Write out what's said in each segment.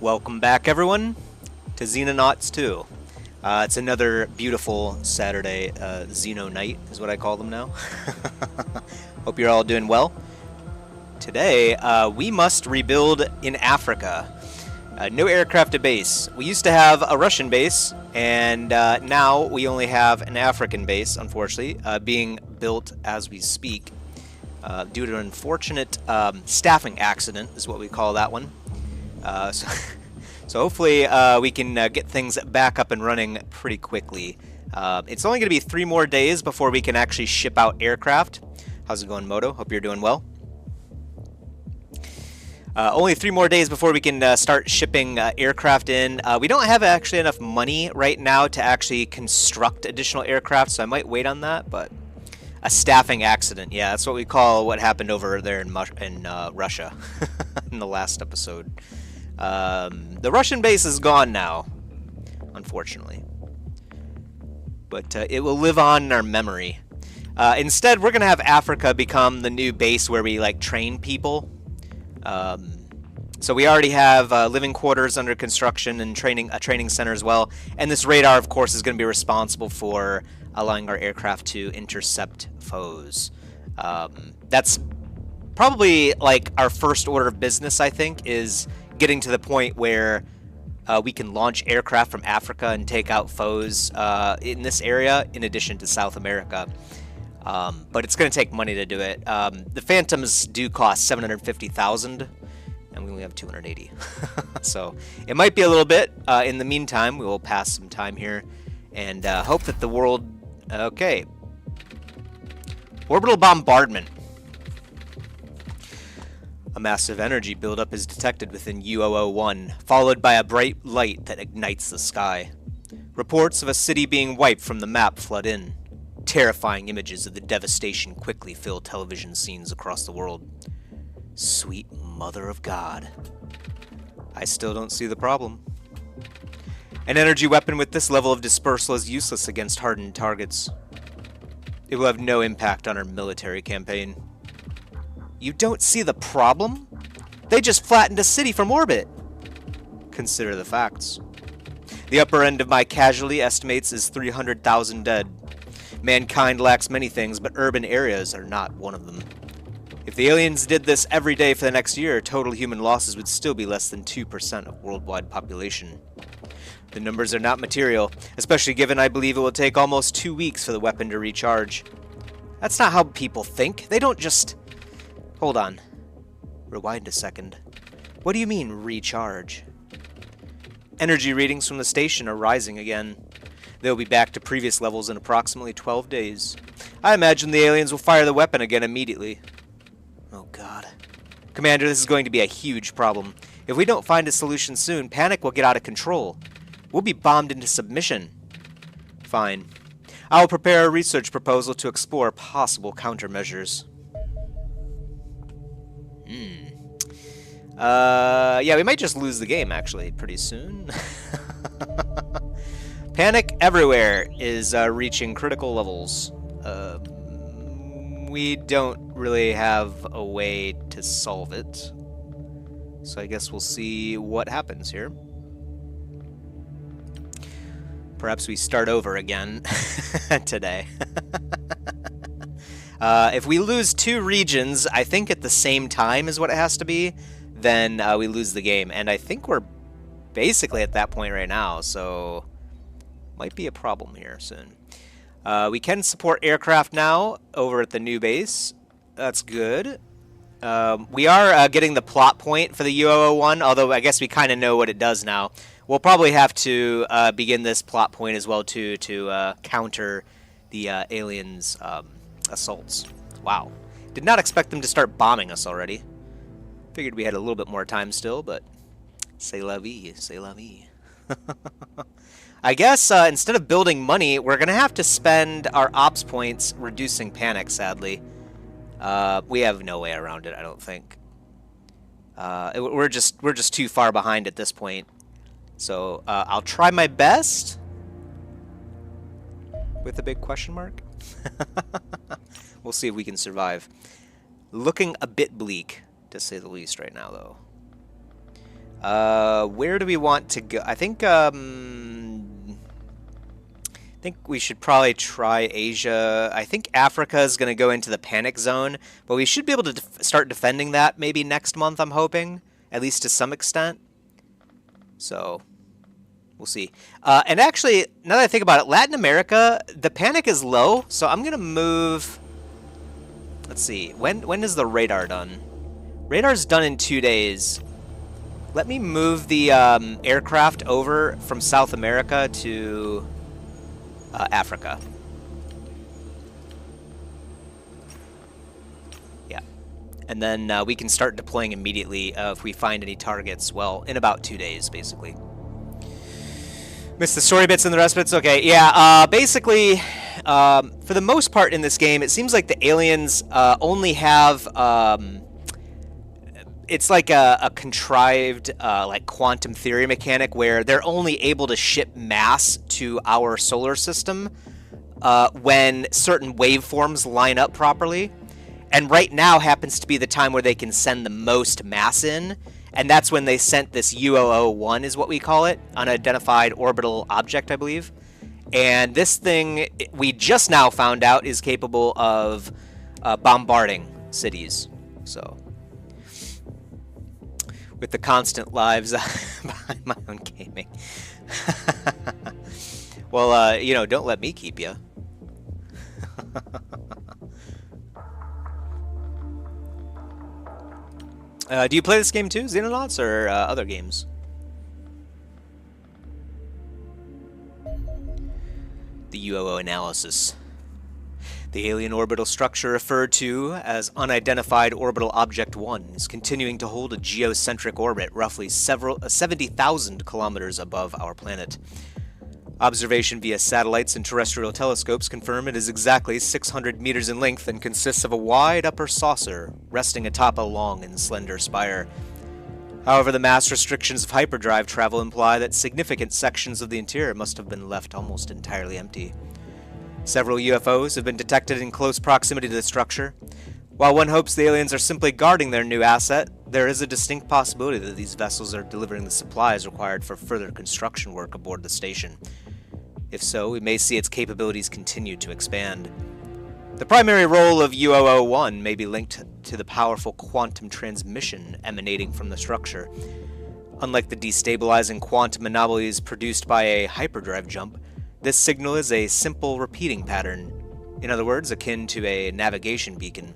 Welcome back, everyone, to Xenonauts 2. It's another beautiful Saturday. Xenonight is what I call them now. Hope you're all doing well. Today, we must rebuild in Africa. No aircraft at base. We used to have a Russian base, and now we only have an African base, unfortunately, being built as we speak. Due to an unfortunate staffing accident, is what we call that one. So hopefully we can get things back up and running pretty quickly. It's only going to be 3 more days before we can actually ship out aircraft. How's it going, Moto? Hope you're doing well. Only 3 more days before we can start shipping aircraft in. We don't have actually enough money right now to actually construct additional aircraft, so I might wait on that, but a staffing accident. Yeah, that's what we call what happened over there in Russia in the last episode. The Russian base is gone now, unfortunately. But it will live on in our memory. Instead, we're going to have Africa become the new base where we train people. So we already have living quarters under construction and a training center as well. And this radar, of course, is going to be responsible for allowing our aircraft to intercept foes. That's probably our first order of business, I think, is getting to the point where we can launch aircraft from Africa and take out foes in this area, in addition to South America. But it's going to take money to do it. The Phantoms do cost 750,000, and we only have 280. So it might be a little bit. In the meantime, we will pass some time here and hope that the world... Okay. Orbital bombardment. A massive energy buildup is detected within UO01, followed by a bright light that ignites the sky. Reports of a city being wiped from the map flood in. Terrifying images of the devastation quickly fill television scenes across the world. Sweet Mother of God. I still don't see the problem. An energy weapon with this level of dispersal is useless against hardened targets. It will have no impact on our military campaign. You don't see the problem? They just flattened a city from orbit. Consider the facts. The upper end of my casualty estimates is 300,000 dead. Mankind lacks many things, but urban areas are not one of them. If the aliens did this every day for the next year, total human losses would still be less than 2% of worldwide population. The numbers are not material, especially given I believe it will take almost 2 weeks for the weapon to recharge. That's not how people think. They don't just... Hold on. Rewind a second. What do you mean, recharge? Energy readings from the station are rising again. They'll be back to previous levels in approximately 12 days. I imagine the aliens will fire the weapon again immediately. Oh god. Commander, this is going to be a huge problem. If we don't find a solution soon, panic will get out of control. We'll be bombed into submission. Fine. I will prepare a research proposal to explore possible countermeasures. Yeah, we might just lose the game, actually, pretty soon. Panic everywhere is reaching critical levels. We don't really have a way to solve it. So I guess we'll see what happens here. Perhaps we start over again today. If we lose 2 regions, I think at the same time is what it has to be, then we lose the game. And I think we're basically at that point right now, so might be a problem here soon. We can support aircraft now over at the new base. That's good. We are getting the plot point for the UO01, although I guess we kind of know what it does now. We'll probably have to begin this plot point as well too, to counter the aliens' assaults. Wow. Did not expect them to start bombing us already. Figured we had a little bit more time still, but c'est la vie, c'est la vie. I guess instead of building money, we're going to have to spend our ops points reducing panic, sadly. We have no way around it, I don't think. We're just too far behind at this point. So I'll try my best with a big question mark. We'll see if we can survive. Looking a bit bleak, to say the least, right now, though. Where do we want to go? I think we should probably try Asia. I think Africa is going to go into the panic zone, but we should be able to start defending that maybe next month, I'm hoping, at least to some extent. So, we'll see. And actually, now that I think about it, Latin America, the panic is low, so I'm going to move... Let's see. When is the radar done? Radar's done in 2 days. Let me move the aircraft over from South America to Africa. Yeah. And then we can start deploying immediately if we find any targets, well, in about 2 days, basically. Missed the story bits and the rest of it's okay. Yeah, basically, for the most part in this game, it seems like the aliens only have... it's like a contrived like quantum theory mechanic where they're only able to ship mass to our solar system when certain waveforms line up properly. And right now happens to be the time where they can send the most mass in. And that's when they sent this UOO-1 is what we call it, unidentified orbital object, I believe. And this thing, we just now found out, is capable of bombarding cities. So... with the constant lives behind my own gaming. Well, you know, don't let me keep you. Do you play this game too, Xenonauts, or other games? The UOO analysis. The alien orbital structure referred to as Unidentified Orbital Object 1 is continuing to hold a geocentric orbit roughly 70,000 kilometers above our planet. Observation via satellites and terrestrial telescopes confirm it is exactly 600 meters in length and consists of a wide upper saucer resting atop a long and slender spire. However, the mass restrictions of hyperdrive travel imply that significant sections of the interior must have been left almost entirely empty. Several UFOs have been detected in close proximity to the structure. While one hopes the aliens are simply guarding their new asset, there is a distinct possibility that these vessels are delivering the supplies required for further construction work aboard the station. If so, we may see its capabilities continue to expand. The primary role of UOO-1 may be linked to the powerful quantum transmission emanating from the structure. Unlike the destabilizing quantum anomalies produced by a hyperdrive jump, this signal is a simple repeating pattern, in other words, akin to a navigation beacon.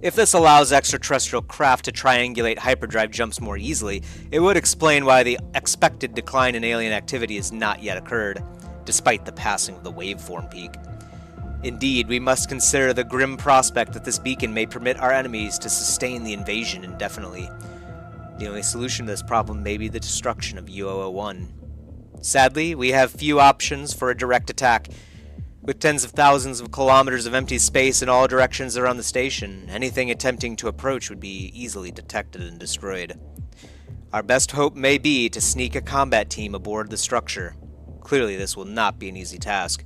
If this allows extraterrestrial craft to triangulate hyperdrive jumps more easily, it would explain why the expected decline in alien activity has not yet occurred, despite the passing of the waveform peak. Indeed, we must consider the grim prospect that this beacon may permit our enemies to sustain the invasion indefinitely. The only solution to this problem may be the destruction of UOO-1. Sadly, we have few options for a direct attack. With tens of thousands of kilometers of empty space in all directions around the station, anything attempting to approach would be easily detected and destroyed. Our best hope may be to sneak a combat team aboard the structure. Clearly, this will not be an easy task,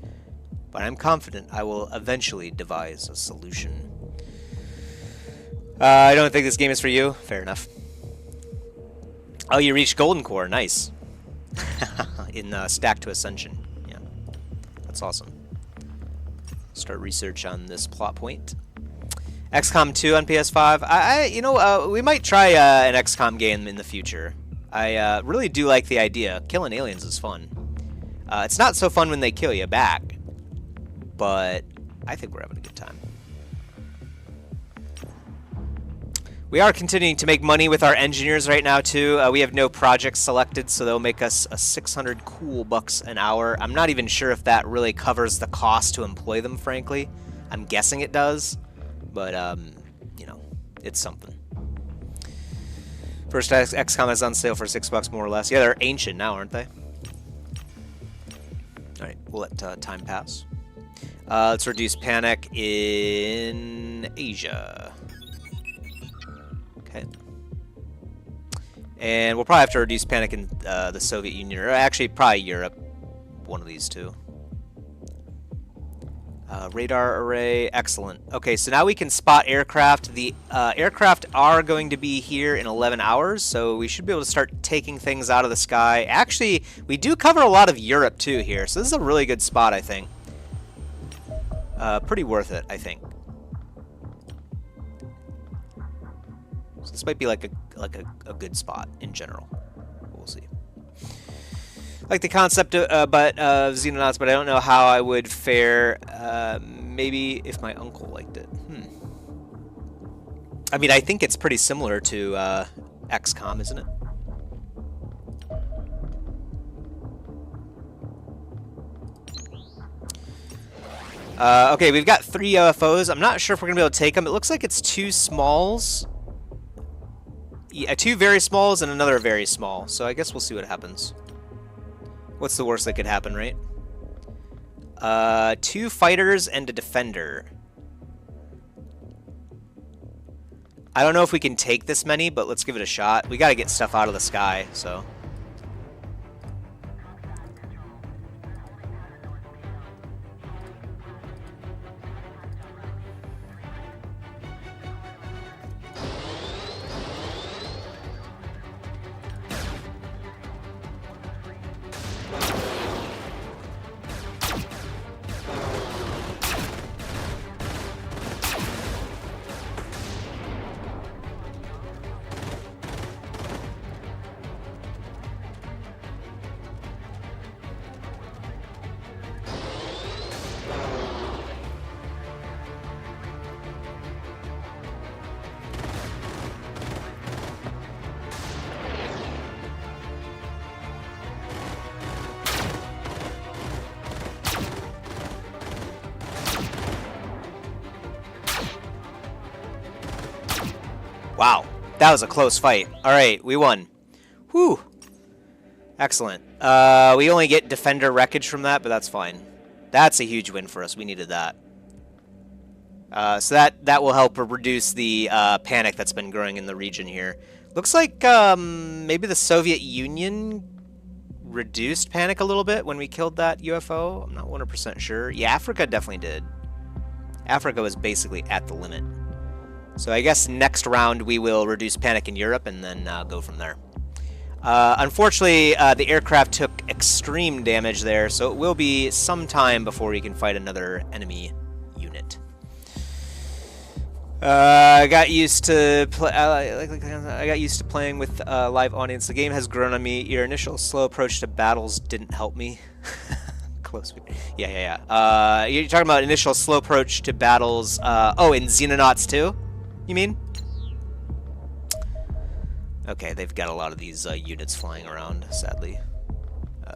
but I'm confident I will eventually devise a solution. I don't think this game is for you. Fair enough. Oh, you reached Golden Core. Nice. In Stack to Ascension. Yeah, that's awesome. Start research on this plot point. XCOM 2 on PS5. We might try an XCOM game in the future. I really do like the idea. Killing aliens is fun. It's not so fun when they kill you back, but I think we're having a good time. We are continuing to make money with our engineers right now, too. We have no projects selected, so they'll make us 600 cool bucks an hour. I'm not even sure if that really covers the cost to employ them, frankly. I'm guessing it does, but, it's something. First XCOM is on sale for $6 more or less. Yeah, they're ancient now, aren't they? Alright, we'll let time pass. Let's reduce panic in Asia. Okay. And we'll probably have to reduce panic in the Soviet Union, or actually probably Europe. One of these two. Radar array, excellent. Okay, so now we can spot aircraft. The aircraft are going to be here in 11 hours, so we should be able to start taking things out of the sky. Actually, we do cover a lot of Europe too here, so this is a really good spot, I think. Pretty worth it, I think. So this might be like a good spot in general. We'll see. Like the concept of Xenonauts, but I don't know how I would fare. Maybe if my uncle liked it. I mean, I think it's pretty similar to XCOM, isn't it? Okay, we've got 3 UFOs. I'm not sure if we're going to be able to take them. It looks like it's 2 smalls. Yeah, 2 very smalls and another very small. So I guess we'll see what happens. What's the worst that could happen, right? 2 fighters and a defender. I don't know if we can take this many, but let's give it a shot. We gotta get stuff out of the sky, so... Wow, that was a close fight. Alright, we won. Whew. Excellent. We only get defender wreckage from that, but that's fine. That's a huge win for us. We needed that. So that will help reduce the panic that's been growing in the region here. Looks like maybe the Soviet Union reduced panic a little bit when we killed that UFO. I'm not 100% sure. Yeah, Africa definitely did. Africa was basically at the limit. So I guess next round we will reduce panic in Europe and then go from there. Unfortunately, the aircraft took extreme damage there, so it will be some time before we can fight another enemy unit. I got used to playing with a live audience. The game has grown on me. Your initial slow approach to battles didn't help me. Close. Yeah. You're talking about initial slow approach to battles. Oh, in Xenonauts too? You mean? Okay, they've got a lot of these units flying around, sadly.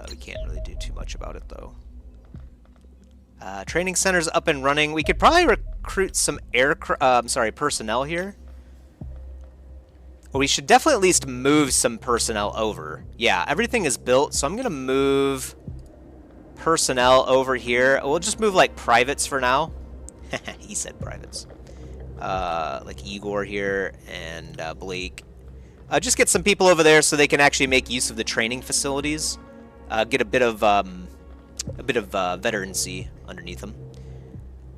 We can't really do too much about it, though. Training center's up and running. We could probably recruit some personnel here. Well, we should definitely at least move some personnel over. Yeah, everything is built, so I'm going to move personnel over here. We'll just move, like, privates for now. He said privates. Like Igor here and Blake. Just get some people over there so they can actually make use of the training facilities. Get a bit of veterancy underneath them.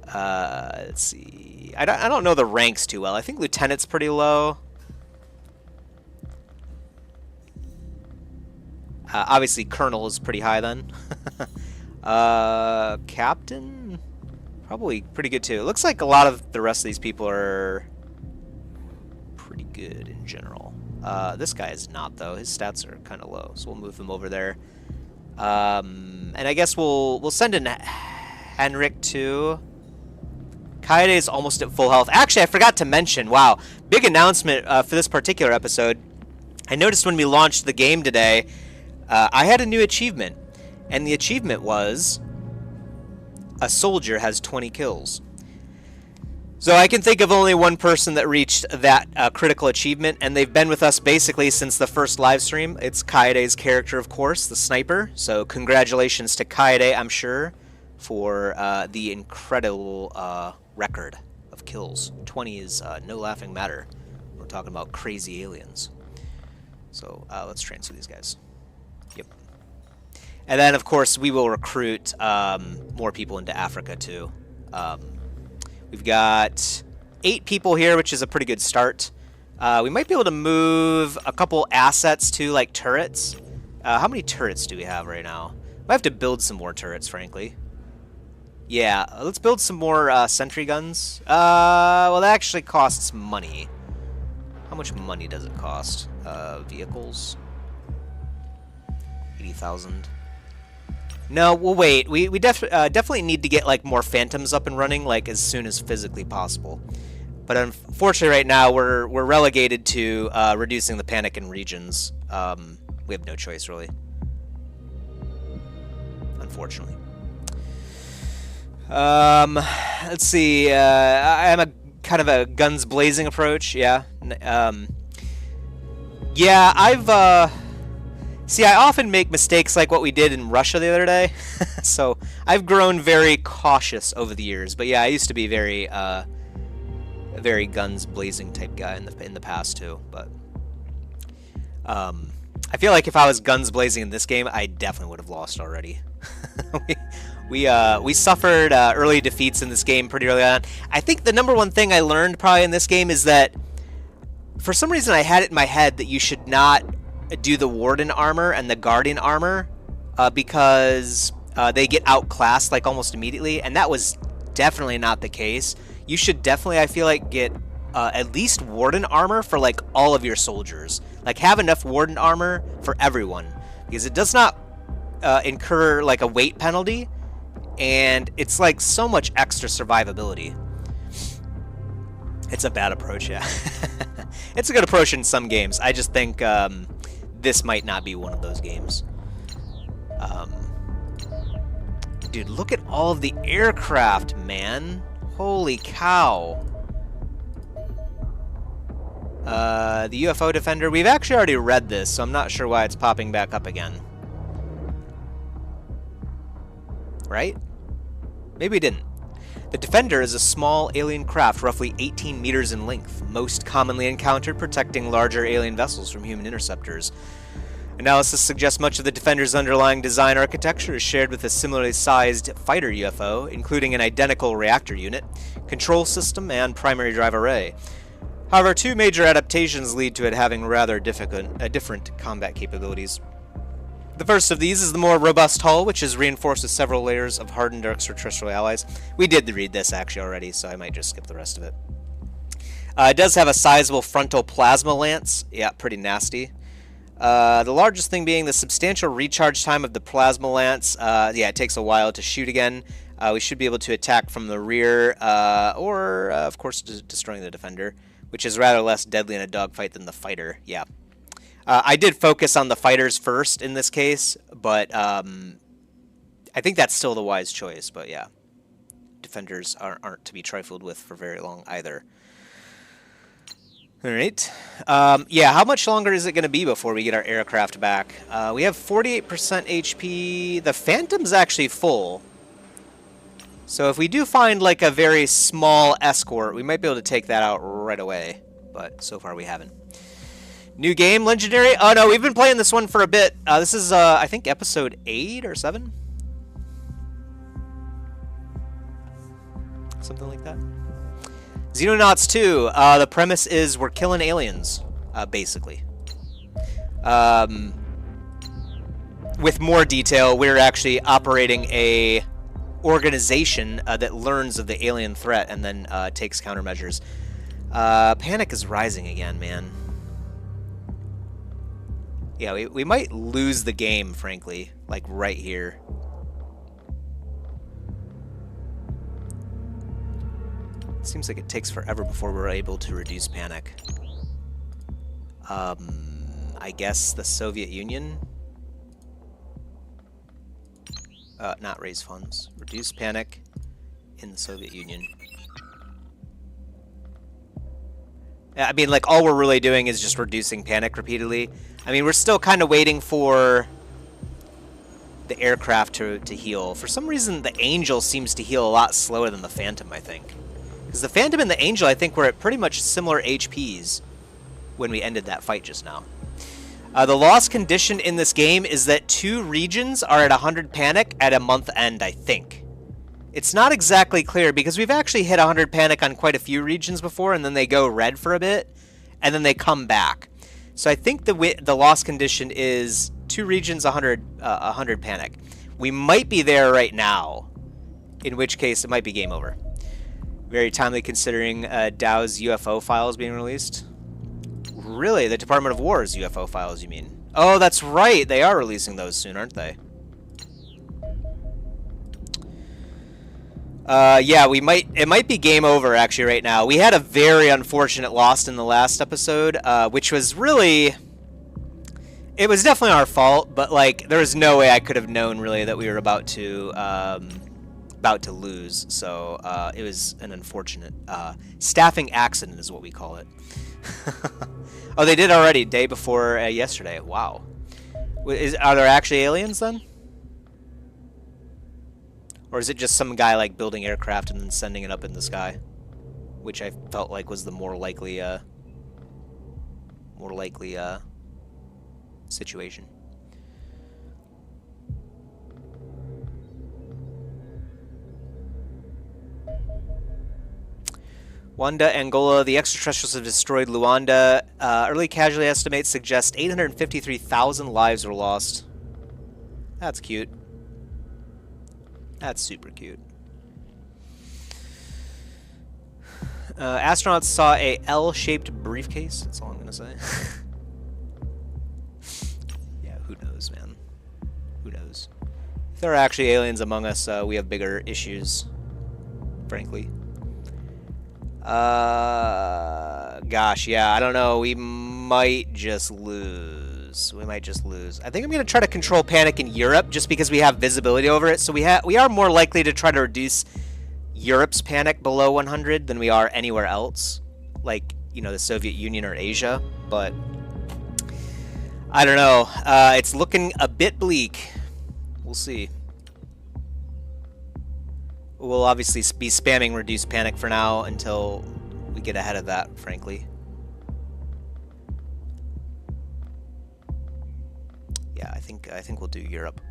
Let's see. I don't know the ranks too well. I think lieutenant's pretty low. Obviously, colonel is pretty high then. Captain. Probably pretty good too. It looks like a lot of the rest of these people are pretty good in general. This guy is not, though. His stats are kind of low, so we'll move him over there. And I guess we'll send in Henrik too. Kaede is almost at full health. Actually, I forgot to mention. Wow, big announcement for this particular episode. I noticed when we launched the game today, I had a new achievement, and the achievement was a soldier has 20 kills. So I can think of only one person that reached that critical achievement, and they've been with us basically since the first live stream. It's Kaede's character, of course, the sniper. So congratulations to Kaede, I'm sure, for the incredible record of kills. 20 is no laughing matter. We're talking about crazy aliens. So let's transfer these guys. Yep. And then, of course, we will recruit more people into Africa, too. We've got 8 people here, which is a pretty good start. We might be able to move a couple assets to, like, turrets. How many turrets do we have right now? Might have to build some more turrets, frankly. Yeah, let's build some more sentry guns. Well, that actually costs money. How much money does it cost? Vehicles? 80,000. No, we'll wait. We definitely need to get, like, more phantoms up and running, like, as soon as physically possible. But unfortunately, right now we're relegated to reducing the panic in regions. We have no choice, really. Unfortunately. Let's see. I'm a kind of a guns blazing approach. Yeah. Yeah. See, I often make mistakes like what we did in Russia the other day. So I've grown very cautious over the years. But yeah, I used to be very guns blazing type guy in the past too. But I feel like if I was guns blazing in this game, I definitely would have lost already. We suffered early defeats in this game pretty early on. I think the number one thing I learned probably in this game is that for some reason I had it in my head that you should not do the Warden armor and the Guardian armor because they get outclassed like almost immediately, and that was definitely not the case. You should definitely, I feel like, get at least Warden armor for like all of your soldiers. Like have enough Warden armor for everyone because it does not incur like a weight penalty, and it's like so much extra survivability. It's a bad approach, yeah. It's a good approach in some games. I just think this might not be one of those games. Dude, look at all of the aircraft, man. Holy cow. The UFO Defender, we've actually already read this, so I'm not sure why it's popping back up again. Right? Maybe we didn't. The Defender is a small alien craft roughly 18 meters in length, most commonly encountered protecting larger alien vessels from human interceptors. Analysis suggests much of the Defender's underlying design architecture is shared with a similarly sized fighter UFO, including an identical reactor unit, control system, and primary drive array. However, 2 major adaptations lead to it having rather different combat capabilities. The first of these is the more robust hull, which is reinforced with several layers of hardened extraterrestrial alloys. We did read this actually already, so I might just skip the rest of it. It does have a sizable frontal plasma lance. Yeah, pretty nasty. The largest thing being the substantial recharge time of the plasma lance. Yeah, it takes a while to shoot again. We should be able to attack from the rear, or, of course, destroying the Defender, which is rather less deadly in a dogfight than the fighter. Yeah. I did focus on the fighters first in this case, but I think that's still the wise choice. But yeah, Defenders aren't to be trifled with for very long either. All right. Yeah, how much longer is it going to be before we get our aircraft back? We have 48% HP. The Phantom's actually full. So if we do find like a very small escort, we might be able to take that out right away. But so far we haven't. New game, Legendary. Oh no, we've been playing this one for a bit. This is, I think, episode 8 or 7? Something like that. Xenonauts 2. The premise is we're killing aliens, basically. With more detail, we're actually operating a organization that learns of the alien threat and then takes countermeasures. Panic is rising again, man. Yeah, we might lose the game, frankly, like right here. Seems like it takes forever before we're able to reduce panic. I guess the Soviet Union? Not raise funds. Reduce panic in the Soviet Union. I mean, like, all we're really doing is just reducing panic repeatedly. I mean, we're still kind of waiting for the aircraft to heal. For some reason, the Angel seems to heal a lot slower than the Phantom, I think. Because the Phantom and the Angel, I think, were at pretty much similar HPs when we ended that fight just now. The loss condition in this game is that 2 regions are at 100 panic at a month end, I think. It's not exactly clear because we've actually hit 100 panic on quite a few regions before, and then they go red for a bit, and then they come back. So I think the loss condition is 2 regions, 100 panic. We might be there right now, in which case it might be game over. Very timely considering Dow's UFO files being released. Really? The Department of War's UFO files, you mean? Oh, that's right. They are releasing those soon, aren't they? Yeah, it might be game over actually right now. We had a very unfortunate loss in the last episode, which was really, it was definitely our fault, but like there was no way I could have known really that we were about to lose. So it was an unfortunate staffing accident is what we call it. Oh, they did already day before yesterday. Wow. Are there actually aliens then? Or is it just some guy like building aircraft and then sending it up in the sky? Which I felt like was the more likely situation. Wanda, Angola, the extraterrestrials have destroyed Luanda. Early casualty estimates suggest 853,000 lives were lost. That's cute. That's super cute. Astronauts saw a L-shaped briefcase. That's all I'm gonna say. Yeah, who knows, man? Who knows? If there are actually aliens among us, we have bigger issues, frankly. Gosh, yeah, I don't know. We might just lose. We might just lose. I think I'm going to try to control panic in Europe just because we have visibility over it. So we are more likely to try to reduce Europe's panic below 100 than we are anywhere else, like, you know, the Soviet Union or Asia. But I don't know. It's looking a bit bleak. We'll see. We'll obviously be spamming reduce panic for now until we get ahead of that, frankly. Yeah, I think we'll do Europe.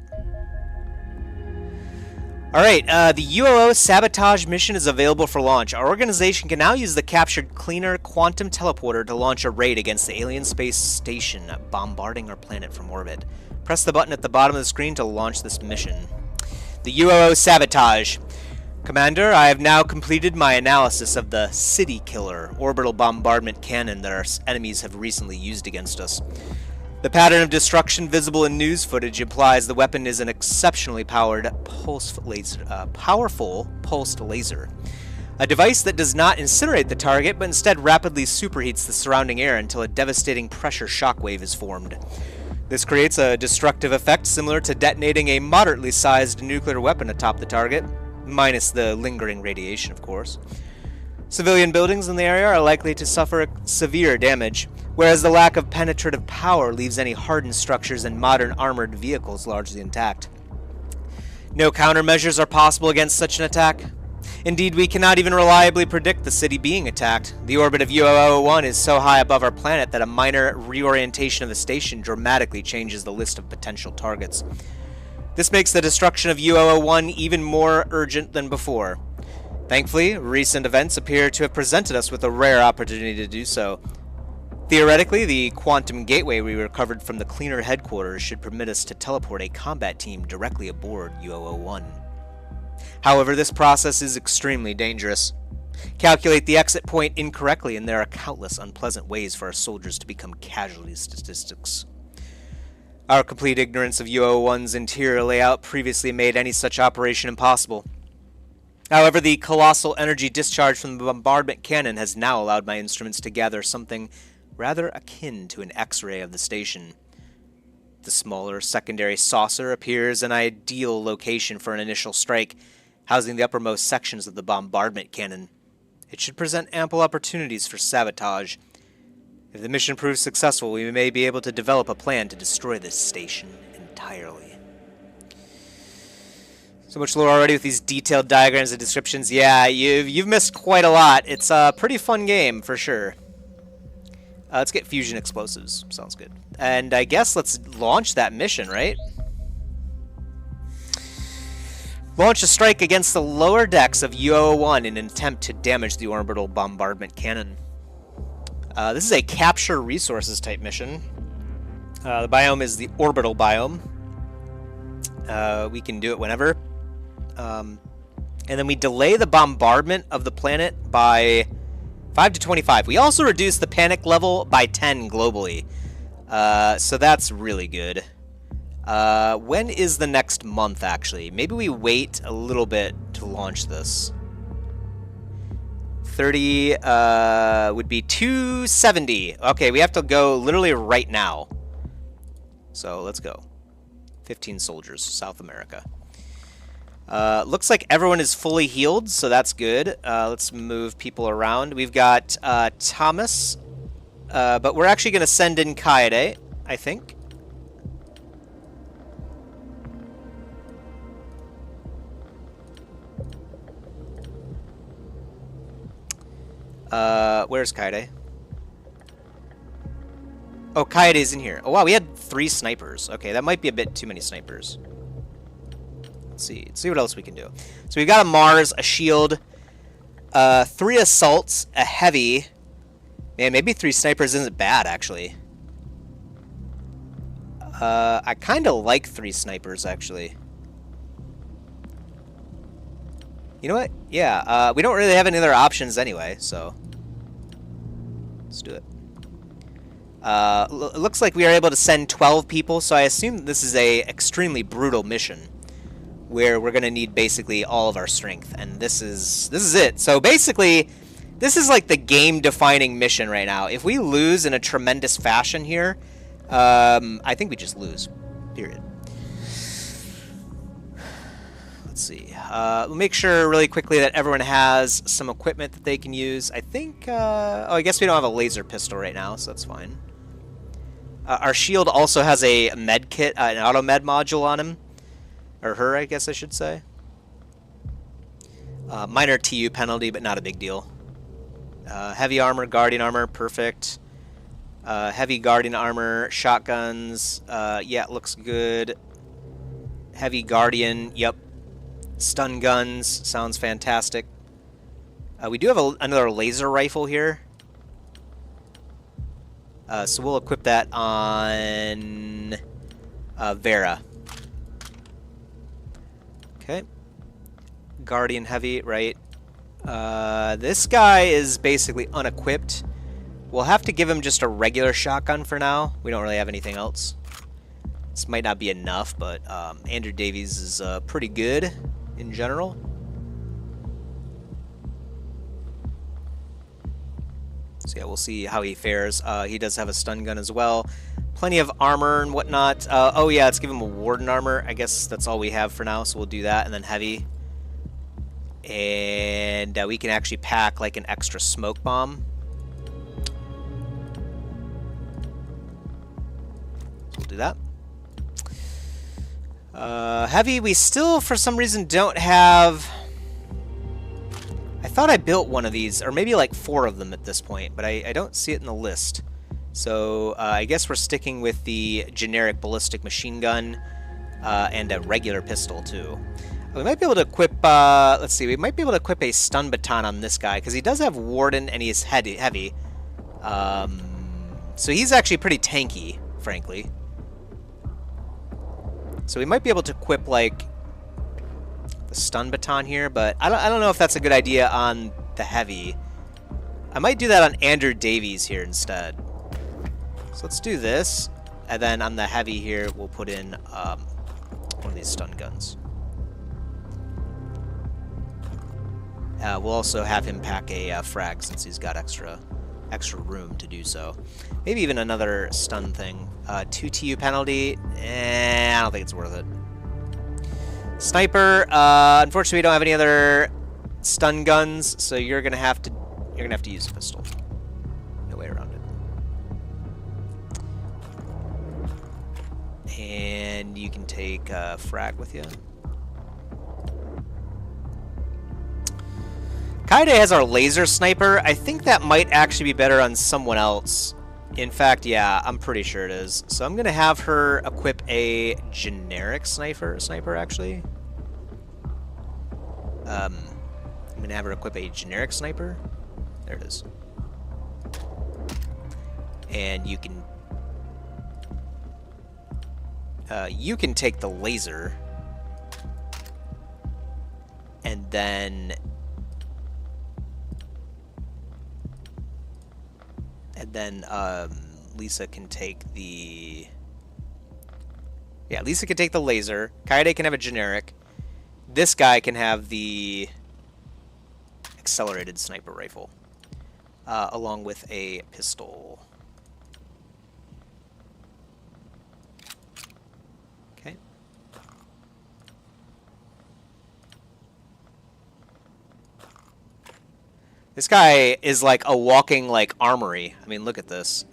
Alright, the UOO sabotage mission is available for launch. Our organization can now use the captured Cleaner Quantum Teleporter to launch a raid against the alien space station, bombarding our planet from orbit. Press the button at the bottom of the screen to launch this mission. The UOO sabotage. Commander, I have now completed my analysis of the City Killer orbital bombardment cannon that our enemies have recently used against us. The pattern of destruction visible in news footage implies the weapon is an exceptionally powerful pulsed laser. A device that does not incinerate the target, but instead rapidly superheats the surrounding air until a devastating pressure shockwave is formed. This creates a destructive effect similar to detonating a moderately sized nuclear weapon atop the target. Minus the lingering radiation, of course. Civilian buildings in the area are likely to suffer severe damage, whereas the lack of penetrative power leaves any hardened structures and modern armored vehicles largely intact. No countermeasures are possible against such an attack. Indeed, we cannot even reliably predict the city being attacked. The orbit of UOO-1 is so high above our planet that a minor reorientation of the station dramatically changes the list of potential targets. This makes the destruction of UOO-1 even more urgent than before. Thankfully, recent events appear to have presented us with a rare opportunity to do so. Theoretically, the quantum gateway we recovered from the Cleaner headquarters should permit us to teleport a combat team directly aboard UOO-1. However, this process is extremely dangerous. Calculate the exit point incorrectly, and there are countless unpleasant ways for our soldiers to become casualty statistics. Our complete ignorance of UO-1's interior layout previously made any such operation impossible. However, the colossal energy discharge from the bombardment cannon has now allowed my instruments to gather something rather akin to an X-ray of the station. The smaller secondary saucer appears an ideal location for an initial strike, housing the uppermost sections of the bombardment cannon. It should present ample opportunities for sabotage. If the mission proves successful, we may be able to develop a plan to destroy this station entirely. So much lore already with these detailed diagrams and descriptions. Yeah, you've missed quite a lot. It's a pretty fun game, for sure. Let's get fusion explosives. Sounds good. And I guess let's launch that mission, right? Launch a strike against the lower decks of UO1 in an attempt to damage the orbital bombardment cannon. This is a capture resources type mission. The biome is the orbital biome. We can do it whenever. And then we delay the bombardment of the planet by 5 to 25. We also reduce the panic level by 10 globally. So that's really good. When is the next month, actually? Maybe we wait a little bit to launch this. 30 would be 270. Okay, we have to go literally right now. So let's go. 15 soldiers, South America. Looks like everyone is fully healed, so that's good. Let's move people around. We've got Thomas, but we're actually going to send in Kaede, I think. Where's Kaede? Oh, Kaede's in here. Oh, wow, we had 3 snipers. Okay, that might be a bit too many snipers. Let's see what else we can do. So we've got a Mars, a shield, 3 assaults, a heavy. Man, maybe 3 snipers isn't bad, actually. I kind of like 3 snipers, actually. You know what? Yeah, we don't really have any other options anyway, so let's do it. It looks like we are able to send 12 people, so I assume this is a extremely brutal mission where we're going to need basically all of our strength, and this is it. So basically, this is like the game-defining mission right now. If we lose in a tremendous fashion here, I think we just lose, period. Let's see. We'll make sure really quickly that everyone has some equipment that they can use. I think, oh, I guess we don't have a laser pistol right now, so that's fine. Our shield also has a med kit, an auto med module on him. Or her, I guess I should say. Minor TU penalty, but not a big deal. Heavy armor, guardian armor, perfect. Heavy guardian armor, shotguns, yeah, looks good. Heavy guardian, yep. Stun guns, sounds fantastic. We do have another laser rifle here. So we'll equip that on Vera. Okay. Guardian heavy, right. This guy is basically unequipped. We'll have to give him just a regular shotgun for now. We don't really have anything else. This might not be enough, but Andrew Davies is pretty good in general. So yeah, we'll see how he fares. He does have a stun gun as well. Plenty of armor and whatnot. Oh yeah, let's give him a warden armor. I guess that's all we have for now, so we'll do that. And then heavy. And we can actually pack like an extra smoke bomb. So we'll do that. Heavy, we still, for some reason, don't have... I thought I built one of these, or maybe like 4 of them at this point, but I don't see it in the list. So I guess we're sticking with the generic ballistic machine gun and a regular pistol, too. We might be able to equip, let's see, we might be able to equip a stun baton on this guy, because he does have warden and he's heavy. So he's actually pretty tanky, frankly. So we might be able to equip, like, the stun baton here, but I don't know if that's a good idea on the heavy. I might do that on Andrew Davies here instead. So let's do this, and then on the heavy here, we'll put in one of these stun guns. We'll also have him pack a frag since he's got extra room to do so. Maybe even another stun thing. 2 TU penalty. I don't think it's worth it. Sniper. Unfortunately, we don't have any other stun guns, so you're gonna have to use a pistol. No way around it. And you can take frag with you. Kaede has our laser sniper. I think that might actually be better on someone else. In fact, yeah, I'm pretty sure it is. So I'm going to have her equip a generic sniper actually. I'm going to have her equip a generic sniper. There it is. And you can take the laser. And then Lisa can take the... Yeah, Lisa can take the laser. Kaede can have a generic. This guy can have the accelerated sniper rifle, along with a pistol. Okay. This guy is like a walking, like, armory. I mean, look at this.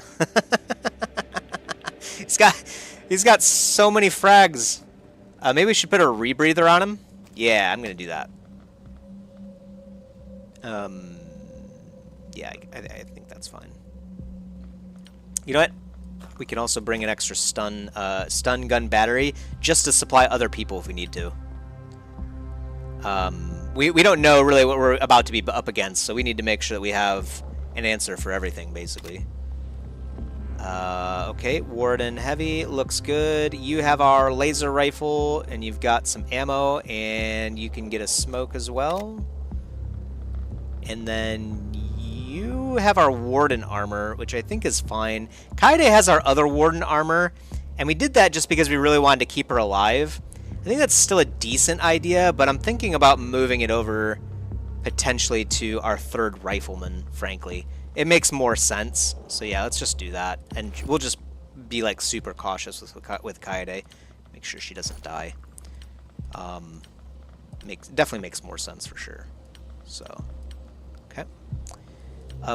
He's got so many frags. Maybe we should put a rebreather on him. Yeah, I'm gonna do that. Yeah, I think that's fine. You know what? We can also bring an extra stun gun battery just to supply other people if we need to. We don't know really what we're about to be up against, so we need to make sure that we have an answer for everything, basically. Okay, Warden Heavy looks good. You have our laser rifle, and you've got some ammo, and you can get a smoke as well. And then you have our Warden armor, which I think is fine. Kaede has our other Warden armor, and we did that just because we really wanted to keep her alive. I think that's still a decent idea, but I'm thinking about moving it over potentially to our third rifleman, frankly. It makes more sense. So yeah, let's just do that. And we'll just be like super cautious with Kaede. Make sure she doesn't die. Definitely makes more sense for sure. So, okay.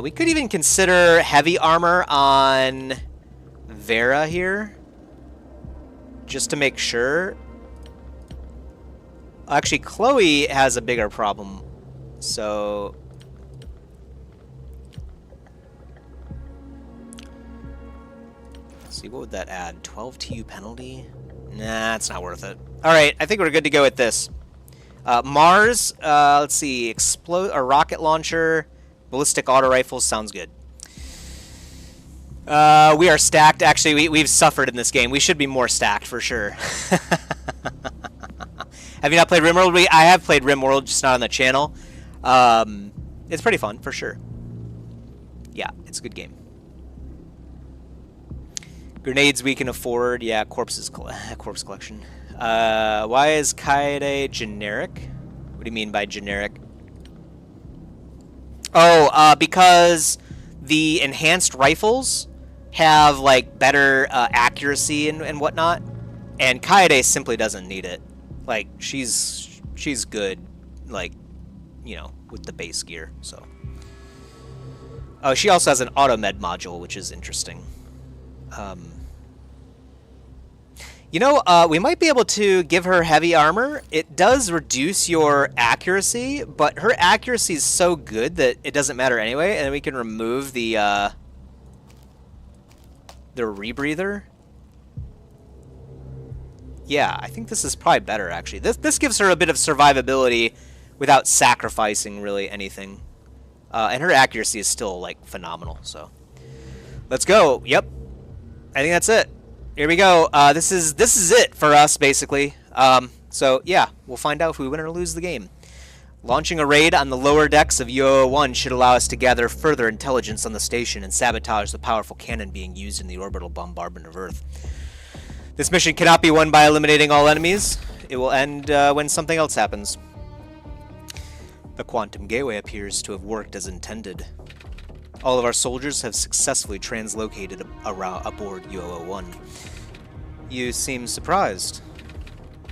We could even consider heavy armor on Vera here. Just to make sure. Actually, Chloe has a bigger problem. So... Let's see, what would that add? 12 TU penalty? Nah, it's not worth it. Alright, I think we're good to go with this. Mars, let's see, a rocket launcher, ballistic auto rifles, sounds good. We are stacked. Actually, we've suffered in this game. We should be more stacked, for sure. Have you not played RimWorld? I have played RimWorld, just not on the channel. It's pretty fun, for sure. Yeah, it's a good game. Grenades we can afford. Yeah, corpse collection. Why is Kaede generic? What do you mean by generic? Oh, because the enhanced rifles have like better accuracy and whatnot, and Kaede simply doesn't need it. Like she's good, like, you know, with the base gear. So, oh, she also has an auto med module, which is interesting. You know, we might be able to give her heavy armor. It does reduce your accuracy, but her accuracy is so good that it doesn't matter anyway, and we can remove the rebreather. Yeah, I think this is probably better, actually. This gives her a bit of survivability without sacrificing really anything. And her accuracy is still, like, phenomenal, so. Let's go. Yep. I think that's it. Here we go. This is it for us, basically. So, yeah, we'll find out if we win or lose the game. Launching a raid on the lower decks of UO1 should allow us to gather further intelligence on the station and sabotage the powerful cannon being used in the orbital bombardment of Earth. This mission cannot be won by eliminating all enemies. It will end when something else happens. The quantum gateway appears to have worked as intended. All of our soldiers have successfully translocated aboard UO1. You seem surprised.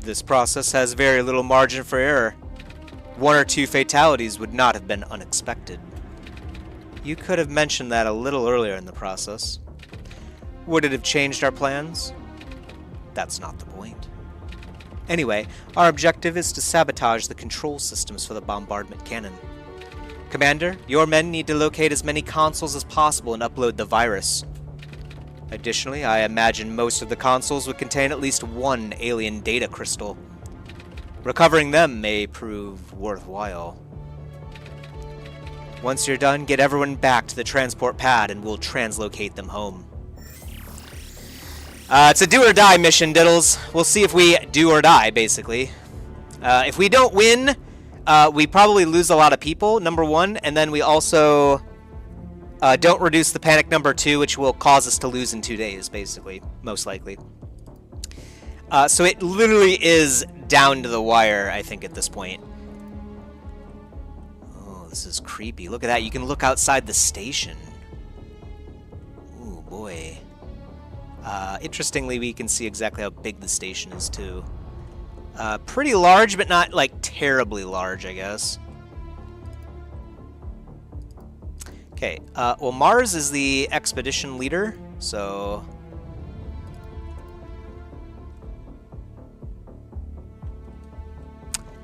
This process has very little margin for error. 1 or 2 fatalities would not have been unexpected. You could have mentioned that a little earlier in the process. Would it have changed our plans? That's not the point. Anyway, our objective is to sabotage the control systems for the bombardment cannon. Commander, your men need to locate as many consoles as possible and upload the virus. Additionally, I imagine most of the consoles would contain at least 1 alien data crystal. Recovering them may prove worthwhile. Once you're done, get everyone back to the transport pad and we'll translocate them home. It's a do or die mission, Diddles. We'll see if we do or die, basically. If we don't win, we probably lose a lot of people, number one, and then we also don't reduce the panic, number two, which will cause us to lose in 2 days, basically, most likely. So it literally is down to the wire, I think, at this point. Oh, this is creepy. Look at that. You can look outside the station. Ooh, boy. Interestingly, we can see exactly how big the station is, too. Pretty large, but not, like, terribly large, I guess. Okay, well, Mars is the expedition leader, so...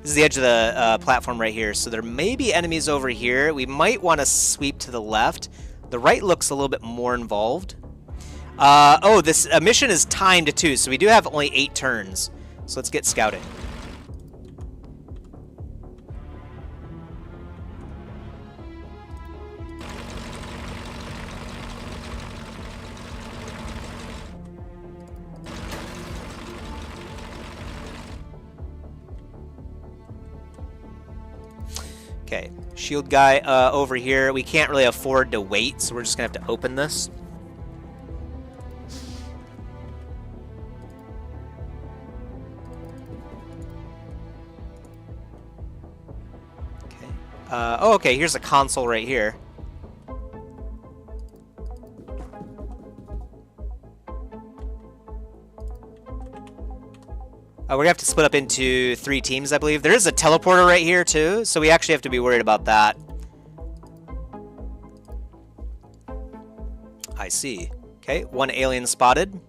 This is the edge of the platform right here, so there may be enemies over here. We might want to sweep to the left. The right looks a little bit more involved. Oh, this mission is timed too, so we do have only 8 turns. So let's get scouting. Okay, shield guy over here. We can't really afford to wait, so we're just going to have to open this. Okay. Oh, okay, here's a console right here. We're going to have to split up into 3 teams, I believe. There is a teleporter right here, too, so we actually have to be worried about that. I see. Okay, 1 alien spotted.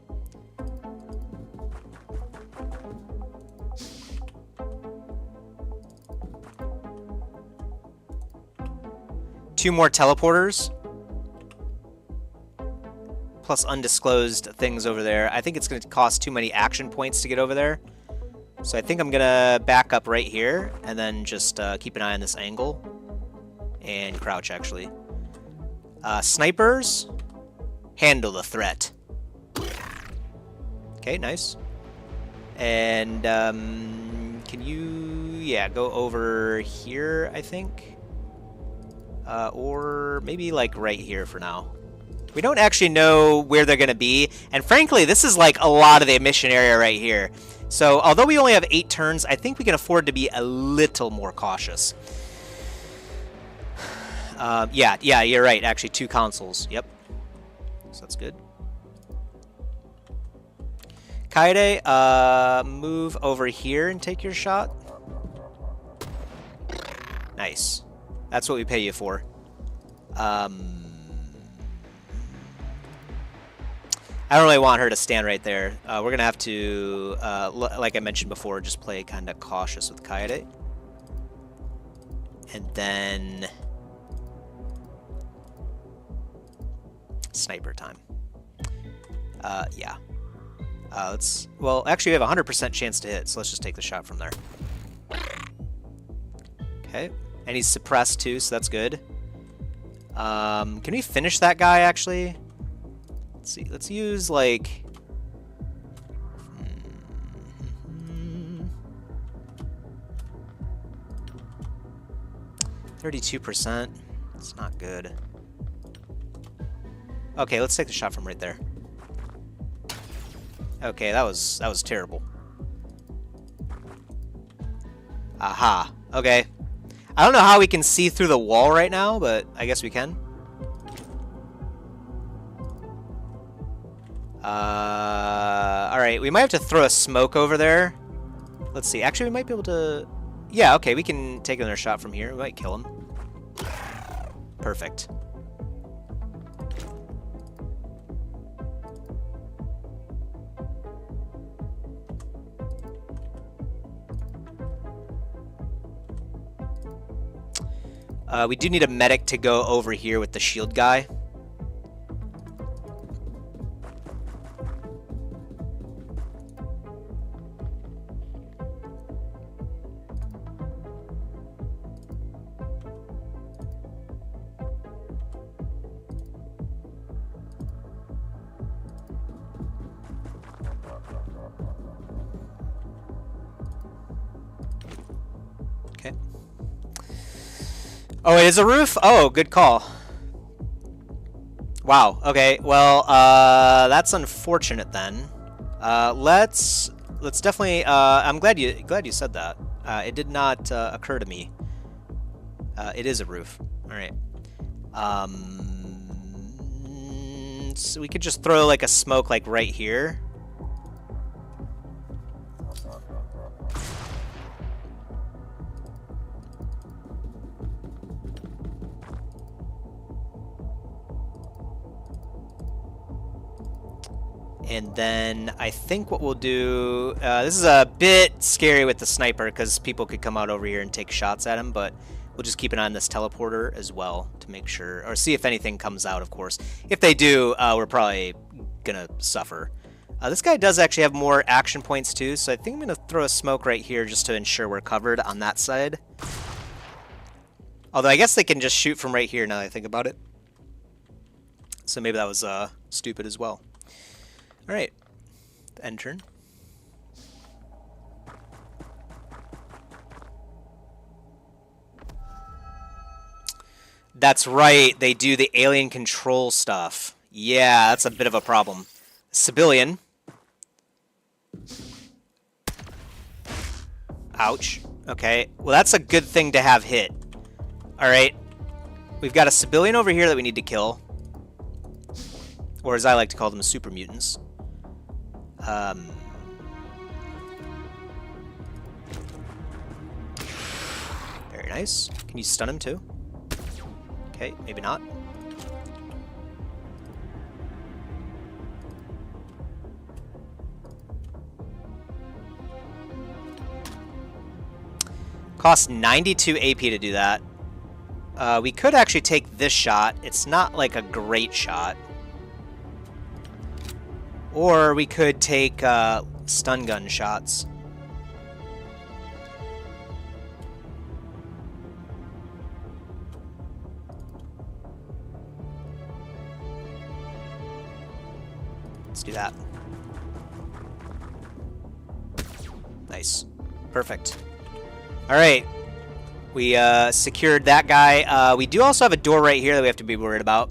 Two more teleporters. Plus undisclosed things over there. I think it's going to cost too many action points to get over there. So I think I'm going to back up right here and then just keep an eye on this angle. And crouch, actually. Snipers. Handle the threat. Okay, nice. And can you... Yeah, go over here, I think. Or maybe like right here for now. We don't actually know where they're going to be. And frankly, this is like a lot of the mission area right here. So, although we only have 8 turns, I think we can afford to be a little more cautious. Yeah, you're right. Actually, 2 consoles. Yep. So that's good. Kaede, move over here and take your shot. Nice. That's what we pay you for. I don't really want her to stand right there. We're going to have to, like I mentioned before, just play kind of cautious with Kaede. And then... Sniper time. Yeah. Let's... Well, actually, we have a 100% chance to hit, so let's just take the shot from there. Okay. And he's suppressed, too, so that's good. Can we finish that guy, actually? Let's see. Let's use, like... 32%. It's not good. Okay, let's take the shot from right there. Okay, that was terrible. Aha. Okay. I don't know how we can see through the wall right now, but I guess we can. Alright, we might have to throw a smoke over there. Let's see. Actually, we might be able to... Yeah, okay, we can take another shot from here. We might kill him. Perfect. We do need a medic to go over here with the shield guy. Oh, it is a roof? Oh, good call. Wow. Okay. Well, that's unfortunate then. Let's definitely. I'm glad you said that. It did not occur to me. It is a roof. All right. So we could just throw like a smoke like right here. And then I think what we'll do, this is a bit scary with the sniper because people could come out over here and take shots at him, but we'll just keep an eye on this teleporter as well to make sure, or see if anything comes out, of course. If they do, we're probably gonna suffer. This guy does actually have more action points too, so I think I'm gonna throw a smoke right here just to ensure we're covered on that side. Although I guess they can just shoot from right here now that I think about it. So maybe that was stupid as well. Alright, end turn. That's right, they do the alien control stuff. Yeah, that's a bit of a problem. Civilian. Ouch. Okay, well that's a good thing to have hit. Alright, we've got a civilian over here that we need to kill. Or as I like to call them, super mutants. Very nice. Can you stun him too? Okay, maybe not. Costs 92 AP to do that. We could actually take this shot. It's not like a great shot. Or we could take stun gun shots. Let's do that. Nice. Perfect. Alright. We secured that guy. We do also have a door right here that we have to be worried about.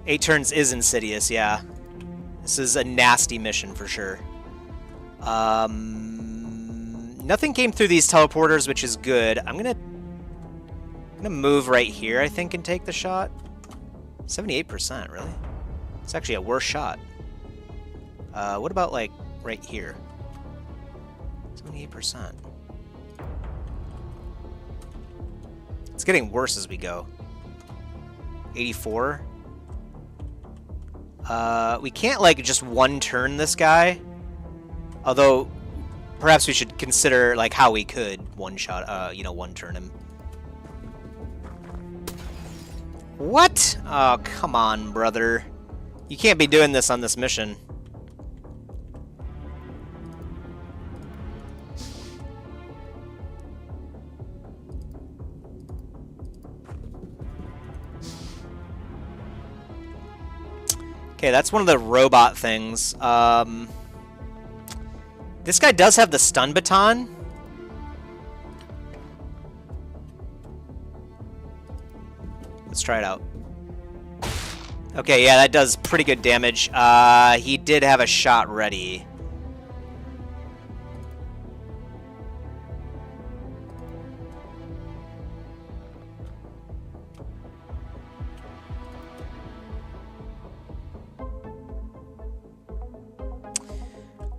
8 turns is insidious, yeah. This is a nasty mission for sure. Nothing came through these teleporters, which is good. I'm gonna move right here, I think, and take the shot. 78%, really? It's actually a worse shot. What about, like, right here? 78%. It's getting worse as we go. 84. We can't, like, just one turn this guy. Although, perhaps we should consider, like, how we could one shot, you know, one turn him. What? Oh, come on, brother. You can't be doing this on this mission. Okay, that's one of the robot things. This guy does have the stun baton. Let's try it out. Okay, yeah, that does pretty good damage. He did have a shot ready.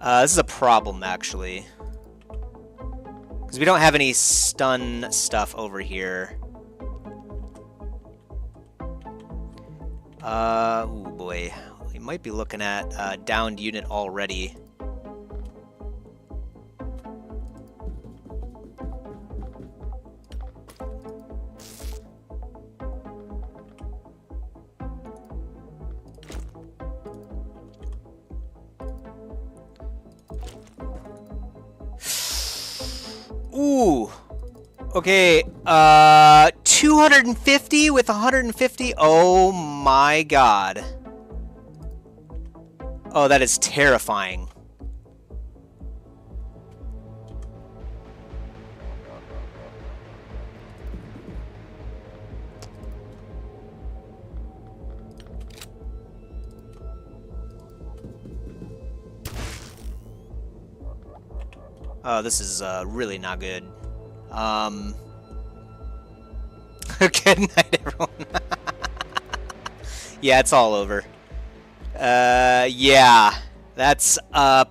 This is a problem, actually. Because we don't have any stun stuff over here. Oh boy. We might be looking at downed unit already. Ooh. Okay, 250 with 150? Oh my god. Oh, that is terrifying. Oh, this is really not good. Good night, everyone. Yeah, it's all over. Yeah, that's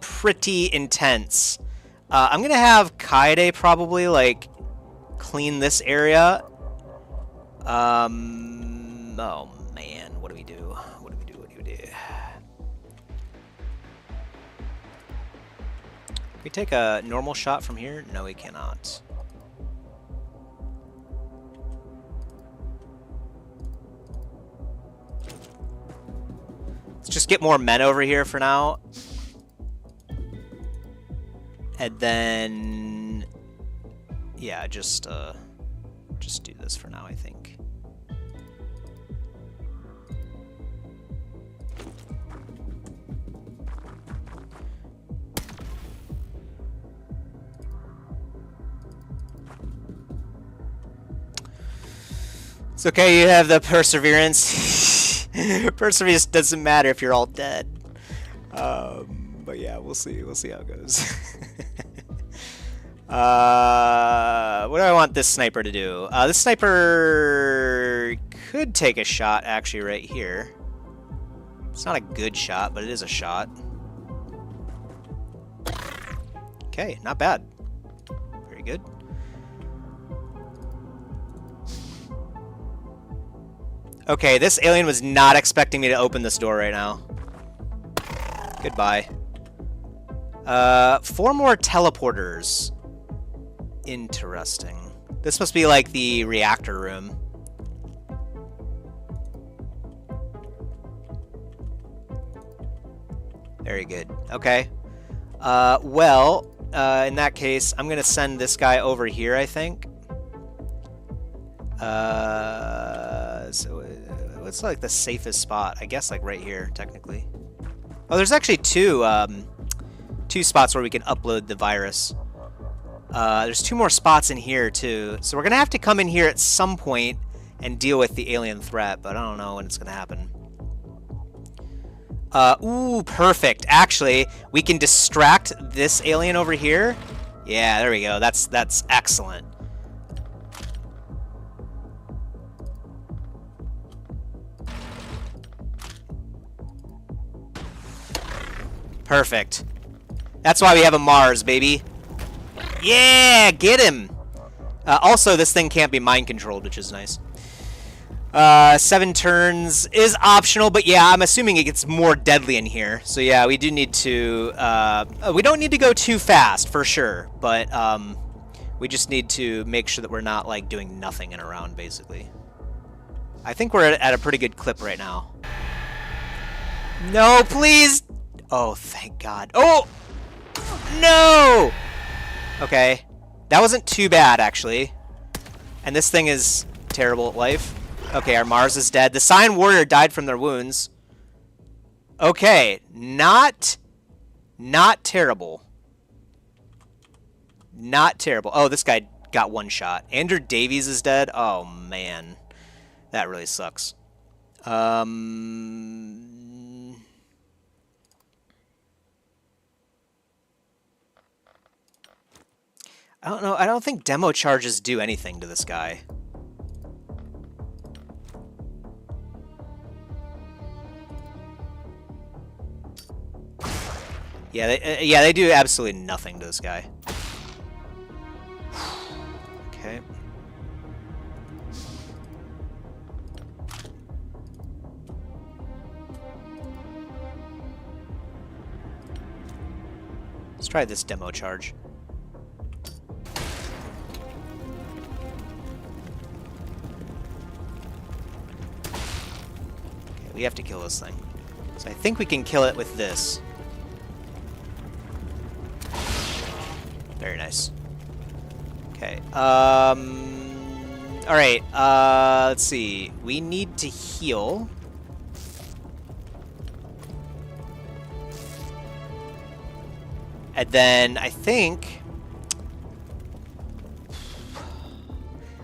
pretty intense. I'm gonna have Kaede probably like clean this area. Oh man, what do we do? What do we do? What do we do? Can we take a normal shot from here? No, we cannot. Let's just get more men over here for now. And then, yeah, just do this for now, I think. It's okay, you have the perseverance. Perseverance doesn't matter if you're all dead. But yeah, we'll see. We'll see how it goes. What do I want this sniper to do? This sniper could take a shot, actually, right here. It's not a good shot, but it is a shot. Okay, not bad. Very good. Okay, this alien was not expecting me to open this door right now. Goodbye. 4 more teleporters. Interesting. This must be like the reactor room. Very good. Okay. Well, in that case, I'm gonna send this guy over here, I think. So what's like the safest spot? I guess like right here, technically. Oh, there's actually two spots where we can upload the virus. There's 2 more spots in here too, so we're gonna have to come in here at some point and deal with the alien threat, but I don't know when it's gonna happen. Ooh, perfect. Actually, we can distract this alien over here. Yeah, there we go. That's excellent. Perfect. That's why we have a Mars, baby. Yeah, get him. Also, this thing can't be mind controlled, which is nice. 7 turns is optional, but yeah, I'm assuming it gets more deadly in here. So yeah, we do need to, we don't need to go too fast for sure, but we just need to make sure that we're not like doing nothing in a round, basically. I think we're at a pretty good clip right now. No, please. Oh, thank God. Oh, no. Okay, that wasn't too bad actually. And this thing is terrible at life. Okay, our Mars is dead. The Scion Warrior died from their wounds. Okay, not terrible. Not terrible. Oh, this guy got 1 shot. Andrew Davies is dead. Oh, man. That really sucks. I don't know. I don't think demo charges do anything to this guy. Yeah, they do absolutely nothing to this guy. Okay. Let's try this demo charge. Okay, we have to kill this thing. So I think we can kill it with this. Very nice. Okay. Alright, let's see. We need to heal. And then I think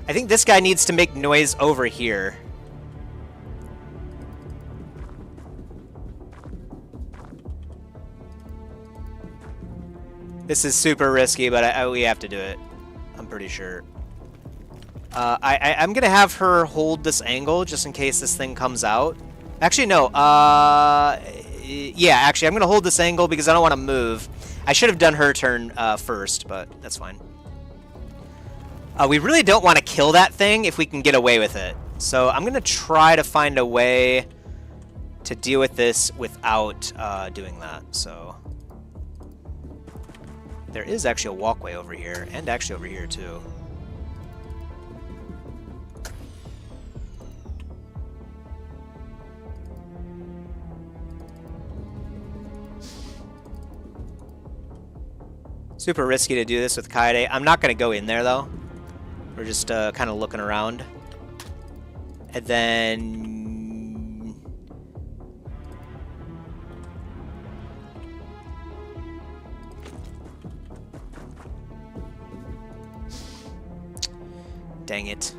this guy needs to make noise over here. This is super risky, but we have to do it. I'm pretty sure. I'm gonna have her hold this angle just in case this thing comes out. Actually, no. Yeah, actually, I'm gonna hold this angle because I don't want to move. I should have done her turn first, but that's fine. We really don't want to kill that thing if we can get away with it. So I'm gonna try to find a way to deal with this without doing that. So there is actually a walkway over here, and actually over here too. Super risky to do this with Kaede. I'm not going to go in there, though. We're just kind of looking around. And then... Dang it.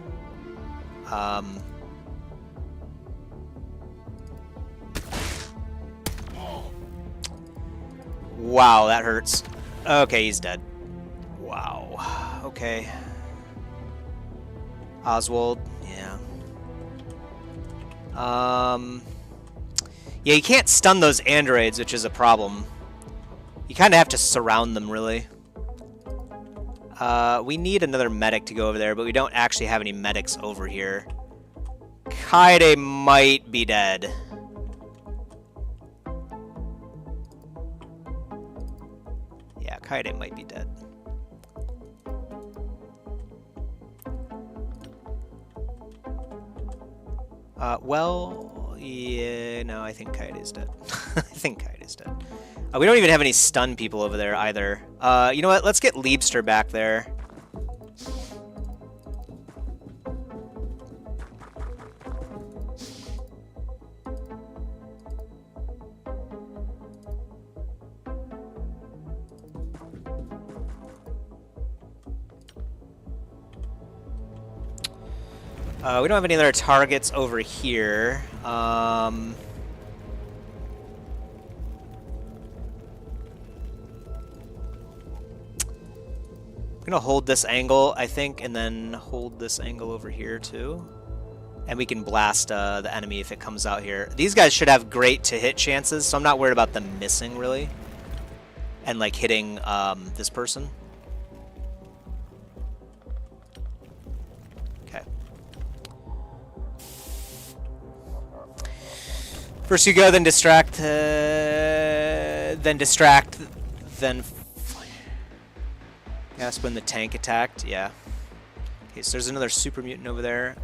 Wow, that hurts. Okay, he's dead. Wow. Okay. Oswald, yeah. Yeah, you can't stun those androids, which is a problem. You kind of have to surround them, really. We need another medic to go over there, but we don't actually have any medics over here. Kaede might be dead. Yeah, Kaede might be dead. Well, yeah, no, I think Kaede's dead. I think Kaede's dead. We don't even have any stun people over there either. You know what? Let's get Liebster back there. We don't have any other targets over here. I'm gonna hold this angle, I think, and then hold this angle over here too. And we can blast the enemy if it comes out here. These guys should have great to-hit chances, so I'm not worried about them missing, really. And, like, hitting this person. First you go, then distract, then Yes, when the tank attacked, yeah. Okay, so there's another super mutant over there.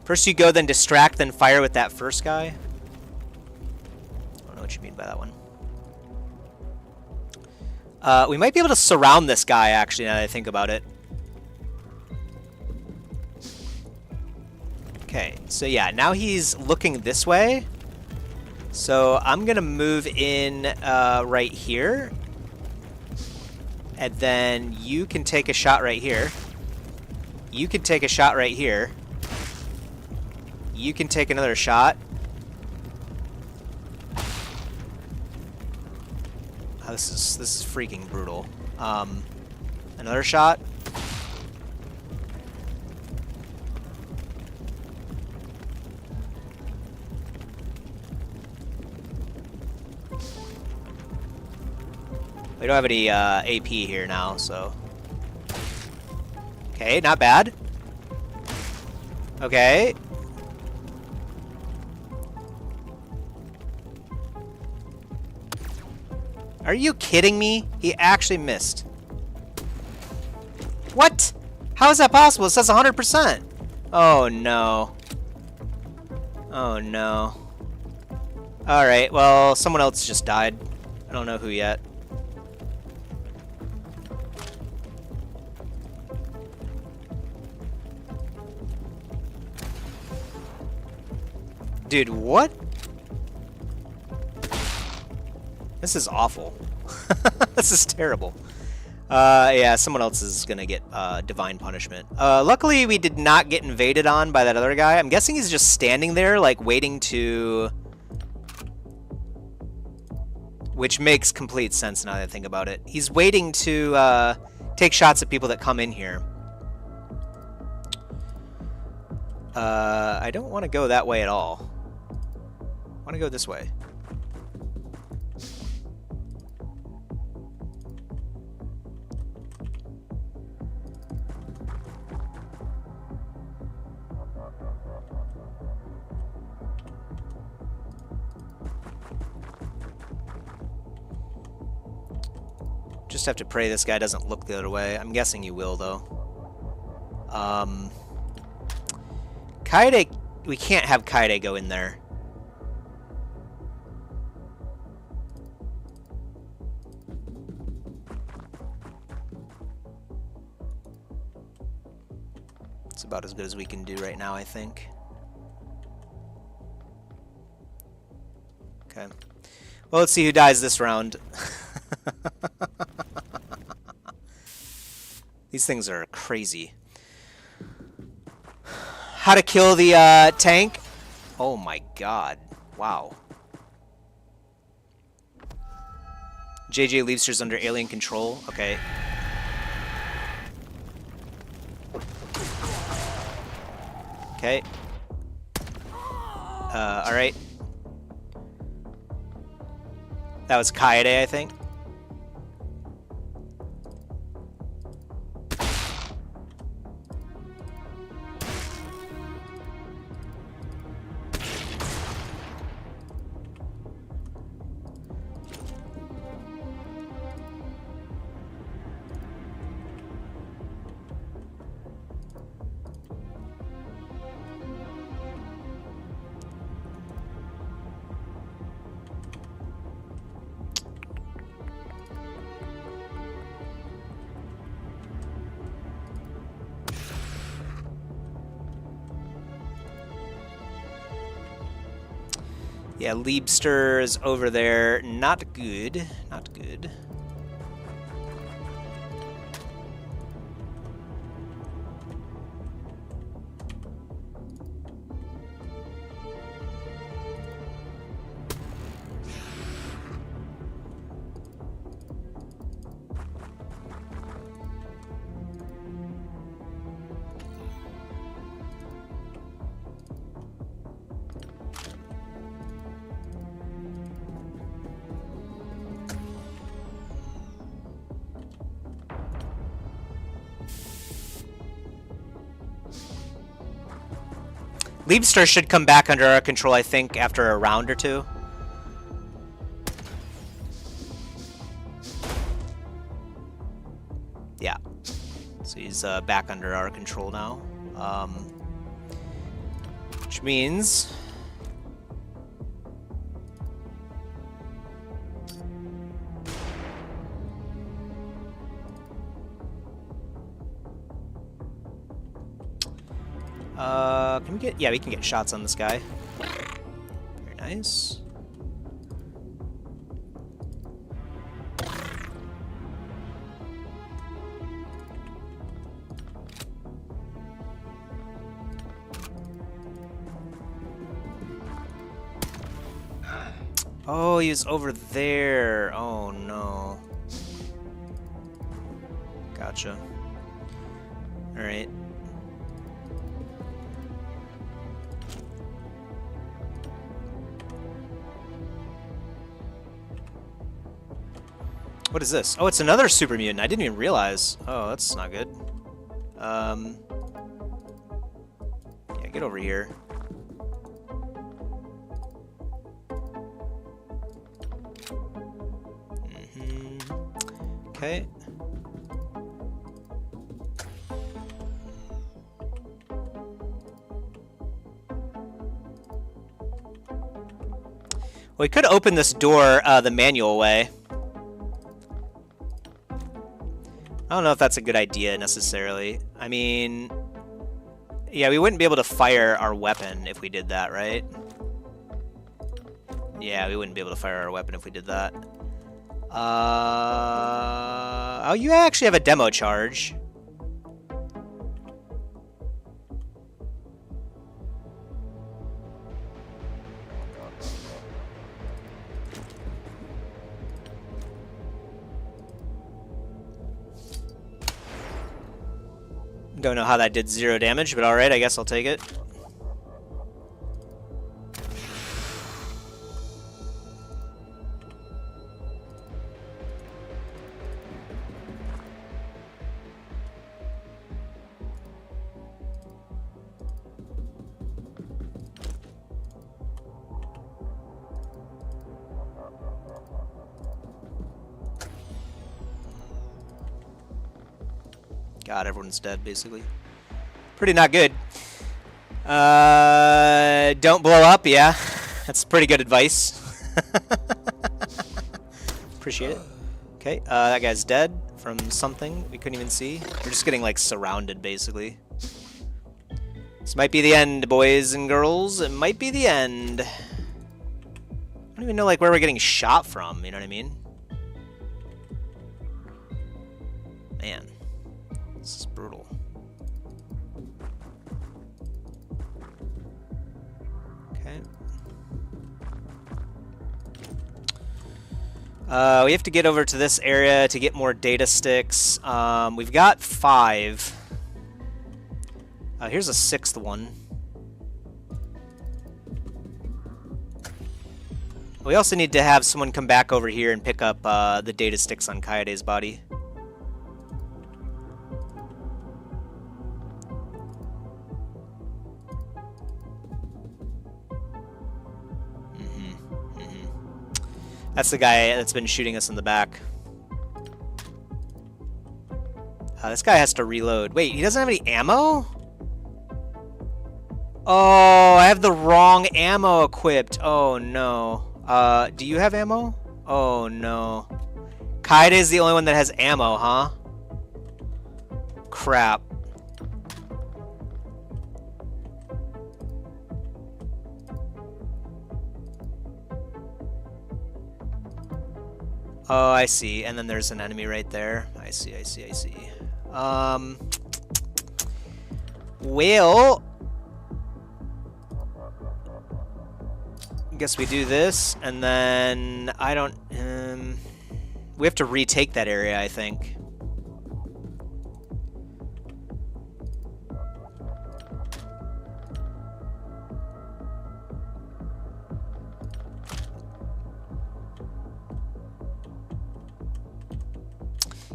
First you go, then distract, then fire with that first guy. I don't know what you mean by that one. We might be able to surround this guy, actually, now that I think about it. Okay, so yeah, now he's looking this way. So I'm gonna move in right here. And then you can take a shot right here. You can take a shot right here. You can take another shot. Oh, this is freaking brutal. Another shot. We don't have any AP here now, so... Okay, not bad. Okay. Are you kidding me? He actually missed. What? How is that possible? It says 100%. Oh, no. Oh, no. Alright, well, someone else just died. I don't know who yet. Dude, what? This is awful. This is terrible. Yeah, someone else is gonna get divine punishment. Luckily, we did not get invaded on by that other guy. I'm guessing he's just standing there, like, waiting to... Which makes complete sense now that I think about it. He's waiting to take shots at people that come in here. I don't want to go that way at all. I want to go this way. Just have to pray this guy doesn't look the other way. I'm guessing you will, though. Kaede... We can't have Kaede go in there. It's about as good as we can do right now, I think. Okay. Well, let's see who dies this round. These things are crazy. How to kill the tank? Oh my god. Wow. JJ Leapster's under alien control. Okay. Okay. Alright. That was Kaede, I think. Yeah, Leapster is over there. Not good. Not good. Leapster should come back under our control, I think, after a round or two. Yeah. So he's back under our control now. Which means... can we get... Yeah, we can get shots on this guy. Very nice. Oh, he was over there. Oh, no. Gotcha. Alright. What is this? Oh, it's another super mutant. I didn't even realize. Oh, that's not good. Yeah, get over here. Okay. Well, we could open this door the manual way. I don't know if that's a good idea necessarily. I mean, yeah, we wouldn't be able to fire our weapon if we did that, right? Yeah, we wouldn't be able to fire our weapon if we did that. Oh, you actually have a demo charge. Don't know how that did 0 damage, but alright, I guess I'll take it. God, everyone's dead, basically. Pretty not good. Don't blow up, yeah. That's pretty good advice. Appreciate it. Okay, that guy's dead from something we couldn't even see. We're just getting, like, surrounded, basically. This might be the end, boys and girls. It might be the end. I don't even know, like, where we're getting shot from, you know what I mean? Man. This is brutal. Okay. We have to get over to this area to get more data sticks. We've got 5. Here's a 6th one. We also need to have someone come back over here and pick up the data sticks on Kaede's body. That's the guy that's been shooting us in the back. This guy has to reload. Wait, he doesn't have any ammo? Oh, I have the wrong ammo equipped. Oh, no. Do you have ammo? Oh, no. Kaede is the only one that has ammo, huh? Crap. Oh, I see. And then there's an enemy right there. I see. Well, I guess we do this, and then I don't... we have to retake that area, I think.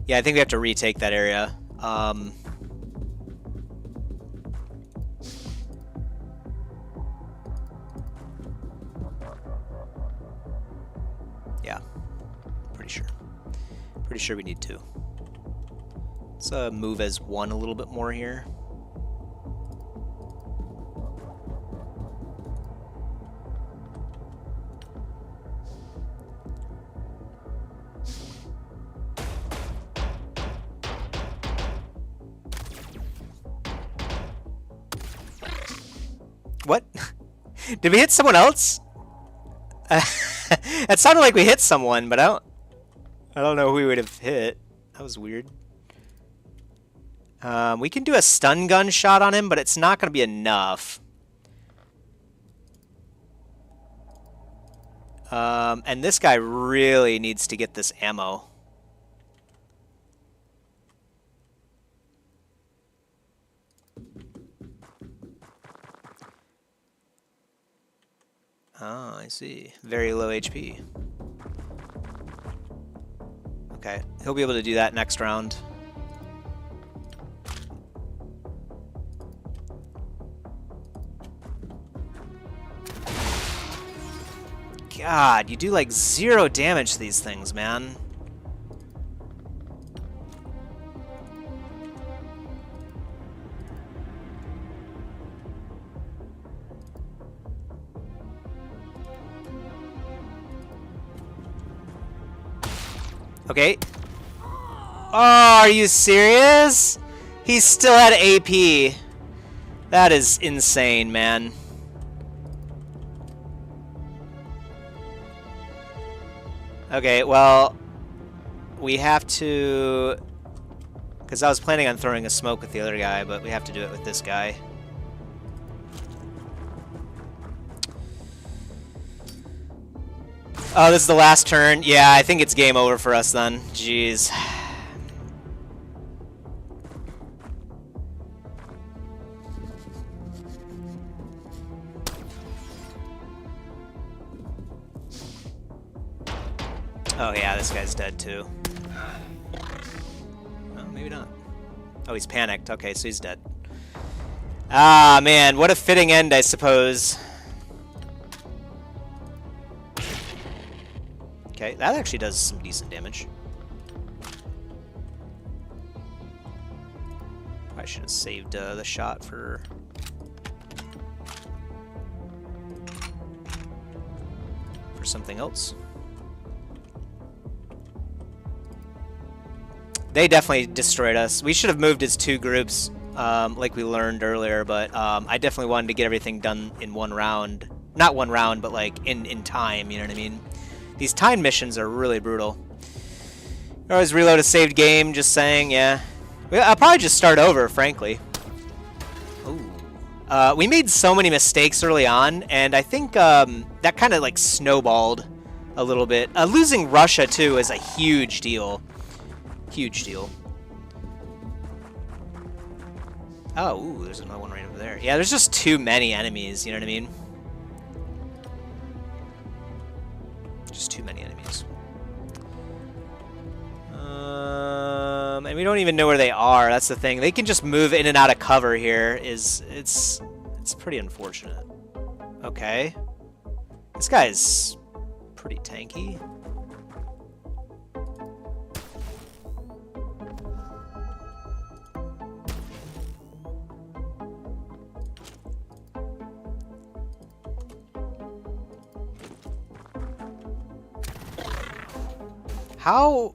Yeah, I think we have to retake that area. Yeah, pretty sure. Pretty sure we need to. Let's move as 1 a little bit more here. What? Did we hit someone else? It sounded like we hit someone, but I don't know who we would have hit. That was weird. We can do a stun gun shot on him, but it's not going to be enough. And this guy really needs to get this ammo. Oh, I see. Very low HP. Okay, he'll be able to do that next round. God, you do like 0 damage to these things, man. Okay. Oh, are you serious? He still had AP. That is insane, man. Okay, well, we have to... Because I was planning on throwing a smoke with the other guy, but we have to do it with this guy. Oh, this is the last turn. Yeah, I think it's game over for us then. Jeez. Oh yeah, this guy's dead too. Oh, maybe not. Oh, he's panicked. Okay, so he's dead. Ah, man, what a fitting end, I suppose. Okay, that actually does some decent damage. I should have saved the shot for something else. They definitely destroyed us. We should have moved as 2 groups, like we learned earlier, but I definitely wanted to get everything done in 1 round. Not 1 round, but like in time, you know what I mean? These time missions are really brutal. I always reload a saved game, just saying, yeah. I'll probably just start over, frankly. Ooh. We made so many mistakes early on, and I think that kind of like snowballed a little bit. Losing Russia, too, is a huge deal. Huge deal. Oh, ooh, there's another one right over there. Yeah, there's just too many enemies, you know what I mean? Just too many enemies. And we don't even know where they are. That's the thing. They can just move in and out of cover here. It's pretty unfortunate. Okay. This guy's pretty tanky. How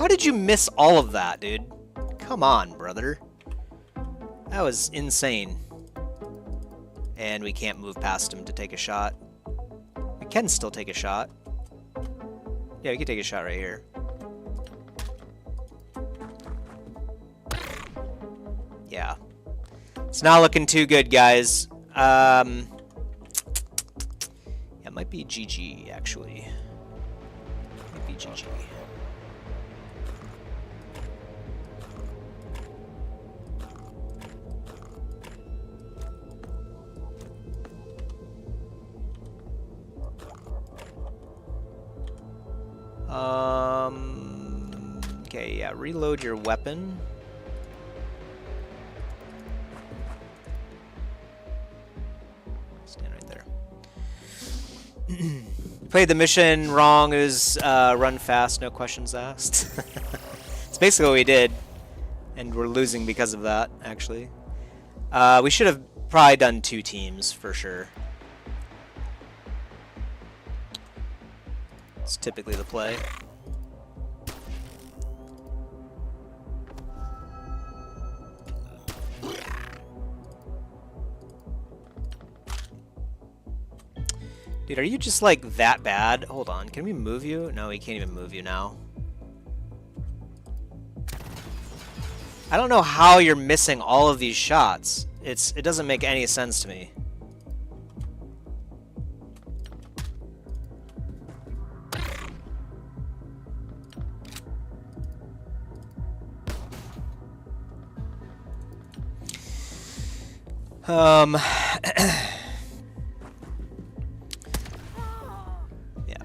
did you miss all of that, dude? Come on, brother. That was insane. And we can't move past him to take a shot. We can still take a shot. Yeah, we can take a shot right here. Yeah. It's not looking too good, guys. Yeah, it might be GG, actually. Might be GG. Okay, yeah, reload your weapon. Stand right there. Played the mission wrong. It was run fast, no questions asked. It's basically what we did. And we're losing because of that, actually. We should have probably done 2 teams, for sure. It's typically the play. Dude, are you just like that bad? Hold on, can we move you? No, we can't even move you now. I don't know how you're missing all of these shots. It doesn't make any sense to me. Yeah.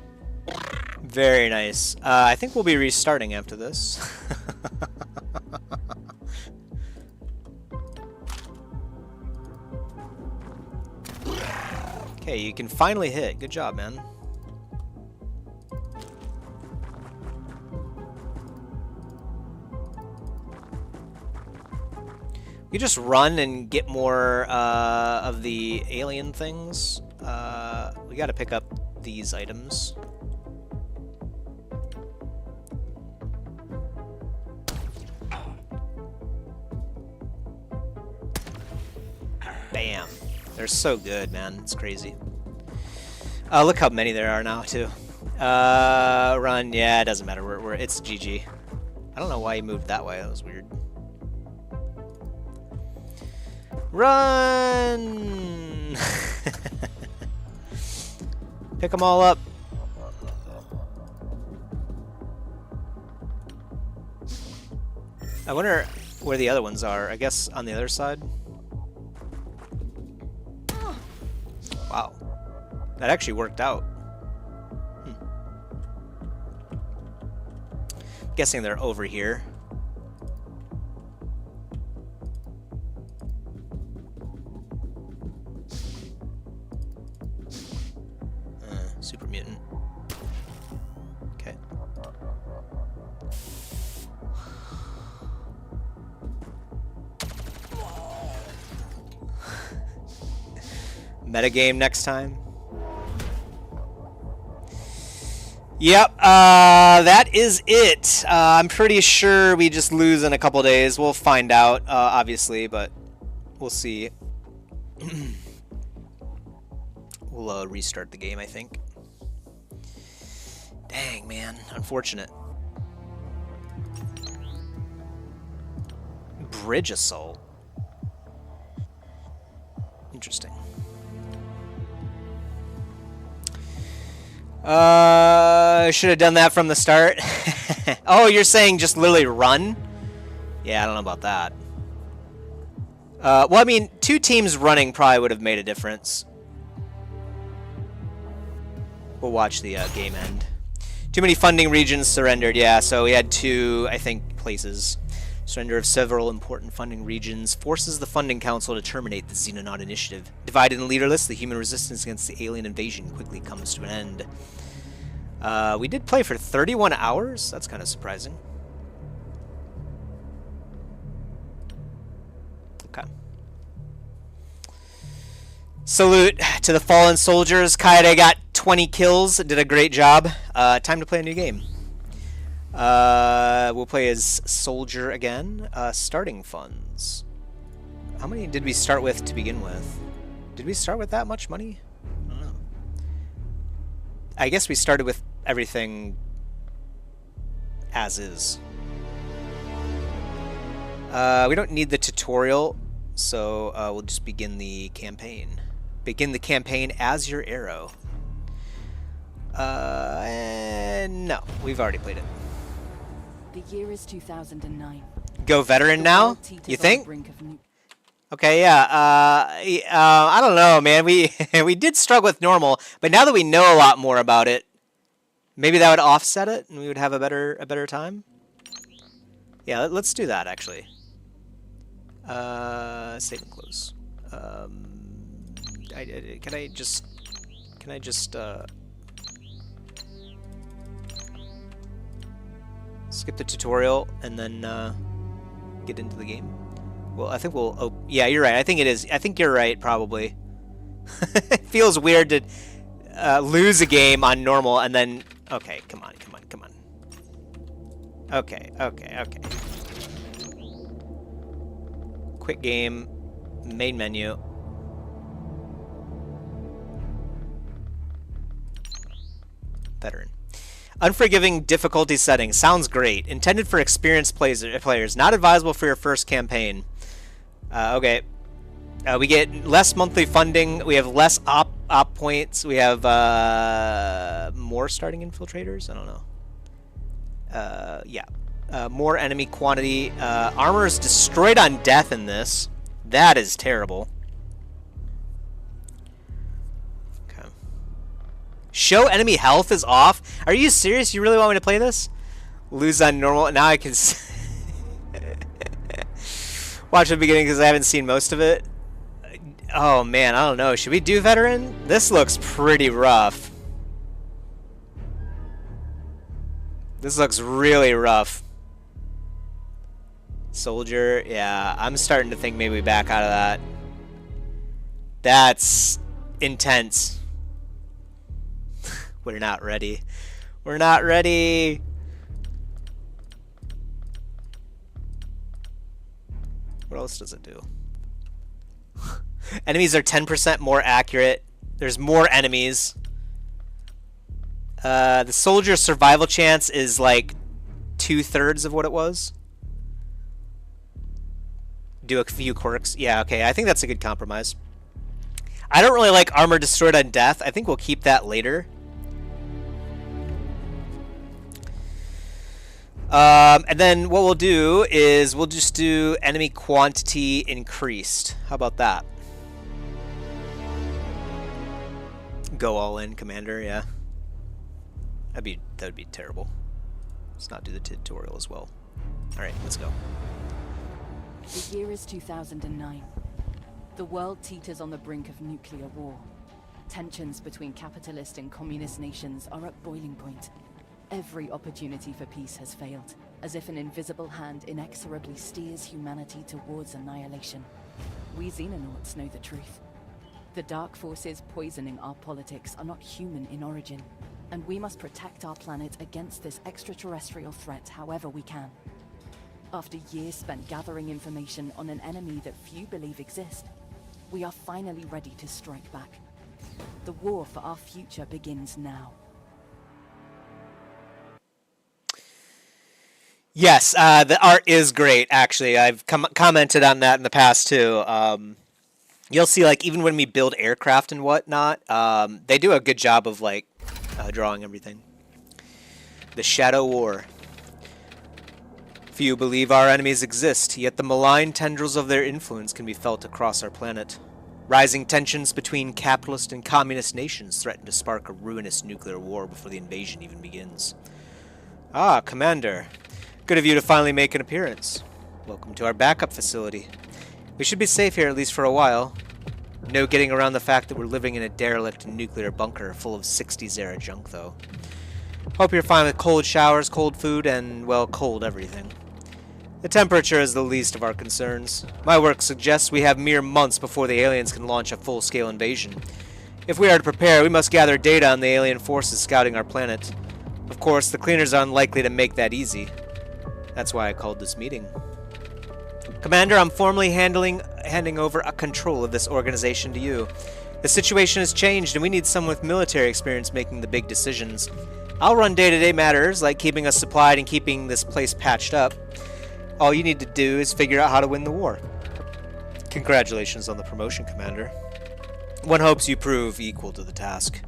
Very nice. I think we'll be restarting after this. Okay, you can finally hit. Good job, man. You just run and get more of the alien things. We gotta pick up these items. Bam. They're so good, man. It's crazy. Look how many there are now, too. Run. Yeah, it doesn't matter. It's GG. I don't know why he moved that way. That was weird. Run! Pick them all up. I wonder where the other ones are. I guess on the other side. Wow. That actually worked out. Guessing they're over here. Super mutant. Okay. Metagame next time. Yep, that is it. I'm pretty sure we just lose in a couple days. We'll find out, obviously, but we'll see. We'll restart the game, I think. Dang, man. Unfortunate. Bridge assault. Interesting. Should have done that from the start. Oh, you're saying just literally run? Yeah, I don't know about that. Well, I mean, 2 teams running probably would have made a difference. We'll watch the game end. Too many funding regions surrendered. Yeah, so we had 2, I think, places. Surrender of several important funding regions forces the Funding Council to terminate the Xenonaut initiative. Divided and leaderless, the human resistance against the alien invasion quickly comes to an end. We did play for 31 hours? That's kind of surprising. Okay. Salute to the fallen soldiers. Kaede got 20 kills, did a great job. Time to play a new game. We'll play as soldier again. Starting funds. How many did we start with to begin with? Did we start with that much money? I don't know. I guess we started with everything as is. We don't need the tutorial, so we'll just begin the campaign. Begin the campaign as your arrow. No, we've already played it. The year is 2009. Go veteran now? You think? Okay, yeah. I don't know, man. We we did struggle with normal, but now that we know a lot more about it, maybe that would offset it, and we would have a better time. Yeah, let's do that actually. Save and close. Can I just skip the tutorial and then get into the game? Well, I think we'll... Oh, yeah, you're right. I think it is. I think you're right, probably. It feels weird to lose a game on normal and then... Okay, come on. Okay. Quick game. Main menu. Veteran. Unforgiving difficulty setting. Sounds great. Intended for experienced players. Not advisable for your first campaign. Okay. We get less monthly funding. We have less op points. We have more starting infiltrators. I don't know. Yeah. More enemy quantity. Armor is destroyed on death in this. That is terrible. Okay. Show enemy health is off. Are you serious? You really want me to play this? Lose on normal. Now I can watch the beginning because I haven't seen most of it. Oh man, I don't know. Should we do veteran? This looks pretty rough. This looks really rough. Soldier, yeah, I'm starting to think maybe back out of that. That's intense. We're not ready. We're not ready. What else does it do? Enemies are 10% more accurate. There's more enemies. The soldier's survival chance is like 2/3 of what it was. Do a few quirks. Yeah, okay. I think that's a good compromise. I don't really like armor destroyed on death. I think we'll keep that later. And then what we'll do is we'll just do enemy quantity increased. How about that? Go all in, Commander. Yeah. That would be terrible. Let's not do the tutorial as well. Alright, let's go. The year is 2009. The world teeters on the brink of nuclear war. Tensions between capitalist and communist nations are at boiling point. Every opportunity for peace has failed, as if an invisible hand inexorably steers humanity towards annihilation. We Xenonauts know the truth. The dark forces poisoning our politics are not human in origin, and we must protect our planet against this extraterrestrial threat however we can. After years spent gathering information on an enemy that few believe exists, we are finally ready to strike back. The war for our future begins now. Yes, the art is great, actually. I've commented on that in the past, too. You'll see, like, even when we build aircraft and whatnot, they do a good job of, like, drawing everything. The Shadow War. Few believe our enemies exist, yet the malign tendrils of their influence can be felt across our planet. Rising tensions between capitalist and communist nations threaten to spark a ruinous nuclear war before the invasion even begins. Ah, Commander. Good of you to finally make an appearance. Welcome to our backup facility. We should be safe here at least for a while. No getting around the fact that we're living in a derelict nuclear bunker full of 60s-era junk, though. Hope you're fine with cold showers, cold food, and, well, cold everything. The temperature is the least of our concerns. My work suggests we have mere months before the aliens can launch a full-scale invasion. If we are to prepare, we must gather data on the alien forces scouting our planet. Of course, the cleaners are unlikely to make that easy. That's why I called this meeting. Commander, I'm formally handing over a control of this organization to you. The situation has changed, and we need someone with military experience making the big decisions. I'll run day-to-day matters, like keeping us supplied and keeping this place patched up. All you need to do is figure out how to win the war. Congratulations on the promotion, Commander. One hopes you prove equal to the task.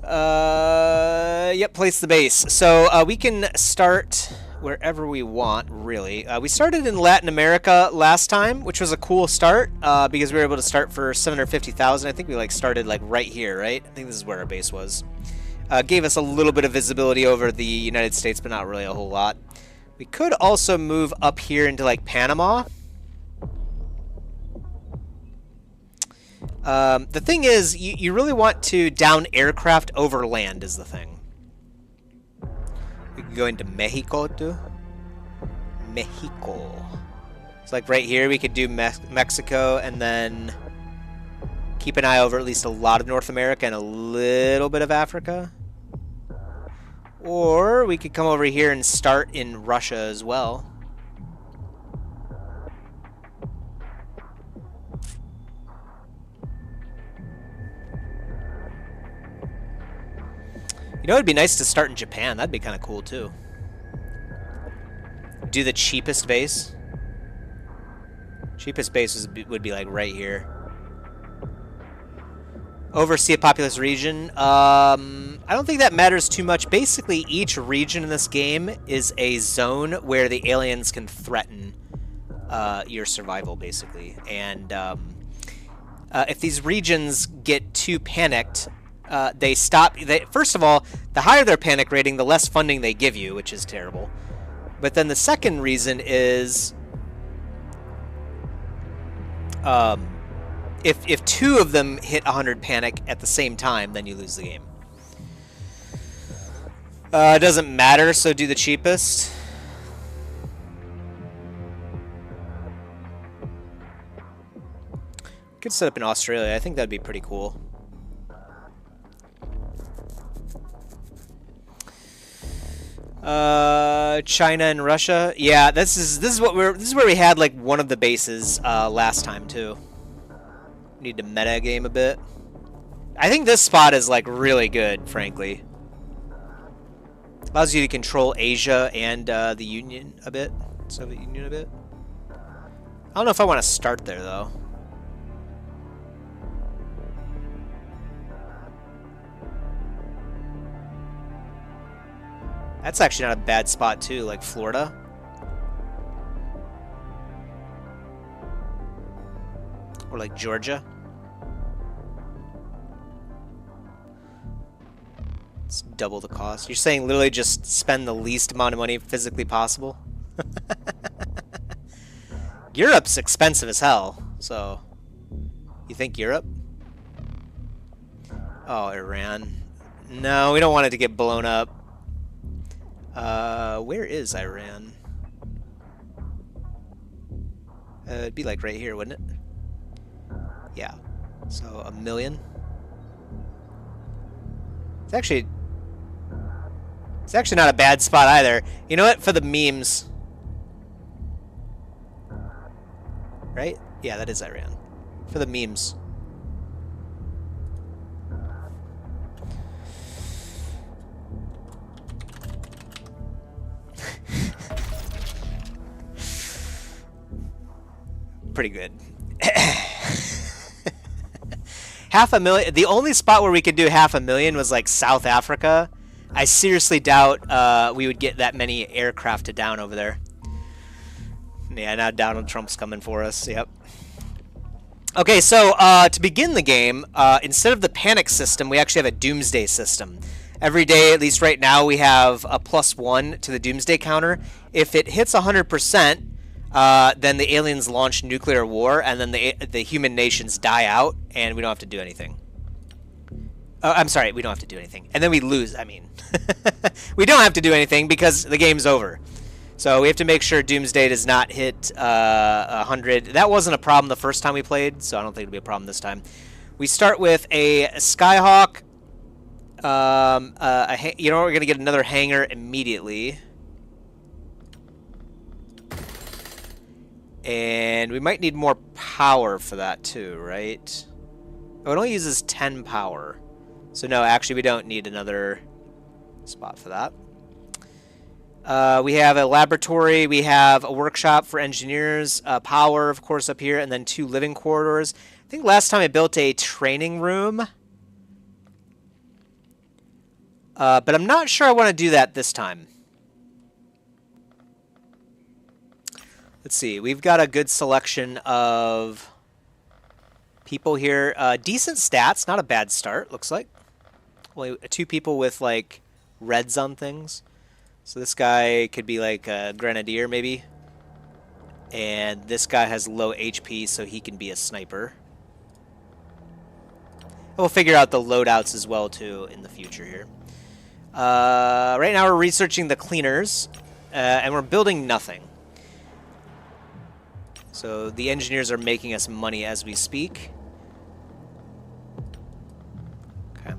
Yep, place the base. So, we can start wherever we want, really. We started in Latin America last time, which was a cool start, because we were able to start for 750,000. I think we, like, started, like, right here, right? I think this is where our base was. Gave us a little bit of visibility over the United States, but not really a whole lot. We could also move up here into, like, Panama. The thing is, you really want to down aircraft over land is the thing. We can go into Mexico, too. Mexico. It's like right here, we could do Mexico, and then keep an eye over at least a lot of North America and a little bit of Africa. Or we could come over here and start in Russia as well. You know, it'd be nice to start in Japan. That'd be kind of cool, too. Do the cheapest base. Cheapest base would be like right here. Oversee a populous region. I don't think that matters too much. Basically, each region in this game is a zone where the aliens can threaten your survival, basically. And if these regions get too panicked, they stop. First of all, the higher their panic rating, the less funding they give you, which is terrible. But then the second reason is if two of them hit 100 panic at the same time, then you lose the game. It doesn't matter, so do the cheapest. Could set up in Australia. I think that'd be pretty cool. China and Russia. Yeah, this is where we had like one of the bases last time too. Need to meta game a bit. I think this spot is like really good, frankly. Allows you to control Asia and the Union a bit, Soviet Union a bit. I don't know if I want to start there though. That's actually not a bad spot too, like Florida. Or like Georgia. It's double the cost. You're saying literally just spend the least amount of money physically possible? Europe's expensive as hell, so... You think Europe? Oh, Iran. No, we don't want it to get blown up. Where is Iran? It'd be like right here, wouldn't it? Yeah. So, 1 million. It's actually not a bad spot either. You know what? For the memes. Right? Yeah, that is Iran. For the memes. Pretty good. 500,000. The only spot where we could do 500,000 was like South Africa. I seriously doubt we would get that many aircraft to down over there. Yeah, now Donald Trump's coming for us. Yep. Okay, so to begin the game, instead of the panic system, we actually have a doomsday system. Every day, at least right now, we have a +1 to the doomsday counter. If it hits 100%, then the aliens launch nuclear war, and then the human nations die out, and we don't have to do anything. I'm sorry, we don't have to do anything. And then we lose, I mean. We don't have to do anything because the game's over. So we have to make sure Doomsday does not hit 100. That wasn't a problem the first time we played, so I don't think it'll be a problem this time. We start with a Skyhawk. You know, we're going to get another hangar immediately. And we might need more power for that too, right? Oh, it only uses 10 power. So no, actually we don't need another spot for that. We have a laboratory, we have a workshop for engineers, power, of course, up here, and then 2 living corridors. I think last time I built a training room. But I'm not sure I want to do that this time. Let's see, we've got a good selection of people here. Decent stats, not a bad start, looks like. Only 2 people with, like, reds on things. So this guy could be like a grenadier, maybe. And this guy has low HP, so he can be a sniper. And we'll figure out the loadouts as well, too, in the future here. Right now we're researching the cleaners, and we're building nothing. So the engineers are making us money as we speak. Okay.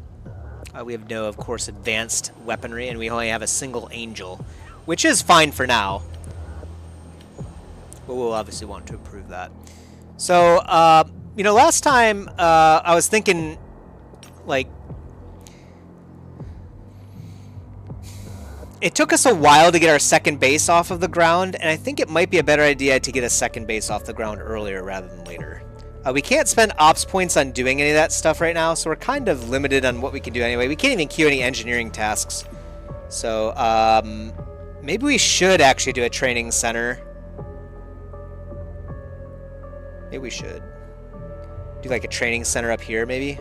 We have no, of course, advanced weaponry, and we only have a single angel, which is fine for now. But we'll obviously want to improve that. So, you know, last time I was thinking, like, it took us a while to get our second base off of the ground, and I think it might be a better idea to get a second base off the ground earlier rather than later. We can't spend ops points on doing any of that stuff right now, so we're kind of limited on what we can do anyway. We can't even queue any engineering tasks. So, maybe we should actually do a training center. Maybe we should. Do like a training center up here, maybe?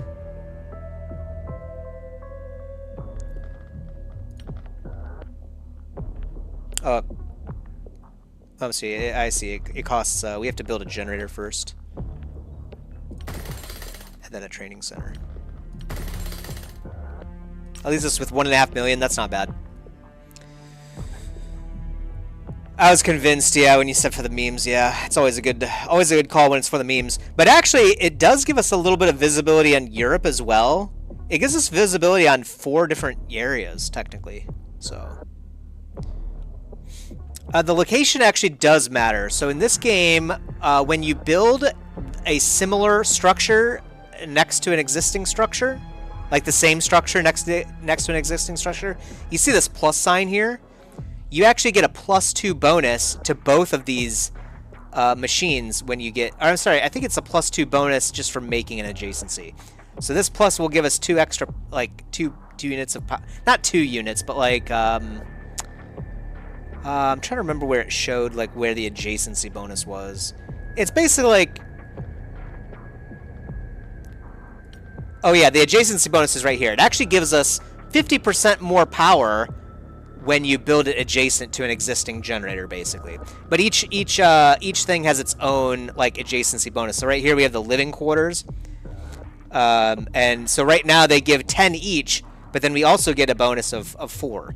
Oh, I see. It costs. We have to build a generator first, and then a training center. That leaves us with 1.5 million. That's not bad. I was convinced, yeah, when you said for the memes. Yeah, it's always a good call when it's for the memes. But actually, it does give us a little bit of visibility on Europe as well. It gives us visibility on 4 different areas technically. So. The location actually does matter. So in this game, when you build a similar structure next to an existing structure, like the same structure next to an existing structure, you see this plus sign here? You actually get a +2 bonus to both of these machines when you get... Or, I'm sorry, I think it's a +2 bonus just for making an adjacency. So this plus will give us 2 extra, like, 2 units of... Not 2 units, but like... I'm trying to remember where it showed, like, where the adjacency bonus was. It's basically like... Oh yeah, the adjacency bonus is right here. It actually gives us 50% more power when you build it adjacent to an existing generator, basically. But each thing has its own like adjacency bonus. So right here we have the living quarters, and so right now they give 10 each, but then we also get a bonus of 4.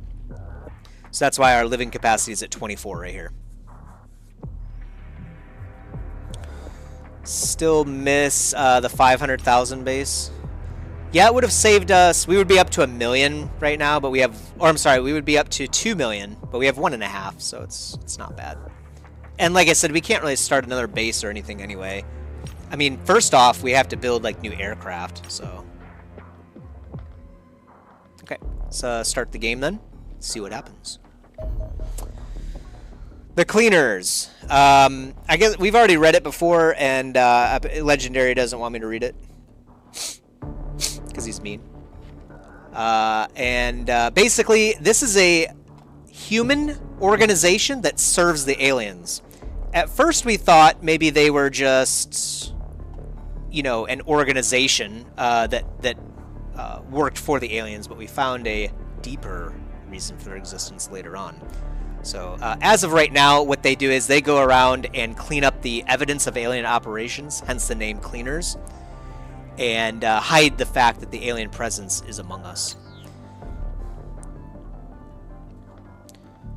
So that's why our living capacity is at 24 right here. Still miss the 500,000 base. Yeah, it would have saved us. We would be up to 1 million right now, but we have, or I'm sorry, we would be up to 2 million, but we have 1.5, so it's not bad. And like I said, we can't really start another base or anything anyway. I mean, first off, we have to build like new aircraft, so. Okay, let's start the game then. See what happens. The Cleaners. I guess we've already read it before, and Legendary doesn't want me to read it because he's mean. Basically, this is a human organization that serves the aliens. At first, we thought maybe they were just, you know, an organization that worked for the aliens, but we found a deeper reason for their existence later on. So, as of right now, what they do is they go around and clean up the evidence of alien operations, hence the name Cleaners, and hide the fact that the alien presence is among us.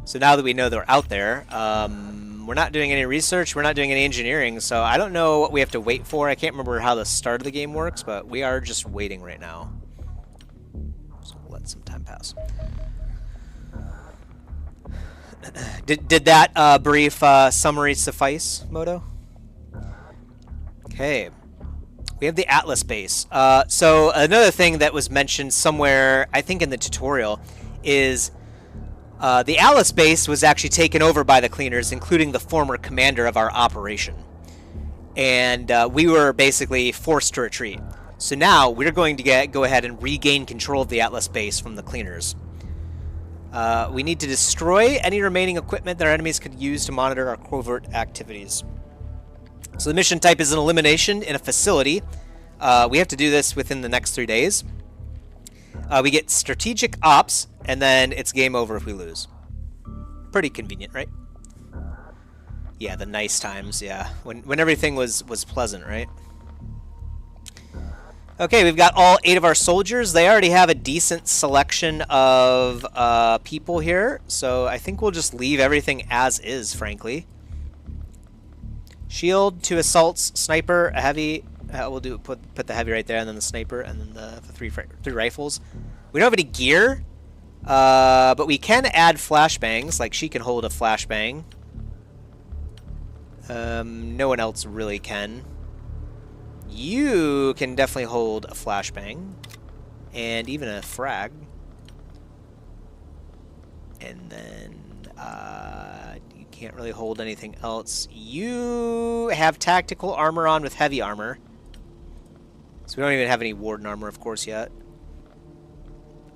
So now that we know they're out there, we're not doing any research, we're not doing any engineering, so I don't know what we have to wait for. I can't remember how the start of the game works, but we are just waiting right now. So we'll let some time pass. Did that brief summary suffice, Moto? Okay. We have the Atlas base. So another thing that was mentioned somewhere, I think in the tutorial, is the Atlas base was actually taken over by the Cleaners, including the former commander of our operation. And we were basically forced to retreat. So now we're going to go ahead and regain control of the Atlas base from the Cleaners. We need to destroy any remaining equipment that our enemies could use to monitor our covert activities. So the mission type is an elimination in a facility. We have to do this within the next 3 days. We get strategic ops, and then it's game over if we lose. Pretty convenient, right? Yeah, the nice times, yeah. When everything was pleasant, right? Okay, we've got all 8 of our soldiers. They already have a decent selection of people here, so I think we'll just leave everything as is, frankly. Shield, 2 assaults, sniper, a heavy. We'll put the heavy right there, and then the sniper, and then the three rifles. We don't have any gear, but we can add flashbangs. Like, she can hold a flashbang. No one else really can. You can definitely hold a flashbang, and even a frag. And then you can't really hold anything else. You have tactical armor on with heavy armor. So we don't even have any warden armor, of course, yet.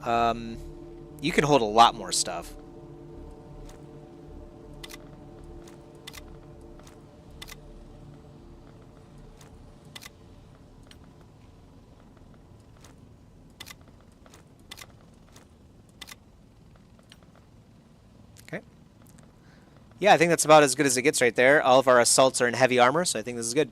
You can hold a lot more stuff. Yeah, I think that's about as good as it gets right there. All of our assaults are in heavy armor, so I think this is good.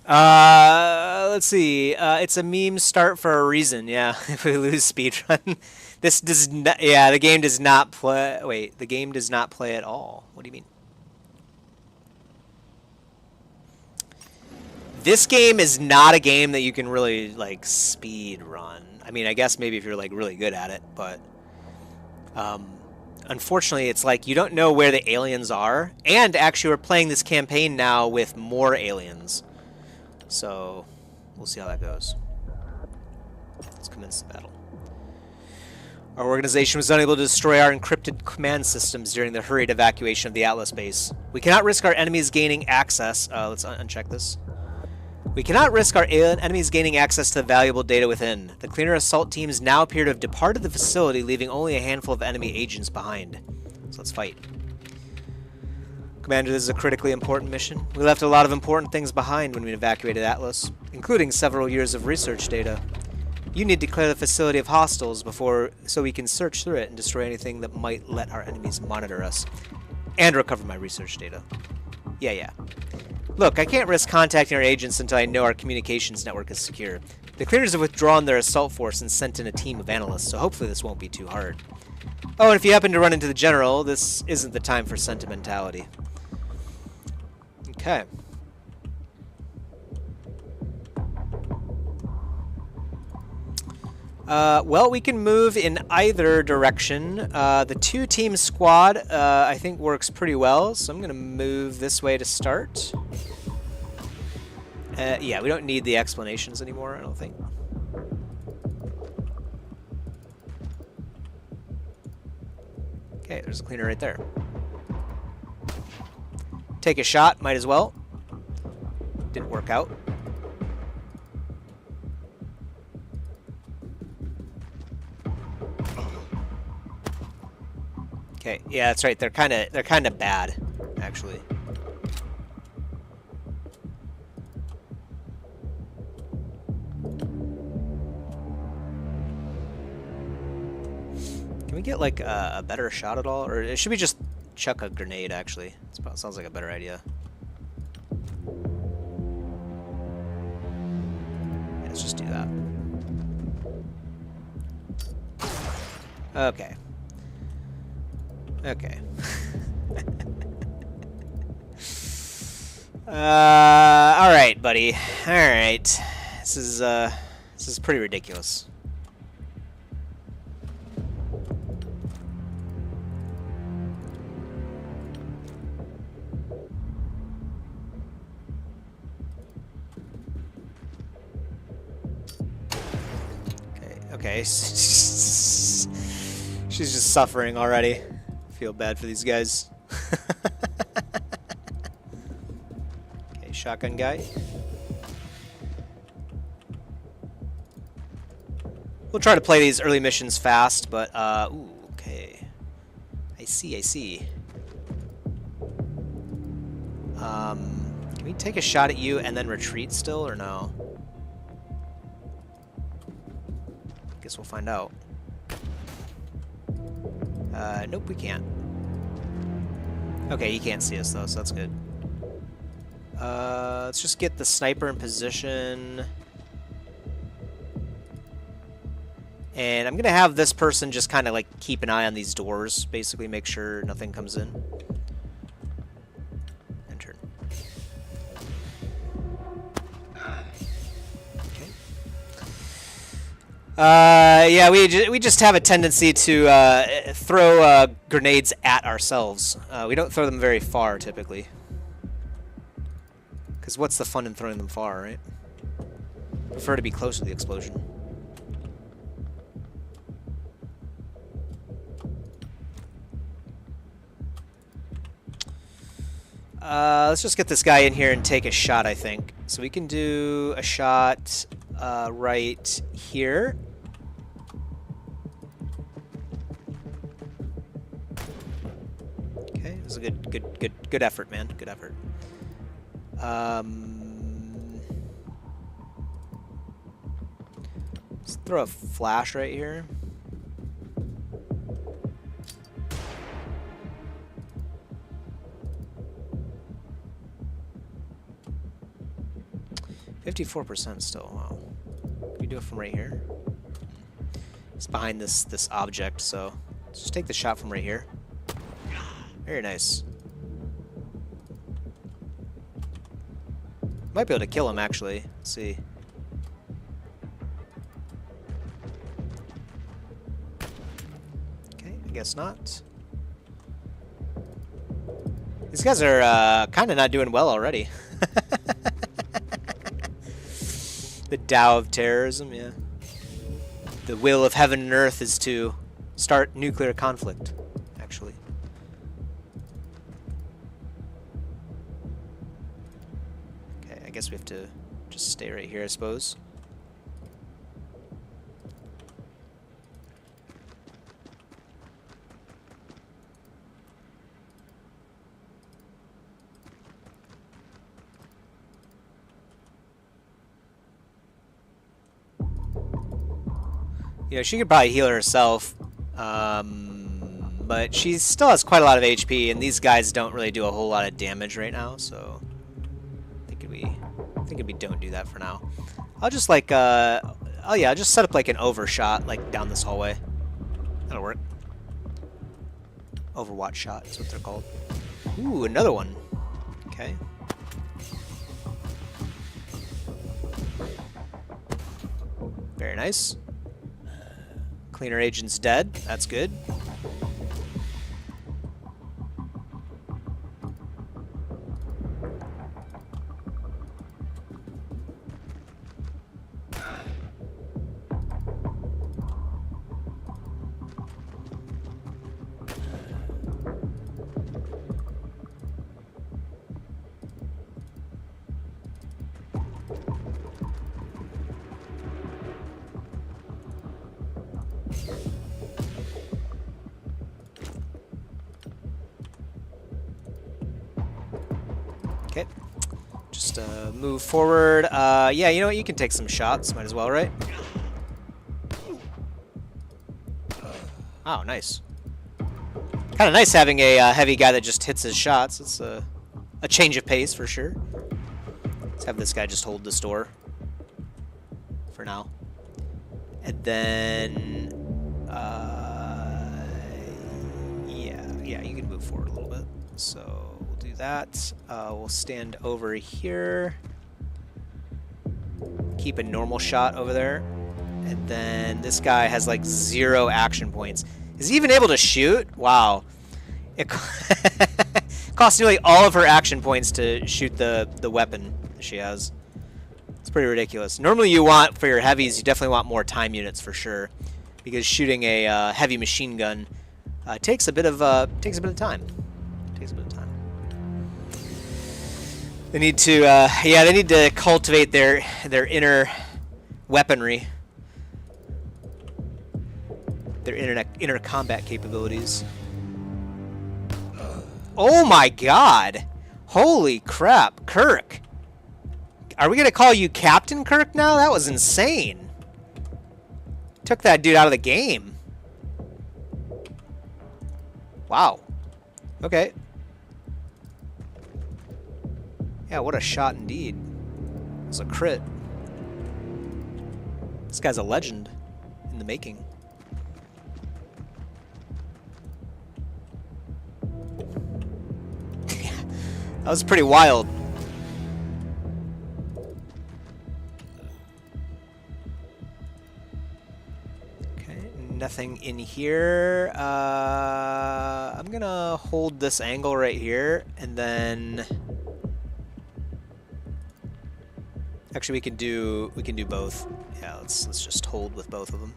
Let's see. It's a meme start for a reason. Yeah, if we lose speedrun. This does not... Yeah, the game does not play... Wait, the game does not play at all. What do you mean? This game is not a game that you can really, like, speed run. I mean, I guess maybe if you're, like, really good at it, but... Unfortunately, it's like you don't know where the aliens are, and actually we're playing this campaign now with more aliens. So, we'll see how that goes. Let's commence the battle. Our organization was unable to destroy our encrypted command systems during the hurried evacuation of the Atlas base. We cannot risk our enemies gaining access. Let's uncheck this. We cannot risk our enemies gaining access to the valuable data within. The Cleaner assault teams now appear to have departed the facility, leaving only a handful of enemy agents behind. So let's fight. Commander, this is a critically important mission. We left a lot of important things behind when we evacuated Atlas, including several years of research data. You need to clear the facility of hostiles so we can search through it and destroy anything that might let our enemies monitor us. And recover my research data. Yeah. Look, I can't risk contacting our agents until I know our communications network is secure. The cleaners have withdrawn their assault force and sent in a team of analysts, so hopefully this won't be too hard. Oh, and if you happen to run into the general, this isn't the time for sentimentality. Okay. Well, we can move in either direction. The two-team squad, I think, works pretty well, so I'm going to move this way to start. Yeah, we don't need the explanations anymore, I don't think. Okay, there's a cleaner right there. Take a shot, might as well. Didn't work out. Okay, yeah, that's right. They're kind of bad, actually. Can we get like a better shot at all, or should we just chuck a grenade? Actually, it sounds like a better idea. Yeah, let's just do that. Okay. Okay. All right, buddy. All right. This is pretty ridiculous. Okay. She's just suffering already. Feel bad for these guys. Okay, shotgun guy. We'll try to play these early missions fast, but ooh, okay. I see. Can we take a shot at you and then retreat still, or no? Guess we'll find out. Nope, we can't. Okay, he can't see us though, so that's good. Let's just get the sniper in position. And I'm gonna have this person just kind of like keep an eye on these doors, basically make sure nothing comes in. Enter. Yeah, we just have a tendency to throw grenades at ourselves. We don't throw them very far, typically. Because what's the fun in throwing them far, right? Prefer to be close to the explosion. Let's just get this guy in here and take a shot, I think. So we can do a shot right here. Okay, it was a good effort, man. Good effort. Let's throw a flash right here. %54 still. Wow. Can we do it from right here? It's behind this object, so let's just take the shot from right here. Very nice. Might be able to kill him, actually. Let's see. Okay, I guess not. These guys are kind of not doing well already. The Tao of terrorism, yeah. The will of heaven and earth is to start nuclear conflict, actually. Okay, I guess we have to just stay right here, I suppose. You know, she could probably heal herself, but she still has quite a lot of HP, and these guys don't really do a whole lot of damage right now, so I think we don't do that for now. I'll just like, oh yeah, I'll just set up like an overshot, like down this hallway. That'll work. Overwatch shot is what they're called. Ooh, another one. Okay. Very nice. Cleaner agent's dead. That's good. Okay, just move forward. Yeah, you know what? You can take some shots. Might as well, right? Oh, nice. Kind of nice having a heavy guy that just hits his shots. It's a change of pace for sure. Let's have this guy just hold this door for now. And then, yeah, you can move forward a little bit. So we'll do that. We'll stand over here. Keep a normal shot over there. And then this guy has like 0 action points. Is he even able to shoot? Wow. It costs nearly all of her action points to shoot the weapon she has. It's pretty ridiculous. Normally you want, for your heavies, you definitely want more time units for sure. Because shooting a heavy machine gun takes a bit of time. They need to, yeah, they need to cultivate their inner weaponry, their inner combat capabilities. Oh my God! Holy crap, Kirk! Are we gonna call you Captain Kirk now? That was insane. Took that dude out of the game. Wow. Okay. Yeah, what a shot indeed. It was a crit. This guy's a legend in the making. That was pretty wild. Okay, nothing in here. I'm gonna hold this angle right here, and then actually we can do both. Yeah, let's just hold with both of them.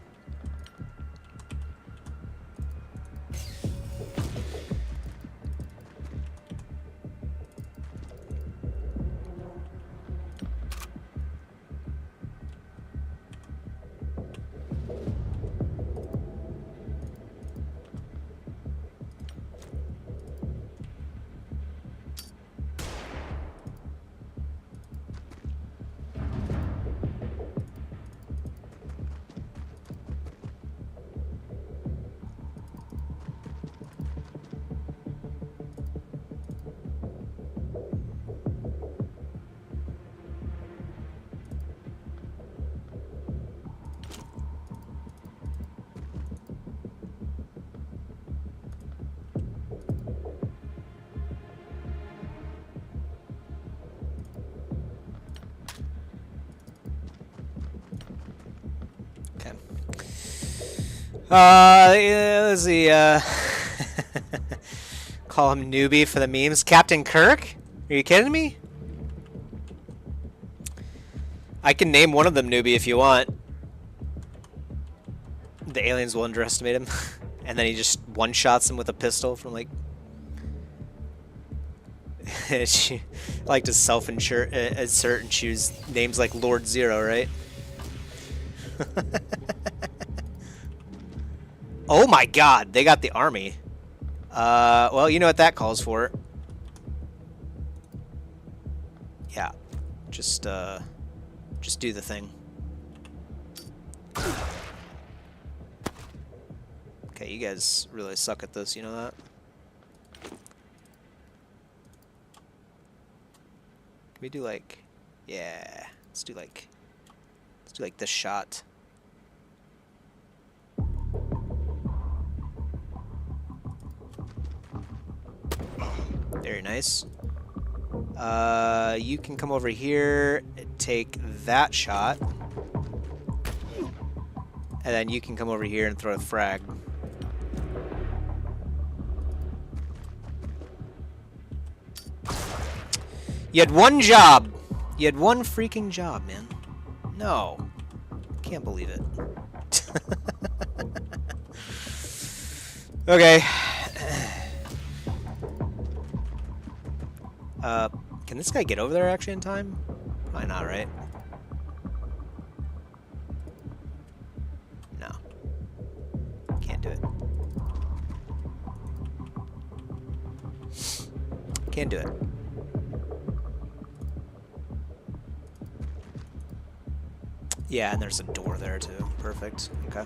Let's see, call him newbie for the memes. Captain Kirk? Are you kidding me? I can name one of them newbie if you want. The aliens will underestimate him. And then he just one-shots him with a pistol from like... I like to self-insert and choose names like Lord Zero, right? Oh my God, they got the army. Well, you know what that calls for. Yeah, just do the thing. Okay, you guys really suck at this, you know that? Can we do like... Yeah, let's do like this shot. Very nice. You can come over here and take that shot. And then you can come over here and throw a frag. You had one job. You had one freaking job, man. No. Can't believe it. Okay. Can this guy get over there actually in time? Why not, right? No. Can't do it. Can't do it. Yeah, and there's a door there too. Perfect. Okay.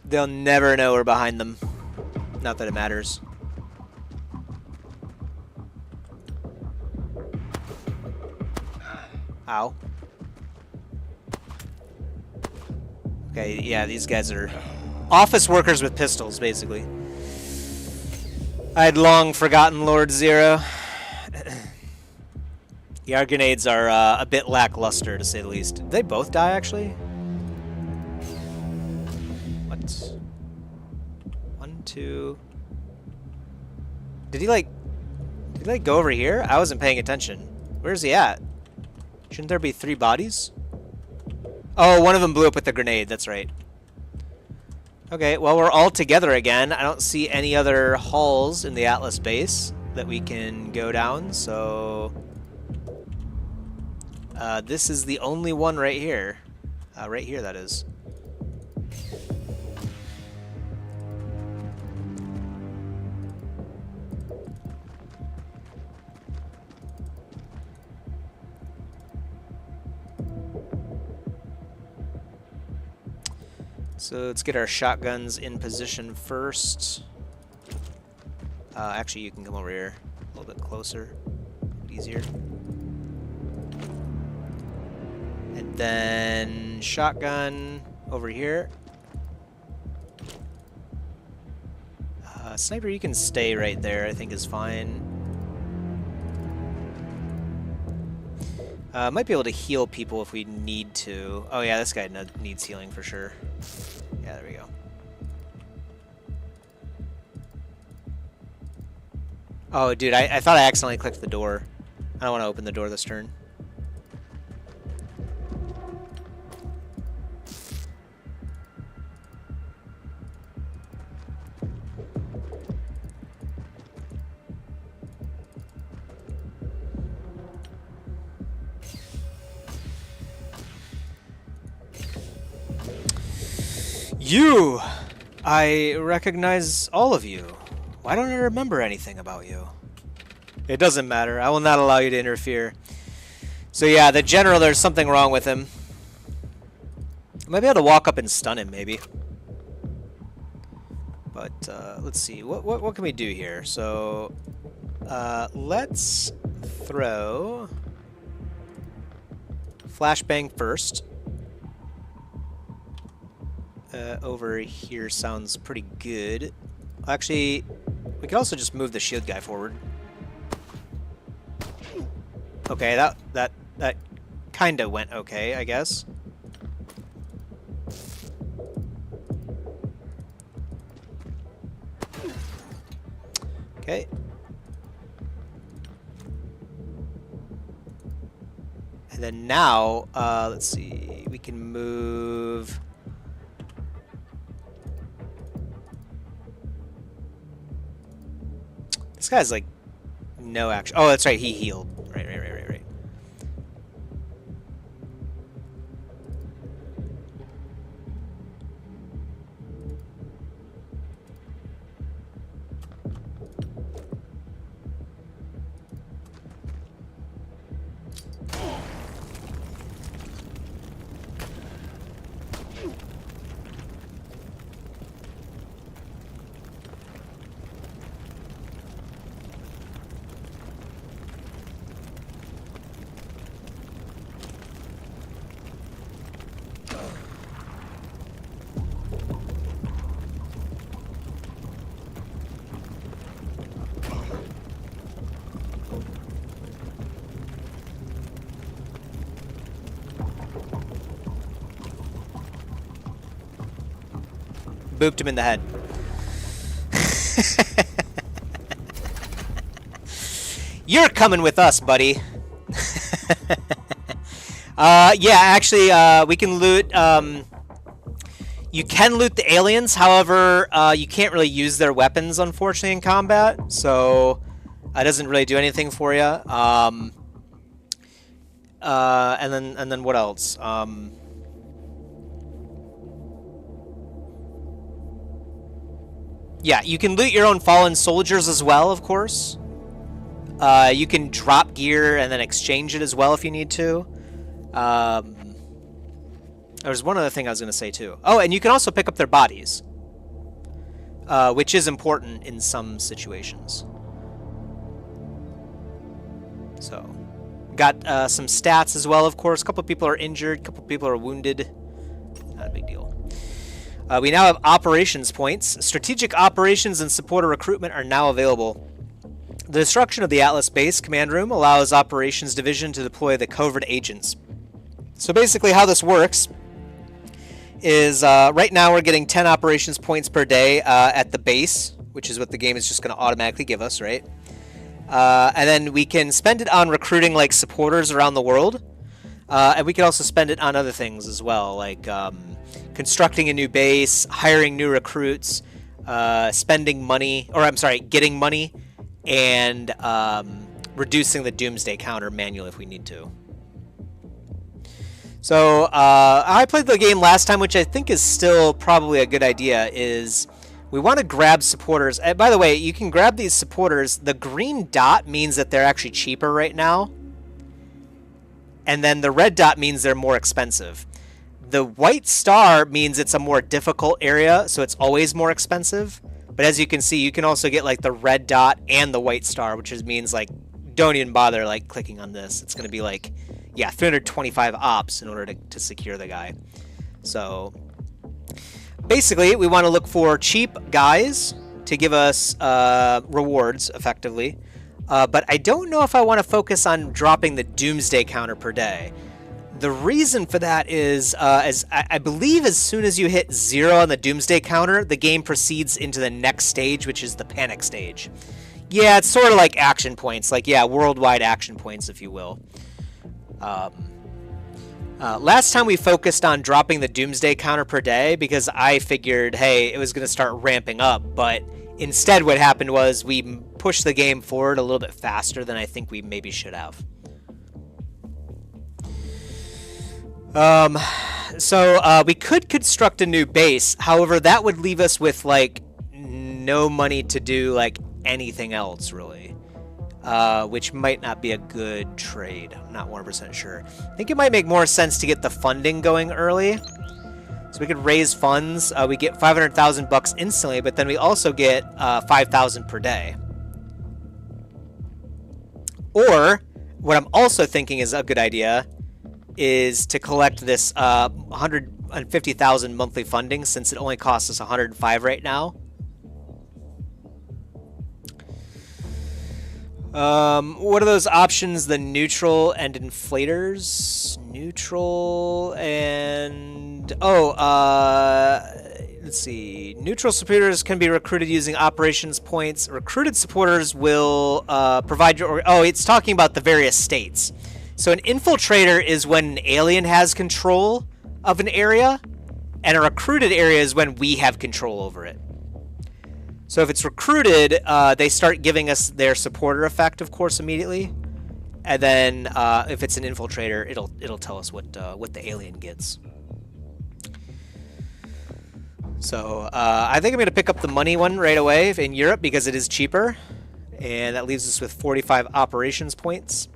They'll never know we're behind them. Not that it matters. Ow. Okay, yeah, these guys are office workers with pistols, basically. I'd long forgotten Lord Zero. Yeah, our grenades are a bit lackluster, to say the least. Did they both die, actually? What? 1, 2... Did he, like, go over here? I wasn't paying attention. Where's he at? Shouldn't there be 3 bodies? Oh, one of them blew up with a grenade. That's right. Okay, well, we're all together again. I don't see any other halls in the Atlas base that we can go down, so... this is the only one right here. Right here, that is. So let's get our shotguns in position first. Actually, you can come over here a little bit closer. Easier. And then shotgun over here. Sniper, you can stay right there, I think is fine. Might be able to heal people if we need to. Oh yeah, this guy needs healing for sure. Yeah, there we go. Oh, dude, I thought I accidentally clicked the door. I don't want to open the door this turn. You! I recognize all of you. Why don't I remember anything about you? It doesn't matter. I will not allow you to interfere. So yeah, the general, there's something wrong with him. I might be able to walk up and stun him, maybe. But let's see. What can we do here? So let's throw flashbang first. Over here sounds pretty good. Actually, we could also just move the shield guy forward. Okay, that kind of went okay, I guess. Okay. And then now, let's see, we can move... This guy's like no action. Oh, that's right, he healed. Right. Booped him in the head. You're coming with us, buddy. Yeah, actually, we can loot. You can loot the aliens, however, you can't really use their weapons, unfortunately, in combat. So it doesn't really do anything for you. And then what else? Yeah, you can loot your own fallen soldiers as well, of course. You can drop gear and then exchange it as well if you need to. There's one other thing I was going to say too. Oh, and you can also pick up their bodies, which is important in some situations. So, got some stats as well, of course. A couple of people are injured, a couple of people are wounded. Not a big deal. We now have operations points. Strategic operations and supporter recruitment are now available. The destruction of the Atlas base command room allows operations division to deploy the covert agents. So basically how this works is right now we're getting 10 operations points per day at the base, which is what the game is just going to automatically give us, right? And then we can spend it on recruiting like supporters around the world. And we can also spend it on other things as well, like constructing a new base, hiring new recruits, spending money, or I'm sorry, getting money, and reducing the doomsday counter manually if we need to. So I played the game last time, which I think is still probably a good idea, is we want to grab supporters. And by the way, you can grab these supporters. The green dot means that they're actually cheaper right now. And then the red dot means they're more expensive. The white star means it's a more difficult area, so it's always more expensive. But as you can see, you can also get like the red dot and the white star, which means like don't even bother like clicking on this. It's going to be like, yeah, 325 ops in order to secure the guy. So basically, we want to look for cheap guys to give us rewards effectively. But I don't know if I want to focus on dropping the doomsday counter per day. The reason for that is, as I believe as soon as you hit 0 on the doomsday counter, the game proceeds into the next stage, which is the panic stage. Yeah, it's sort of like action points, like, yeah, worldwide action points, if you will. Last time we focused on dropping the doomsday counter per day because I figured, hey, it was going to start ramping up, but instead what happened was we pushed the game forward a little bit faster than I think we maybe should have. So we could construct a new base. However, that would leave us with like no money to do like anything else really, which might not be a good trade. I'm not 100% sure. I think it might make more sense to get the funding going early. So we could raise funds. We get 500,000 bucks instantly, but then we also get 5,000 per day. Or what I'm also thinking is a good idea is to collect this 150,000 monthly funding, since it only costs us 105 right now. What are those options? The neutral and inflators? Neutral and... let's see. Neutral supporters can be recruited using operations points. Recruited supporters will provide your... Oh, it's talking about the various states. So an infiltrator is when an alien has control of an area, and a recruited area is when we have control over it. So if it's recruited, they start giving us their supporter effect, of course, immediately. And then if it's an infiltrator, it'll tell us what the alien gets. So I think I'm going to pick up the money one right away in Europe because it is cheaper. And that leaves us with 45 operations points.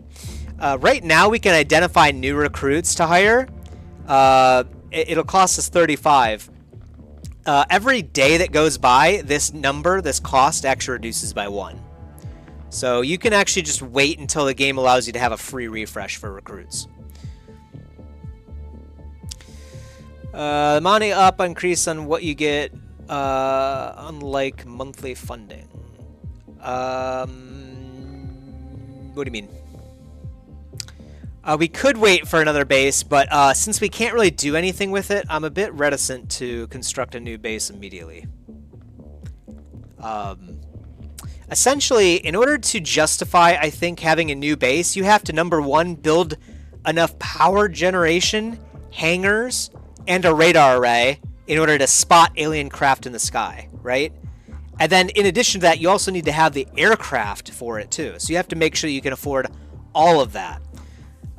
Right now, we can identify new recruits to hire. It'll cost us 35. Every day that goes by, this cost actually reduces by 1. So you can actually just wait until the game allows you to have a free refresh for recruits. The money up increase on what you get, unlike monthly funding. What do you mean? We could wait for another base, but since we can't really do anything with it, I'm a bit reticent to construct a new base immediately. Essentially, in order to justify, I think, having a new base, you have to, number one, build enough power generation, hangars, and a radar array in order to spot alien craft in the sky, right? And then, in addition to that, you also need to have the aircraft for it, too. So you have to make sure you can afford all of that.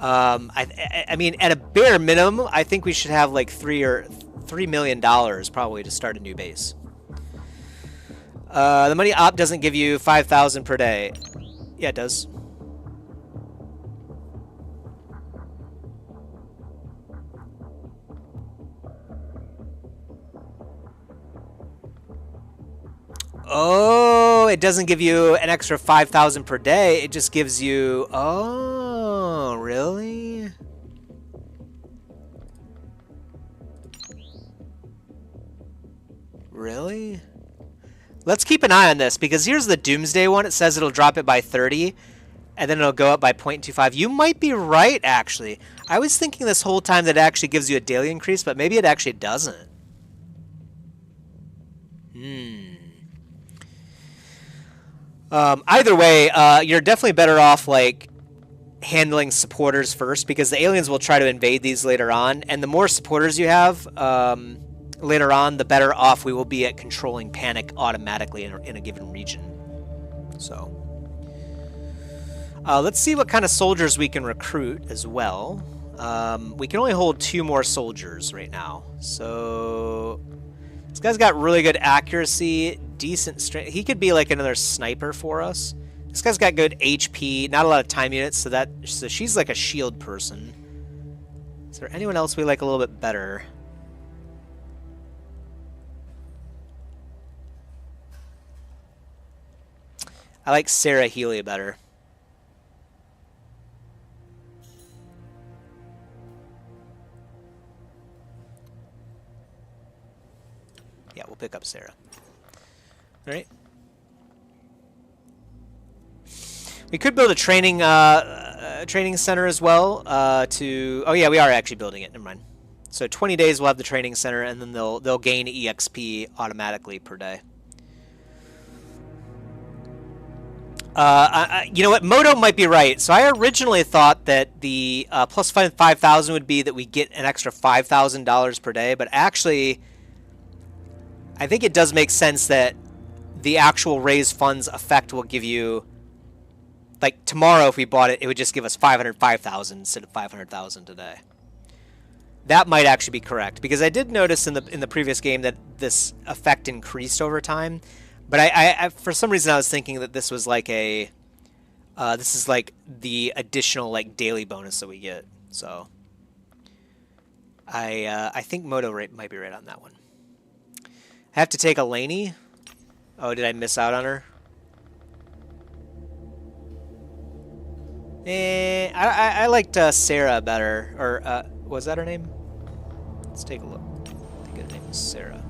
I mean, at a bare minimum, I think we should have like $3 million probably to start a new base. The money op doesn't give you 5,000 per day. Yeah, it does. Oh, it doesn't give you an extra 5,000 per day. It just gives you... Oh, really? Really? Let's keep an eye on this, because here's the Doomsday one. It says it'll drop it by 30, and then it'll go up by 0.25. You might be right, actually. I was thinking this whole time that it actually gives you a daily increase, but maybe it actually doesn't. Either way, you're definitely better off, like, handling supporters first, because the aliens will try to invade these later on, and the more supporters you have later on, the better off we will be at controlling panic automatically in a given region. So, let's see what kind of soldiers we can recruit as well. We can only hold 2 more soldiers right now, so... This guy's got really good accuracy, decent strength. He could be like another sniper for us. This guy's got good HP, not a lot of time units, so she's like a shield person. Is there anyone else we like a little bit better? I like Sarah Healy better. Yeah, we'll pick up Sarah. All right. We could build a training center as well. Oh yeah, we are actually building it. Never mind. So 20 days we'll have the training center, and then they'll gain EXP automatically per day. You know what? Moto might be right. So I originally thought that the plus 5,000 would be that we get an extra $5,000 per day, but actually, I think it does make sense that the actual raise funds effect will give you, like tomorrow if we bought it, it would just give us 505,000 instead of 500,000 today. That might actually be correct, because I did notice in the previous game that this effect increased over time. But I for some reason I was thinking that this was like a, this is like the additional like daily bonus that we get. So I think Moto might be right on that one. I have to take a Laney. Oh, did I miss out on her? I liked Sarah better. Or was that her name? Let's take a look. I think her name was Sarah.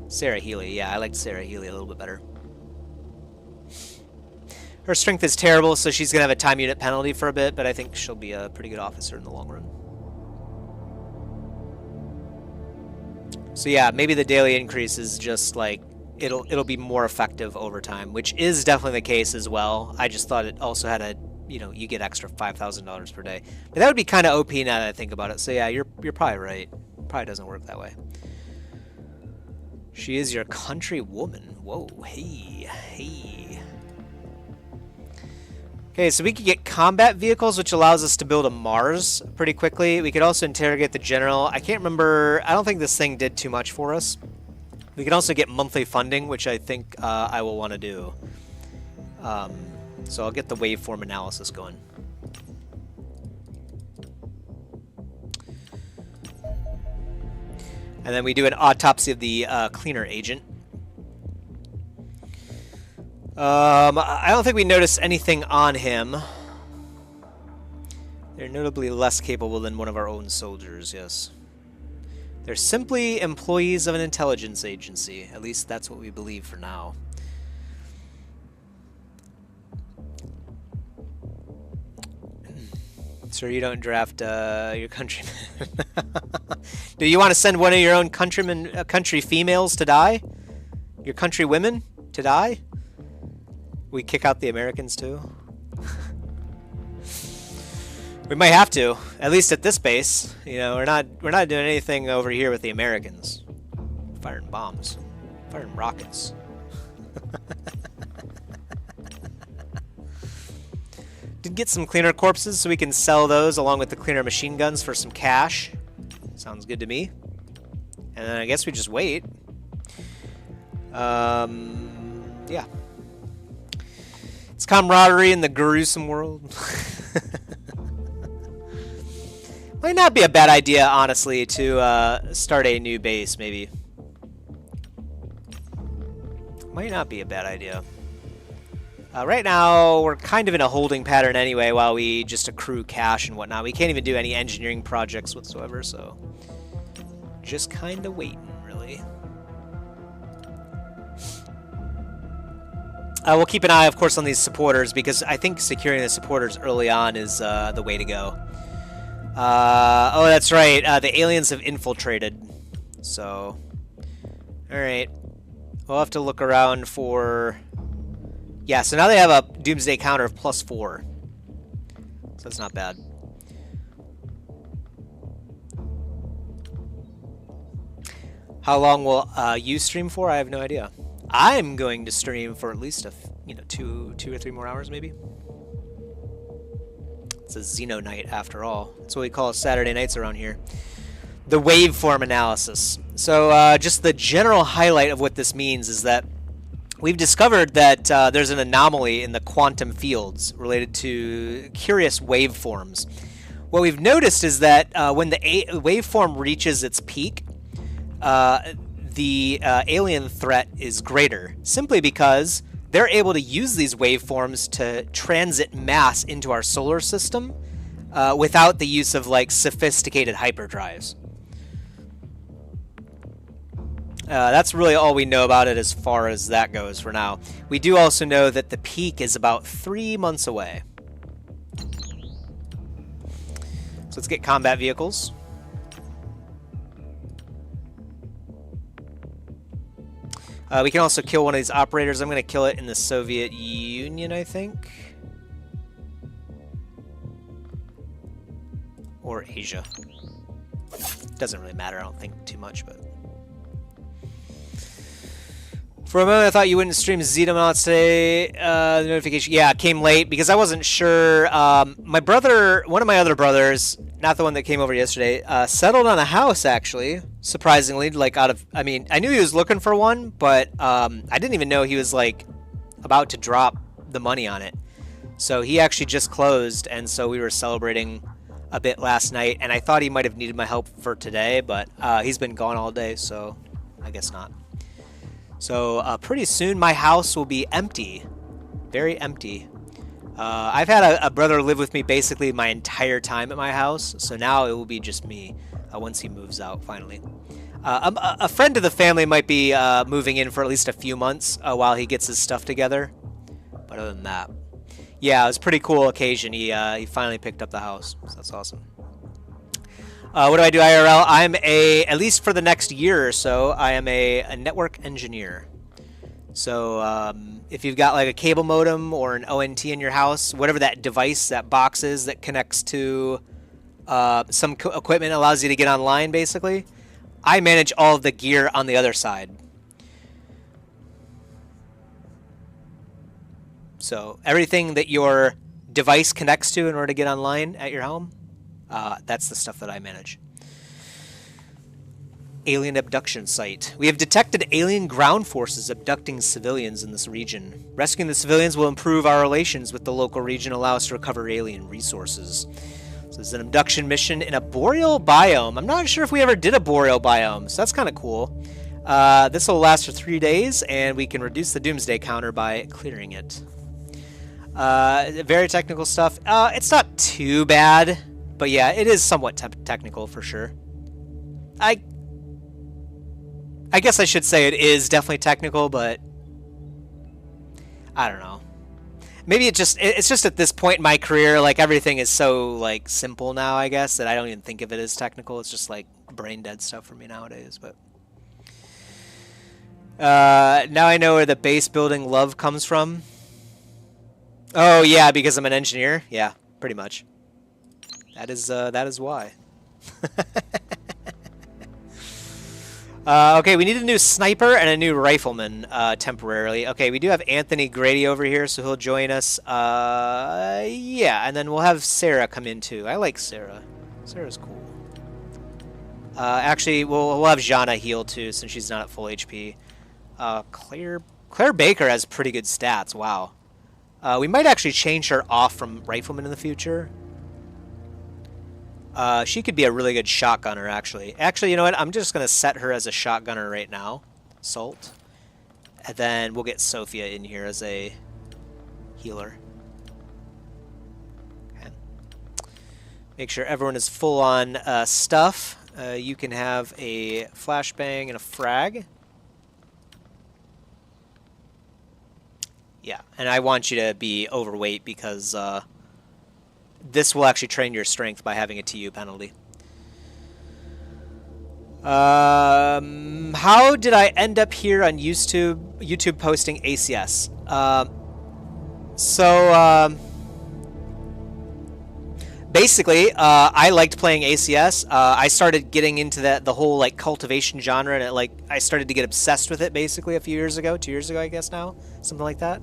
Sarah Healy. Yeah, I liked Sarah Healy a little bit better. Her strength is terrible, so she's going to have a time unit penalty for a bit, but I think she'll be a pretty good officer in the long run. So yeah, maybe the daily increase is just like, it'll be more effective over time, which is definitely the case as well. I just thought it also had a, you know, you get extra $5,000 per day. But that would be kind of OP now that I think about it. So yeah, you're probably right. Probably doesn't work that way. She is your country woman. Whoa, hey. Okay, so we could get combat vehicles, which allows us to build a Mars pretty quickly. We could also interrogate the general. I can't remember. I don't think this thing did too much for us. We can also get monthly funding, which I think I will want to do. So I'll get the waveform analysis going. And then we do an autopsy of the cleaner agent. I don't think we notice anything on him. They're notably less capable than one of our own soldiers, yes. They're simply employees of an intelligence agency. At least that's what we believe for now. Sir, you don't draft your countrymen. Do you want to send one of your own countrymen, country females to die? Your country women to die? We kick out the Americans too? We might have to, at least at this base. You know, we're not doing anything over here with the Americans. Firing bombs, firing rockets. Did get some cleaner corpses so we can sell those along with the cleaner machine guns for some cash. Sounds good to me. And then I guess we just wait. Yeah. It's camaraderie in the gruesome world. Might not be a bad idea, honestly, to start a new base, maybe. Might not be a bad idea. Right now, we're kind of in a holding pattern anyway while we just accrue cash and whatnot. We can't even do any engineering projects whatsoever, so just kind of waiting, really. We'll keep an eye, of course, on these supporters because I think securing the supporters early on is the way to go. Oh, that's right. The aliens have infiltrated. So, alright. We'll have to look around for... Yeah, so now they have a doomsday counter of +4. So that's not bad. How long will you stream for? I have no idea. I'm going to stream for at least two or three more hours, maybe. It's a Xenonight, after all. That's what we call Saturday nights around here. The waveform analysis. So just the general highlight of what this means is that we've discovered that there's an anomaly in the quantum fields related to curious waveforms. What we've noticed is that when the waveform reaches its peak, the alien threat is greater, simply because they're able to use these waveforms to transit mass into our solar system without the use of like sophisticated hyperdrives. That's really all we know about it as far as that goes for now. We do also know that the peak is about 3 months away. So let's get combat vehicles. We can also kill one of these operators. I'm going to kill it in the Soviet Union, I think. Or Asia. Doesn't really matter, I don't think, too much, but... For a moment, I thought you wouldn't stream Xenonauts today. The notification, yeah, came late because I wasn't sure. My brother, one of my other brothers, not the one that came over yesterday, settled on a house, actually, surprisingly. Like, I mean, I knew he was looking for one, but I didn't even know he was, like, about to drop the money on it. So he actually just closed, and so we were celebrating a bit last night, and I thought he might have needed my help for today, but he's been gone all day, so I guess not. So pretty soon my house will be empty, very empty. I've had a brother live with me basically my entire time at my house, so now it will be just me once he moves out finally. A friend of the family might be moving in for at least a few months while he gets his stuff together, but other than that, yeah, it was a pretty cool occasion. He finally picked up the house, so that's awesome. What do I do IRL? I'm at least for the next year or so, I am a network engineer. So if you've got like a cable modem or an ONT in your house, whatever that device, that box is that connects to some equipment, allows you to get online basically, I manage all of the gear on the other side. So everything that your device connects to in order to get online at your home, that's the stuff that I manage. Alien abduction site. We have detected alien ground forces abducting civilians in this region. Rescuing the civilians will improve our relations with the local region, allow us to recover alien resources. So this is an abduction mission in a boreal biome. I'm not sure if we ever did a boreal biome, so that's kind of cool. This will last for 3 days, and we can reduce the doomsday counter by clearing it. Very technical stuff. It's not too bad. But yeah, it is somewhat technical for sure. I guess I should say it is definitely technical, but I don't know. Maybe it's just at this point in my career, like everything is so like simple now, I guess, that I don't even think of it as technical. It's just like brain dead stuff for me nowadays. But now I know where the base building love comes from. Oh yeah, because I'm an engineer. Yeah, pretty much. That is why. Okay, we need a new sniper and a new rifleman temporarily. Okay, we do have Anthony Grady over here, so he'll join us. Yeah, and then we'll have Sarah come in too. I like Sarah. Sarah's cool. Actually, we'll have Jana heal too, since she's not at full HP. Claire Baker has pretty good stats. Wow. We might actually change her off from rifleman in the future. She could be a really good shotgunner, actually. Actually, you know what? I'm just going to set her as a shotgunner right now. Salt. And then we'll get Sophia in here as a healer. Okay. Make sure everyone is full on stuff. You can have a flashbang and a frag. Yeah, and I want you to be overweight because... this will actually train your strength by having a TU penalty. How did I end up here on YouTube posting ACS? Basically, I liked playing ACS. I started getting into the whole like cultivation genre, and I started to get obsessed with it basically a few years ago, 2 years ago, I guess now, something like that.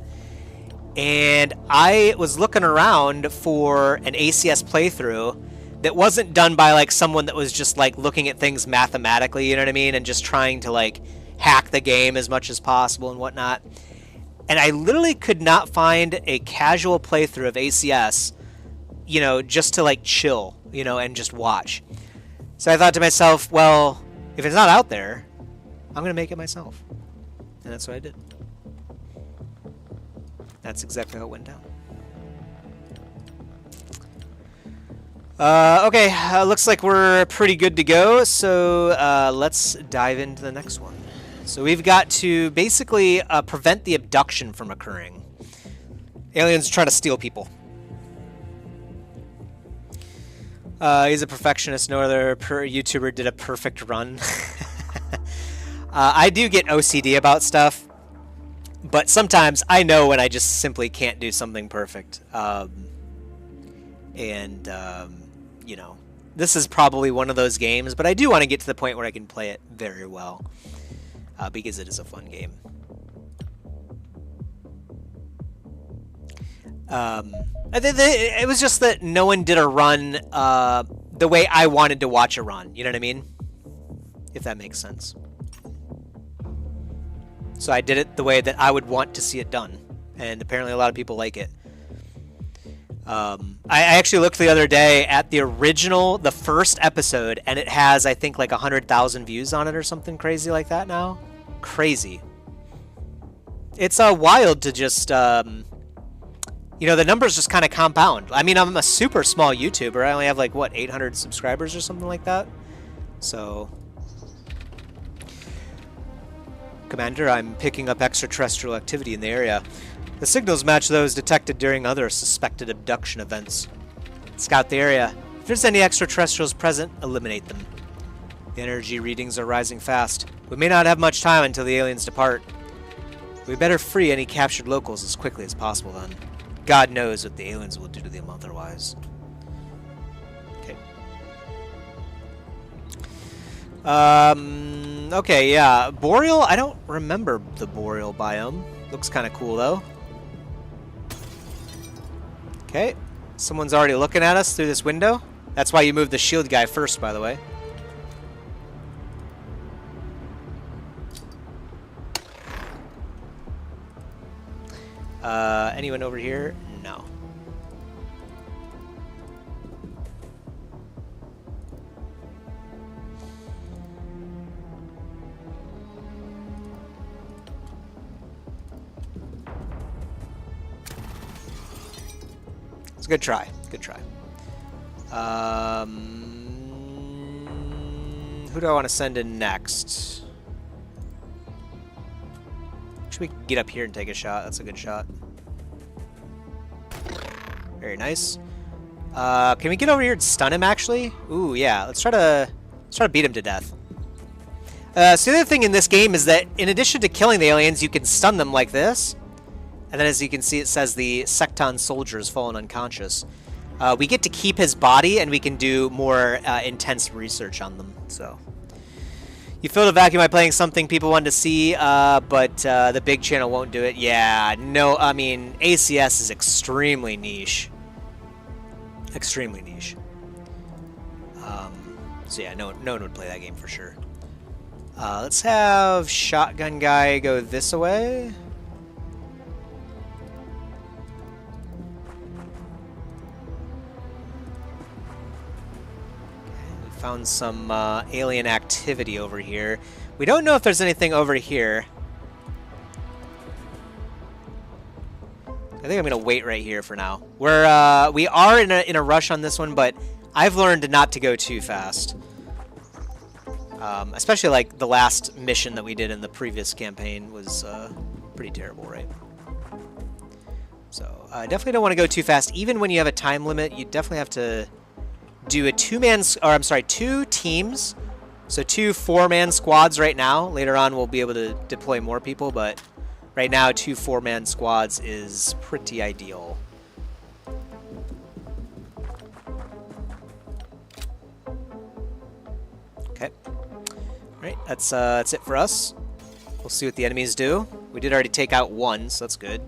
And I was looking around for an ACS playthrough that wasn't done by like someone that was just like looking at things mathematically, you know what I mean, and just trying to like hack the game as much as possible and whatnot. And I literally could not find a casual playthrough of ACS, you know, just to like chill, you know, and just watch. So I thought to myself, well, if it's not out there, I'm going to make it myself. And that's what I did. That's exactly how it went down. Okay, looks like we're pretty good to go, so let's dive into the next one. So we've got to basically prevent the abduction from occurring. Aliens are trying to steal people. He's a perfectionist. No other YouTuber did a perfect run. I do get OCD about stuff. But sometimes I know when I just simply can't do something perfect. You know, this is probably one of those games, but I do want to get to the point where I can play it very well. Because it is a fun game. It was just that no one did a run the way I wanted to watch a run. You know what I mean? If that makes sense. So I did it the way that I would want to see it done. And apparently a lot of people like it. I actually looked the other day at the first episode, and it has, I think, like 100,000 views on it or something crazy like that now. Crazy. It's wild to just, you know, the numbers just kind of compound. I mean, I'm a super small YouTuber. I only have like, what, 800 subscribers or something like that? So... Commander, I'm picking up extraterrestrial activity in the area. The signals match those detected during other suspected abduction events. Scout the area. If there's any extraterrestrials present, eliminate them. The energy readings are rising fast. We may not have much time until the aliens depart. We better free any captured locals as quickly as possible then. God knows what the aliens will do to them otherwise. Okay. Okay, yeah. Boreal, I don't remember the Boreal biome. Looks kind of cool, though. Okay. Someone's already looking at us through this window. That's why you moved the shield guy first, by the way. Anyone over here? No. It's a good try. Good try. Who do I want to send in next? Should we get up here and take a shot? That's a good shot. Very nice. Can we get over here and stun him, actually? Ooh, yeah. Let's try to beat him to death. So the other thing in this game is that in addition to killing the aliens, you can stun them like this. And then as you can see, it says the Secton soldier has fallen unconscious. We get to keep his body, and we can do more intense research on them. So you filled a vacuum by playing something people wanted to see, but the big channel won't do it. Yeah, no, I mean, ACS is extremely niche. Extremely niche. So yeah, no one would play that game for sure. Let's have Shotgun Guy go this way. We found some alien activity over here. We don't know if there's anything over here. I think I'm gonna wait right here for now. We are in a rush on this one, but I've learned not to go too fast. Especially like the last mission that we did in the previous campaign was pretty terrible, right? So I definitely don't want to go too fast. Even when you have a time limit, you definitely have to do a two teams. So 2 4-man squads right now. Later on, we'll be able to deploy more people, but right now, 2 4-man squads is pretty ideal. Okay. Alright, that's it for us. We'll see what the enemies do. We did already take out 1, so that's good.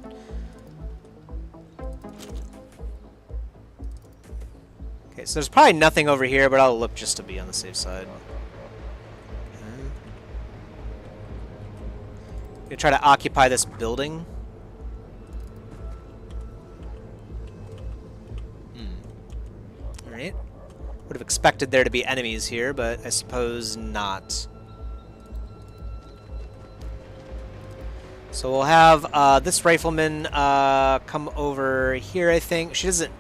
Okay, so there's probably nothing over here, but I'll look just to be on the safe side. Gonna try to occupy this building. Alright. Would have expected there to be enemies here, but I suppose not. So we'll have this rifleman come over here, I think. She doesn't...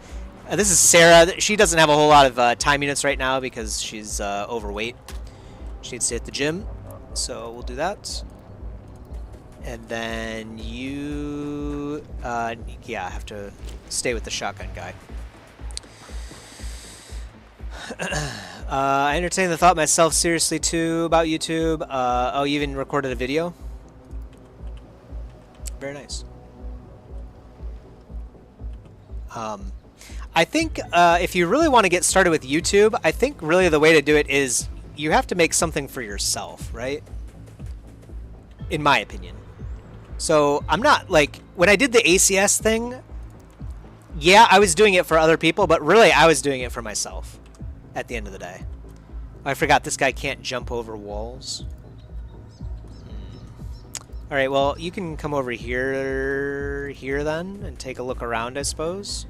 this is Sarah. She doesn't have a whole lot of time units right now because she's overweight. She needs to hit the gym. So we'll do that. And then you, yeah, have to stay with the shotgun guy. I entertained the thought myself seriously too about YouTube. Oh, you even recorded a video? Very nice. I think if you really want to get started with YouTube, I think really the way to do it is you have to make something for yourself, right? In my opinion. So I'm not like, when I did the ACS thing, yeah, I was doing it for other people, but really I was doing it for myself at the end of the day. I forgot this guy can't jump over walls. All right, well, you can come over here then and take a look around, I suppose.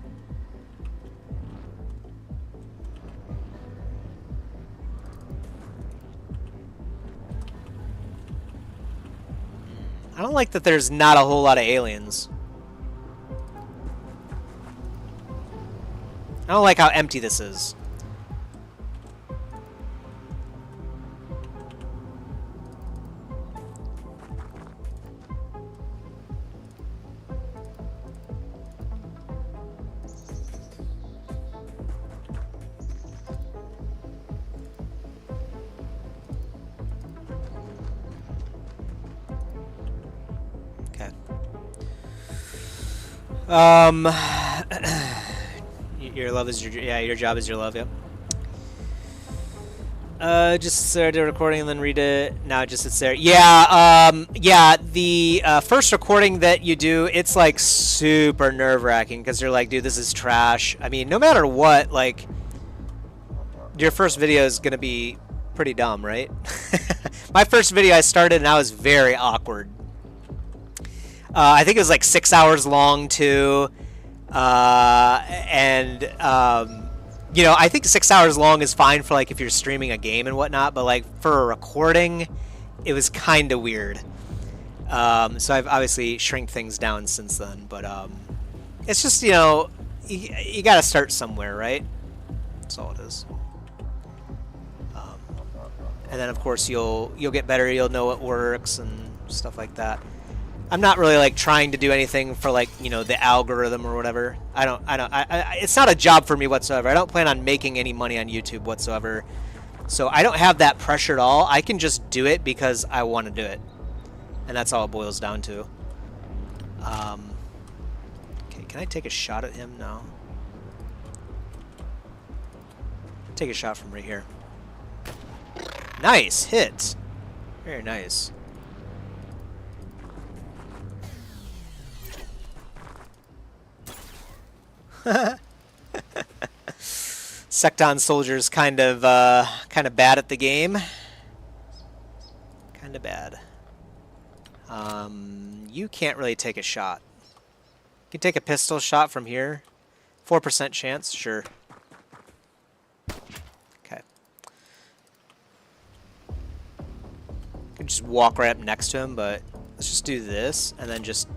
I don't like that there's not a whole lot of aliens. I don't like how empty this is. Your love is your job is your love, yep. Just start the recording and then read it. Now it just sits there. Yeah, yeah, the first recording that you do, it's like super nerve-wracking because you're like, dude, this is trash. I mean, no matter what, like, your first video is gonna be pretty dumb, right? My first video I started and I was very awkward. I think it was like 6 hours long too, and you know, I think 6 hours long is fine for like if you're streaming a game and whatnot, but like for a recording, it was kind of weird. So I've obviously shrinked things down since then, but it's just, you know, you got to start somewhere, right? That's all it is. And then of course you'll get better, you'll know what works and stuff like that. I'm not really like trying to do anything for like, you know, the algorithm or whatever. It's not a job for me whatsoever. I don't plan on making any money on YouTube whatsoever. So I don't have that pressure at all. I can just do it because I want to do it. And that's all it boils down to. Okay, can I take a shot at him? No. Take a shot from right here. Nice hit. Very nice. Secton soldiers kind of bad at the game. Kind of bad. You can't really take a shot. You can take a pistol shot from here. 4% chance, sure. Okay. You can just walk right up next to him, but let's just do this and then just.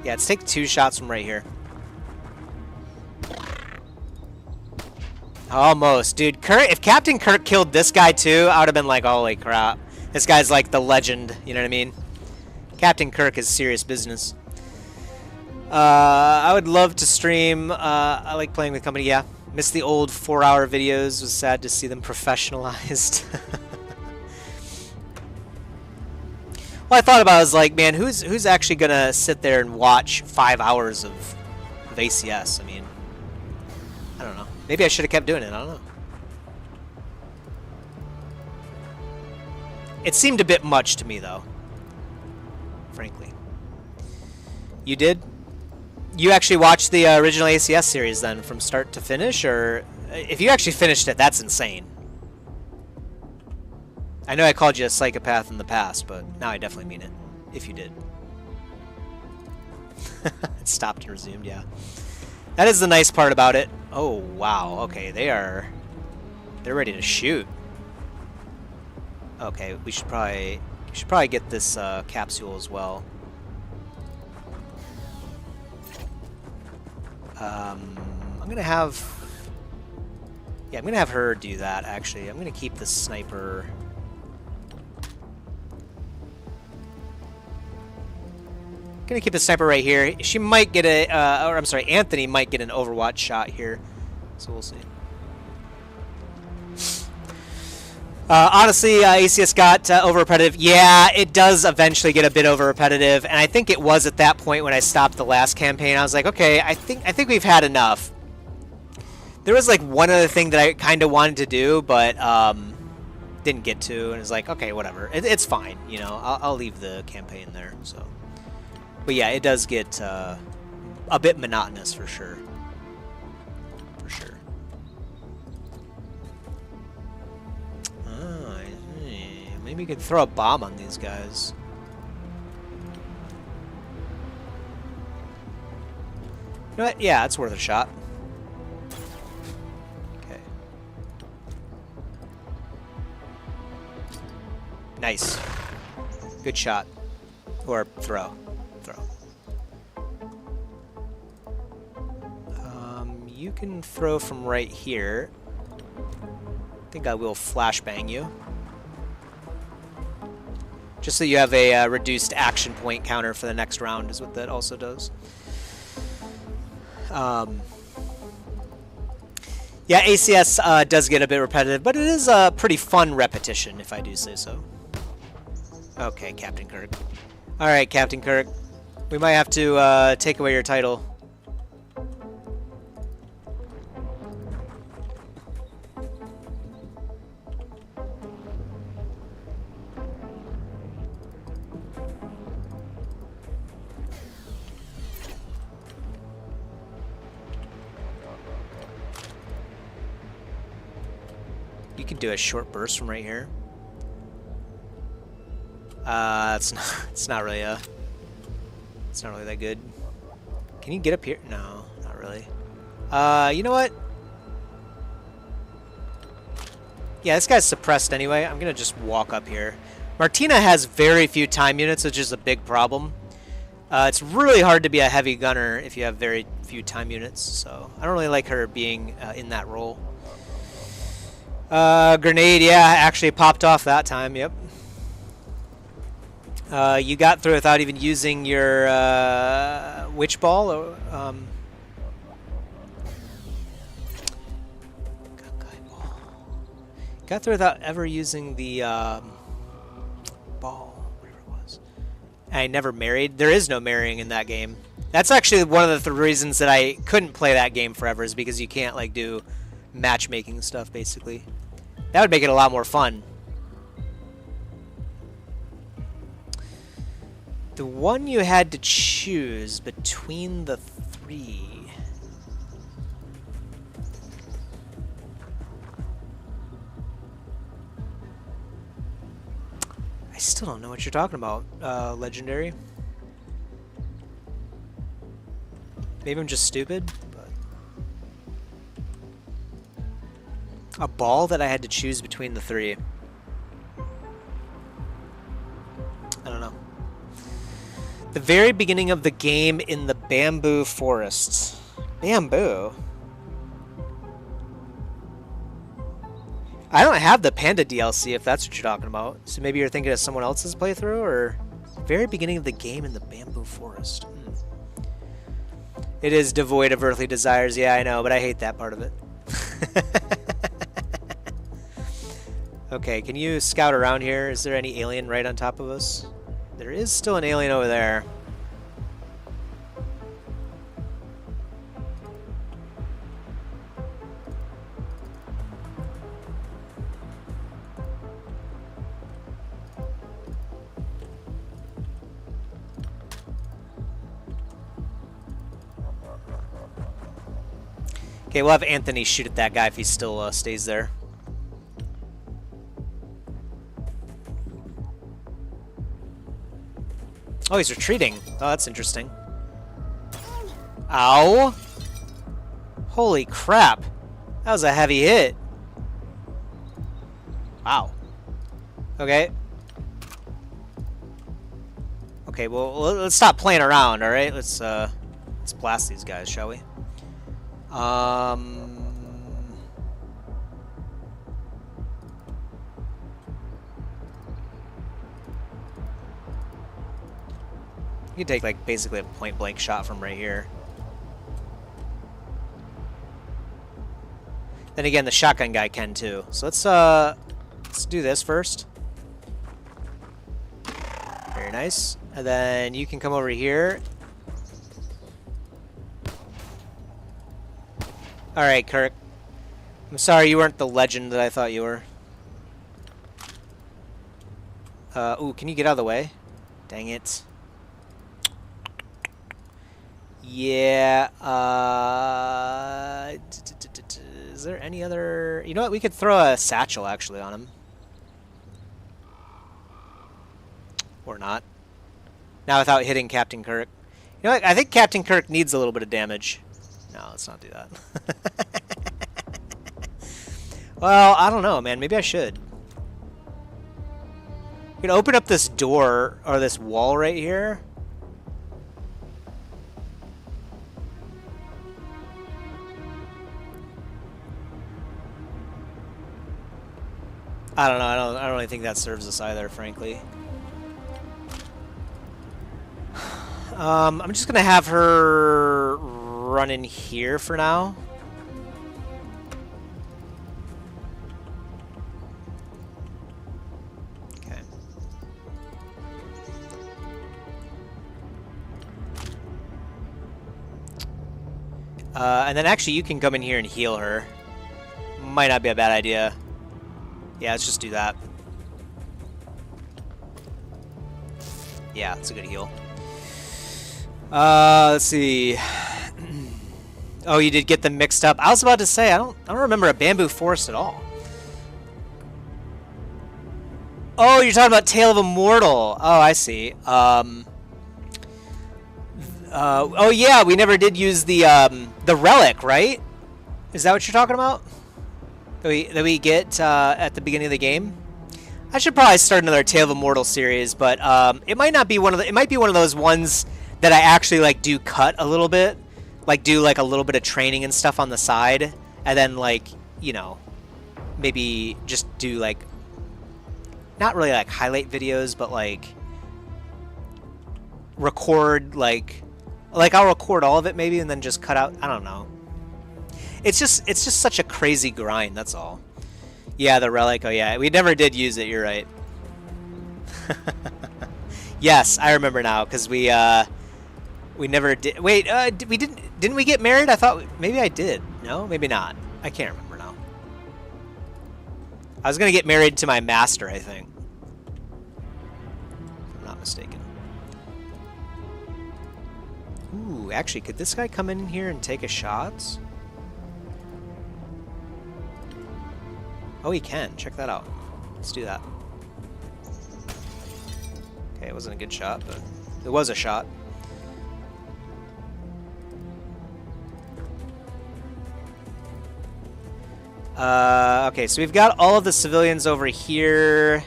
Yeah, let's take 2 shots from right here. Almost. Dude, Kirk, if Captain Kirk killed this guy too, I would have been like, holy crap. This guy's like the legend, you know what I mean? Captain Kirk is serious business. I would love to stream. I like playing with company, yeah. Missed the old 4-hour videos. Was sad to see them professionalized. Well, I thought about it, I was like, man, who's actually gonna sit there and watch 5 hours of ACS? I mean, I don't know. Maybe I should have kept doing it. I don't know. It seemed a bit much to me, though. Frankly. You did? You actually watched the original ACS series then, from start to finish, or if you actually finished it, that's insane. I know I called you a psychopath in the past, but now I definitely mean it. If you did. It stopped and resumed, yeah. That is the nice part about it. Oh, wow. Okay, they're ready to shoot. Okay, we should probably get this capsule as well. I'm gonna have her do that. Actually, I'm gonna keep the sniper. Gonna keep the sniper right here. She might get a, or I'm sorry, Anthony might get an Overwatch shot here, so we'll see. Honestly, ACS got over repetitive. Yeah, it does eventually get a bit over repetitive, and I think it was at that point when I stopped the last campaign. I was like, okay, I think we've had enough. There was like one other thing that I kind of wanted to do, but didn't get to, and it's like, okay, whatever, it's fine. You know, I'll leave the campaign there. So. But yeah, it does get a bit monotonous for sure. For sure. Oh, maybe you could throw a bomb on these guys. You know what? Yeah, it's worth a shot. Okay. Nice. Good shot. Or throw. You can throw from right here. I think I will flashbang you. Just so you have a reduced action point counter for the next round is what that also does. Yeah, ACS does get a bit repetitive, but it is a pretty fun repetition, if I do say so. Okay, Captain Kirk. Alright, Captain Kirk. We might have to take away your title. You can do a short burst from right here. It's not really that good. Can you get up here? No, not really. You know what? Yeah, this guy's suppressed anyway. I'm gonna just walk up here. Martina has very few time units, which is a big problem. It's really hard to be a heavy gunner if you have very few time units, so I don't really like her being in that role. Grenade, yeah, actually popped off that time, yep. You got through without even using your witch ball. Or, got through without ever using the ball, whatever it was. And I never married. There is no marrying in that game. That's actually one of the reasons that I couldn't play that game forever, is because you can't like do matchmaking stuff, basically. That would make it a lot more fun. The one you had to choose between the three. I still don't know what you're talking about, Legendary. Maybe I'm just stupid, but... A ball that I had to choose between the three. I don't know. The very beginning of the game in the bamboo forests. Bamboo? I don't have the Panda DLC, if that's what you're talking about. So maybe you're thinking of someone else's playthrough, or... Very beginning of the game in the bamboo forest. It is devoid of earthly desires, yeah, I know, but I hate that part of it. Okay, can you scout around here? Is there any alien right on top of us? There is still an alien over there. Okay, we'll have Anthony shoot at that guy if he still stays there. Oh, he's retreating. Oh, that's interesting. Ow! Holy crap. That was a heavy hit. Wow. Okay. Okay, well, let's stop playing around, alright? Let's blast these guys, shall we? You can take, like, basically a point-blank shot from right here. Then again, the shotgun guy can, too. So let's do this first. Very nice. And then you can come over here. Alright, Kirk. I'm sorry you weren't the legend that I thought you were. Ooh, can you get out of the way? Dang it. Yeah, is there any other... You know what, we could throw a satchel, actually, on him. Or not. Now without hitting Captain Kirk. You know what, I think Captain Kirk needs a little bit of damage. No, let's not do that. Well, I don't know, man. Maybe I should. We can open up this door, or this wall right here. I don't know. I don't really think that serves us either, frankly. I'm just gonna have her run in here for now. Okay. And then actually you can come in here and heal her. Might not be a bad idea. Yeah, let's just do that. Yeah, it's a good heal. Let's see. Oh, you did get them mixed up. I was about to say I don't remember a bamboo forest at all. Oh, you're talking about Tale of Immortal. Oh, I see. Oh yeah, we never did use the relic, right? Is that what you're talking about? That we get at the beginning of the game. I should probably start another Tale of Immortal series, but it might not be one of the. It might be one of those ones that I actually like do cut a little bit, like do like a little bit of training and stuff on the side, and then like maybe just do like, not really like highlight videos, but like record like I'll record all of it maybe and then just cut out. I don't know. It's just such a crazy grind. That's all. Yeah, the relic. Oh yeah, we never did use it. You're right. Yes, I remember now because we never did. Wait, we didn't we get married? I thought maybe I did. No, maybe not. I can't remember now. I was gonna get married to my master, I think. If I'm not mistaken. Ooh, actually, could this guy come in here and take a shot? Oh, he can. Check that out. Let's do that. Okay, it wasn't a good shot, but it was a shot. Okay, so we've got all of the civilians over here.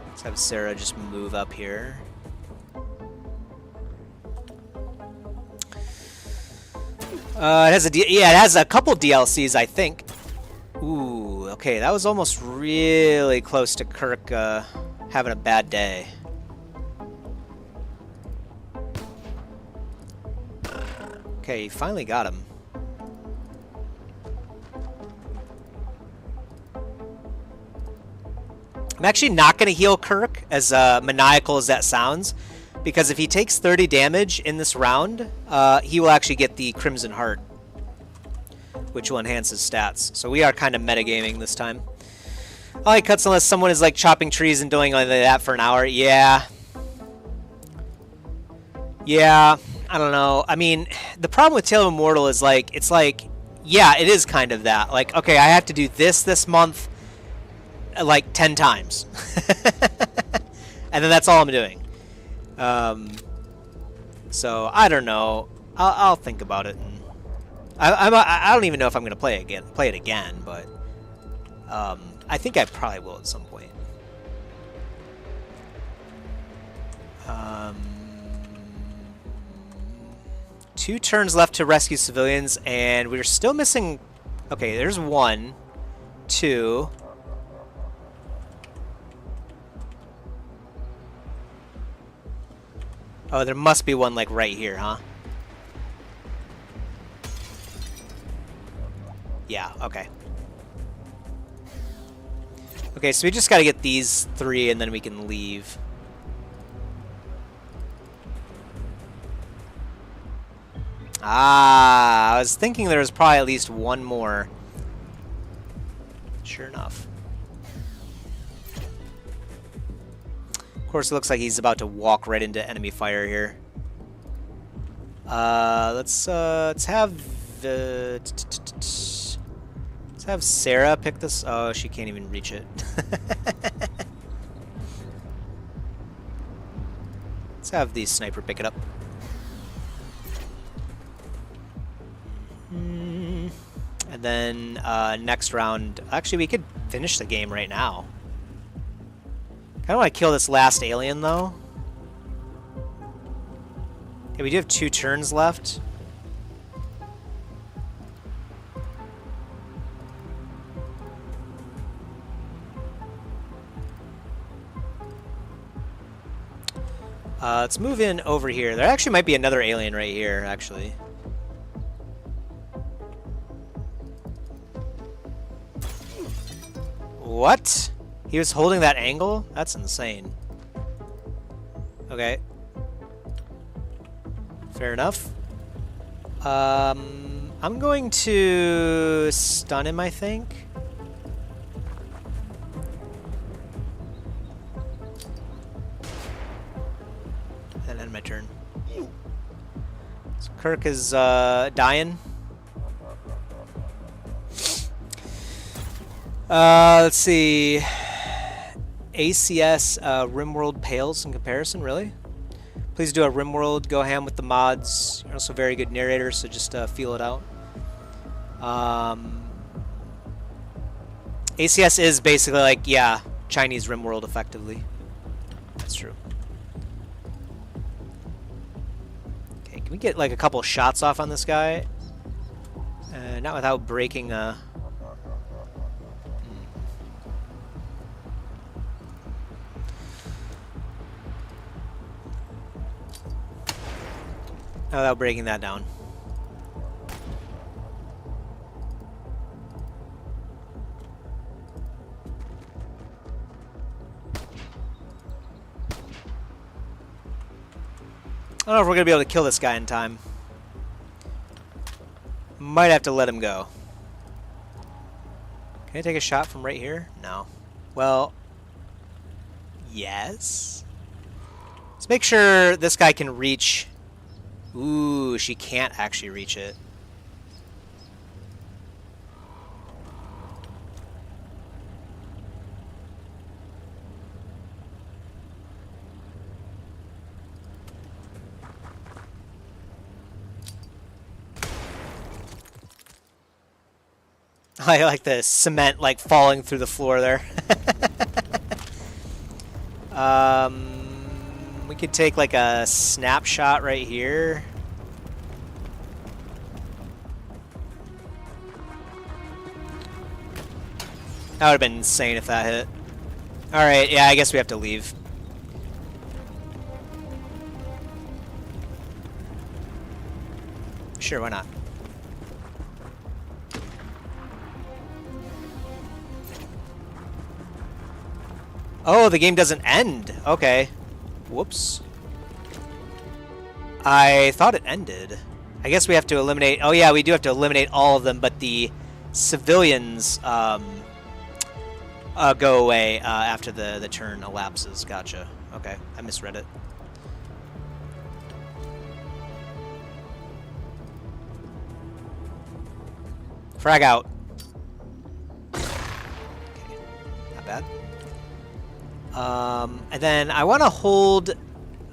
Let's have Sarah just move up here. It has a couple DLCs, I think. Ooh, okay, that was almost really close to Kirk having a bad day. Okay, you finally got him. I'm actually not going to heal Kirk, as maniacal as that sounds, because if he takes 30 damage in this round, he will actually get the Crimson Heart, which will enhance his stats. So we are kind of metagaming this time. All right, cuts unless someone is like chopping trees and doing like that for an hour. Yeah. Yeah, I don't know. I mean, the problem with Tale of Immortal is like, it's like, yeah, it is kind of that. Like, okay, I have to do this month like 10 times. And then that's all I'm doing. So I don't know. I'll think about it. And I don't even know if I'm gonna play it again, but I think I probably will at some point. 2 turns left to rescue civilians, and we're still missing. Okay, there's 1, 2. Oh, there must be one like right here, huh? Yeah, okay. Okay, so we just gotta get these 3 and then we can leave. Ah, I was thinking there was probably at least one more. Sure enough. Of course, it looks like he's about to walk right into enemy fire here. Let's have Sarah pick this. Oh, she can't even reach it. Let's have the sniper pick it up. And then next round, actually we could finish the game right now. I don't want to kill this last alien though. Okay, we do have 2 turns left. Let's move in over here. There actually might be another alien right here, actually. What? He was holding that angle? That's insane. Okay. Fair enough. I'm going to stun him, I think. And end my turn. So Kirk is dying. Let's see. ACS RimWorld pales in comparison, really? Please do a RimWorld, go ham with the mods. You're also a very good narrator, so just feel it out. ACS is basically like, yeah, Chinese RimWorld effectively. That's true. Okay, can we get like a couple shots off on this guy? Not without breaking without breaking that down. I don't know if we're going to be able to kill this guy in time. Might have to let him go. Can I take a shot from right here? No. Well, yes. Let's make sure this guy can reach. Ooh, she can't actually reach it. I like the cement like falling through the floor there. We could take like a snapshot right here. That would have been insane if that hit. Alright, yeah, I guess we have to leave. Sure, why not? Oh, the game doesn't end. Okay. Whoops. I thought it ended. I guess we have to eliminate... Oh, yeah, we do have to eliminate all of them, but the civilians go away after the turn elapses. Gotcha. Okay, I misread it. Frag out. Okay, not bad. And then I want to hold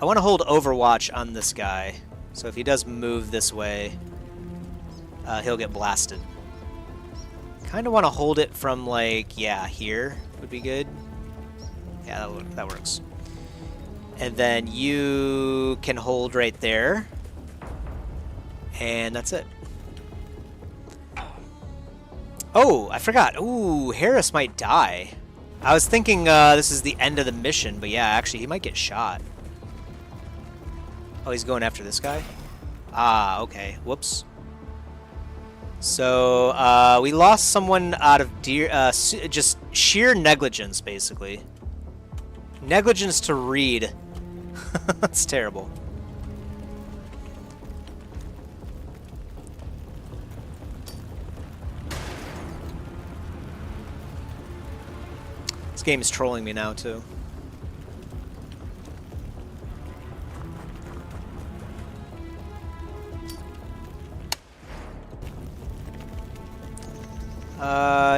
Overwatch on this guy. So if he does move this way, he'll get blasted. Kind of want to hold it from like, yeah, here would be good. Yeah, that works. And then you can hold right there. And that's it. Oh, I forgot. Ooh, Harris might die. I was thinking this is the end of the mission, but yeah, actually, he might get shot. Oh, he's going after this guy? Ah, okay. Whoops. So, we lost someone out of just sheer negligence, basically. Negligence to read. That's terrible. This game is trolling me now, too.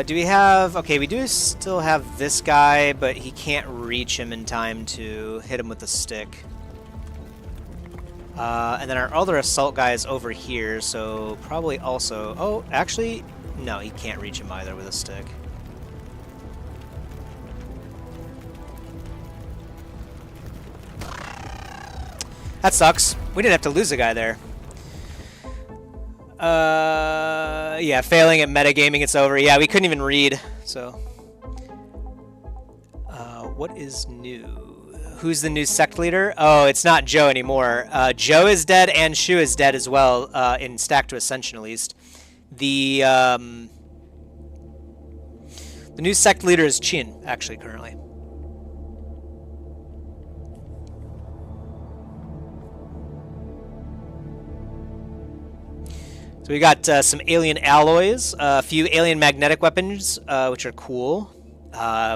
Do we have... Okay, we do still have this guy, but he can't reach him in time to hit him with the stick. And then our other assault guy is over here, so probably also... Oh, actually, no, he can't reach him either with a stick. That sucks. We didn't have to lose a guy there. Yeah, failing at metagaming, it's over. Yeah, we couldn't even read, so. What is new? Who's the new sect leader? Oh, it's not Joe anymore. Joe is dead and Shu is dead as well, in Stack to Ascension at least. The new sect leader is Chin, actually, currently. So we got some alien alloys, a few alien magnetic weapons, which are cool.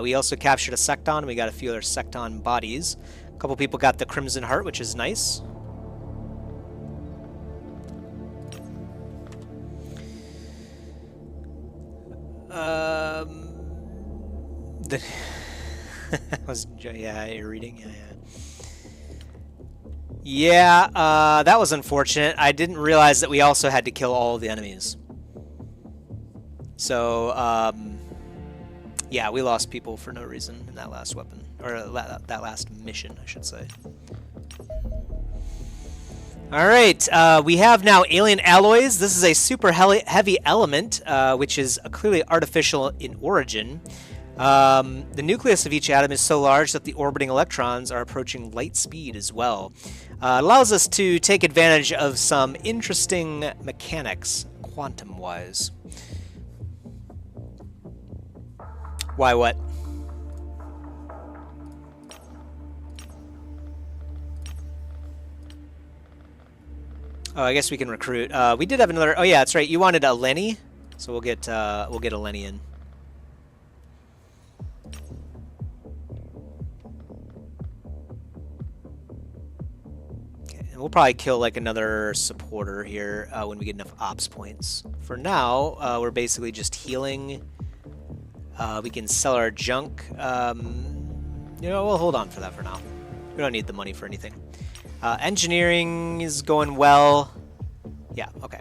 We also captured a Secton, and we got a few other Secton bodies. A couple people got the Crimson Heart, which is nice. Yeah, you're reading? Yeah. Yeah, that was unfortunate. I didn't realize that we also had to kill all of the enemies. So, yeah, we lost people for no reason in that last weapon. Or that last mission, I should say. Alright, we have now alien alloys. This is a super heavy element, which is clearly artificial in origin. The nucleus of each atom is so large that the orbiting electrons are approaching light speed as well. It allows us to take advantage of some interesting mechanics, quantum-wise. Why what? Oh, I guess we can recruit. We did have another. Oh yeah, that's right. You wanted a Lenny, so we'll get a Lenny in. Okay, and we'll probably kill like another supporter here when we get enough ops points. For now, we're basically just healing. We can sell our junk. You know, we'll hold on for that for now. We don't need the money for anything. Engineering is going well. Yeah, okay.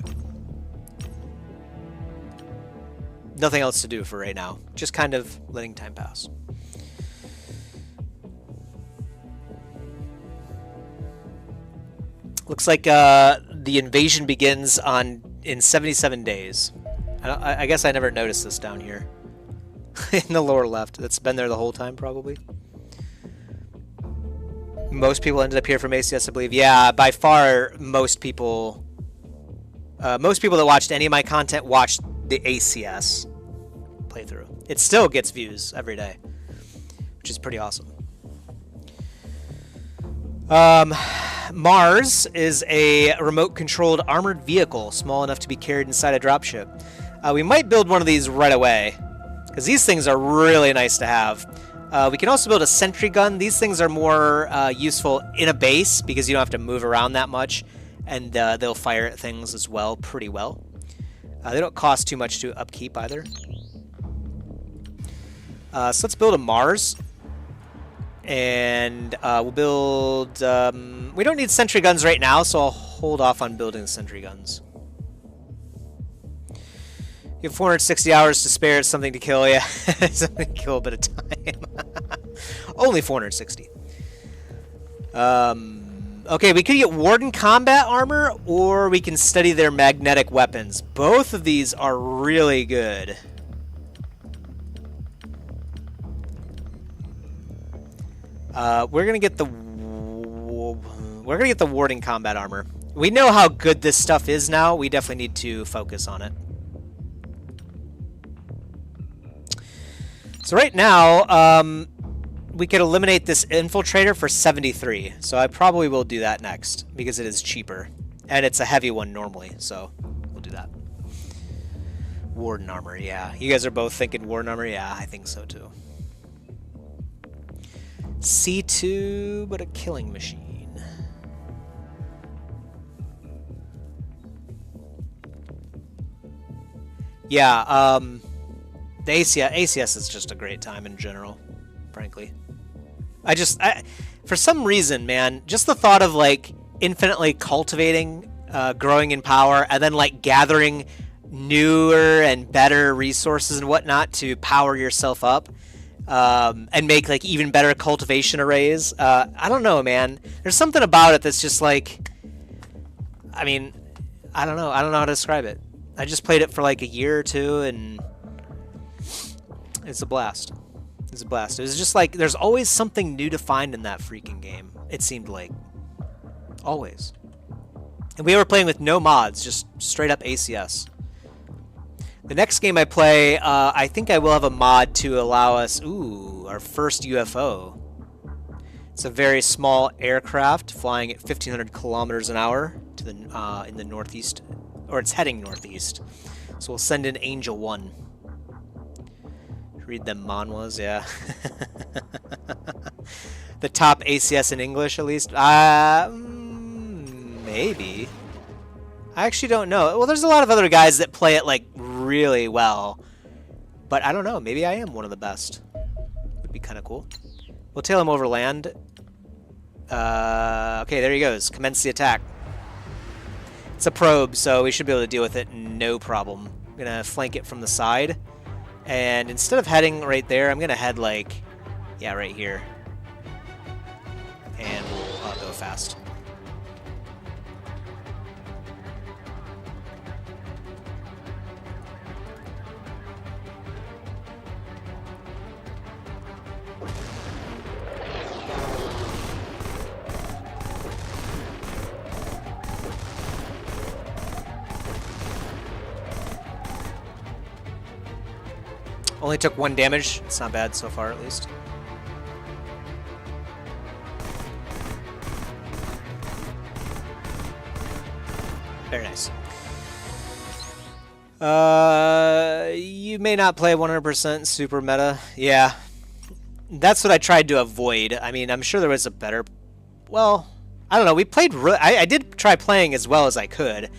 Nothing else to do for right now. Just kind of letting time pass. Looks like the invasion begins in 77 days. I guess I never noticed this down here. In the lower left. That's been there the whole time, probably. Most people ended up here from ACS, I believe. Yeah, by far, most people that watched any of my content watched the ACS playthrough. It still gets views every day, which is pretty awesome. Mars is a remote-controlled armored vehicle, small enough to be carried inside a dropship. We might build one of these right away, because these things are really nice to have. We can also build a sentry gun. These things are more useful in a base because you don't have to move around that much, and they'll fire at things as well pretty well. They don't cost too much to upkeep either. So let's build a Mars, and we'll build... we don't need sentry guns right now, so I'll hold off on building sentry guns. You have 460 hours to spare. It's something to kill, yeah. Something to kill a bit of time. Only 460. Okay, we could get Warden combat armor, or we can study their magnetic weapons. Both of these are really good. We're gonna get the Warden combat armor. We know how good this stuff is now. We definitely need to focus on it. So right now, we could eliminate this infiltrator for 73. So I probably will do that next because it is cheaper. And it's a heavy one normally, so we'll do that. Warden armor, yeah. You guys are both thinking Warden armor? Yeah, I think so too. C2, but a killing machine. Yeah, the ACS is just a great time in general, frankly. For some reason, man, just the thought of like infinitely cultivating, growing in power, and then like gathering newer and better resources and whatnot to power yourself up, and make like even better cultivation arrays. I don't know, man. There's something about it that's just like, I mean, I don't know how to describe it. I just played it for like a year or two, and it's a blast. It's a blast. It was just like, there's always something new to find in that freaking game. It seemed like. Always. And we were playing with no mods, just straight up ACS. The next game I play, I think I will have a mod to allow us, our first UFO. It's a very small aircraft flying at 1,500 kilometers an hour to the in the northeast, or it's heading northeast. So we'll send in Angel 1. Read them manhwas, yeah. The top ACS in English, at least. Maybe. I actually don't know. Well, there's a lot of other guys that play it like really well, but I don't know. Maybe I am one of the best. Would be kind of cool. We'll tail him over land. Okay, there he goes. Commence the attack. It's a probe, so we should be able to deal with it no problem. I'm gonna flank it from the side. And instead of heading right there, I'm going to head like, yeah, right here. And we'll go fast. Only took 1 damage. It's not bad so far, at least. Very nice. You may not play 100% super meta. Yeah. That's what I tried to avoid. I mean, I'm sure there was a better... Well, I don't know. We played... I did try playing as well as I could.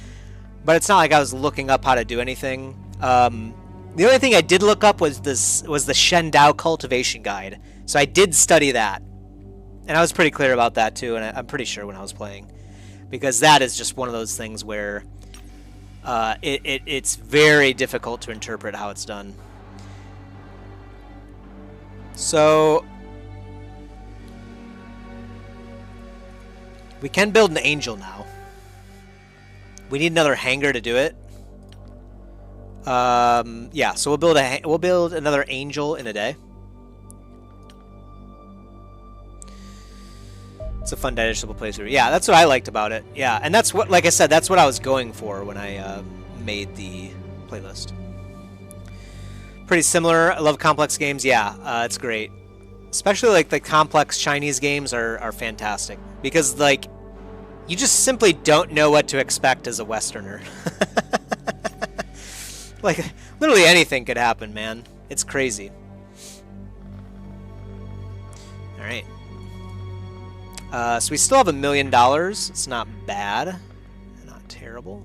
But it's not like I was looking up how to do anything. The only thing I did look up was the Shendao cultivation guide. So I did study that. And I was pretty clear about that too, and I'm pretty sure when I was playing. Because that is just one of those things where it's very difficult to interpret how it's done. So we can build an angel now. We need another hangar to do it. Yeah, so we'll build another angel in a day. It's a fun digestible playthrough. Yeah, that's what I liked about it. Yeah, and that's what, like I said, that's what I was going for when I made the playlist. Pretty similar. I love complex games. Yeah, it's great. Especially like the complex Chinese games are fantastic because like you just simply don't know what to expect as a Westerner. Like literally anything could happen, man. It's crazy. All right. So we still have $1 million. It's not bad. Not terrible.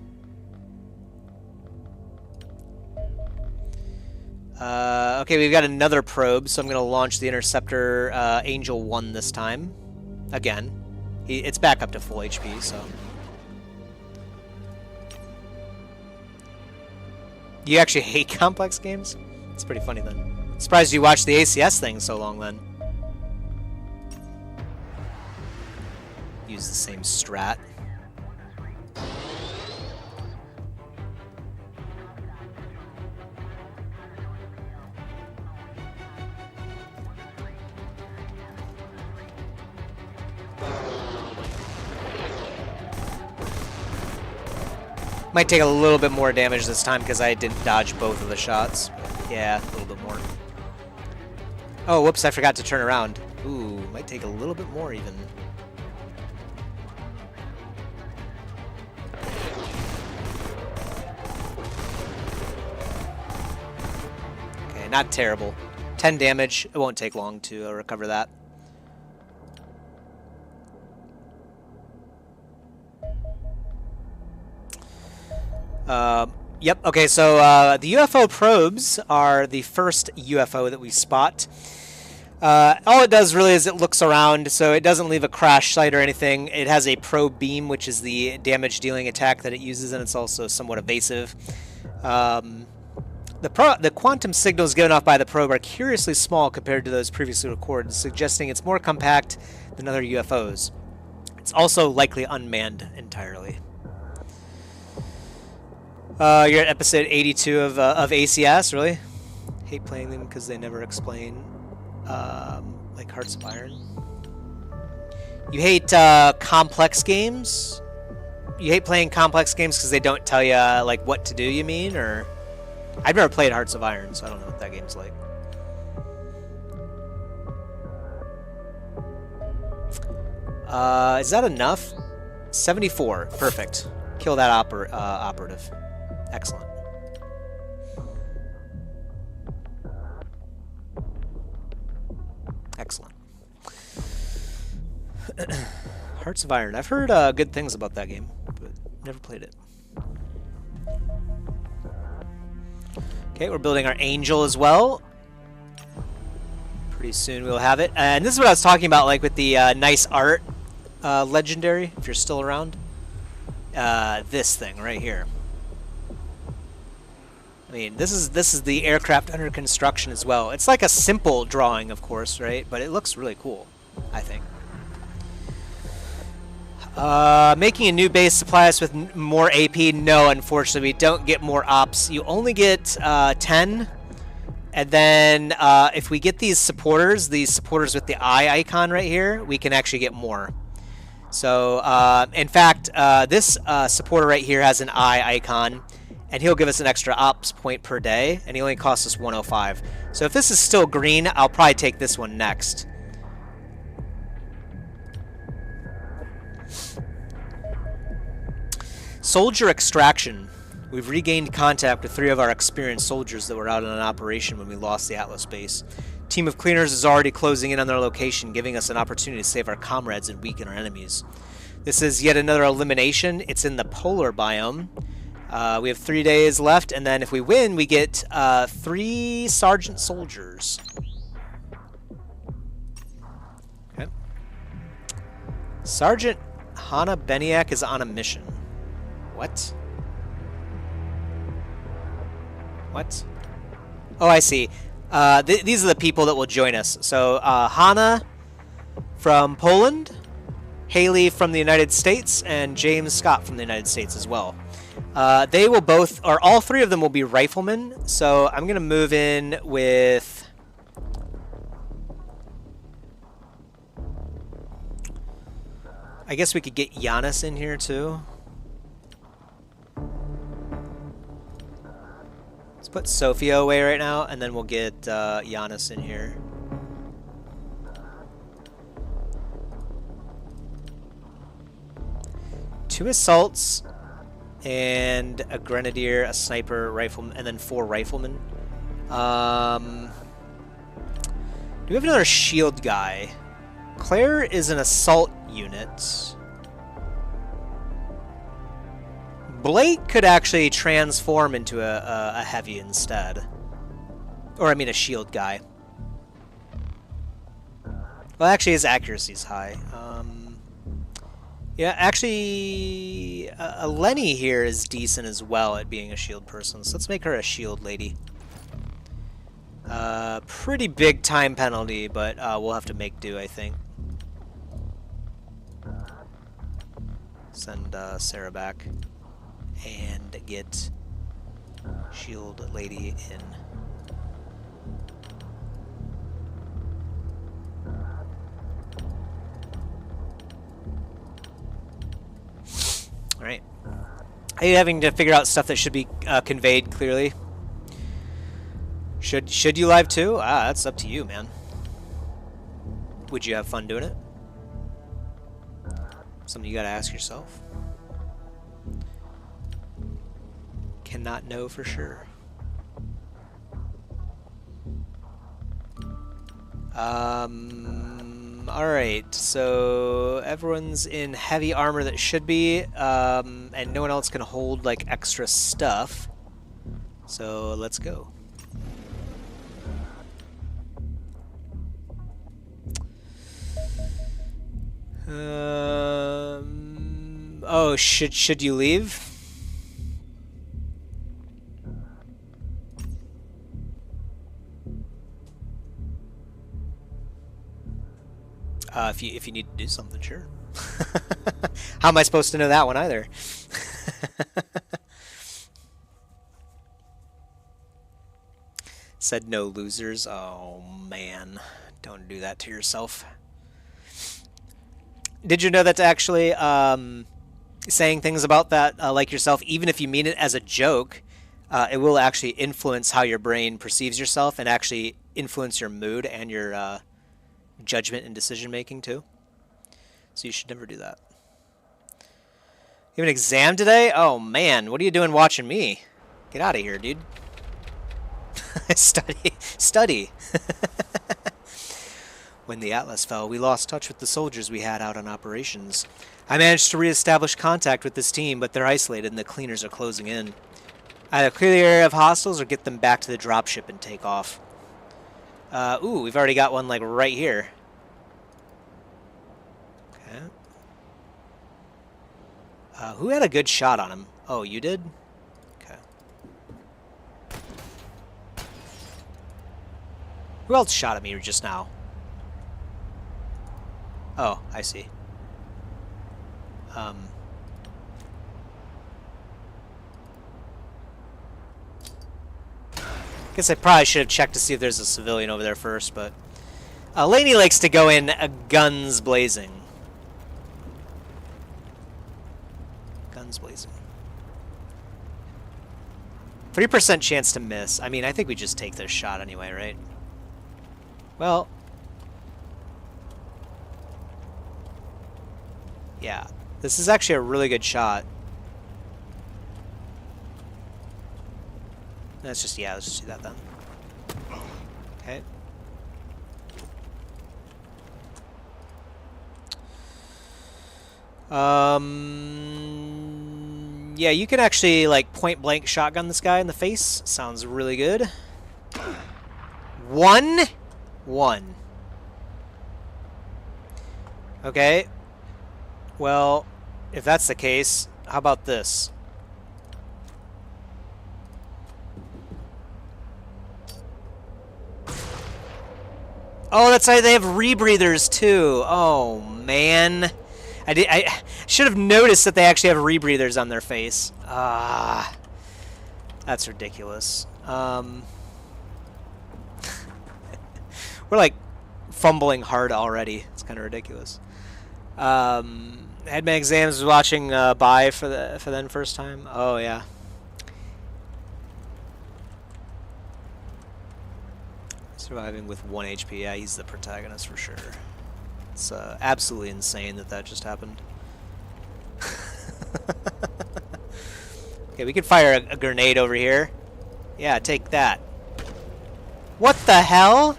Okay, we've got another probe, so I'm going to launch the Interceptor Angel 1 this time. Again. It's back up to full HP, so... You actually hate complex games? It's pretty funny then. Surprised you watched the ACS thing so long then. Use the same strat. Might take a little bit more damage this time because I didn't dodge both of the shots. Yeah, a little bit more. Oh, whoops, I forgot to turn around. Ooh, might take a little bit more even. Okay, not terrible. 10 damage. It won't take long to recover that. Yep, okay, so the UFO probes are the first UFO that we spot. All it does really is it looks around, so it doesn't leave a crash site or anything. It has a probe beam, which is the damage-dealing attack that it uses, and it's also somewhat evasive. The quantum signals given off by the probe are curiously small compared to those previously recorded, suggesting it's more compact than other UFOs. It's also likely unmanned entirely. You're at episode 82 of ACS, really? Hate playing them because they never explain, like Hearts of Iron. You hate complex games? You hate playing complex games because they don't tell you like what to do, you mean? Or I've never played Hearts of Iron, so I don't know what that game's like. Is that enough? 74. Perfect. Kill that operative. Excellent. Excellent. Hearts of Iron. I've heard good things about that game, but never played it. Okay, we're building our Angel as well. Pretty soon we'll have it. And this is what I was talking about, like with the nice art legendary, if you're still around. This thing right here. I mean, this is the aircraft under construction as well. It's like a simple drawing, of course, right? But it looks really cool, I think. Making a new base supply us with more AP? No, unfortunately, we don't get more ops. You only get 10. And then if we get these supporters with the eye icon right here, we can actually get more. So, in fact, this supporter right here has an eye icon. and he'll give us an extra ops point per day, and he only costs us 105. So if this is still green, I'll probably take this one next. Soldier extraction. We've regained contact with 3 of our experienced soldiers that were out on an operation when we lost the Atlas base. Team of cleaners is already closing in on their location, giving us an opportunity to save our comrades and weaken our enemies. This is yet another elimination. It's in the polar biome. We have 3 days left, and then if we win, we get 3 sergeant soldiers. Okay. Sergeant Hannah Beniak is on a mission. What? What? Oh, I see. These are the people that will join us. So, Hannah from Poland, Haley from the United States, and James Scott from the United States as well. They will both, or all 3 of them will be riflemen. So, I'm going to move in with... I guess we could get Giannis in here too. Let's put Sophia away right now, and then we'll get Giannis in here. Two assaults, and a grenadier, a sniper, rifleman, and then 4 riflemen. Do we have another shield guy? Claire is an assault unit. Blake could actually transform into a heavy instead. Or, I mean, a shield guy. Well, actually, his accuracy is high. Yeah, actually, Lenny here is decent as well at being a shield person. So let's make her a shield lady. Pretty big time penalty, but we'll have to make do, I think. Send Sarah back. And get shield lady in. Alright. Are you having to figure out stuff that should be conveyed clearly? Should you live too? Ah, that's up to you, man. Would you have fun doing it? Something you gotta ask yourself. Cannot know for sure. Alright, so everyone's in heavy armor that should be, and no one else can hold like extra stuff. So let's go. Oh, should you leave? If you need to do something, sure. How am I supposed to know that one either? Said no losers. Oh man, don't do that to yourself. Did you know that's actually saying things about that like yourself, even if you mean it as a joke, it will actually influence how your brain perceives yourself and actually influence your mood and your judgment and decision making too. So you should never do that. You have an exam today? Oh man, what are you doing watching me? Get out of here, dude. Study. When the Atlas fell, we lost touch with the soldiers we had out on operations. I managed to reestablish contact with this team, but they're isolated and the cleaners are closing in. Either clear the area of hostiles or get them back to the dropship and take off. Ooh, we've already got one, like, right here. Okay. Who had a good shot on him? Oh, you did? Okay. Who else shot at me just now? Oh, I see. Guess I probably should have checked to see if there's a civilian over there first, but Laney likes to go in guns blazing. Guns blazing. 3% chance to miss. I mean, I think we just take this shot anyway, right? Well, yeah. This is actually a really good shot. Let's just do that then. Okay. Yeah, you can actually, like, point-blank shotgun this guy in the face. Sounds really good. 1-1. Okay. Well, if that's the case, how about this? Oh, that's right, they have rebreathers too. Oh, man. I should have noticed that they actually have rebreathers on their face. Ah, that's ridiculous. We're like fumbling hard already. It's kind of ridiculous. Had my exams, was watching Bye for the first time. Oh yeah. Surviving with 1 HP. Yeah, he's the protagonist for sure. It's absolutely insane that just happened. Okay, we could fire a grenade over here. Yeah, take that. What the hell?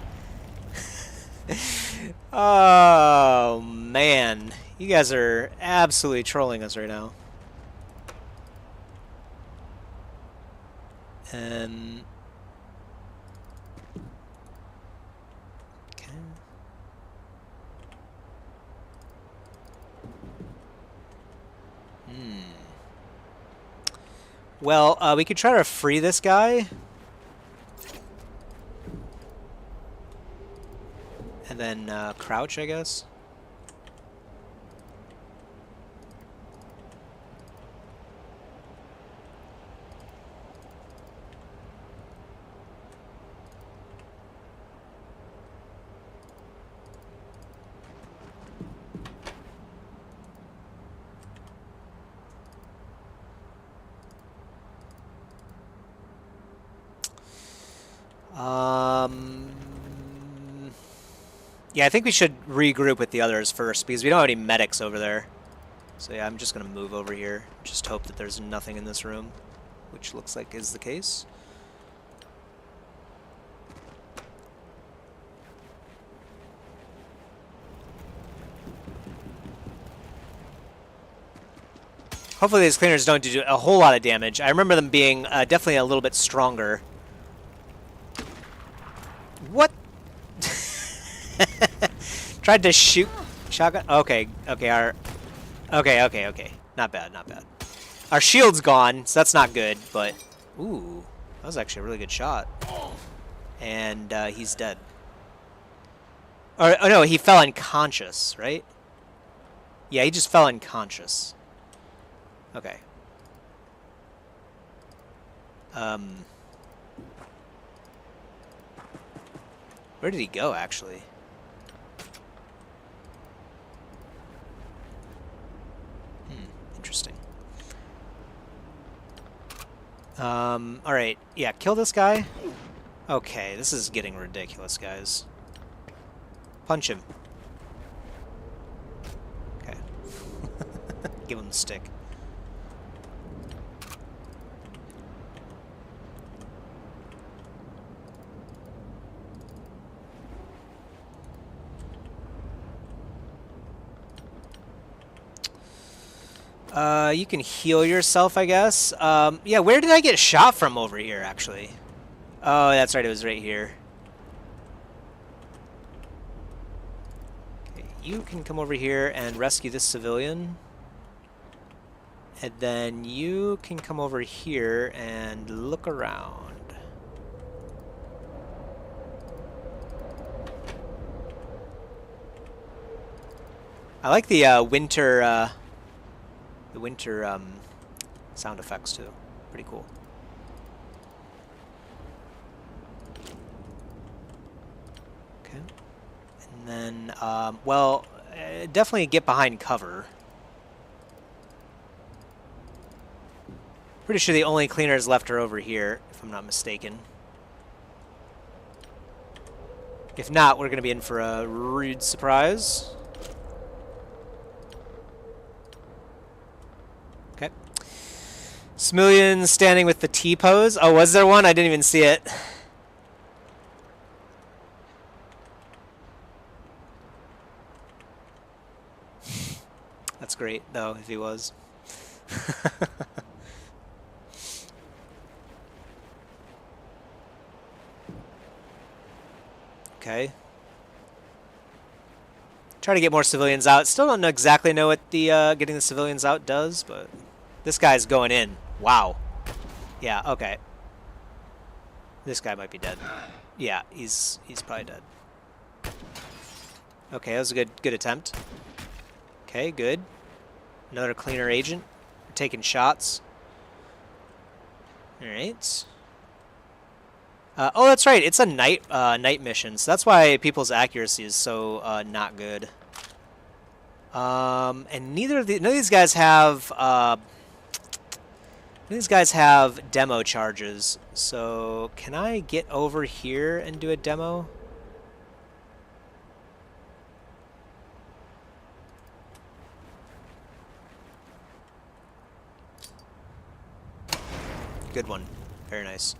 Oh, man. You guys are absolutely trolling us right now. And... okay. Well, we could try to free this guy. And then crouch, I guess. Yeah, I think we should regroup with the others first, because we don't have any medics over there. So yeah, I'm just going to move over here. Just hope that there's nothing in this room, which looks like is the case. Hopefully these cleaners don't do a whole lot of damage. I remember them being definitely a little bit stronger. What? Tried to shoot shotgun. Okay, okay, okay. Not bad, not bad. Our shield's gone, so that's not good. But ooh, that was actually a really good shot. And he's dead. Or oh no, he fell unconscious, right? Yeah, he just fell unconscious. Okay. Where did he go, actually? Interesting. Alright. Yeah, kill this guy. Okay, this is getting ridiculous, guys. Punch him. Okay. Give him the stick. You can heal yourself, I guess. Yeah, where did I get shot from over here, actually? Oh, that's right, it was right here. Okay, you can come over here and rescue this civilian. And then you can come over here and look around. I like the winter sound effects too. Pretty cool. Okay. And then, well, definitely get behind cover. Pretty sure the only cleaners left are over here, if I'm not mistaken. If not, we're going to be in for a rude surprise. Okay. Smillion standing with the T-pose. Oh, was there one? I didn't even see it. That's great, though, if he was. Okay. Try to get more civilians out. Still don't exactly know what the getting the civilians out does, but this guy's going in. Wow. Yeah, okay. This guy might be dead. Yeah, he's probably dead. Okay, that was a good attempt. Okay, good. Another cleaner agent. We're taking shots. Alright. Oh, that's right. It's a night mission, so that's why people's accuracy is so not good. And none of these guys have demo charges. So can I get over here and do a demo? Good one. Very nice.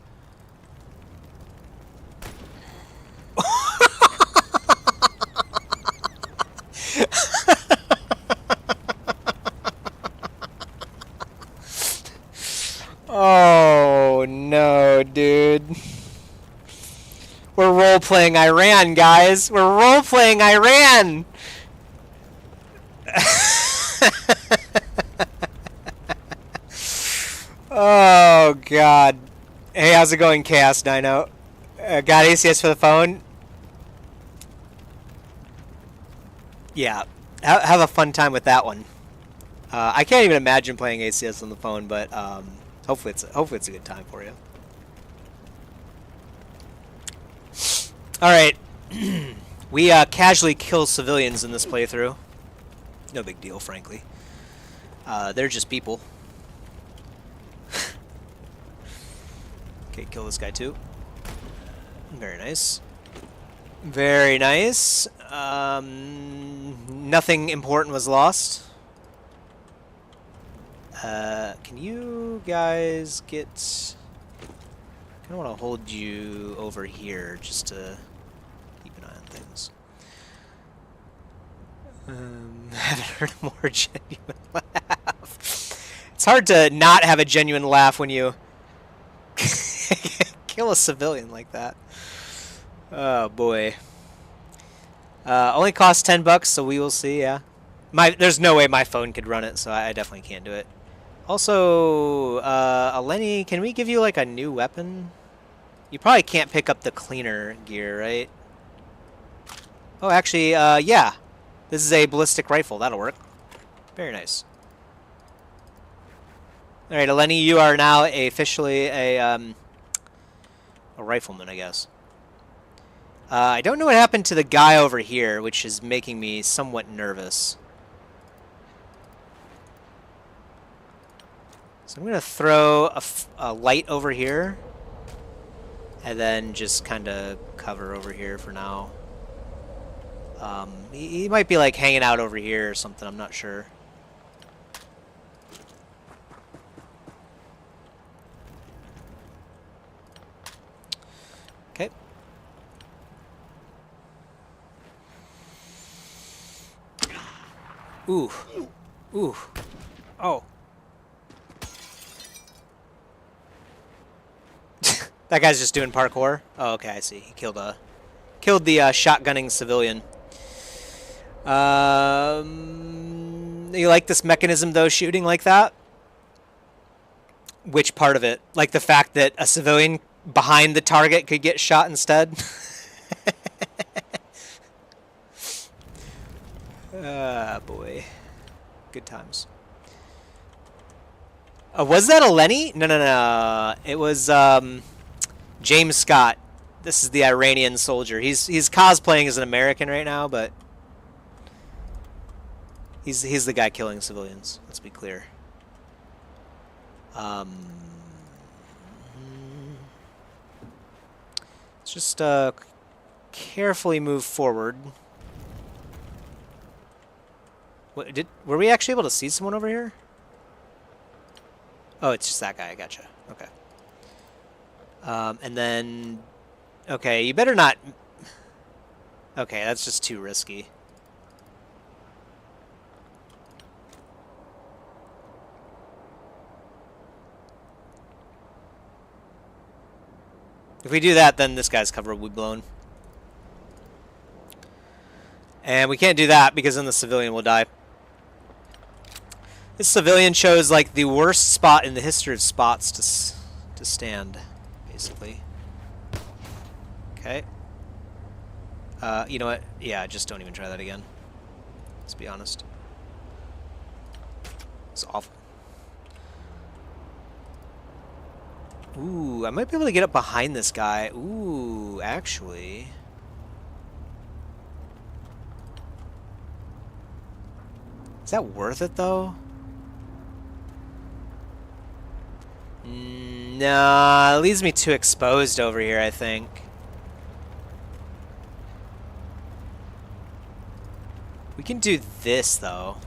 Oh no, dude. We're role-playing Iran, guys. We're role-playing Iran. Oh god. Hey, how's it going, Chaos Dino? Got ACS for the phone? Yeah. Have a fun time with that one. I can't even imagine playing ACS on the phone, but hopefully it's a good time for you. All right. We casually kill civilians in this playthrough. No big deal, frankly. They're just people. Okay, kill this guy too. Very nice. Very nice. Nothing important was lost. Can you guys get... I kind of want to hold you over here just to keep an eye on things. Haven't heard a more genuine laugh. It's hard to not have a genuine laugh when you kill a civilian like that. Oh boy. Only costs $10, so we will see. Yeah, there's no way my phone could run it, so I definitely can't do it. Also, Eleni, can we give you like a new weapon? You probably can't pick up the cleaner gear, right? Oh, actually, yeah. This is a ballistic rifle. That'll work. Very nice. All right, Eleni, you are now officially a rifleman, I guess. I don't know what happened to the guy over here, which is making me somewhat nervous. So I'm going to throw a light over here, and then just kind of cover over here for now. He might be like hanging out over here or something, I'm not sure. Okay. Ooh. Ooh. Oh. That guy's just doing parkour? Oh, okay, I see. He killed the shotgunning civilian. You like this mechanism, though, shooting like that? Which part of it? Like the fact that a civilian behind the target could get shot instead? Ah, boy. Good times. Was that Eleni? No, no, no. It was James Scott. This is the Iranian soldier. He's cosplaying as an American right now, but he's the guy killing civilians. Let's be clear. Let's just carefully move forward. Were we actually able to see someone over here? Oh, it's just that guy. I gotcha. Okay. And then, okay, you better not. Okay, that's just too risky. If we do that, then this guy's cover will be blown. And we can't do that because then the civilian will die. This civilian chose like the worst spot in the history of spots to stand, basically. Okay. You know what? Yeah, just don't even try that again. Let's be honest. It's awful. Ooh, I might be able to get up behind this guy. Ooh, actually. Is that worth it, though? Nah, it leaves me too exposed over here, I think. We can do this, though.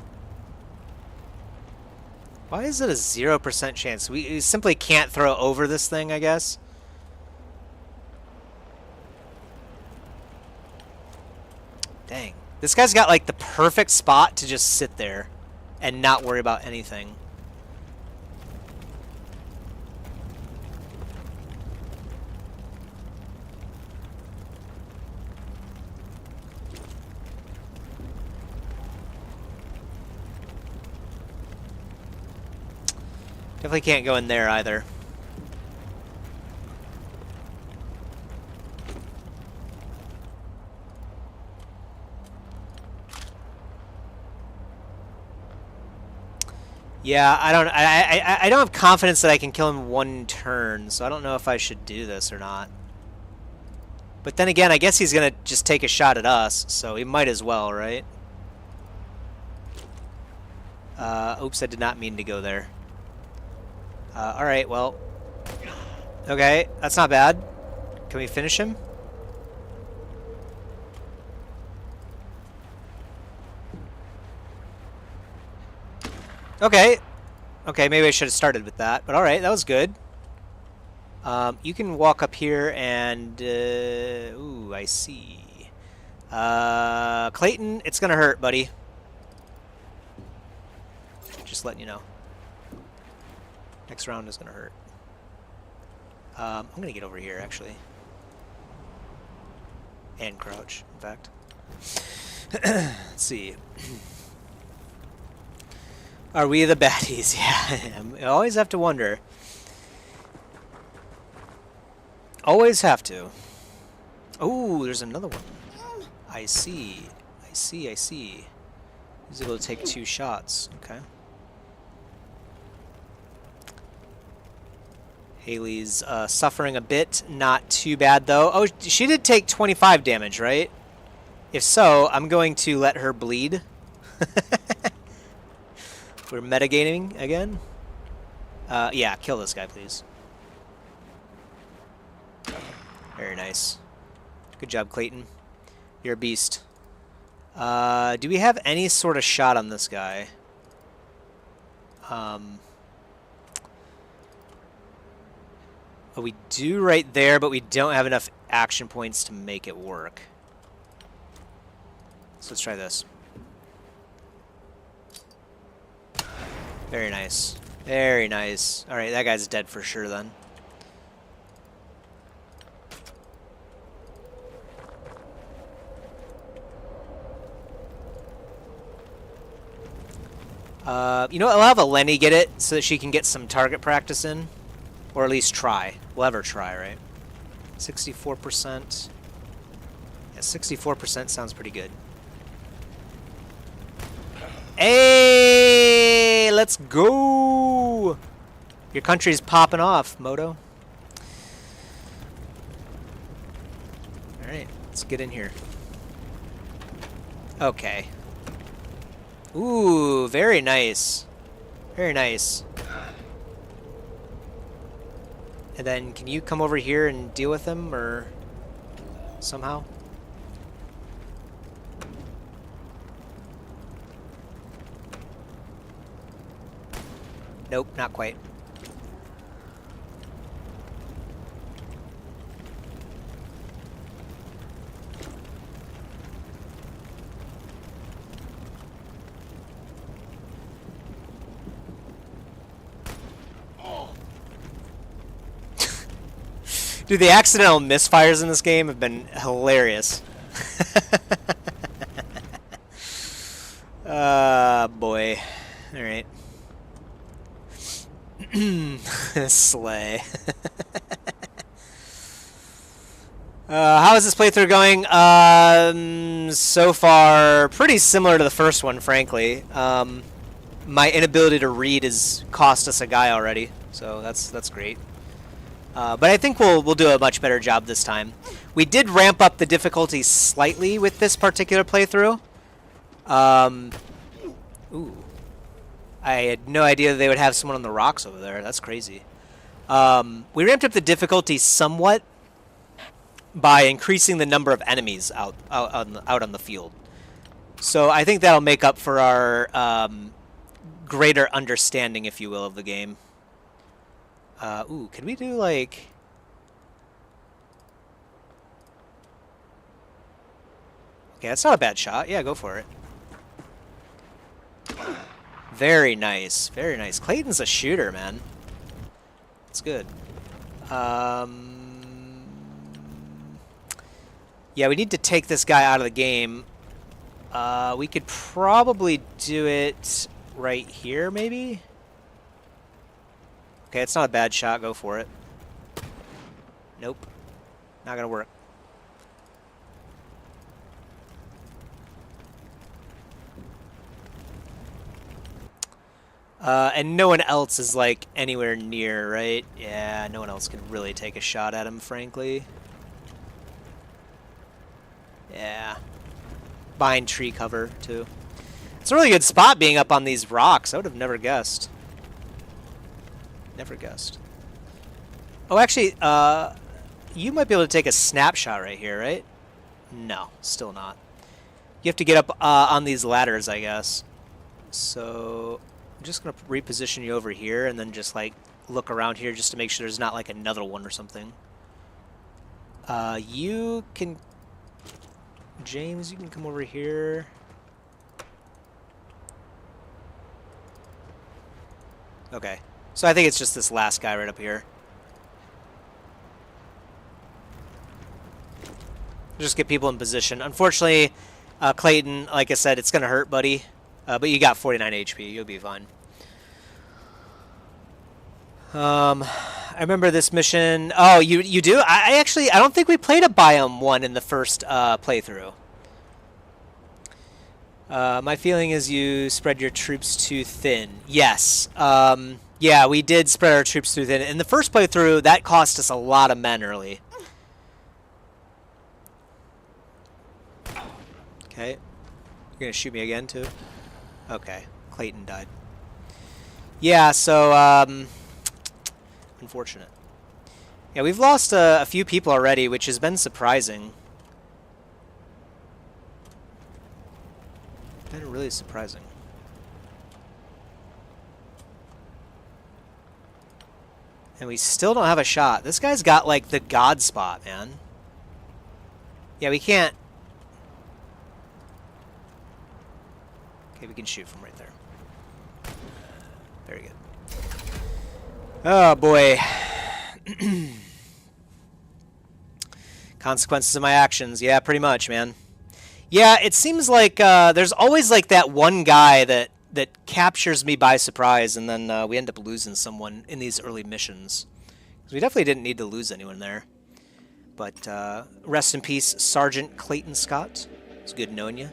Why is it a 0% chance? We simply can't throw over this thing, I guess. Dang. This guy's got, like, the perfect spot to just sit there and not worry about anything. Definitely can't go in there either. Yeah, I don't have confidence that I can kill him one turn, so I don't know if I should do this or not. But then again, I guess he's gonna just take a shot at us, so he might as well, right? Oops, I did not mean to go there. Alright, well. Okay, that's not bad. Can we finish him? Okay. Okay, maybe I should have started with that, but alright, that was good. You can walk up here and... ooh, I see. Clayton, it's gonna hurt, buddy. Just letting you know. Next round is going to hurt. I'm going to get over here, actually. And crouch, in fact. Let's see. Are we the baddies? Yeah, I always have to wonder. Always have to. Oh, there's another one. I see. I see, I see. He's able to take 2 shots. Okay. Haley's suffering a bit. Not too bad, though. Oh, she did take 25 damage, right? If so, I'm going to let her bleed. We're metagaming again. Yeah, kill this guy, please. Very nice. Good job, Clayton. You're a beast. Do we have any sort of shot on this guy? Oh, we do right there, but we don't have enough action points to make it work. So let's try this. Very nice. Very nice. Alright, that guy's dead for sure then. You know what? I'll have Eleni get it so that she can get some target practice in. Or at least try. We'll have her try, right? 64%. Yeah, 64% sounds pretty good. Hey! Let's go! Your country's popping off, Moto. Alright, let's get in here. Okay. Ooh, very nice. Very nice. And then can you come over here and deal with him, or somehow? Nope, not quite. Dude, the accidental misfires in this game have been hilarious. Boy. Alright. Slay. How is this playthrough going? So far, pretty similar to the first one, frankly. My inability to read has cost us a guy already, so that's great. But I think we'll do a much better job this time. We did ramp up the difficulty slightly with this particular playthrough. Ooh. I had no idea they would have someone on the rocks over there. That's crazy. We ramped up the difficulty somewhat by increasing the number of enemies out on the field. So I think that'll make up for our greater understanding, if you will, of the game. Ooh, can we do, like... Okay, that's not a bad shot. Yeah, go for it. Very nice. Very nice. Clayton's a shooter, man. That's good. Yeah, we need to take this guy out of the game. We could probably do it right here, maybe? Okay, it's not a bad shot. Go for it. Nope. Not gonna work. And no one else is, like, anywhere near, right? Yeah, no one else can really take a shot at him, frankly. Yeah. Behind tree cover, too. It's a really good spot being up on these rocks. I would have never guessed. Never guessed. Oh, actually, you might be able to take a snapshot right here, right? No, still not. You have to get up on these ladders, I guess. So I'm just going to reposition you over here and then just, like, look around here just to make sure there's not, like, another one or something. You can... James, you can come over here. Okay. So I think it's just this last guy right up here. Just get people in position. Unfortunately, Clayton, like I said, it's going to hurt, buddy. But you got 49 HP. You'll be fine. I remember this mission. Oh, you do? I don't think we played a Biome 1 in the first playthrough. My feeling is you spread your troops too thin. Yes. Yeah, we did spread our troops too thin. In the first playthrough, that cost us a lot of men early. Okay. You're going to shoot me again, too? Okay. Clayton died. Yeah, so, unfortunate. Yeah, we've lost a few people already, which has been surprising. Been really surprising. And we still don't have a shot. This guy's got, like, the god spot, man. Yeah, we can't... Okay, we can shoot from right there. Very good. Oh, boy. Consequences of my actions. Yeah, pretty much, man. Yeah, it seems like there's always, like, that one guy that captures me by surprise, and then we end up losing someone in these early missions. 'Cause we definitely didn't need to lose anyone there. But rest in peace, Sergeant Clayton Scott. It's good knowing you.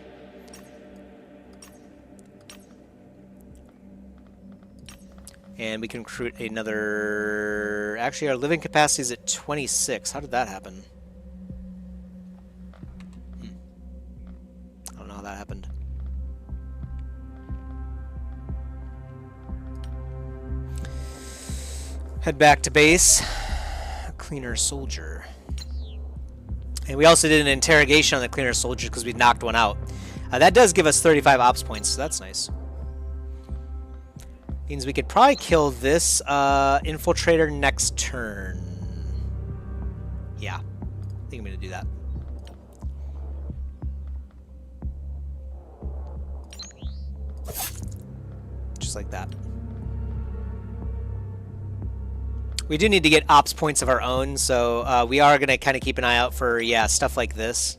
And we can recruit another... Actually, our living capacity is at 26. How did that happen? I don't know how that happened. Head back to base. cleaner soldier. And we also did an interrogation on the cleaner soldier because we knocked one out. That does give us 35 ops points, so that's nice. Means we could probably kill this infiltrator next turn. Yeah, I think I'm going to do that. Just like that. We do need to get ops points of our own, so we are going to kind of keep an eye out for, yeah, stuff like this.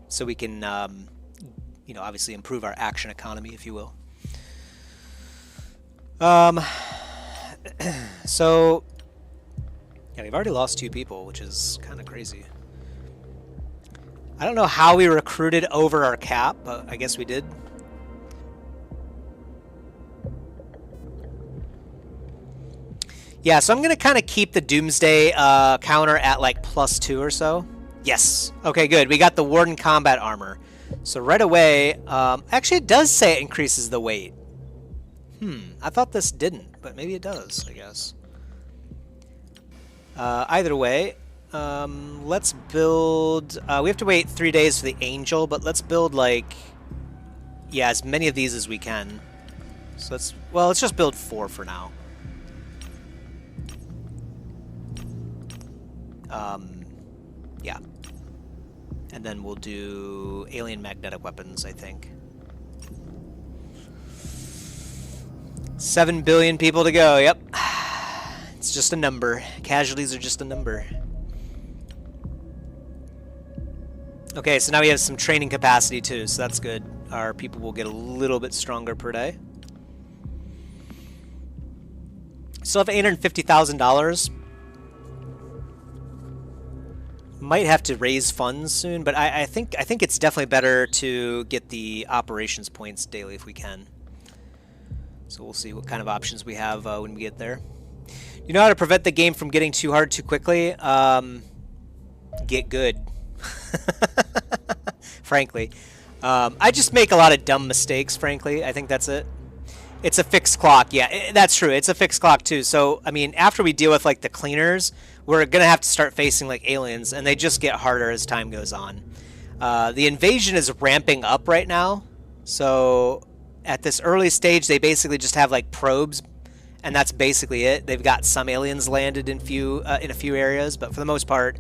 So we can, you know, obviously improve our action economy, if you will. So, yeah, we've already lost 2 people, which is kind of crazy. I don't know how we recruited over our cap, but I guess we did. Yeah, so I'm going to kind of keep the Doomsday counter at like +2 or so. Yes. Okay, good. We got the Warden combat armor. So right away, actually it does say it increases the weight. I thought this didn't, but maybe it does, I guess. Either way, let's build... we have to wait 3 days for the Angel, but let's build like... Yeah, as many of these as we can. So let's... Well, let's just build 4 for now. Yeah. And then we'll do alien magnetic weapons, I think. 7 billion people to go, yep. It's just a number. Casualties are just a number. Okay, so now we have some training capacity too, so that's good. Our people will get a little bit stronger per day. Still have $850,000. Might have to raise funds soon, but I think it's definitely better to get the operations points daily if we can. So we'll see what kind of options we have when we get there. You know how to prevent the game from getting too hard too quickly? Get good. Frankly. I just make a lot of dumb mistakes, frankly. I think that's it. It's a fixed clock. Yeah, that's true. It's a fixed clock, too. So, I mean, after we deal with, like, the cleaners, we're going to have to start facing, like, aliens, and they just get harder as time goes on. The invasion is ramping up right now. So, at this early stage, they basically just have, like, probes, and that's basically it. They've got some aliens landed in a few areas, but for the most part,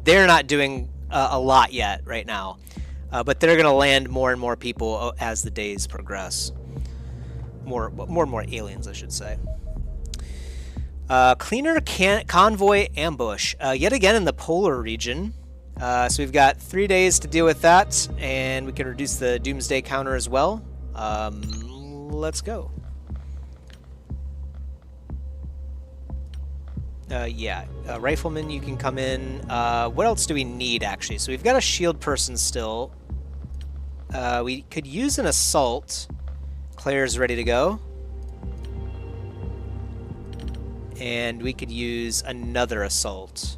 they're not doing a lot yet right now. But they're going to land more and more people as the days progress. More and more aliens, I should say. Cleaner convoy ambush. Yet again in the polar region. So we've got 3 days to deal with that, and we can reduce the Doomsday counter as well. Let's go. Yeah, rifleman, you can come in. What else do we need, actually? So we've got a shield person still. We could use an assault. Claire's ready to go. And we could use another assault.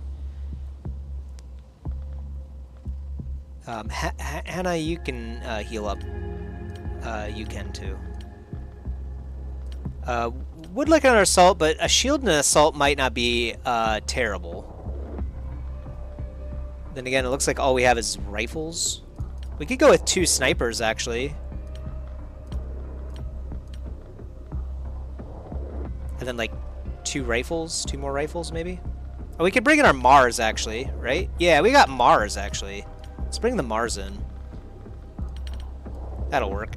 Hannah, you can heal up. You can too. Would like another assault, but a shield and an assault might not be terrible. Then again, it looks like all we have is rifles. We could go with 2 snipers, actually. And then, like, 2 rifles? 2 more rifles, maybe? Oh, we could bring in our Mars, actually, right? Yeah, we got Mars, actually. Let's bring the Mars in. That'll work.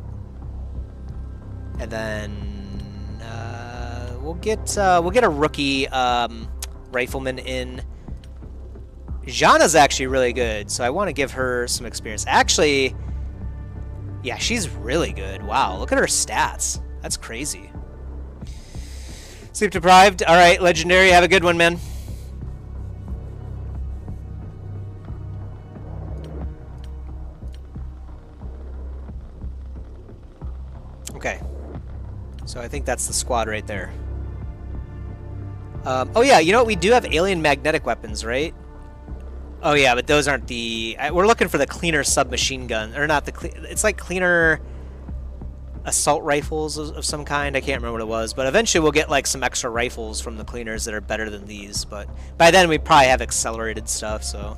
And then we'll get a rookie rifleman in. Jana's actually really good, so I want to give her some experience. Actually, yeah, she's really good. Wow, look at her stats. That's crazy. Sleep deprived. All right, legendary. Have a good one, man. Okay. So I think that's the squad right there. Oh yeah, you know what? We do have alien magnetic weapons, right? Oh yeah, but those aren't the... We're looking for the cleaner submachine gun. Or not the... It's like cleaner... assault rifles of some kind. I can't remember what it was, but eventually we'll get like some extra rifles from the cleaners that are better than these. But by then we probably have accelerated stuff, so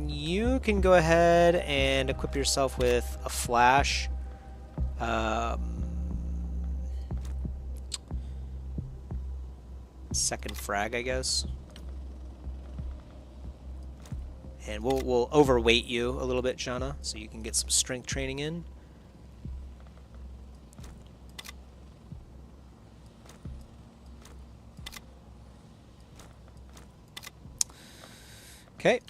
you can go ahead and equip yourself with a flash. Second frag, I guess. And we'll overweight you a little bit, Jana, so you can get some strength training in. Okay.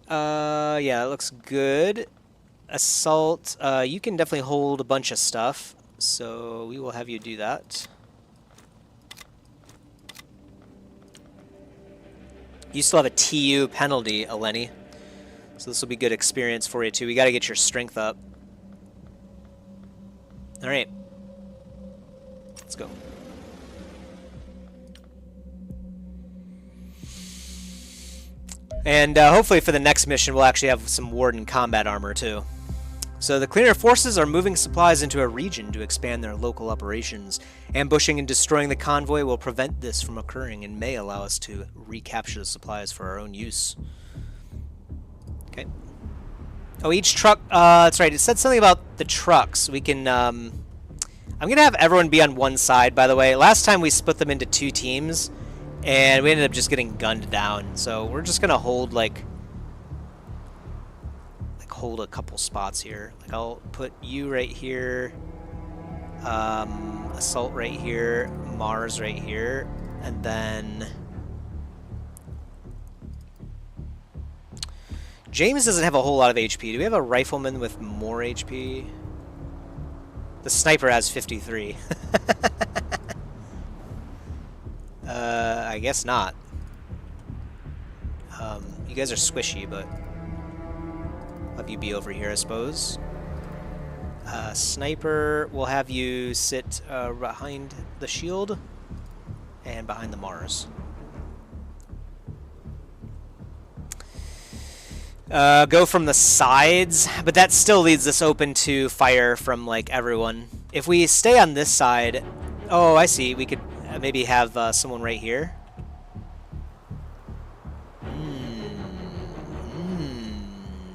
Yeah, that looks good. Assault, you can definitely hold a bunch of stuff, so we will have you do that. You still have a TU penalty, Eleni. So this will be good experience for you too. We got to get your strength up. All right. Let's go. And hopefully for the next mission, we'll actually have some Warden combat armor too. So the cleaner forces are moving supplies into a region to expand their local operations. Ambushing and destroying the convoy will prevent this from occurring and may allow us to recapture the supplies for our own use. Okay. Oh, each truck, that's right, it said something about the trucks. We can, I'm going to have everyone be on one side, by the way. Last time we split them into 2 teams, and we ended up just getting gunned down. So we're just going to hold, hold a couple spots here. Like I'll put you right here, assault right here, Mars right here, and then James doesn't have a whole lot of HP. Do we have a rifleman with more HP? The sniper has 53. I guess not. You guys are squishy, but have you be over here, I suppose. Sniper, we'll have you sit behind the shield and behind the Mars. Go from the sides, but that still leaves us open to fire from like everyone. If we stay on this side, oh, I see. We could maybe have someone right here.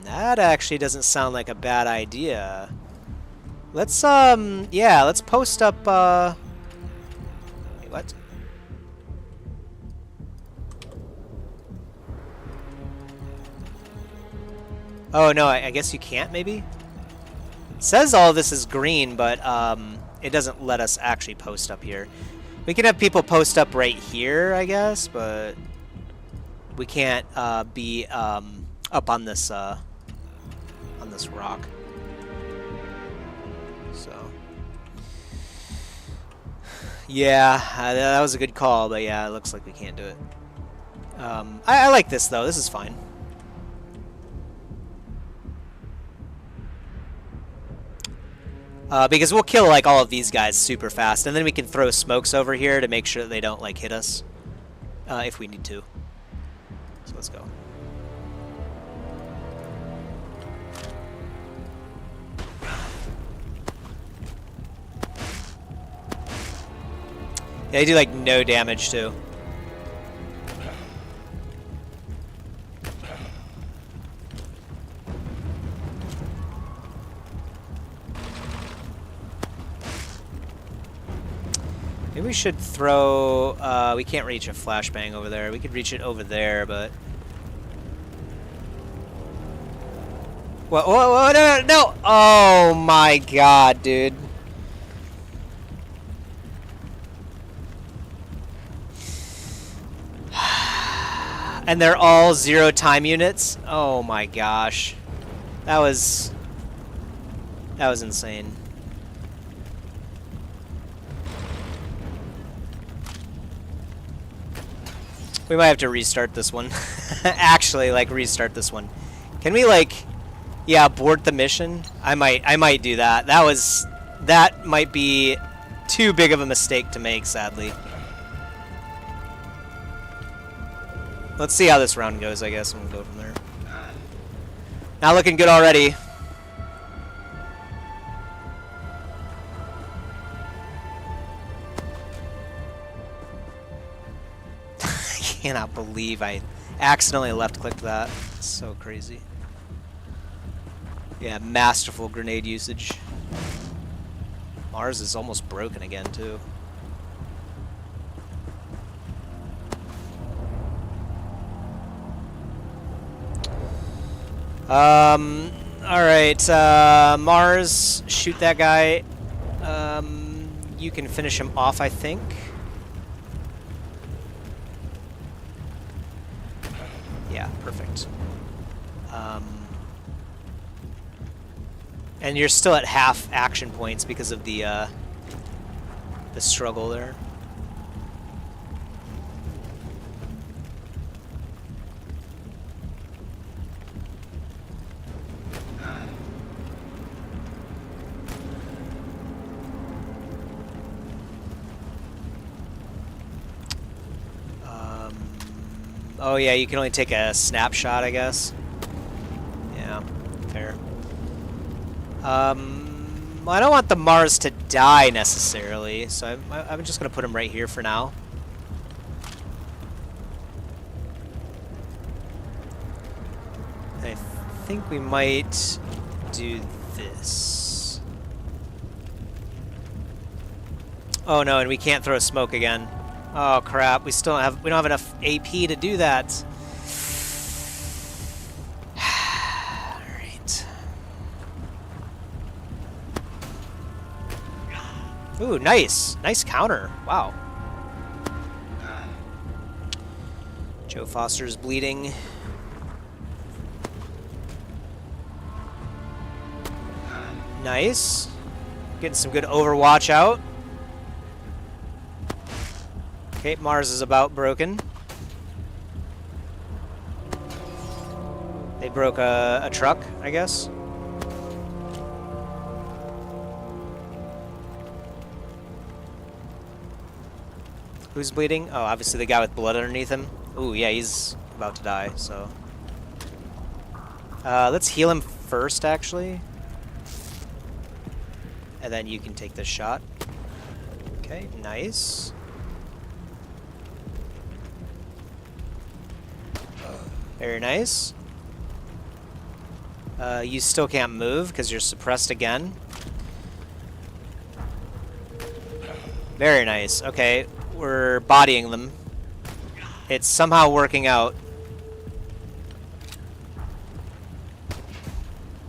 That actually doesn't sound like a bad idea. Let's yeah, let's post up wait, what? Oh no, I guess you can't maybe? It says all of this is green, but it doesn't let us actually post up here. We can have people post up right here, I guess, but we can't be up on this rock. So yeah, that was a good call, but yeah, it looks like we can't do it. I like this though. This is fine. Because we'll kill like all of these guys super fast, and then we can throw smokes over here to make sure that they don't like hit us if we need to. So let's go. Yeah, they do like no damage too. Maybe we should throw, we can't reach a flashbang over there. We could reach it over there, but... What? Whoa, no, no! Oh my god, dude. And they're all 0 time units? Oh my gosh. That was insane. We might have to restart this one. Actually, like, restart this one. Can we, like, yeah, abort the mission? I might do that. That might be too big of a mistake to make, sadly. Let's see how this round goes, I guess, and we'll go from there. Not looking good already. cannot believe I accidentally left-clicked that. It's so crazy. Yeah, masterful grenade usage. Mars is almost broken again, too. Alright, Mars, shoot that guy. You can finish him off, I think. Yeah, perfect. And you're still at half action points because of the struggle there. Oh yeah, you can only take a snapshot, I guess. Yeah, fair. Well, I don't want the Mars to die necessarily, so I'm just gonna put him right here for now. I think we might do this. Oh no, and we can't throw smoke again. Oh crap, we don't have enough AP to do that. Alright. Ooh, nice. Nice counter. Wow. Joe Foster's bleeding. Nice. Getting some good Overwatch out. Okay, Mars is about broken. They broke a truck, I guess. Who's bleeding? Oh, obviously the guy with blood underneath him. Ooh, yeah, he's about to die, so. Let's heal him first, actually. And then you can take this shot. Okay, nice. Very nice. You still can't move because you're suppressed again. Very nice. Okay, we're bodying them. It's somehow working out.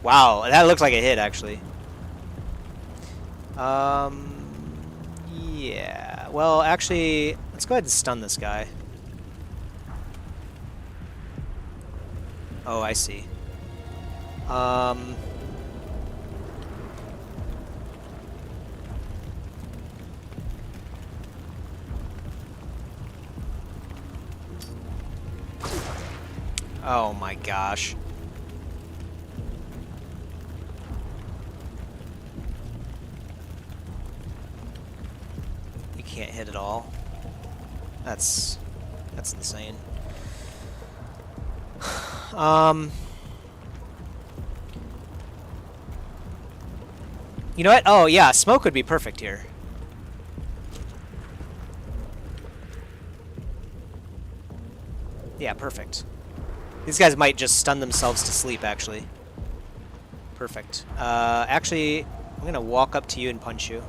Wow, that looked like a hit, actually. Yeah. Well, actually, let's go ahead and stun this guy. Oh, I see. Oh my gosh. You can't hit at all. That's insane. You know what? Oh, yeah, smoke would be perfect here. Yeah, perfect. These guys might just stun themselves to sleep, actually. Perfect. Actually, I'm gonna walk up to you and punch you.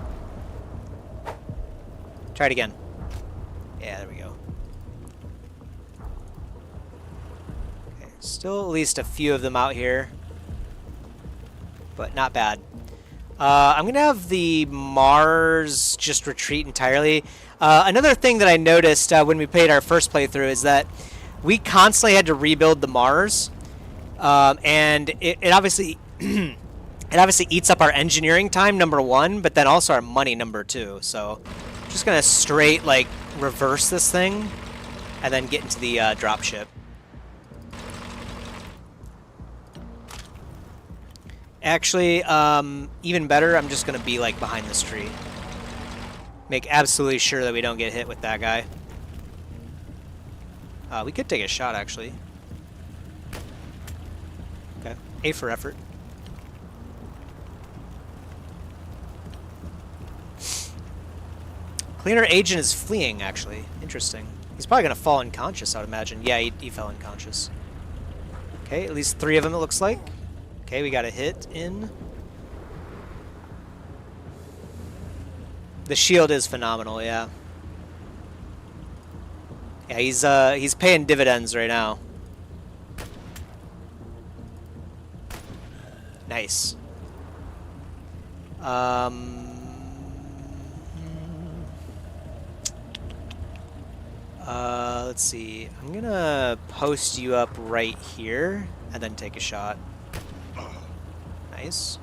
Try it again. Yeah, there we go. Okay, still at least a few of them out here. But not bad. I'm going to have the Mars just retreat entirely. Another thing that I noticed when we played our first playthrough is that we constantly had to rebuild the Mars. And it obviously it obviously eats up our engineering time, number one, but then also our money, number two. So I'm just going to straight, like, reverse this thing and then get into the dropship. Actually, even better, I'm just going to be, like, behind this tree. Make absolutely sure that we don't get hit with that guy. We could take a shot, actually. Okay. A for effort. Cleaner agent is fleeing, actually. Interesting. He's probably gonna fall unconscious, I would imagine. Yeah, he fell unconscious. Okay, at least 3 of them it looks like. Okay, we got a hit in. The shield is phenomenal, yeah. Yeah, he's paying dividends right now. Nice. Let's see. I'm gonna post you up right here and then take a shot. Nice.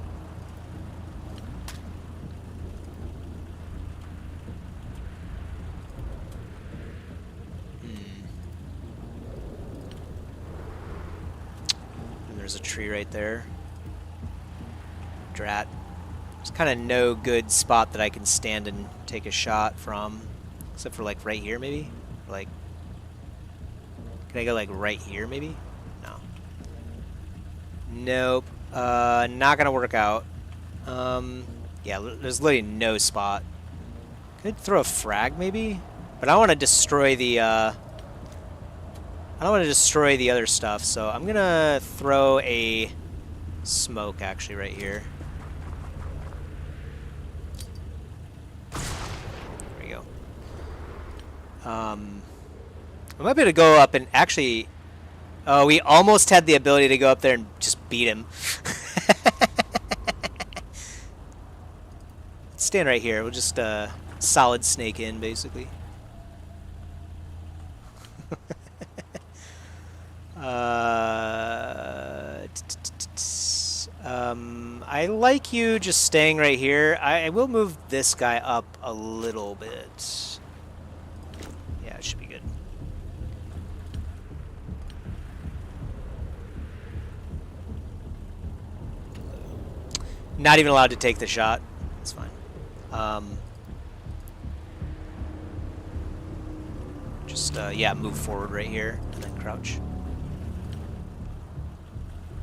And there's a tree right there. Drat. There's kind of no good spot that I can stand and take a shot from. Except for like right here maybe? Like, can I go like right here maybe? No. Nope. Not gonna work out. Yeah, there's literally no spot. Could throw a frag maybe? But I want to destroy the, I don't want to destroy the other stuff, so I'm gonna throw a smoke actually right here. We might be able to go up and actually... Oh, we almost had the ability to go up there and just beat him. Stand right here. We'll just solid snake in, basically. I like you just staying right here. I will move this guy up a little bit. Yeah, it should be good. Not even allowed to take the shot. It's fine. Just, yeah, move forward right here and then crouch.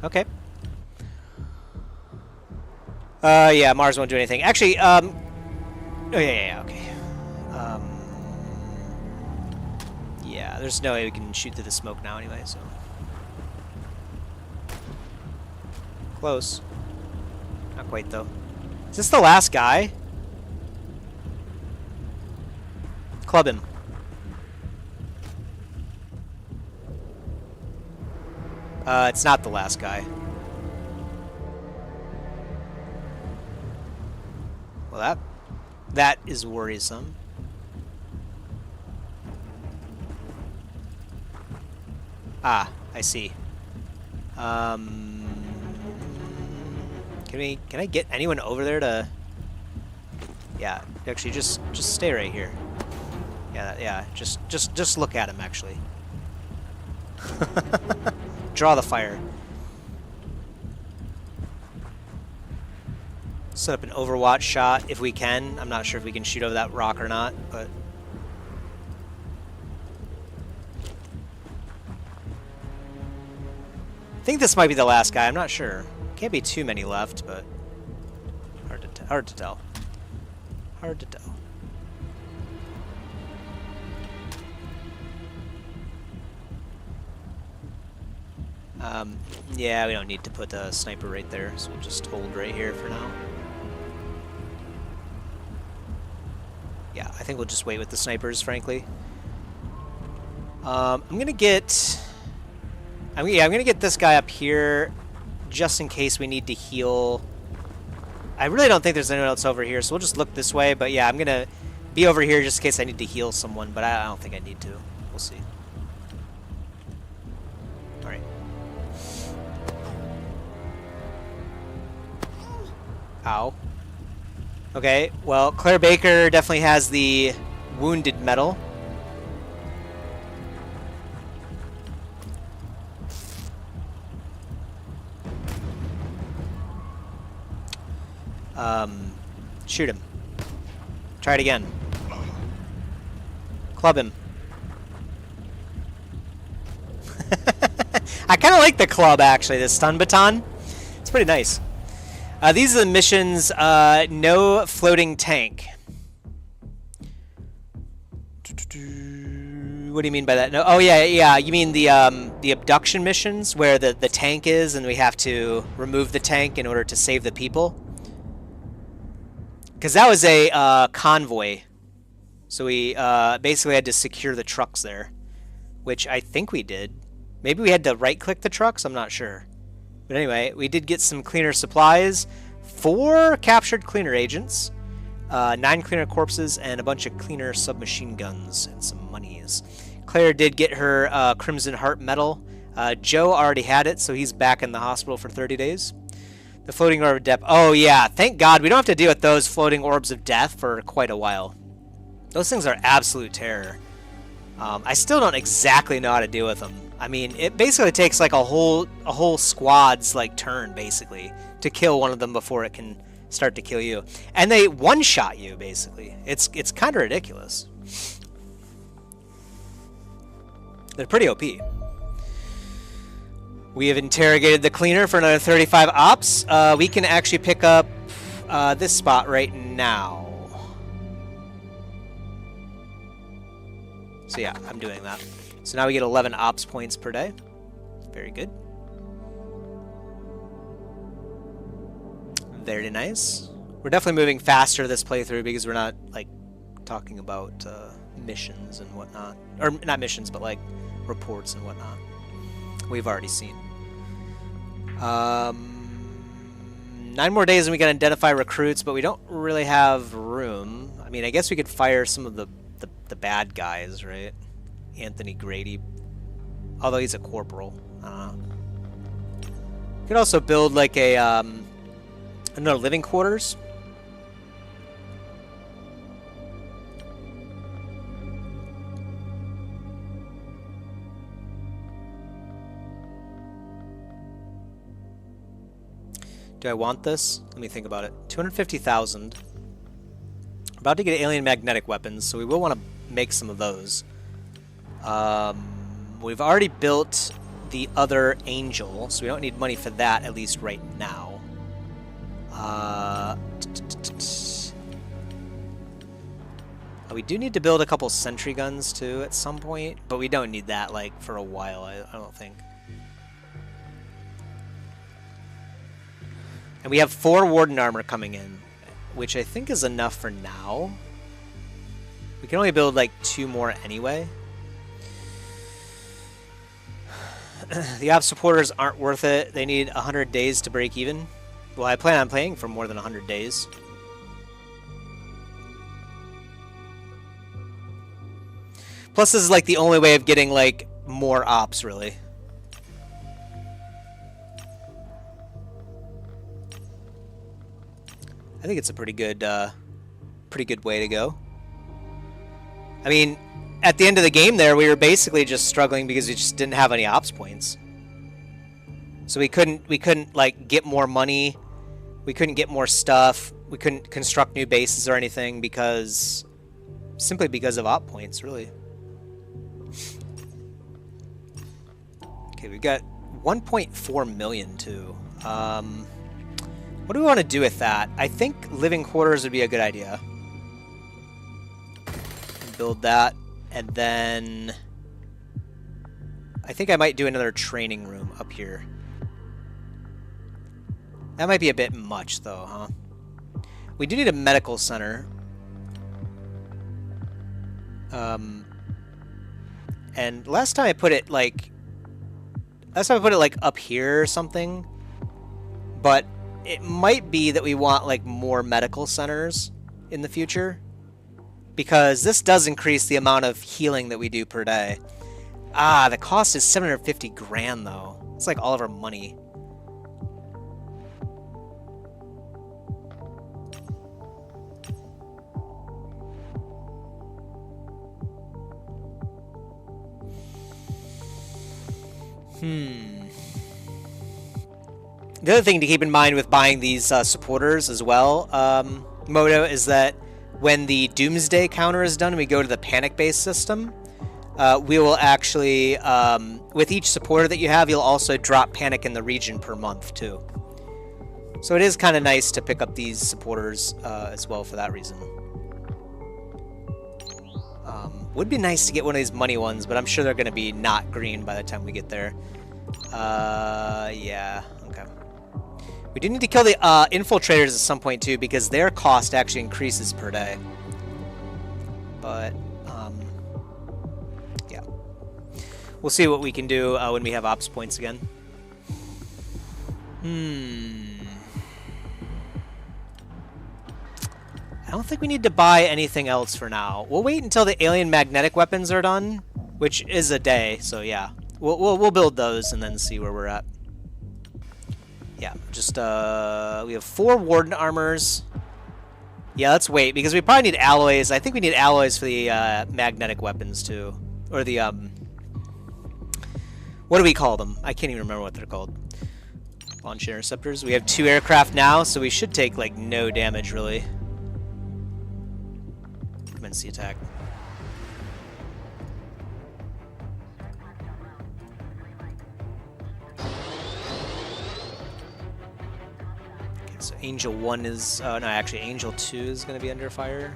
Okay. Yeah, Mars won't do anything. Actually, oh, yeah, okay. Yeah, there's no way we can shoot through the smoke now anyway, so. Close. Not quite, though. Is this the last guy? Club him. It's not the last guy. Well, that is worrisome. Ah, I see. Can I get anyone over there to? Yeah, actually, just stay right here. Yeah, just look at him actually. Draw the fire. Set up an Overwatch shot if we can. I'm not sure if we can shoot over that rock or not, but. I think this might be the last guy. I'm not sure. Can't be too many left, but hard to tell. Hard to tell. Yeah, we don't need to put a sniper right there, so we'll just hold right here for now. Yeah, I think we'll just wait with the snipers, frankly. I'm gonna get this guy up here, just in case we need to heal. I really don't think there's anyone else over here, so we'll just look this way. But yeah, I'm gonna be over here just in case I need to heal someone, but I don't think I need to. We'll see. All right. Ow. Okay, well, Claire Baker definitely has the wounded medal. Shoot him. Try it again. Club him. I kind of like the club, actually, the stun baton. It's pretty nice. These are the missions. No floating tank. What do you mean by that? No. Oh yeah, yeah. You mean the abduction missions where the tank is, and we have to remove the tank in order to save the people? Because that was a convoy, so we basically had to secure the trucks there, which I think we did. Maybe we had to right-click the trucks. I'm not sure. But anyway, we did get some cleaner supplies, 4 captured cleaner agents, 9 cleaner corpses, and a bunch of cleaner submachine guns and some monies. Claire did get her Crimson Heart medal. Joe already had it, so he's back in the hospital for 30 days. The floating orb of death. Oh yeah, thank God we don't have to deal with those floating orbs of death for quite a while. Those things are absolute terror. I still don't exactly know how to deal with them. I mean, it basically takes like a whole squad's like turn basically to kill one of them before it can start to kill you, and they one-shot you basically. It's kind of ridiculous. They're pretty OP. We have interrogated the cleaner for another 35 ops. We can actually pick up this spot right now. So yeah, I'm doing that. So now we get 11 ops points per day. Very good. Very nice. We're definitely moving faster this playthrough because we're not like talking about missions and whatnot, or not missions, but like reports and whatnot. We've already seen. 9 more days and we can identify recruits, but we don't really have room. I mean, I guess we could fire some of the bad guys, right? Anthony Grady, although he's a corporal. I don't know. We could also build like a another living quarters. Do I want this? Let me think about it. 250,000. About to get alien magnetic weapons, so we will want to make some of those. We've already built the other angel, so we don't need money for that, at least right now. We do need to build a couple sentry guns, too, at some point, but we don't need that, like, for a while, I don't think. And we have 4 Warden armor coming in, which I think is enough for now. We can only build like 2 more anyway. The ops supporters aren't worth it. They need 100 days to break even. Well, I plan on playing for more than 100 days. Plus, this is like the only way of getting like more ops, really. I think it's a pretty good way to go. I mean, at the end of the game there, we were basically just struggling because we just didn't have any ops points. So we couldn't like get more money. We couldn't get more stuff. We couldn't construct new bases or anything simply because of op points, really. Okay, we've got 1.4 million too. What do we want to do with that? I think living quarters would be a good idea. Build that, and then I think I might do another training room up here. That might be a bit much, though, huh? We do need a medical center. And last time I put it like up here or something, but it might be that we want like more medical centers in the future, because this does increase the amount of healing that we do per day. Ah, the cost is 750 grand though. It's like all of our money. The other thing to keep in mind with buying these supporters as well, Moto, is that when the Doomsday counter is done and we go to the panic-based system, we will actually, with each supporter that you have, you'll also drop panic in the region per month, too. So it is kind of nice to pick up these supporters as well for that reason. Would be nice to get one of these money ones, but I'm sure they're going to be not green by the time we get there. Yeah, okay. We do need to kill the infiltrators at some point too, because their cost actually increases per day. But, yeah. We'll see what we can do when we have ops points again. I don't think we need to buy anything else for now. We'll wait until the alien magnetic weapons are done, which is a day, so yeah. We'll build those and then see where we're at. Yeah, just, we have 4 Warden armors. Yeah, let's wait, because we probably need alloys. I think we need alloys for the magnetic weapons, too. Or the, what do we call them? I can't even remember what they're called. Launch interceptors. We have 2 aircraft now, so we should take, like, no damage, really. Commence the attack. So Angel 1 is, no, actually Angel 2 is going to be under fire.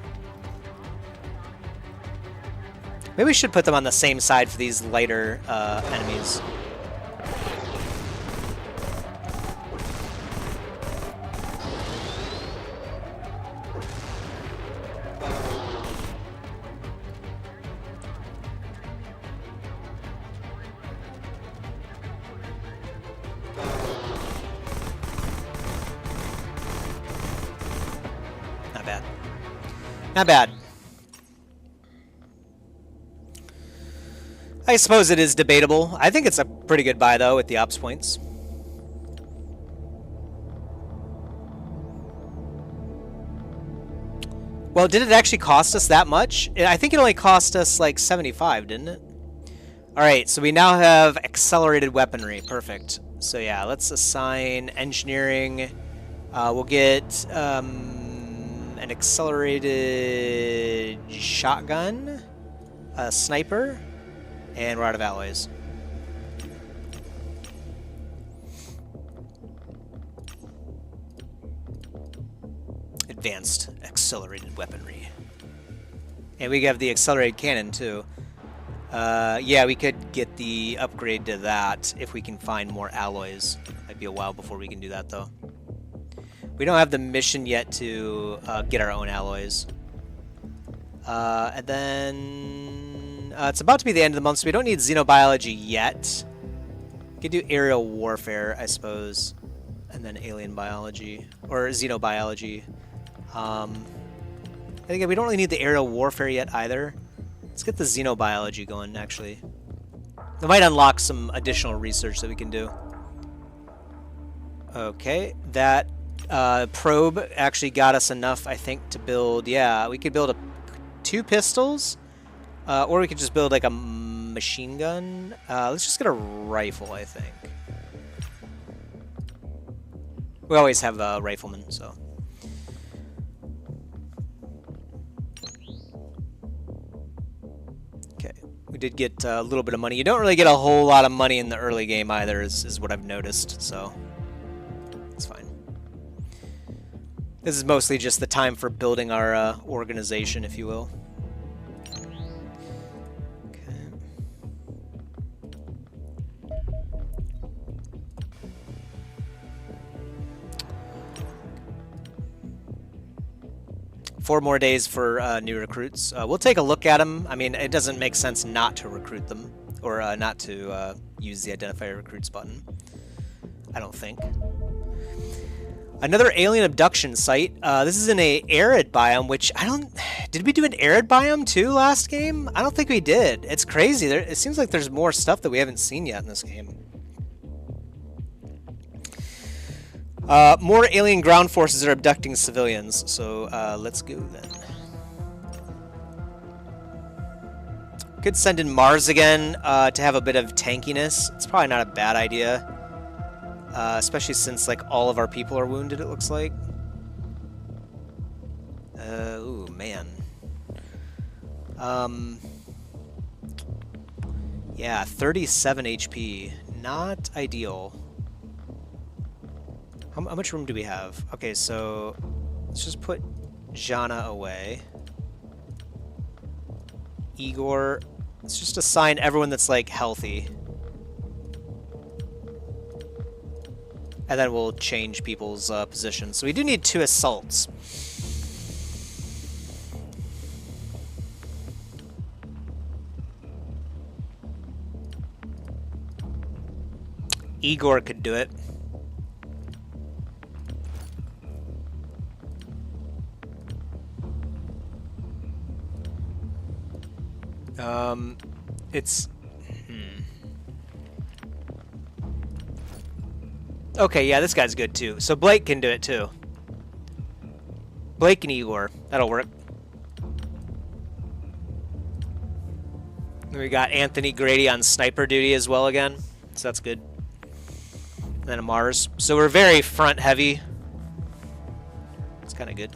Maybe we should put them on the same side for these lighter enemies. Not bad. I suppose it is debatable. I think it's a pretty good buy, though, with the ops points. Well, did it actually cost us that much? I think it only cost us, like, 75, didn't it? Alright, so we now have accelerated weaponry. Perfect. So, yeah, let's assign engineering. We'll get... an accelerated shotgun, a sniper, and we're out of alloys. Advanced accelerated weaponry. And we have the accelerated cannon too. Yeah, we could get the upgrade to that if we can find more alloys. Might be a while before we can do that though. We don't have the mission yet to get our own alloys. And then... it's about to be the end of the month, so we don't need xenobiology yet. We could do aerial warfare, I suppose. And then alien biology. Or xenobiology. I think we don't really need the aerial warfare yet either. Let's get the xenobiology going, actually. It might unlock some additional research that we can do. Okay, that... probe actually got us enough, I think, to build, yeah, we could build 2 pistols, or we could just build like a machine gun. Let's just get a rifle, I think. We always have riflemen, so. Okay, we did get a little bit of money. You don't really get a whole lot of money in the early game either, is what I've noticed, so it's fine. This is mostly just the time for building our organization, if you will. Okay. 4 more days for new recruits. We'll take a look at them. I mean, it doesn't make sense not to recruit them, or not to use the Identify Recruits button. I don't think. Another alien abduction site. This is in a arid biome, which I don't... Did we do an arid biome too last game? I don't think we did. It's crazy. It seems like there's more stuff that we haven't seen yet in this game. More alien ground forces are abducting civilians, so let's go then. Could send in Mars again to have a bit of tankiness. It's probably not a bad idea. Especially since, like, all of our people are wounded, it looks like. Ooh, man. Yeah, 37 HP. Not ideal. How much room do we have? Okay, so let's just put Jana away. Igor. Let's just assign everyone that's, like, healthy. And then we'll change people's positions. So we do need 2 assaults. Igor could do it. It's... Okay, yeah, this guy's good too. So Blake can do it too. Blake and Igor. That'll work. Then we got Anthony Grady on sniper duty as well again. So that's good. And then a Mars. So we're very front heavy. It's kind of good,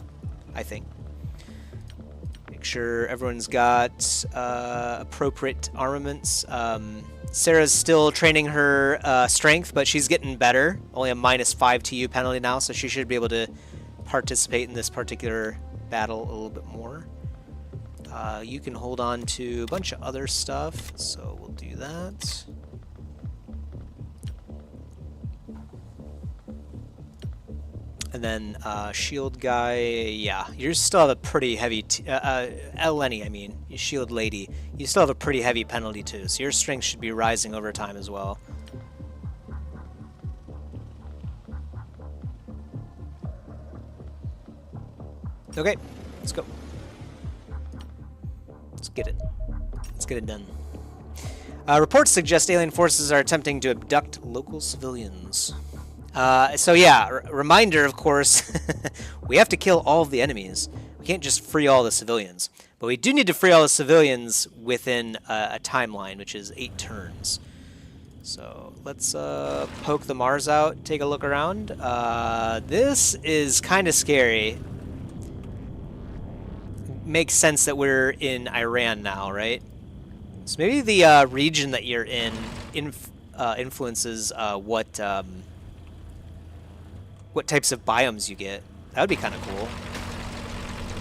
I think. Make sure everyone's got appropriate armaments. Sarah's still training her strength, but she's getting better. Only a -5 TU penalty now, so she should be able to participate in this particular battle a little bit more. You can hold on to a bunch of other stuff, so we'll do that. And then shield guy, yeah, you still have a pretty heavy, Eleni, I mean, you shield lady, you still have a pretty heavy penalty too, so your strength should be rising over time as well. Okay, let's go. Let's get it. Let's get it done. Reports suggest alien forces are attempting to abduct local civilians. So yeah, reminder, of course, we have to kill all of the enemies. We can't just free all the civilians. But we do need to free all the civilians within a timeline, which is 8 turns. So let's poke the Mars out, take a look around. This is kind of scary. Makes sense that we're in Iran now, right? So maybe the region that you're in influences what types of biomes you get. That would be kind of cool.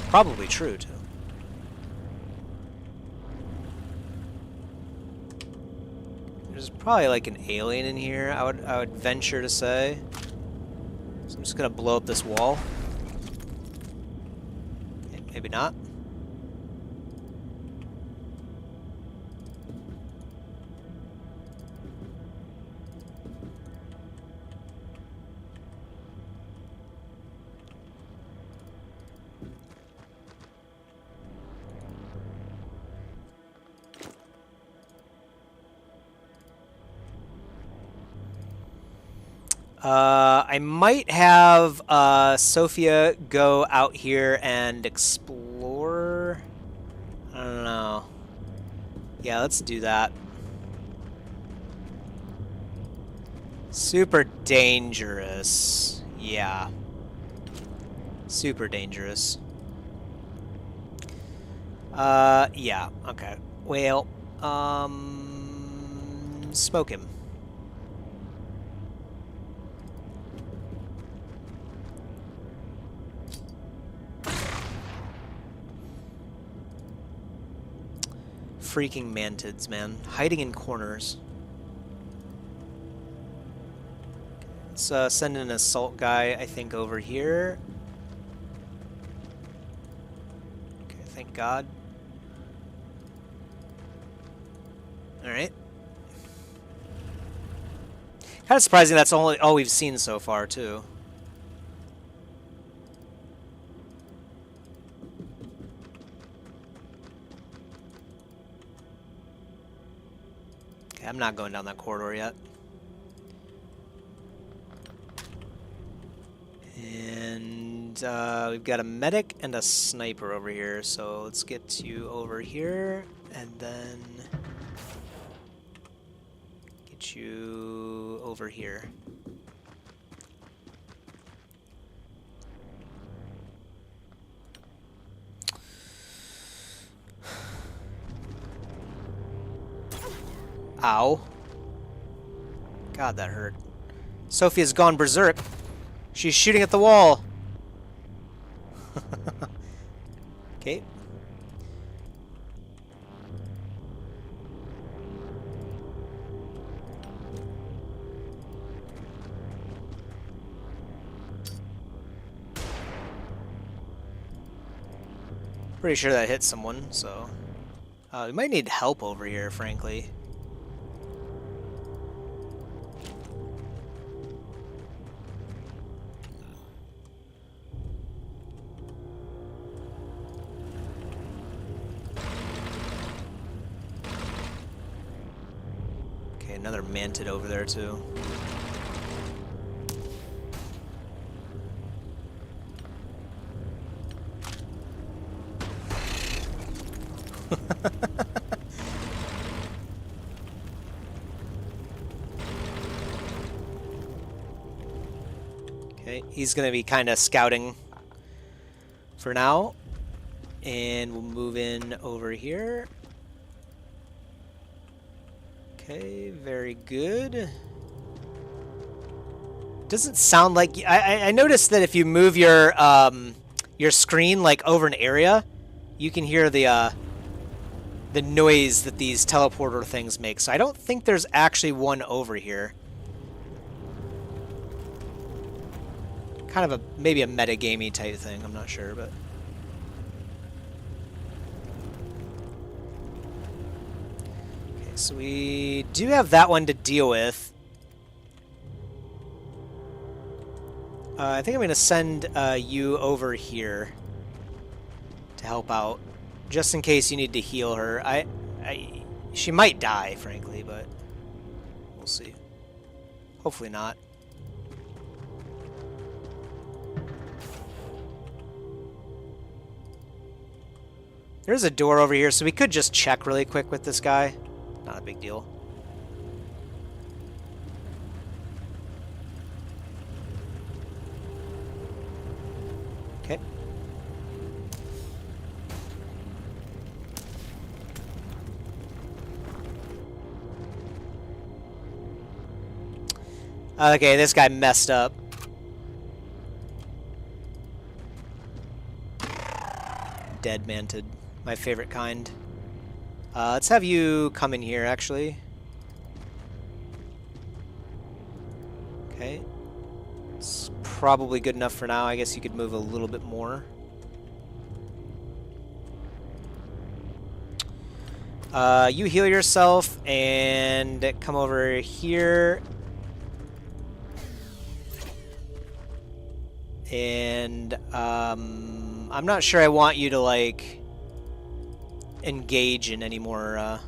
Probably true, too. There's probably like an alien in here, I would venture to say. So I'm just gonna blow up this wall. Okay, maybe not. I might have Sophia go out here and explore. I don't know. Yeah, let's do that. Super dangerous. Yeah. Super dangerous. Yeah, okay. Well, smoke him. Freaking mantids, man. Hiding in corners. Let's send an assault guy, I think, over here. Okay, thank God. Alright. Kind of surprising that's all we've seen so far, too. I'm not going down that corridor yet. And we've got a medic and a sniper over here, so let's get you over here and then get you over here. Ow. God, that hurt. Sophia's gone berserk. She's shooting at the wall. Okay. Pretty sure that hit someone, so... we might need help over here, frankly. Okay, another mantid over there, too. Okay, he's going to be kind of scouting for now. And we'll move in over here. Okay, very good. Doesn't sound like... I noticed that if you move your screen like over an area, you can hear the noise that these teleporter things make. So I don't think there's actually one over here. Kind of maybe a metagamey type thing. I'm not sure, but... Okay, so we do have that one to deal with. I think I'm going to send you over here to help out, just in case you need to heal her. She might die, frankly, but we'll see. Hopefully not. There's a door over here, so we could just check really quick with this guy. Not a big deal. Okay. Okay, this guy messed up. Dead mantid. My favorite kind. Let's have you come in here, actually. Okay. It's probably good enough for now. I guess you could move a little bit more. You heal yourself and come over here. And, I'm not sure I want you to, like, engage in any more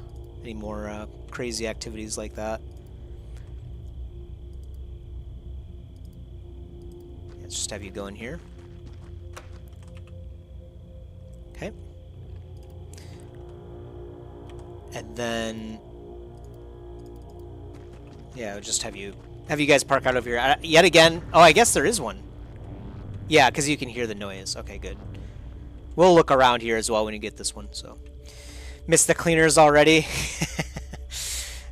crazy activities like that. Let's just have you go in here. Okay. And then, yeah, I'll just have you guys park out over here. Yet again, oh, I guess there is one. Yeah, because you can hear the noise. Okay, good. We'll look around here as well when you get this one, so. Missed the cleaners already.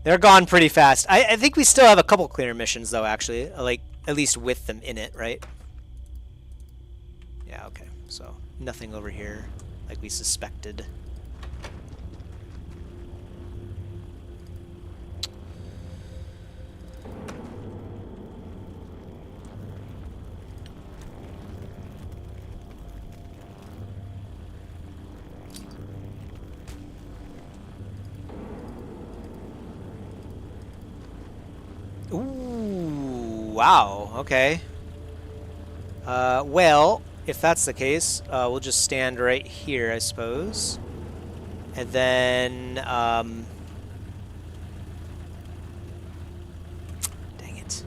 They're gone pretty fast. I think we still have a couple cleaner missions, though, actually. Like, at least with them in it, right? Yeah, okay. So, nothing over here like we suspected. Ooh, wow, okay. Well, if that's the case, we'll just stand right here, I suppose. And then, dang it.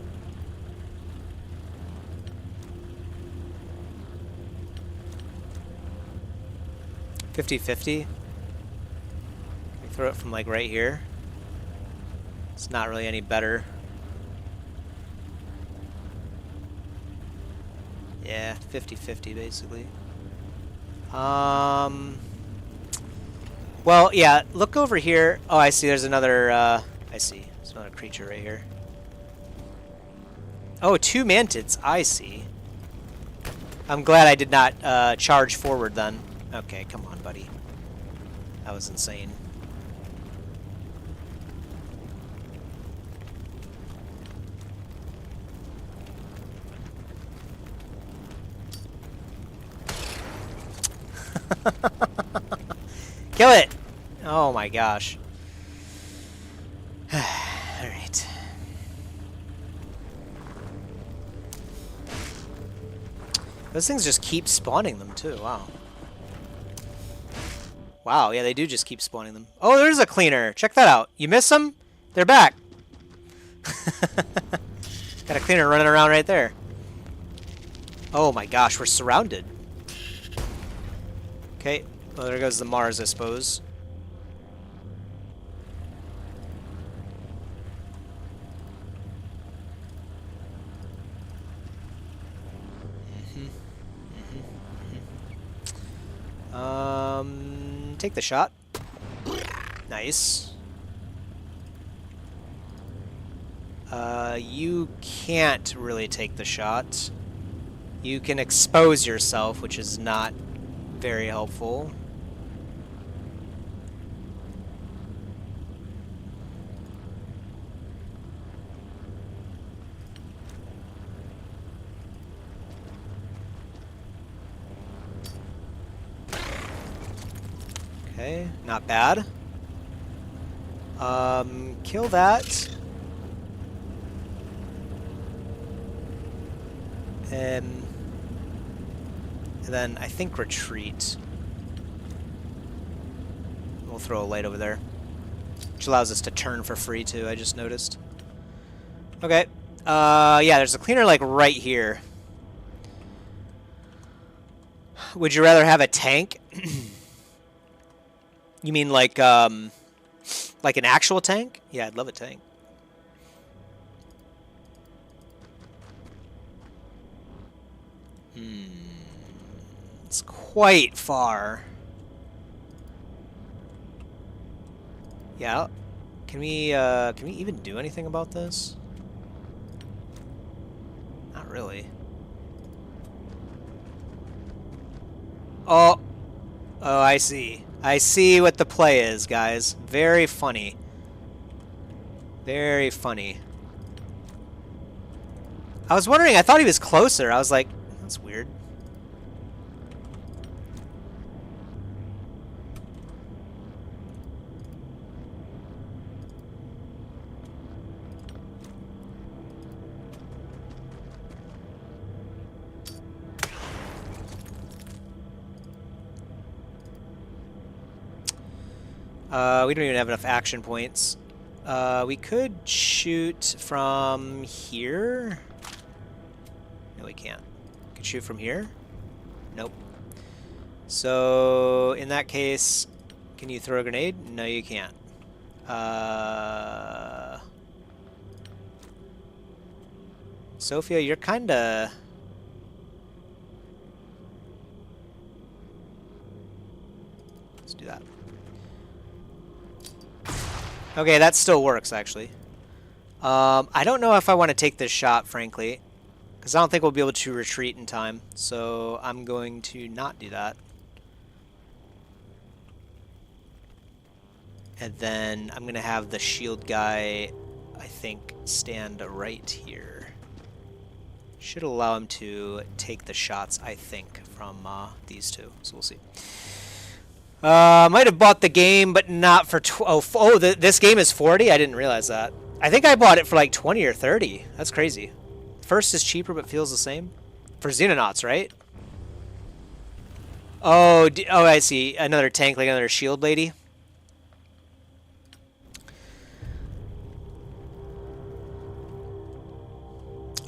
$50-50. Throw it from, like, right here. It's not really any better. Yeah, 50-50 basically. Well, yeah, look over here. Oh, I see there's another, I see. There's another creature right here. Oh, 2 mantids. I see. I'm glad I did not charge forward then. Okay, come on, buddy. That was insane. Kill it! Oh my gosh. Alright. Those things just keep spawning them too, wow. Wow, yeah, they do just keep spawning them. Oh, there's a cleaner! Check that out. You miss them? They're back! Got a cleaner running around right there. Oh my gosh, we're surrounded. Okay, well there goes the Mars, I suppose. Take the shot. Nice. You can't really take the shot. You can expose yourself, which is not very helpful. Okay, not bad. Kill that. And then I think retreat. We'll throw a light over there, which allows us to turn for free too, I just noticed. Okay. Yeah, there's a cleaner like right here. Would you rather have a tank? You mean like an actual tank? Yeah, I'd love a tank. It's quite far. Yeah. Can we even do anything about this? Not really. Oh. Oh, I see. I see what the play is, guys. Very funny. Very funny. I was wondering, I thought he was closer. I was like, that's weird. We don't even have enough action points. We could shoot from here. No, we can't. We could shoot from here? Nope. So, in that case, can you throw a grenade? No, you can't. Sophia, you're kinda... Let's do that. Okay, that still works, actually. I don't know if I want to take this shot, frankly, because I don't think we'll be able to retreat in time, so I'm going to not do that. And then I'm going to have the shield guy, I think, stand right here. Should allow him to take the shots, I think, from these two, so we'll see. Might have bought the game, but not for this game is 40? I didn't realize that. I think I bought it for like 20 or 30. That's crazy. First is cheaper, but feels the same. For Xenonauts, right? Oh, oh, I see. Another tank, like another shield lady.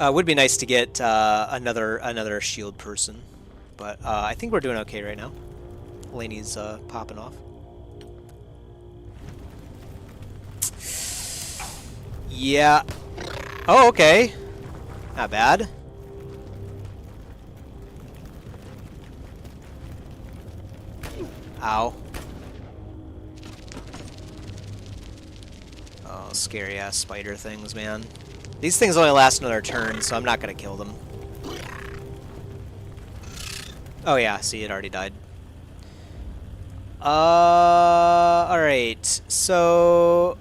Would be nice to get another shield person, but I think we're doing okay right now. Laney's popping off. Yeah. Oh, okay. Not bad. Ow. Oh, scary ass spider things, man. These things only last another turn, so I'm not gonna kill them. Oh yeah, see, it already died. Alright, so...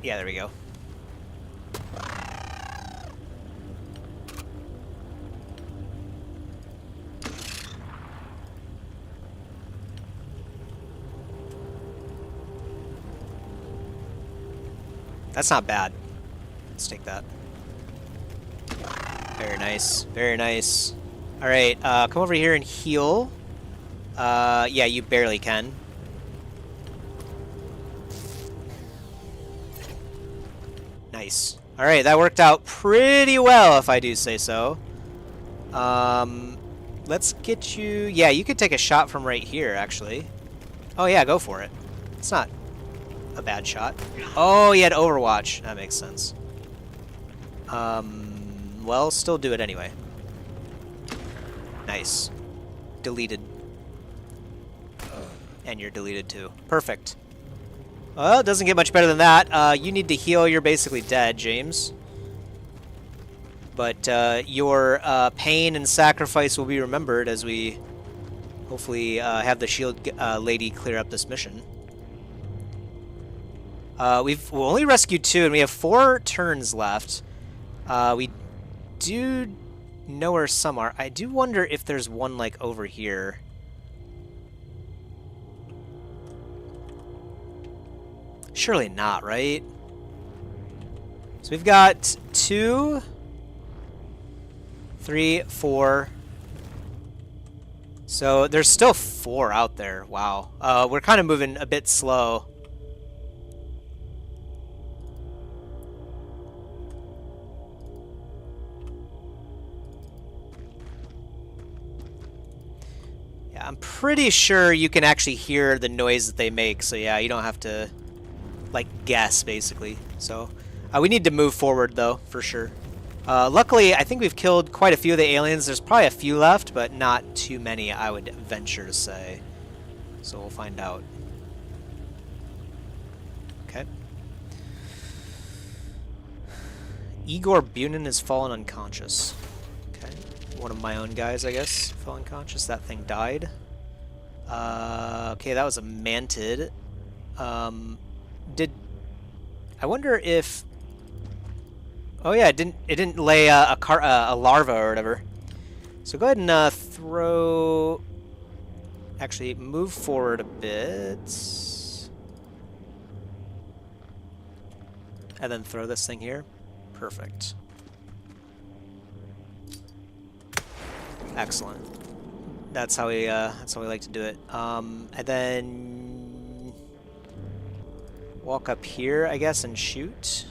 Yeah, there we go. That's not bad. Let's take that. Very nice. Very nice. Alright, come over here and heal. Yeah, you barely can. Nice. Alright, that worked out pretty well, if I do say so. Let's get you... Yeah, you could take a shot from right here, actually. Oh, yeah, go for it. It's not a bad shot. Oh, he had Overwatch. That makes sense. Well, still do it anyway. Nice. Deleted. And you're deleted too. Perfect. Well, it doesn't get much better than that. You need to heal. You're basically dead, James. But your pain and sacrifice will be remembered as we hopefully have the shield lady clear up this mission. We've only rescued 2, and we have 4 turns left. We do know where some are. I do wonder if there's one, like, over here. Surely not, right? So we've got 2, 3, 4. So there's still 4 out there. Wow. We're kind of moving a bit slow. I'm pretty sure you can actually hear the noise that they make, so yeah, you don't have to, like, guess, basically. So, we need to move forward, though, for sure. Luckily, I think we've killed quite a few of the aliens. There's probably a few left, but not too many, I would venture to say. So we'll find out. Okay. Igor Bunin has fallen unconscious. Okay. One of my own guys, I guess, fell unconscious. That thing died. Okay, that was a mantid. I wonder if... Oh yeah, it didn't lay a larva or whatever. So go ahead and throw... Actually, move forward a bit. And then throw this thing here. Perfect. Excellent. That's how we like to do it. And then walk up here, I guess, and shoot.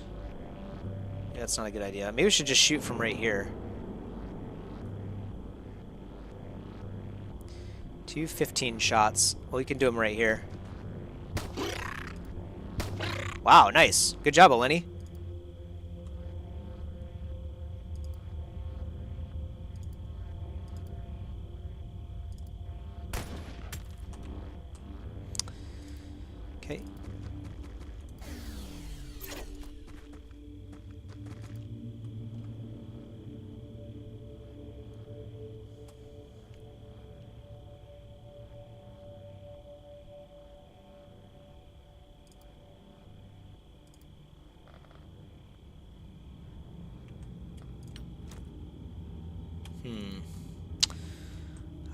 Yeah, that's not a good idea. Maybe we should just shoot from right here. 215 shots. Well, you can do them right here. Wow, nice. Good job, Eleni. Okay.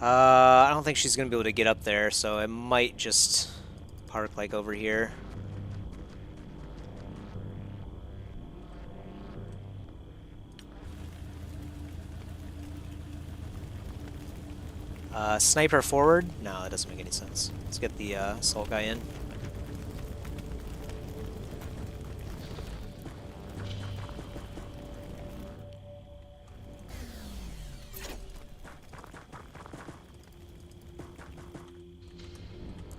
I don't think she's gonna be able to get up there, so I might just park like over here. Sniper forward? No, that doesn't make any sense. Let's get the assault guy in.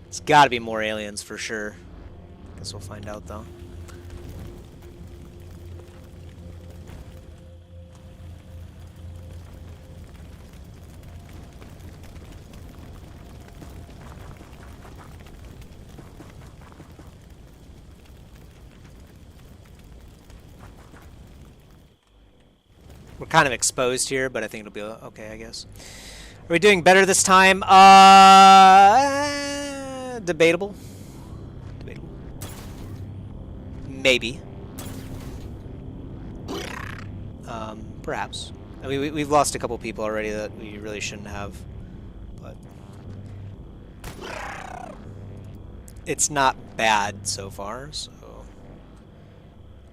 It's gotta be more aliens for sure. Guess we'll find out though. We're kind of exposed here, but I think it'll be okay, I guess. Are we doing better this time? Debatable. Debatable. Maybe. Perhaps. I mean, we've lost a couple people already that we really shouldn't have, but it's not bad so far, so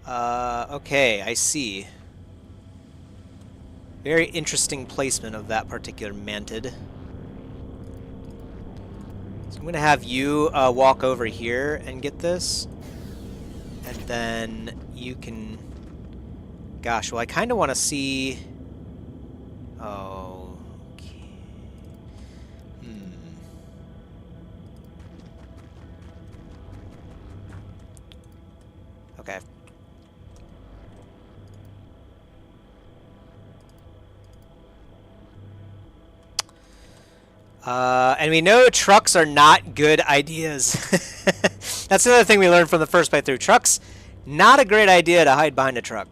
Okay, I see. Very interesting placement of that particular mantid. So I'm gonna have you walk over here and get this. And then you can... Gosh, well I kind of want to see... Oh... Okay. Okay. And we know trucks are not good ideas. That's another thing we learned from the first playthrough. Trucks, not a great idea to hide behind a truck.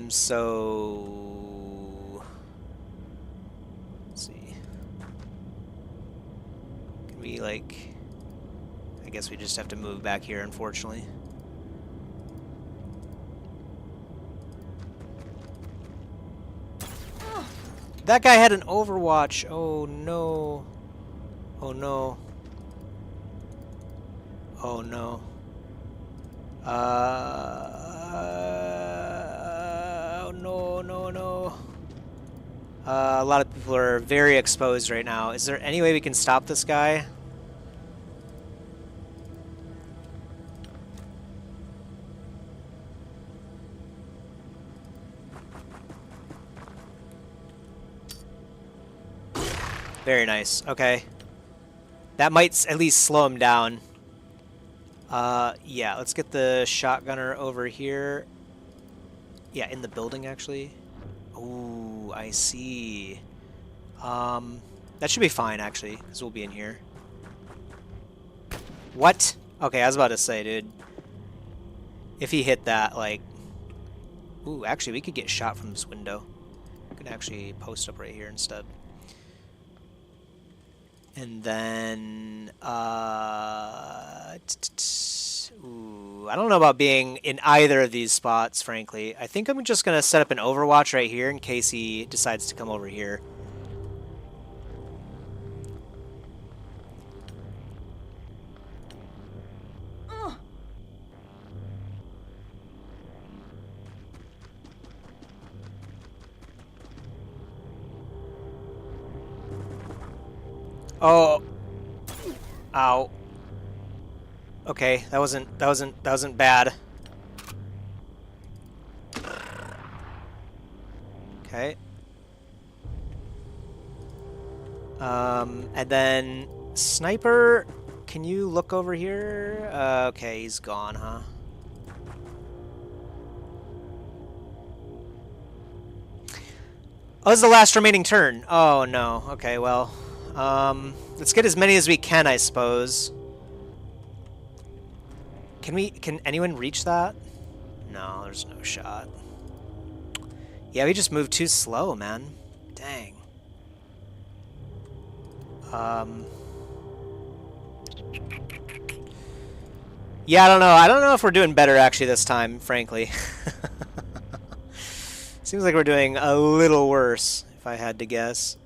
So... Let's see. Can we, like... I guess we just have to move back here, unfortunately. That guy had an Overwatch. Oh no. Oh no. Oh no. Oh no, no, no. A lot of people are very exposed right now. Is there any way we can stop this guy? Very nice. Okay. That might at least slow him down. Yeah, let's get the shotgunner over here. Yeah, in the building, actually. Ooh, I see. That should be fine, actually, because we'll be in here. What? Okay, I was about to say, dude. If he hit that, like... Ooh, actually, we could get shot from this window. We could actually post up right here instead. And then, ooh, I don't know about being in either of these spots, frankly. I think I'm just going to set up an Overwatch right here in case he decides to come over here. Oh. Ow. Okay, that wasn't bad. Okay. And then sniper, can you look over here? Okay, he's gone, huh? Oh, this is the last remaining turn. Oh no. Okay, well. Let's get as many as we can, I suppose. Can anyone reach that? No, there's no shot. Yeah, we just moved too slow, man. Dang. Yeah, I don't know. I don't know if we're doing better actually this time, frankly. Seems like we're doing a little worse, if I had to guess.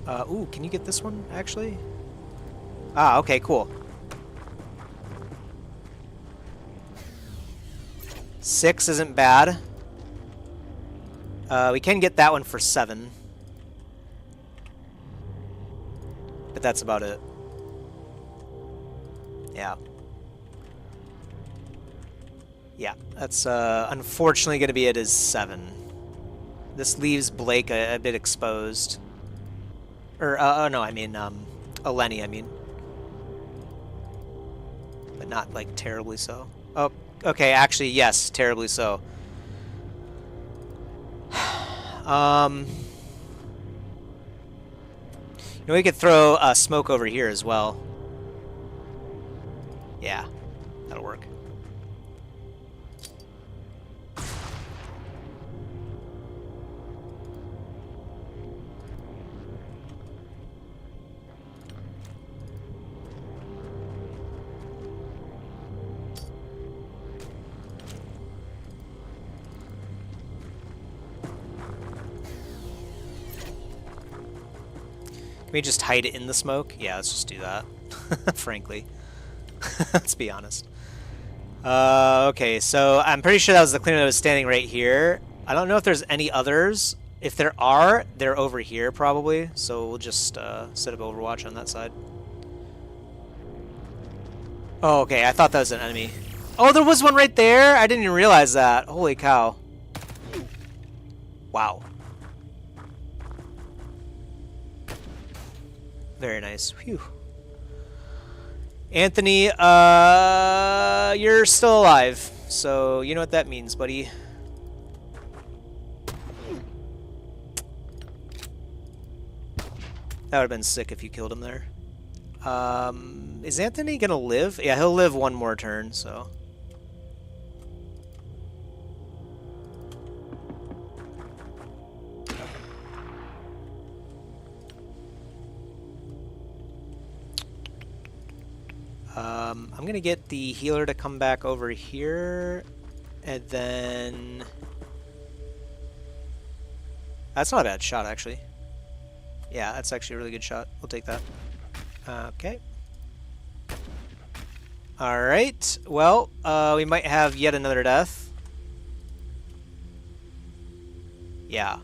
Ooh, can you get this one, actually? Ah, okay, cool. 6 isn't bad. We can get that one for 7. But that's about it. Yeah. Yeah, that's unfortunately going to be it as 7. This leaves Blake a bit exposed. Or, no, I mean, Eleni, I mean. But not, like, terribly so. Oh, okay, actually, yes, terribly so. You know, we could throw smoke over here as well. Yeah, that'll work. Can we just hide it in the smoke? Yeah, let's just do that, frankly. Let's be honest. Okay, so I'm pretty sure that was the cleaner that was standing right here. I don't know if there's any others. If there are, they're over here probably. So we'll just set up Overwatch on that side. Oh, okay, I thought that was an enemy. Oh, there was one right there? I didn't even realize that. Holy cow. Wow. Very nice. Phew. Anthony, you're still alive. So, you know what that means, buddy. That would have been sick if you killed him there. Is Anthony gonna live? Yeah, he'll live one more turn, so. I'm gonna get the healer to come back over here, and then... That's not a bad shot, actually. Yeah, that's actually a really good shot. We'll take that. Okay. Alright, well, we might have yet another death. Yeah.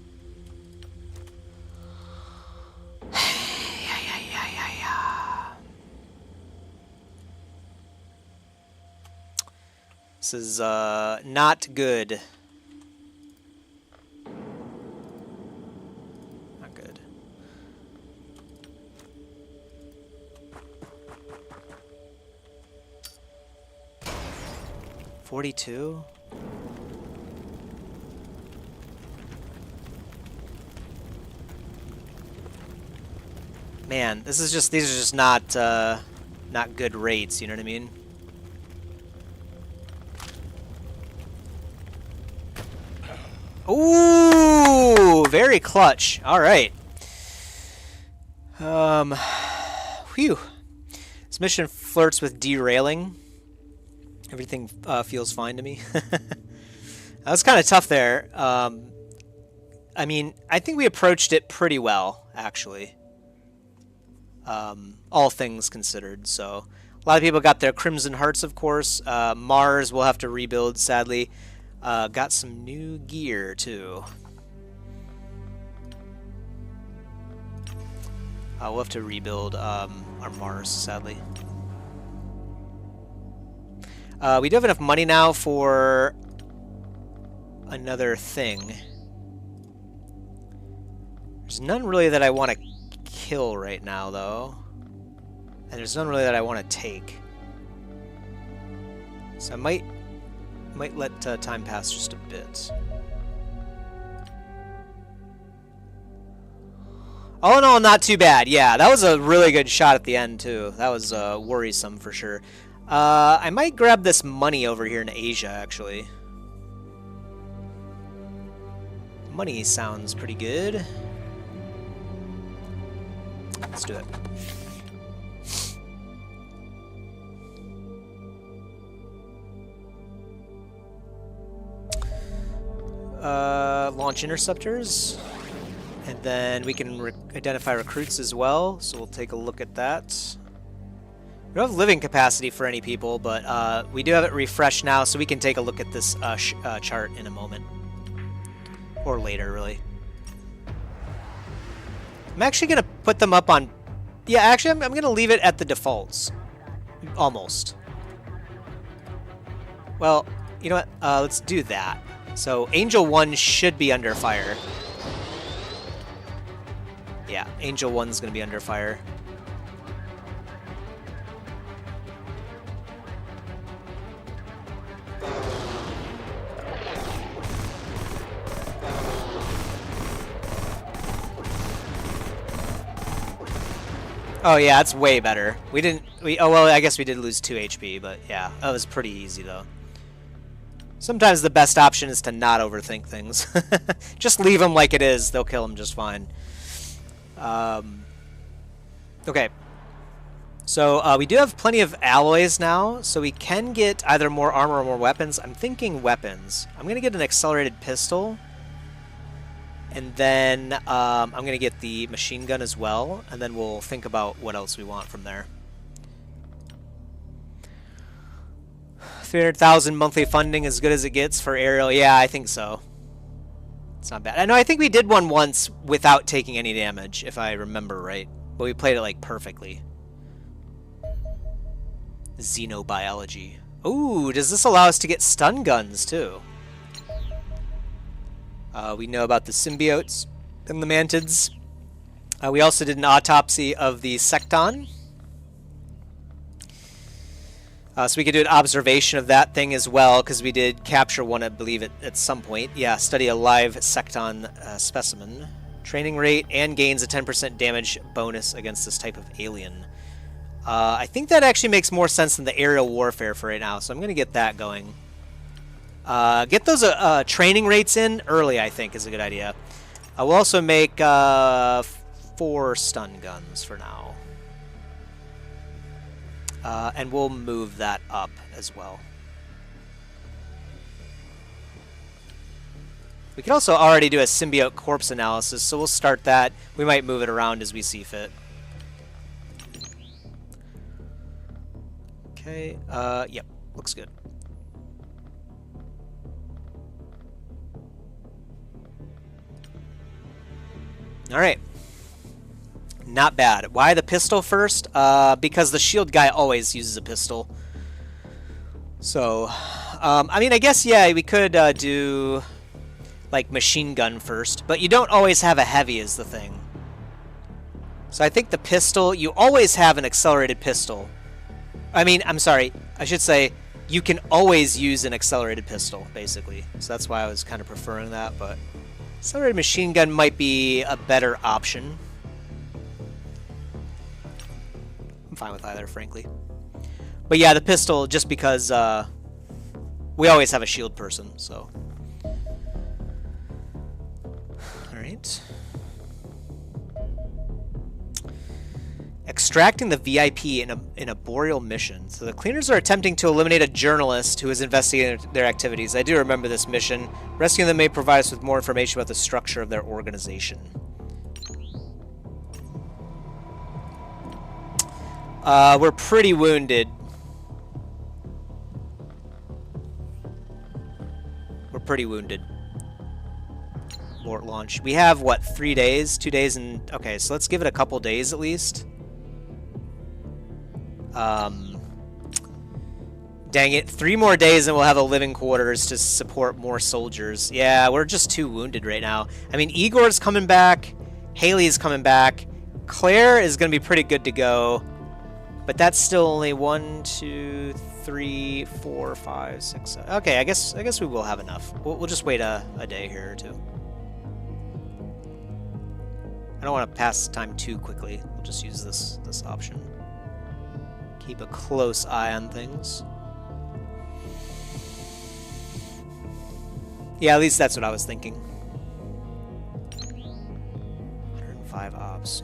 This is not good. Not good. $42? Man, this is just, these are just not good rates, you know what I mean? Ooh, very clutch. All right. Whew. This mission flirts with derailing. Everything feels fine to me. That was kind of tough there. I mean, I think we approached it pretty well, actually. All things considered. So, a lot of people got their Crimson Hearts, of course. Mars will have to rebuild, sadly. Got some new gear, too. We'll have to rebuild our Mars, sadly. We do have enough money now for another thing. There's none really that I want to kill right now, though. And there's none really that I want to take. So I might let time pass just a bit. All in all, not too bad. Yeah, that was a really good shot at the end, too. That was worrisome for sure. I might grab this money over here in Asia, actually. Money sounds pretty good. Let's do it. Launch interceptors, and then we can identify recruits as well, so we'll take a look at that. We don't have living capacity for any people, but we do have it refreshed now, so we can take a look at this chart in a moment. Or later, really. I'm actually going to put them up on... Yeah, actually, I'm going to leave it at the defaults. Almost. Well, you know what? Let's do that. So, Angel 1 should be under fire. Yeah, Angel 1's going to be under fire. Oh yeah, that's way better. Oh well, I guess we did lose 2 HP, but yeah, that was pretty easy though. Sometimes the best option is to not overthink things. Just leave them like it is, they'll kill them just fine. Okay. So we do have plenty of alloys now, so we can get either more armor or more weapons. I'm thinking weapons. I'm going to get an accelerated pistol. And then I'm going to get the machine gun as well, and then we'll think about what else we want from there. 300,000 monthly funding, as good as it gets for aerial. Yeah, I think so. It's not bad. I know, I think we did one once without taking any damage, if I remember right. But we played it, like, perfectly. Xenobiology. Ooh, does this allow us to get stun guns, too? We know about the symbiotes and the mantids. We also did an autopsy of the secton. So we could do an observation of that thing as well, because we did capture one, I believe, at some point. Yeah, study a live secton specimen. Training rate and gains a 10% damage bonus against this type of alien. I think that actually makes more sense than the aerial warfare for right now, so I'm going to get that going. Get those training rates in early, I think, is a good idea. We'll also make 4 stun guns for now. And we'll move that up as well. We could also already do a symbiote corpse analysis, so we'll start that. We might move it around as we see fit. Okay, yep, looks good. Alright. Not bad. Why the pistol first? Because the shield guy always uses a pistol. So, I mean, I guess, yeah, we could do, like, machine gun first. But you don't always have a heavy is the thing. So I think the pistol, you always have an accelerated pistol. I mean, I'm sorry, I should say, you can always use an accelerated pistol, basically. So that's why I was kind of preferring that, but accelerated machine gun might be a better option. I'm fine with either, frankly. But yeah, the pistol, just because we always have a shield person, so. Alright. Extracting the VIP in a boreal mission. So the cleaners are attempting to eliminate a journalist who is investigating their activities. I do remember this mission. Rescuing them may provide us with more information about the structure of their organization. We're pretty wounded. We're pretty wounded. Abort launch. We have, what, 3 days? 2 days and... Okay, so let's give it a couple days at least. Dang it. 3 more days and we'll have a living quarters to support more soldiers. Yeah, we're just too wounded right now. I mean, Igor's coming back. Haley's coming back. Claire is going to be pretty good to go. But that's still only 1, 2, 3, 4, 5, 6, 7. Okay, I guess we will have enough. We'll just wait a day here or two. I don't want to pass time too quickly. We'll just use this option. Keep a close eye on things. Yeah, at least that's what I was thinking. 105 ops.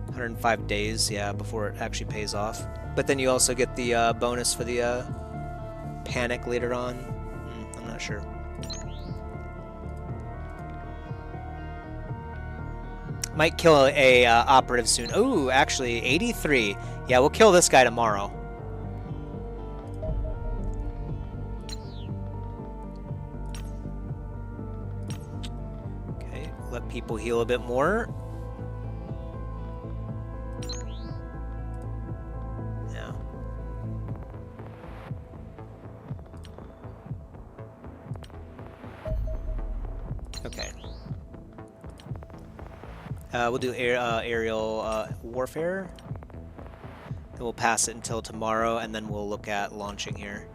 105 days, yeah, before it actually pays off. But then you also get the bonus for the panic later on. I'm not sure. Might kill a operative soon. Ooh, actually, 83. Yeah, we'll kill this guy tomorrow. Okay, let people heal a bit more. Yeah. Okay. We'll do aerial warfare. Then we'll pass it until tomorrow, and then we'll look at launching here.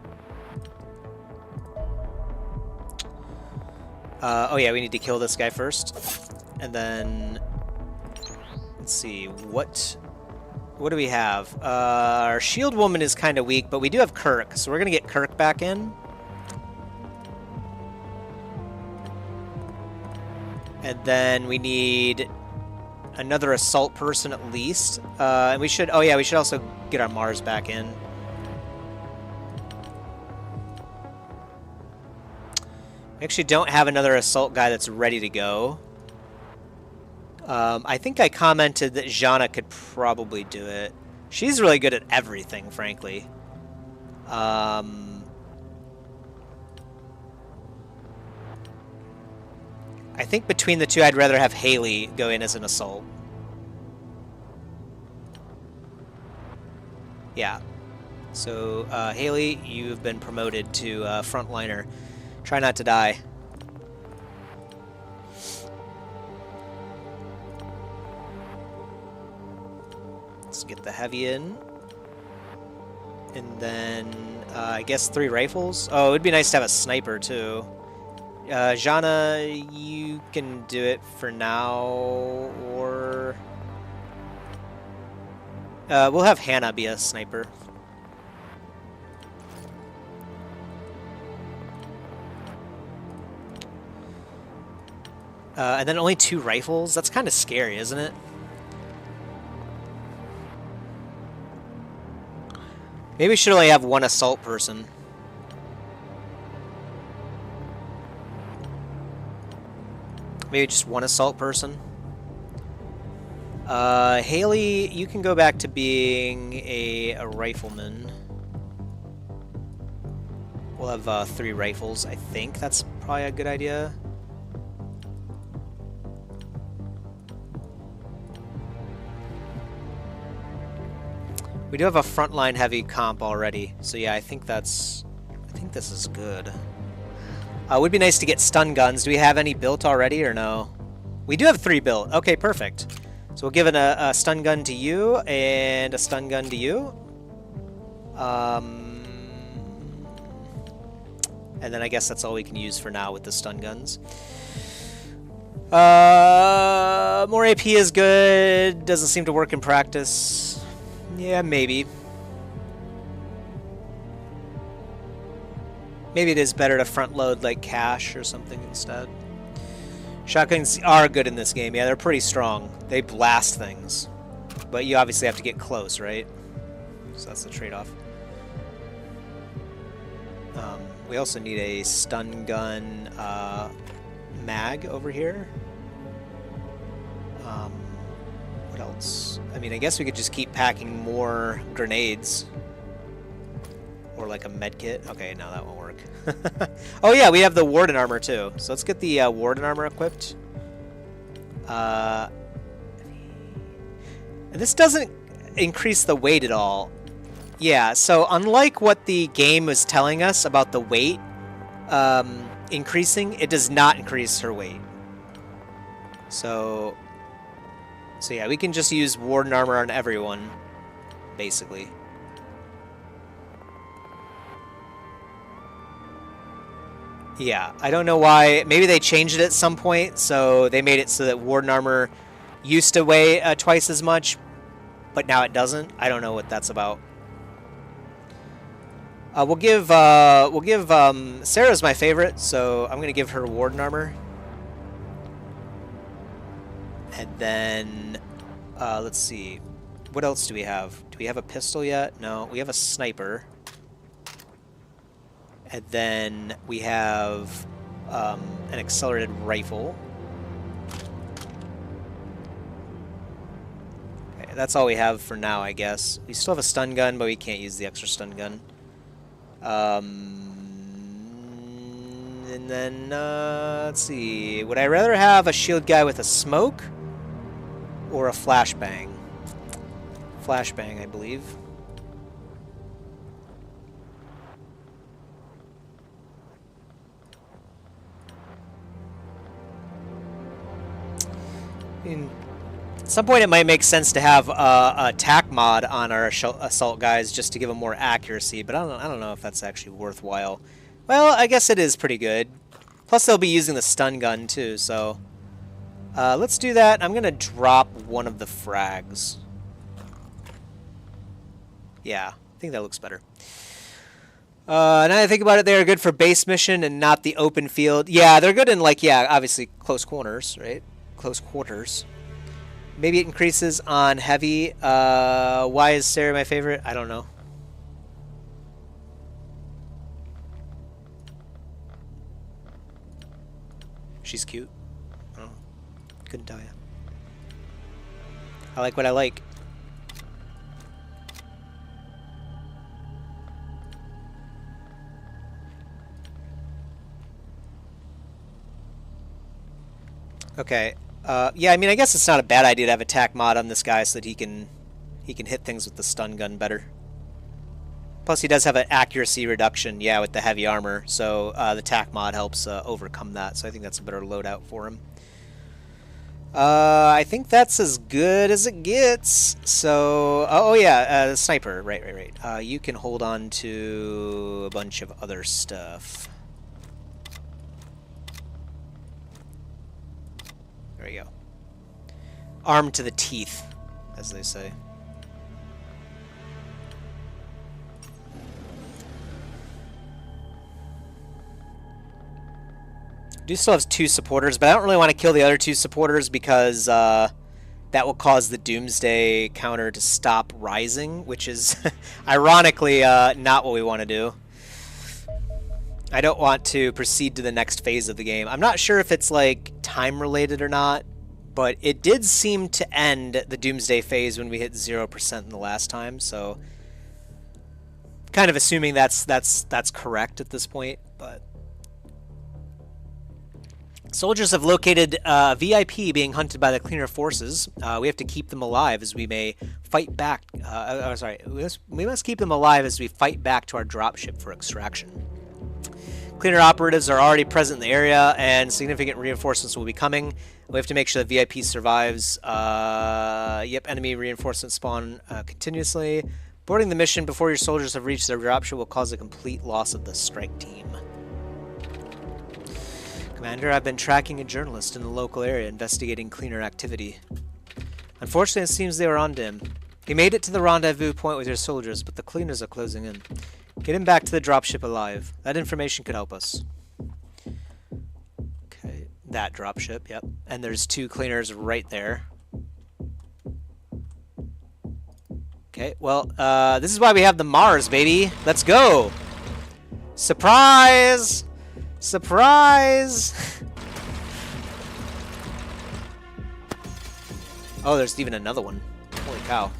Oh yeah, we need to kill this guy first. And then... Let's see, what do we have? Our shield woman is kind of weak, but we do have Kirk, so we're going to get Kirk back in. And then we need another assault person at least. And we should, oh yeah, we should also get our Mars back in. We actually don't have another assault guy that's ready to go. I think I commented that Jana could probably do it. She's really good at everything, frankly. I think between the two, I'd rather have Haley go in as an assault. Yeah. So, Haley, you've been promoted to frontliner. Try not to die. Let's get the heavy in. And then, I guess 3 rifles. Oh, it would be nice to have a sniper, too. Jana, you can do it for now, or... we'll have Hannah be a sniper. And then only 2 rifles? That's kind of scary, isn't it? Maybe we should only have 1 assault person. Maybe just 1 assault person. Haley, you can go back to being a rifleman. We'll have 3 rifles. I think that's probably a good idea. We do have a frontline heavy comp already, so yeah, I think this is good. Would be nice to get stun guns. Do we have any built already or no? We do have 3 built. Okay, perfect. So we'll give it a stun gun to you and a stun gun to you. And then I guess that's all we can use for now with the stun guns. More AP is good. Doesn't seem to work in practice. Yeah, maybe. Maybe it is better to front load like cash or something instead. Shotguns are good in this game. Yeah, they're pretty strong. They blast things. But you obviously have to get close, right? So that's the trade-off. We also need a stun gun mag over here. What else? I mean, I guess we could just keep packing more grenades. Or like a med kit. Okay, no, that won't work. Oh yeah, we have the Warden armor too. So let's get the Warden armor equipped. And this doesn't increase the weight at all. Yeah, so unlike what the game was telling us about the weight increasing, it does not increase her weight. So yeah, we can just use Warden armor on everyone, basically. Yeah, I don't know why. Maybe they changed it at some point, so they made it so that Warden armor used to weigh twice as much, but now it doesn't. I don't know what that's about. We'll give Sarah's my favorite, so I'm gonna give her Warden armor. And then, let's see. What else do we have? Do we have a pistol yet? No, we have a sniper. And then we have an accelerated rifle. Okay, that's all we have for now, I guess. We still have a stun gun, but we can't use the extra stun gun. And then, let's see. Would I rather have a shield guy with a smoke or a flashbang? Flashbang, I believe. At some point it might make sense to have a attack mod on our assault guys just to give them more accuracy, but I don't know if that's actually worthwhile. Well, I guess it is pretty good. Plus they'll be using the stun gun too, so let's do that. I'm gonna drop one of the frags. Yeah, I think that looks better. Now that I think about it, they're good for base mission and not the open field. Yeah, they're good in, like, yeah, obviously close corners, right? Close quarters. Maybe it increases on heavy. Why is Sarah my favorite? I don't know. She's cute. Oh, couldn't tell you. I like what I like. Okay. Yeah, I mean, I guess it's not a bad idea to have attack mod on this guy so that he can hit things with the stun gun better. Plus, he does have an accuracy reduction, yeah, with the heavy armor, so the attack mod helps overcome that, so I think that's a better loadout for him. I think that's as good as it gets. So, oh yeah, the sniper, right. You can hold on to a bunch of other stuff. There we go. Armed to the teeth, as they say. Do still have 2 supporters, but I don't really want to kill the other 2 supporters because that will cause the Doomsday counter to stop rising, which is ironically not what we want to do. I don't want to proceed to the next phase of the game. I'm not sure if it's like time related or not, but it did seem to end the Doomsday phase when we hit 0% in the last time, so kind of assuming that's correct at this point, but soldiers have located VIP being hunted by the cleaner forces. We have to keep them alive as we may fight back. We must keep them alive as we fight back to our dropship for extraction. Cleaner operatives are already present in the area, and significant reinforcements will be coming. We have to make sure that VIP survives. Yep, enemy reinforcements spawn continuously. Boarding the mission before your soldiers have reached their dropship will cause a complete loss of the strike team. Commander, I've been tracking a journalist in the local area investigating cleaner activity. Unfortunately, it seems they were onto him. He made it to the rendezvous point with your soldiers, but the cleaners are closing in. Get him back to the dropship alive. That information could help us. Okay, that dropship, yep. And there's 2 cleaners right there. Okay, well, this is why we have the Mars, baby. Let's go! Surprise! Surprise! Oh, there's even another one. Holy cow.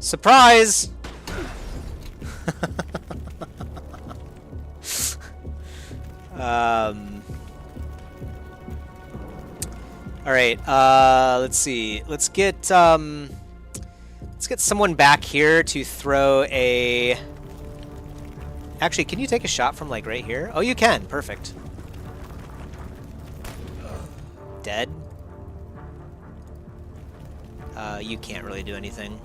Surprise! Alright, let's see. Let's get someone back here to throw a... Actually, can you take a shot from, like, right here? Oh, you can. Perfect. Dead. You can't really do anything.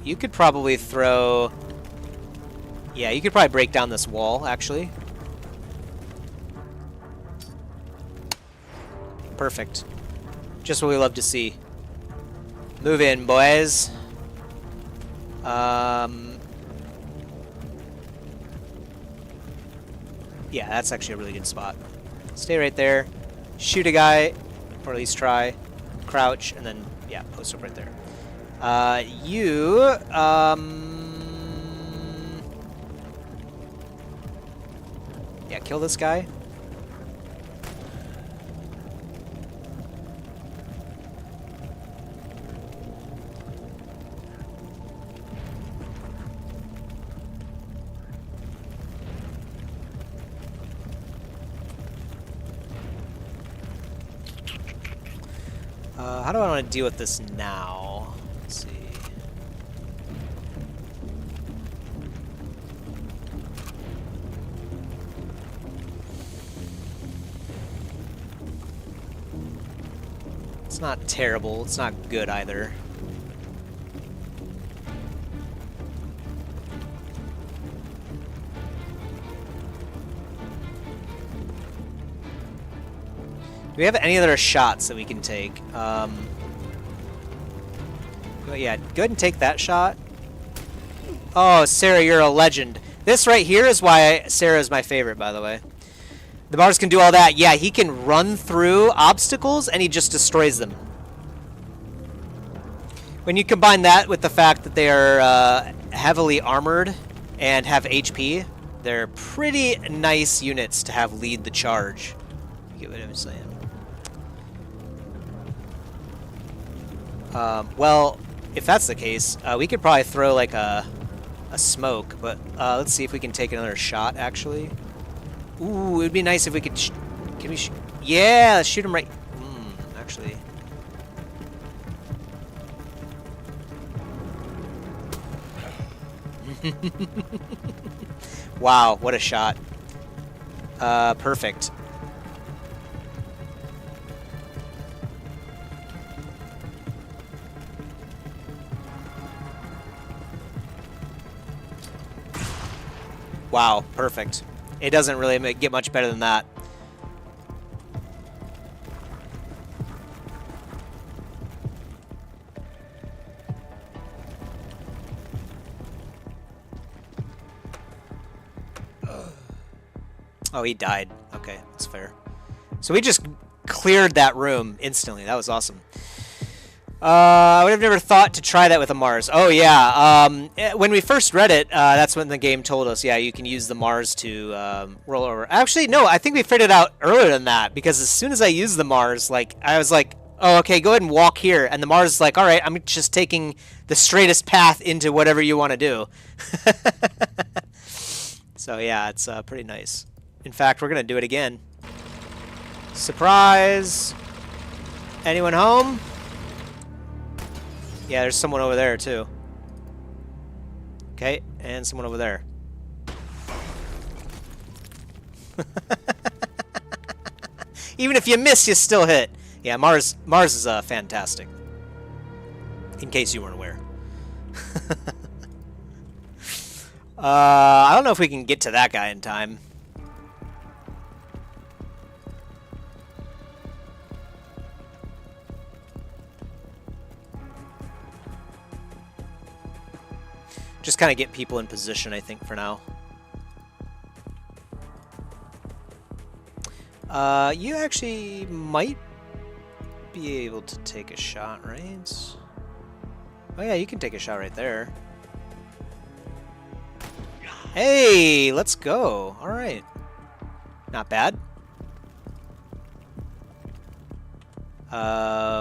You could probably throw... Yeah, you could probably break down this wall, actually. Perfect. Just what we love to see. Move in, boys. Yeah, that's actually a really good spot. Stay right there. Shoot a guy, or at least try. Crouch, and then, yeah, post up right there. Yeah, kill this guy. How do I want to deal with this now? Let's see. It's not terrible. It's not good either. Do we have any other shots that we can take? Well, yeah, go ahead and take that shot. Oh, Sarah, you're a legend. This right here is why Sarah is my favorite, by the way. The Mars can do all that. Yeah, he can run through obstacles, and he just destroys them. When you combine that with the fact that they are heavily armored and have HP, they're pretty nice units to have lead the charge. You get what I'm saying? Well, if that's the case, we could probably throw like a smoke, but let's see if we can take another shot, actually. Ooh, it would be nice if we could... Yeah, let's shoot him right. Actually. Wow, what a shot. Perfect. Wow, perfect. It doesn't really get much better than that. Oh, he died. Okay, that's fair. So we just cleared that room instantly. That was awesome. I would have never thought to try that with a Mars. Oh, yeah. When we first read it, that's when the game told us, yeah, you can use the Mars to roll over. Actually, no, I think we figured it out earlier than that, because as soon as I used the Mars, like, I was like, oh, okay, go ahead and walk here. And the Mars is like, all right, I'm just taking the straightest path into whatever you want to do. So, yeah, it's pretty nice. In fact, we're going to do it again. Surprise! Anyone home? Yeah, there's someone over there, too. Okay, and someone over there. Even if you miss, you still hit. Yeah, Mars is fantastic. In case you weren't aware. I don't know if we can get to that guy in time. Just kind of get people in position, I think, for now. You actually might be able to take a shot, right? Oh yeah, you can take a shot right there. Hey, let's go. All right. Not bad.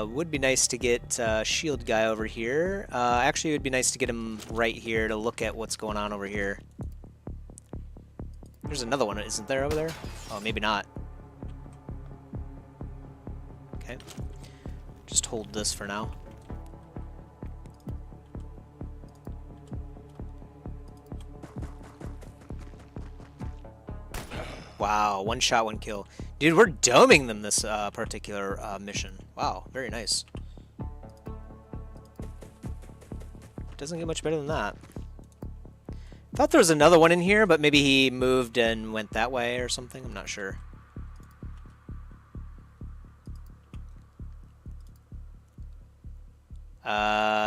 Would be nice to get shield guy over here. Actually, it would be nice to get him right here to look at what's going on over here. There's another one, isn't there, over there? Oh, maybe not. Okay. Just hold this for now. Wow, one shot, one kill. Dude, we're doming them this particular mission. Wow, very nice. Doesn't get much better than that. Thought there was another one in here, but maybe he moved and went that way or something. I'm not sure.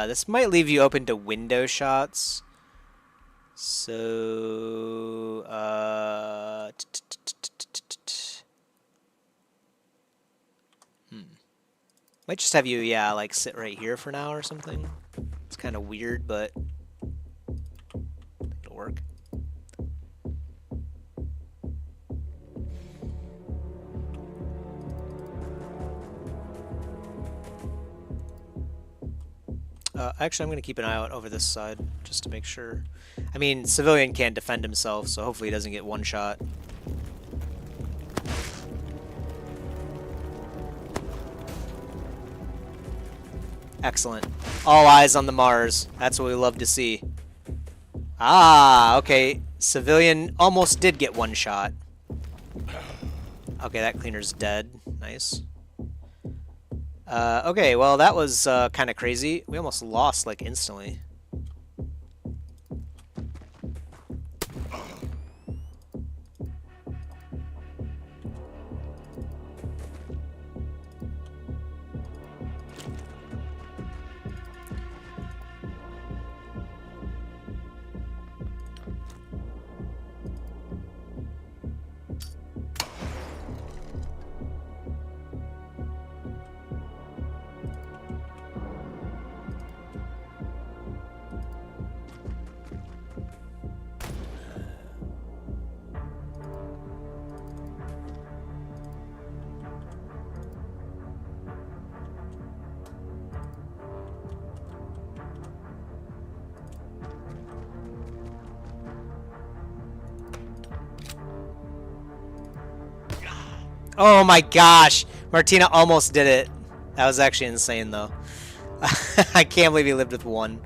This might leave you open to window shots. So, might just have you, yeah, like sit right here for now or something. It's kind of weird, but it'll work. Actually, I'm going to keep an eye out over this side just to make sure. I mean, civilian can't defend himself, so hopefully he doesn't get one shot. Excellent. All eyes on the Mars. That's what we love to see. Ah, okay. Civilian almost did get one shot. Okay, that cleaner's dead. Nice. Okay, well, that was kind of crazy. We almost lost, like, instantly. Oh my gosh! Martina almost did it. That was actually insane, though. I can't believe he lived with one.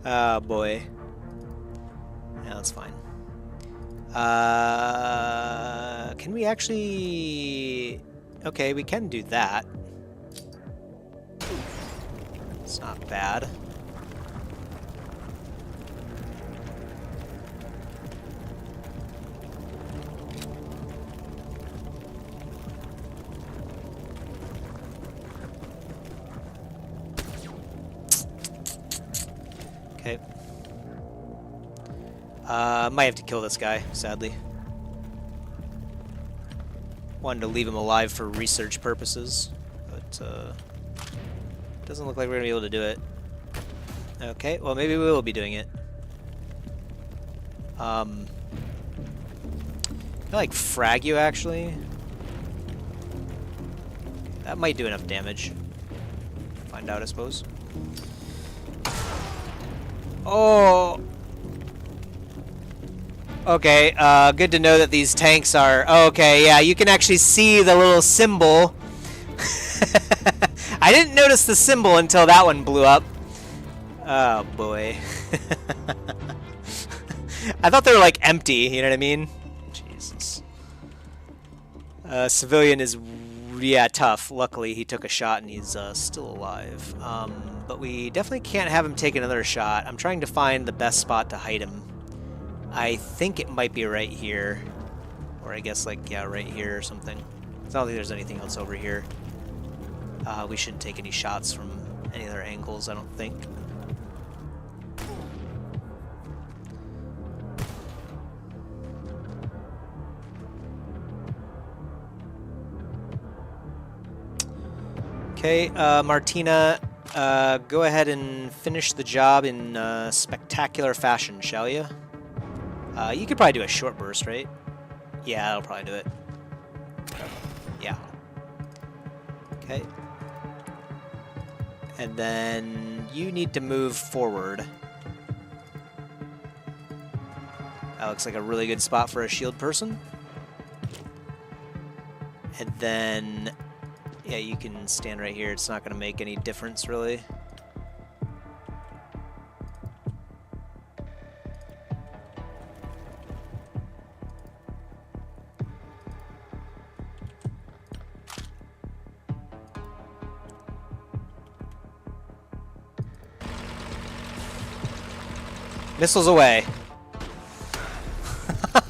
Oh, boy. Yeah, that's fine. Can we actually... Okay, we can do that. It's not bad. Okay. Might have to kill this guy, sadly. Wanted to leave him alive for research purposes, but doesn't look like we're gonna be able to do it. Okay, well maybe we will be doing it. Can I like frag you actually? That might do enough damage. Find out, I suppose. Oh! Okay, good to know that these tanks are... Oh, okay, yeah, you can actually see the little symbol. I didn't notice the symbol until that one blew up. Oh, boy. I thought they were, like, empty, you know what I mean? Jesus. Civilian is... Yeah, tough. Luckily, he took a shot and he's still alive. But we definitely can't have him take another shot. I'm trying to find the best spot to hide him. I think it might be right here. Or I guess, like, yeah, right here or something. It's not like there's anything else over here. We shouldn't take any shots from any other angles, I don't think. Okay, Martina, go ahead and finish the job in spectacular fashion, shall you? You could probably do a short burst, right? Yeah, that'll probably do it. Yeah. Okay. And then you need to move forward. That looks like a really good spot for a shield person. And then... Yeah, you can stand right here. It's not going to make any difference, really. Missiles away.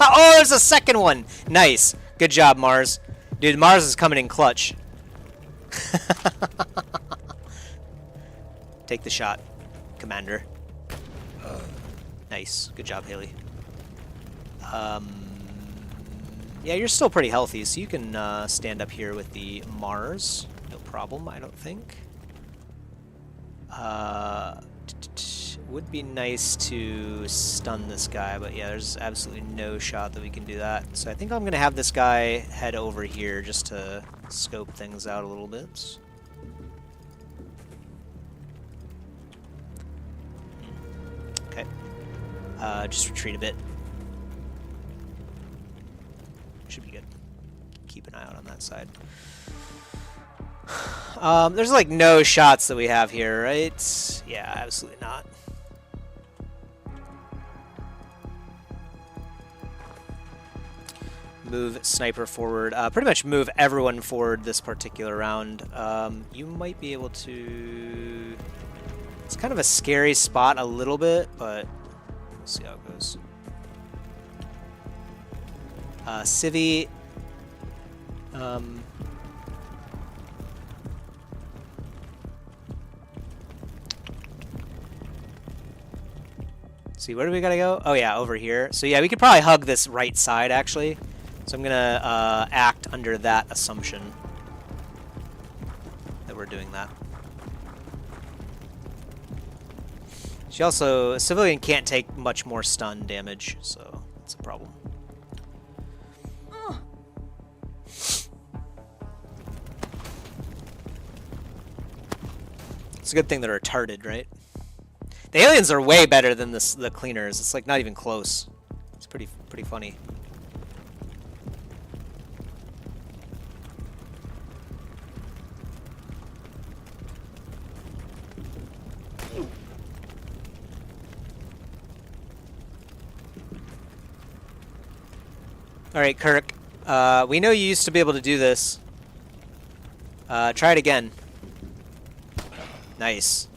Oh, there's a second one. Nice. Good job, Mars. Dude, Mars is coming in clutch. Take the shot, Commander. Nice. Good job, Haley. Yeah, you're still pretty healthy, so you can stand up here with the Mars. No problem, I don't think. Would be nice to stun this guy, but yeah, there's absolutely no shot that we can do that. So I think I'm going to have this guy head over here just to scope things out a little bit. Okay. Just retreat a bit. Should be good. Keep an eye out on that side. There's like no shots that we have here, right? Yeah, absolutely not. Move sniper forward. Pretty much move everyone forward this particular round. You might be able to... It's kind of a scary spot a little bit, but we'll see how it goes. Civi... see, where do we gotta go? Oh yeah, over here. So yeah, we could probably hug this right side, actually. So I'm gonna act under that assumption that we're doing that. She also, a civilian can't take much more stun damage, so that's a problem. It's a good thing they're retarded, right? The aliens are way better than the cleaners. It's like not even close. It's pretty funny. Alright, Kirk. We know you used to be able to do this. Try it again. Nice.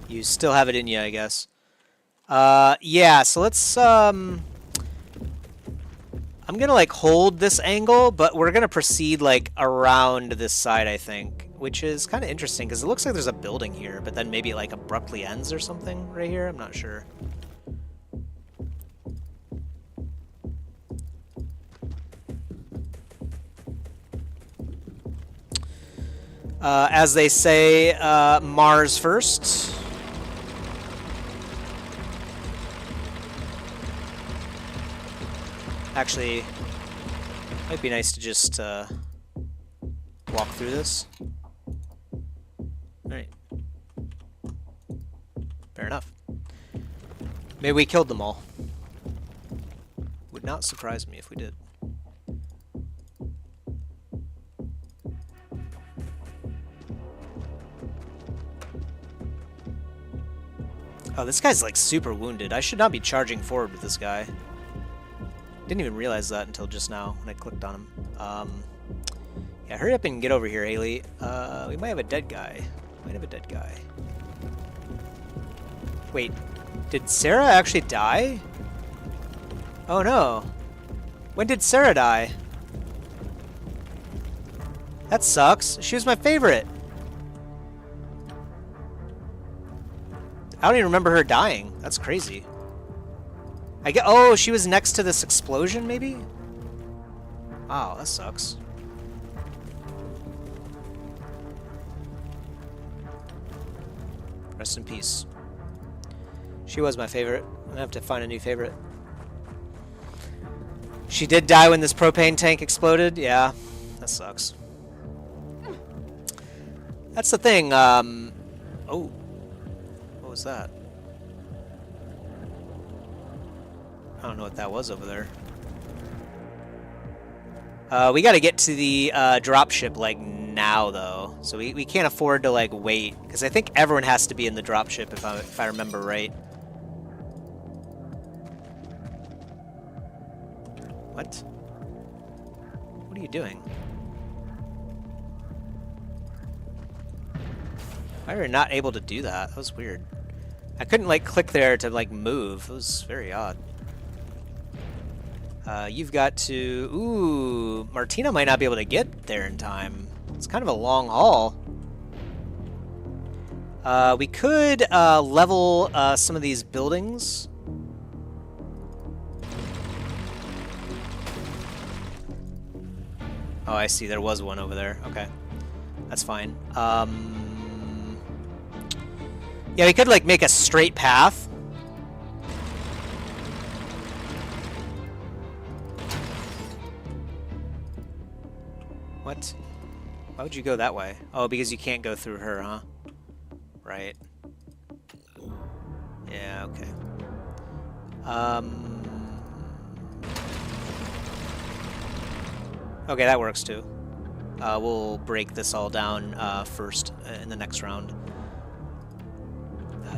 You still have it in you, I guess. Yeah, so let's, I'm gonna, like, hold this angle, but we're gonna proceed, like, around this side, I think. Which is kind of interesting, because it looks like there's a building here, but then maybe it, like, abruptly ends or something right here? I'm not sure. As they say, Mars first. Actually, might be nice to just walk through this. Alright. Fair enough. Maybe we killed them all. Would not surprise me if we did. Oh, this guy's like super wounded. I should not be charging forward with this guy. Didn't even realize that until just now when I clicked on him. Yeah, hurry up and get over here, Haley. We might have a dead guy. Might have a dead guy. Wait, did Sarah actually die? Oh no. When did Sarah die? That sucks. She was my favorite. I don't even remember her dying. That's crazy. Oh, she was next to this explosion, maybe? Wow, that sucks. Rest in peace. She was my favorite. I'm gonna have to find a new favorite. She did die when this propane tank exploded? Yeah, that sucks. That's the thing, oh. What was that? I don't know what that was over there. We gotta get to the dropship, like, now, though. So we can't afford to, like, wait. Because I think everyone has to be in the dropship, if I remember right. What? What are you doing? Why are you not able to do that? That was weird. I couldn't, like, click there to, like, move. It was very odd. You've got to... Ooh, Martina might not be able to get there in time. It's kind of a long haul. We could level some of these buildings. Oh, I see. There was one over there. Okay. That's fine. Yeah, we could, like, make a straight path. What? Why would you go that way? Oh, because you can't go through her, huh? Right. Yeah, okay. Okay, that works too. We'll break this all down first in the next round.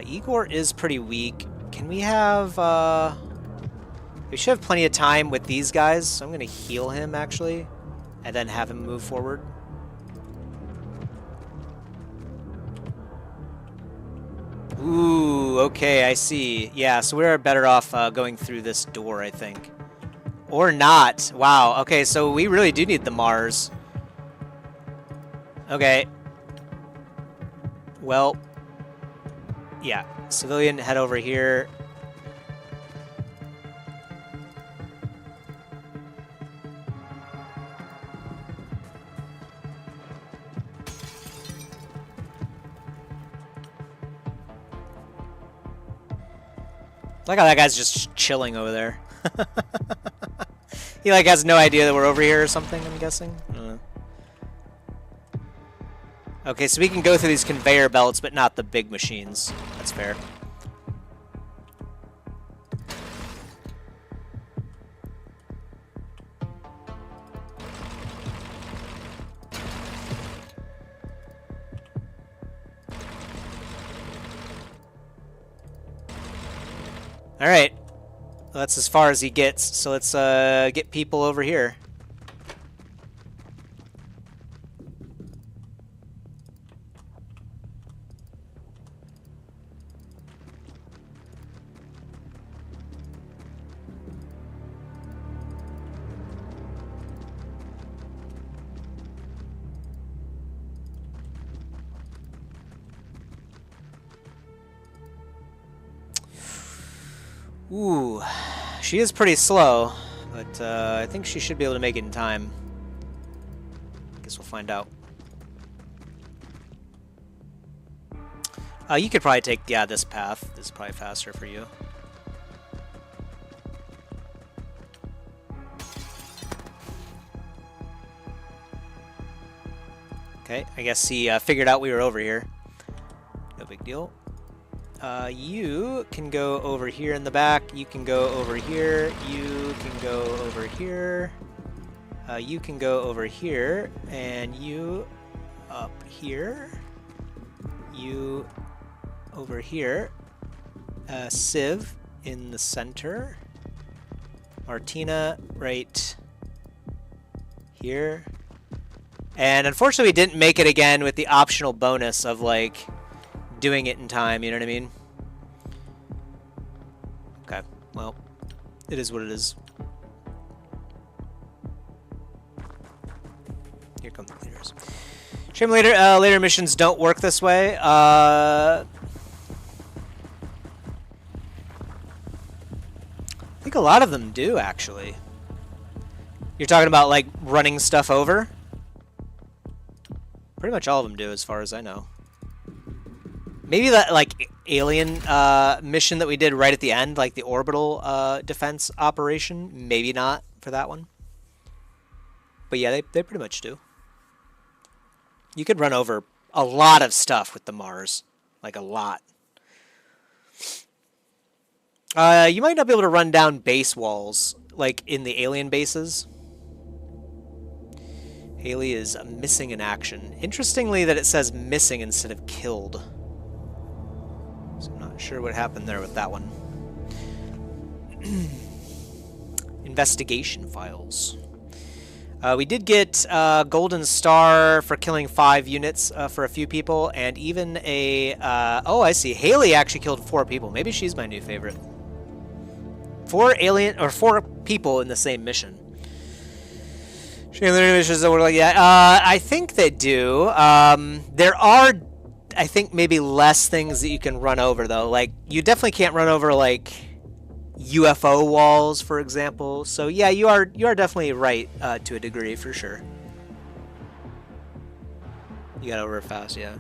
Igor is pretty weak. Can we have... We should have plenty of time with these guys, so I'm going to heal him, actually. And then have him move forward. Ooh, okay, I see. Yeah, so we're better off going through this door, I think. Or not. Wow, okay, so we really do need the Mars. Okay. Well, yeah. Civilian, head over here. Like how that guy's just chilling over there. He like has no idea that we're over here or something, I'm guessing. I don't know. Okay, so we can go through these conveyor belts, but not the big machines. That's fair. Alright. That's as far as he gets, so let's get people over here. Ooh, she is pretty slow, but I think she should be able to make it in time. Guess we'll find out. You could probably take, yeah, this path. This is probably faster for you. Okay, I guess he figured out we were over here. No big deal. You can go over here in the back. You can go over here. You can go over here. You can go over here. And you up here. You over here. Civ in the center. Martina right here. And unfortunately we didn't make it again with the optional bonus of like doing it in time, you know what I mean? Okay, well, it is what it is. Here come the leaders. Shame later missions don't work this way. I think a lot of them do, actually. You're talking about, like, running stuff over? Pretty much all of them do, as far as I know. Maybe that, like, alien mission that we did right at the end, like the orbital defense operation. Maybe not for that one. But yeah, they pretty much do. You could run over a lot of stuff with the Mars. Like, a lot. You might not be able to run down base walls, like in the alien bases. Haley is missing in action. Interestingly that it says missing instead of killed. So I'm not sure what happened there with that one. Investigation files. We did get Golden Star for killing 5 units for a few people, and even a... oh, I see. Haley actually killed 4 people. Maybe she's my new favorite. 4 people in the same mission. Missions that work like that. I think they do. There are, I think, maybe less things that you can run over, though. Like, you definitely can't run over, like, UFO walls, for example. So, yeah, you are definitely right to a degree, for sure. You got over it fast, yeah.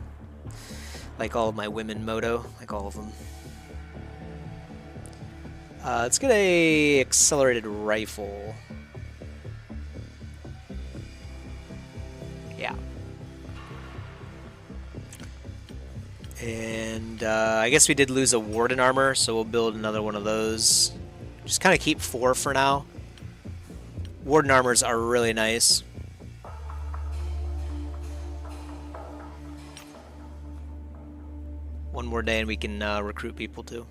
Like all of my women moto. Like all of them. Let's get a accelerated rifle. Yeah. And I guess we did lose a Warden armor, so we'll build another one of those. Just kind of keep 4 for now. Warden armors are really nice. One more day and we can recruit people too.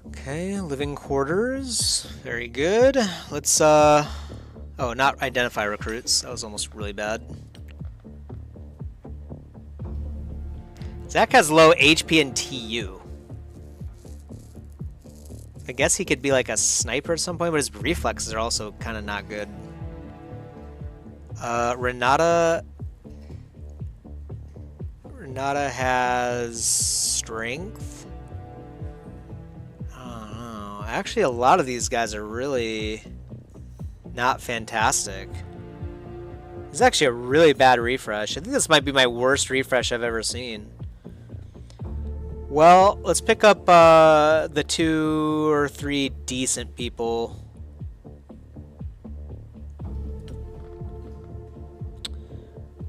Okay, living quarters. Very good. Let's, oh, not identify recruits. That was almost really bad. Zach has low HP and TU. I guess he could be like a sniper at some point, but his reflexes are also kind of not good. Renata has strength. Actually, a lot of these guys are really not fantastic. This is actually a really bad refresh. I think this might be my worst refresh I've ever seen. Well, let's pick up the 2 or 3 decent people.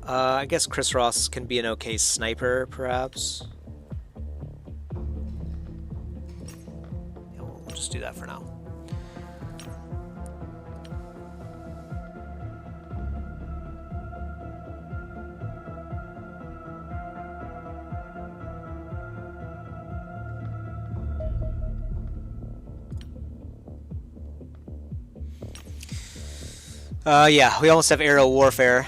I guess Chris Ross can be an okay sniper, perhaps. Just do that for now. Yeah, we almost have aerial warfare.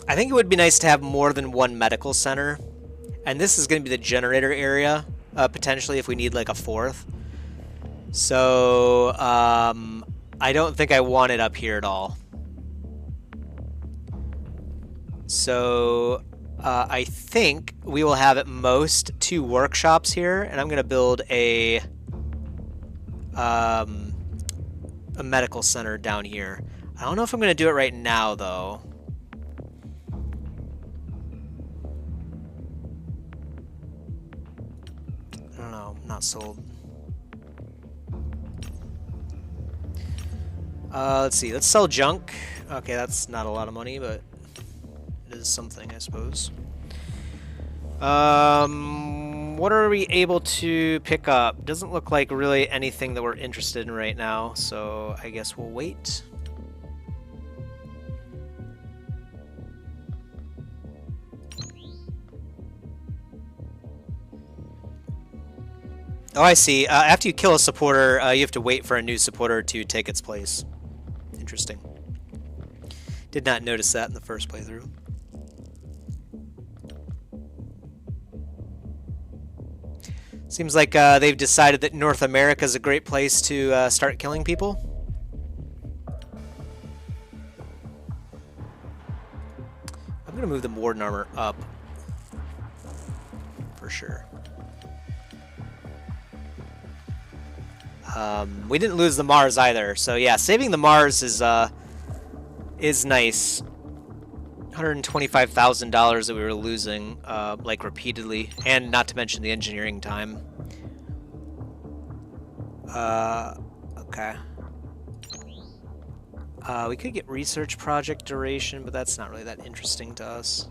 I think it would be nice to have more than one medical center. And this is going to be the generator area, potentially, if we need like a fourth. So, I don't think I want it up here at all. So, I think we will have at most 2 workshops here, and I'm going to build a medical center down here. I don't know if I'm going to do it right now, though. I don't know. I'm not sold. Let's see. Let's sell junk. Okay, that's not a lot of money, but it is something, I suppose. What are we able to pick up? Doesn't look like really anything that we're interested in right now, so I guess we'll wait. Oh, I see. After you kill a supporter, you have to wait for a new supporter to take its place. Interesting. Did not notice that in the first playthrough. Seems like they've decided that North America is a great place to start killing people. I'm going to move the Warden armor up. For sure. We didn't lose the Mars either, so yeah, saving the Mars is nice. $125,000 that we were losing, like repeatedly, and not to mention the engineering time. Okay. We could get research project duration, but that's not really that interesting to us.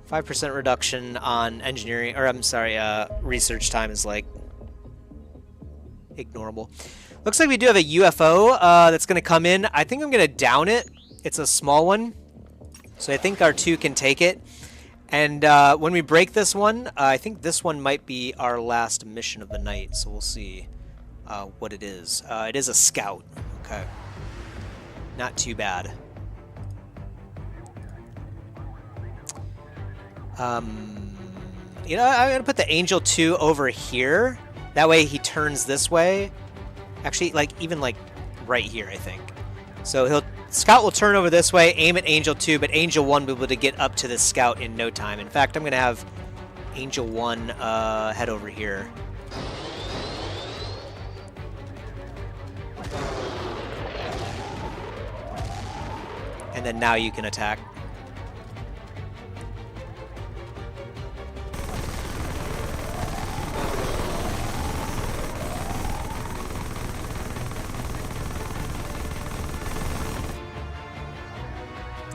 5% reduction on engineering, or I'm sorry, research time is like ignorable. Looks like we do have a UFO that's going to come in. I think I'm going to down it. It's a small one, so I think our 2 can take it. And when we break this one, I think this one might be our last mission of the night, so we'll see what it is. It is a scout. Okay. Not too bad. You know, I'm going to put the Angel 2 over here. That way he turns this way. Actually, like, even, like, right here, I think. So Scout will turn over this way, aim at Angel 2, but Angel 1 will be able to get up to the Scout in no time. In fact, I'm going to have Angel 1 head over here. And then now you can attack.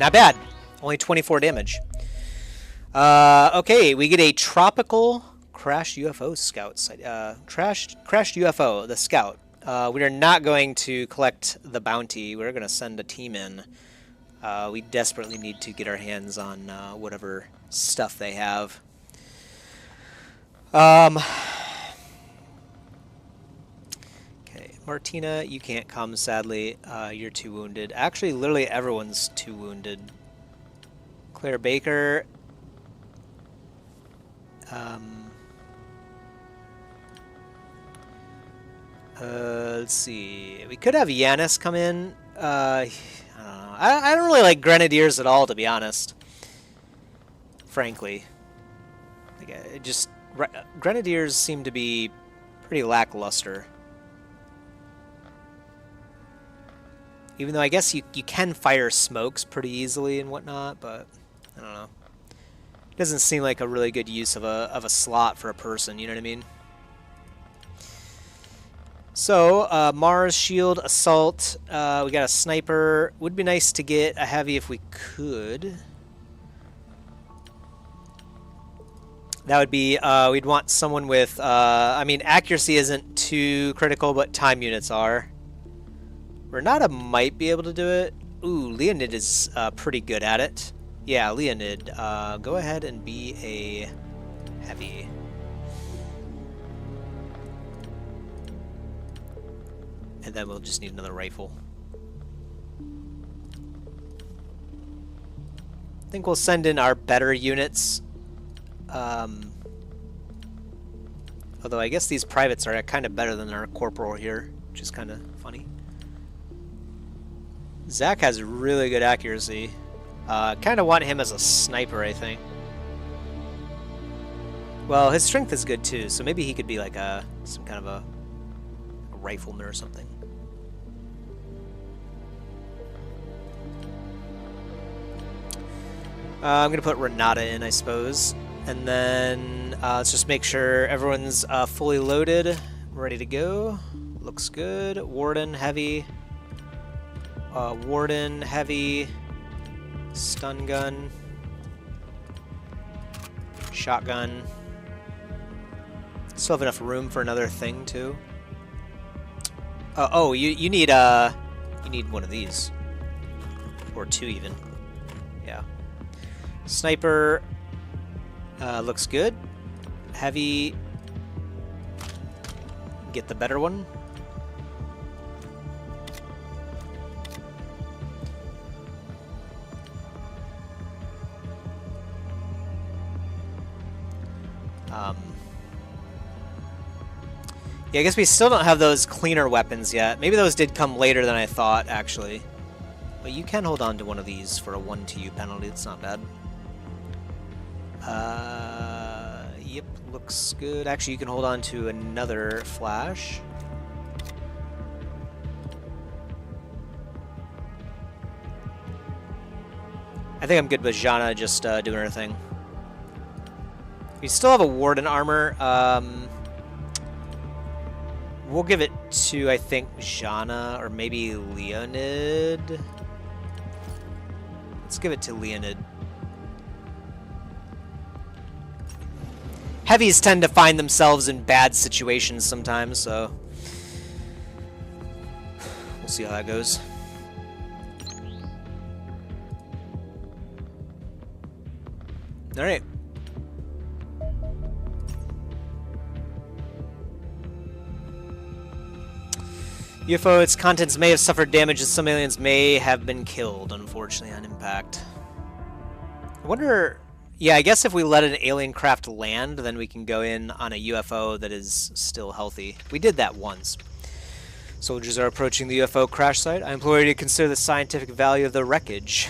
Not bad. Only 24 damage. Okay, we get a tropical crashed UFO scout site. Crashed UFO, the scout. We are not going to collect the bounty. We're going to send a team in. We desperately need to get our hands on whatever stuff they have. Okay, Martina, you can't come, sadly. You're 2 wounded. Actually, literally everyone's 2 wounded. Claire Baker. Let's see. We could have Yanis come in. I don't know. I don't really like Grenadiers at all, to be honest. Frankly. Like, Grenadiers seem to be pretty lackluster. Even though I guess you can fire smokes pretty easily and whatnot, but I don't know. It doesn't seem like a really good use of a slot for a person, you know what I mean? So, Mars, Shield, Assault, we got a Sniper. Would be nice to get a Heavy if we could. That would be, we'd want someone with, I mean, accuracy isn't too critical, but time units are. Renata might be able to do it. Ooh, Leonid is pretty good at it. Yeah, Leonid, go ahead and be a heavy. And then we'll just need another rifle. I think we'll send in our better units. Although I guess these privates are kind of better than our corporal here, which is kind of funny. Zach has really good accuracy. Kind of want him as a sniper, I think. Well, his strength is good too, so maybe he could be like some kind of a rifleman or something. I'm gonna put Renata in, I suppose. And then let's just make sure everyone's fully loaded, ready to go. Looks good. Warden, heavy. Warden, heavy. Stun gun. Shotgun. Still have enough room for another thing too. Oh, you need one of these, or two even. Yeah. Sniper. Looks good. Heavy. Get the better one. Yeah, I guess we still don't have those cleaner weapons yet. Maybe those did come later than I thought, actually. But you can hold on to one of these for a 1-to-U penalty. It's not bad. Yep, looks good. Actually, you can hold on to another flash. I think I'm good with Jana just doing her thing. We still have a Warden armor. We'll give it to, I think, Jana or maybe Leonid. Let's give it to Leonid. Heavies tend to find themselves in bad situations sometimes, so we'll see how that goes. All right. UFO, its contents may have suffered damage and some aliens may have been killed, unfortunately, on impact. I wonder... Yeah, I guess if we let an alien craft land, then we can go in on a UFO that is still healthy. We did that once. Soldiers are approaching the UFO crash site. I implore you to consider the scientific value of the wreckage.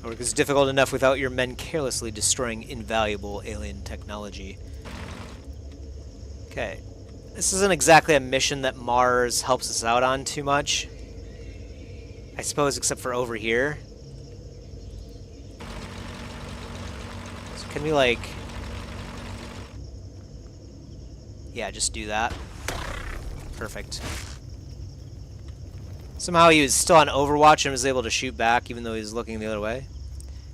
Work is difficult enough without your men carelessly destroying invaluable alien technology. Okay. This isn't exactly a mission that Mars helps us out on too much. I suppose except for over here. So can we like... Yeah, just do that. Perfect. Somehow he was still on Overwatch and was able to shoot back even though he was looking the other way.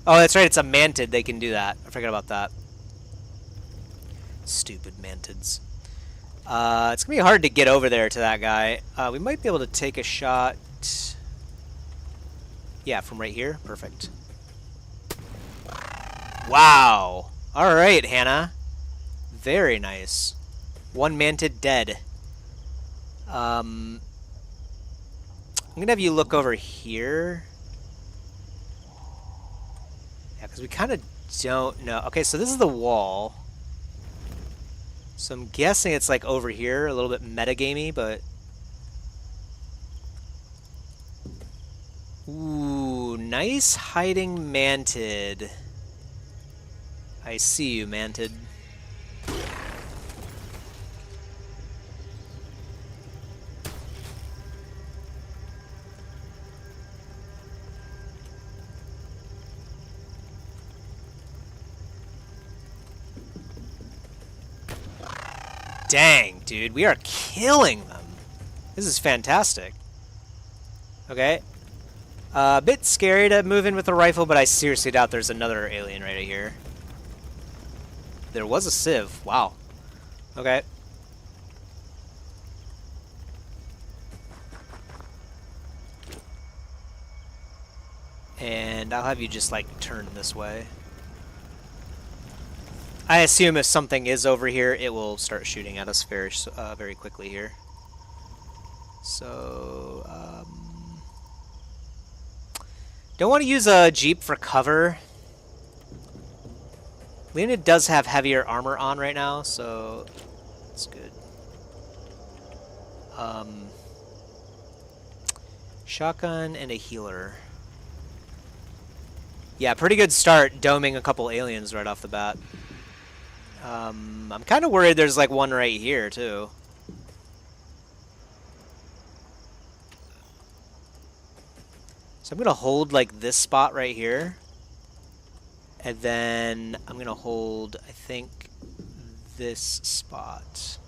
Oh, that's right, it's a mantid. They can do that. I forgot about that. Stupid mantids. It's going to be hard to get over there to that guy. We might be able to take a shot. Yeah, from right here. Perfect. Wow. All right, Hannah. Very nice. One mantid dead. I'm going to have you look over here. Yeah, because we kind of don't know. Okay, so this is the wall. So I'm guessing it's like over here, a little bit metagamey, but... Ooh, nice hiding mantid. I see you, mantid. Dang, dude, we are killing them. This is fantastic. Okay. A bit scary to move in with a rifle, but I seriously doubt there's another alien right here. there was a Civ. Wow. Okay. And I'll have you just, like, turn this way. I assume if something is over here, it will start shooting at us very quickly here. So, don't want to use a Jeep for cover. Leonid does have heavier armor on right now, so that's good. Shotgun and a healer. Yeah, pretty good start doming a couple aliens right off the bat. I'm kind of worried there's like one right here too. So I'm gonna hold like this spot right here. And then I'm gonna hold, I think, this spot.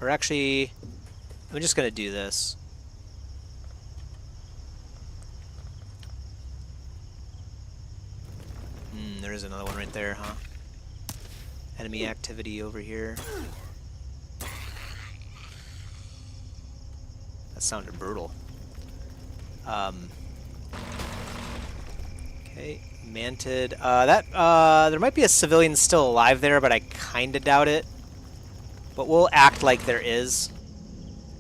Or actually, I'm just gonna do this. There is another one right there, huh? Enemy activity over here. That sounded brutal. Okay, manted. There might be a civilian still alive there, but I kinda doubt it. But we'll act like there is.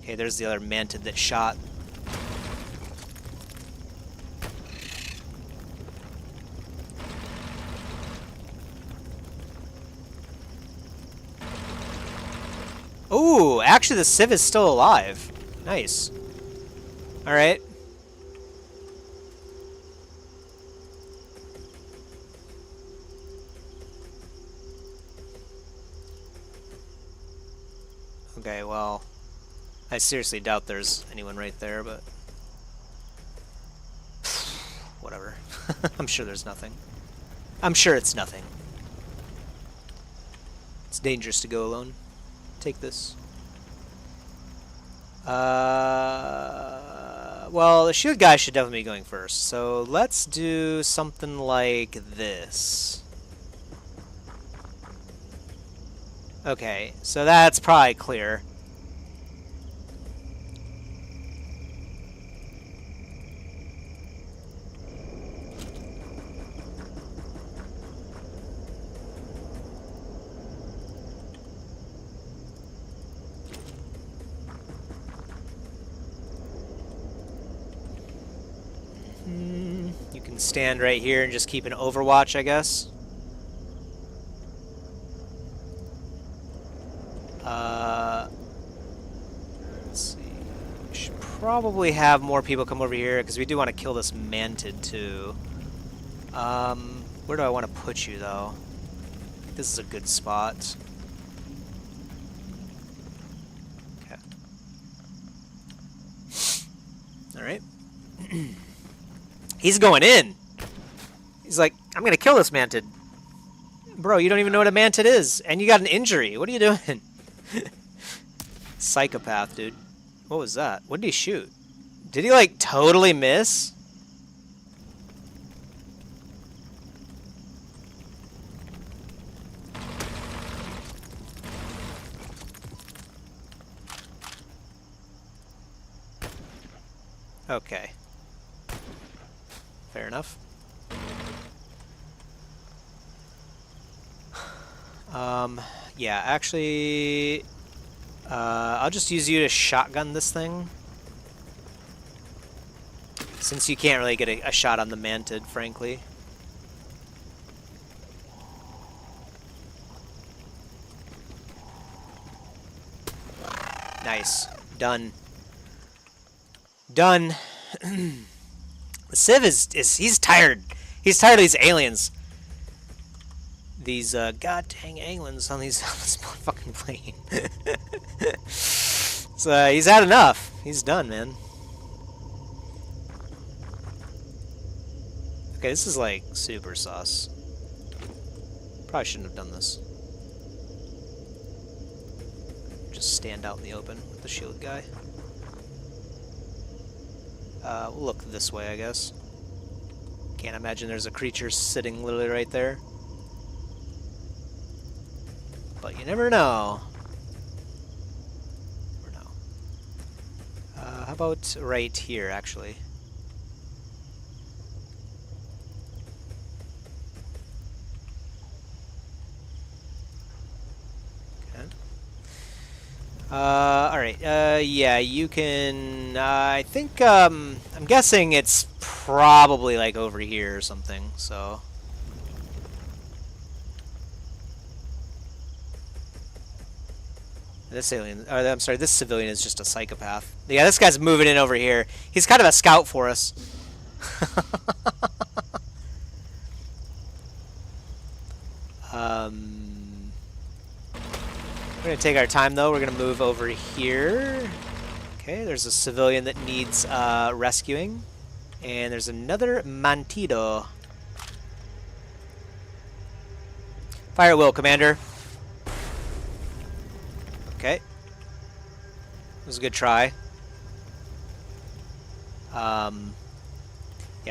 Okay, there's the other manted that shot. Ooh, actually the Civ is still alive. Nice. Alright. Okay, well, I seriously doubt there's anyone right there, but whatever. I'm sure there's nothing. I'm sure it's nothing. It's dangerous to go alone. Take this. Well, the shield guy should definitely be going first, so let's do something like this. Okay, so that's probably clear. You can stand right here and just keep an overwatch, I guess. Let's see. We should probably have more people come over here because we do want to kill this manted too. Where do I want to put you though? I think this is a good spot. Okay. All right. He's going in. He's like, I'm gonna kill this manted. Bro, you don't even know what a manted is, and you got an injury. What are you doing? Psychopath, dude. What was that? What did he shoot? Did he, like, totally miss? Okay. Fair enough. Yeah, actually, I'll just use you to shotgun this thing. Since you can't really get a shot on the manted, frankly. Nice. Done. Done. The Civ he's tired. He's tired of these aliens. These god dang aliens on this fucking plane. So he's had enough. He's done, man. Okay, this is like super sus. Probably shouldn't have done this. Just stand out in the open with the shield guy. We'll look this way, I guess. Can't imagine there's a creature sitting literally right there. but you never know. Never know. How about right here, actually? Alright, yeah, you can, I think, I'm guessing it's probably, like, over here or something, so... This alien, or I'm sorry, this civilian is just a psychopath. Yeah, this guy's moving in over here. He's kind of a scout for us. We're going to take our time, though. We're going to move over here. Okay, there's a civilian that needs rescuing. And there's another Mantido. Fire at will, Commander. Okay. It was a good try. Yeah,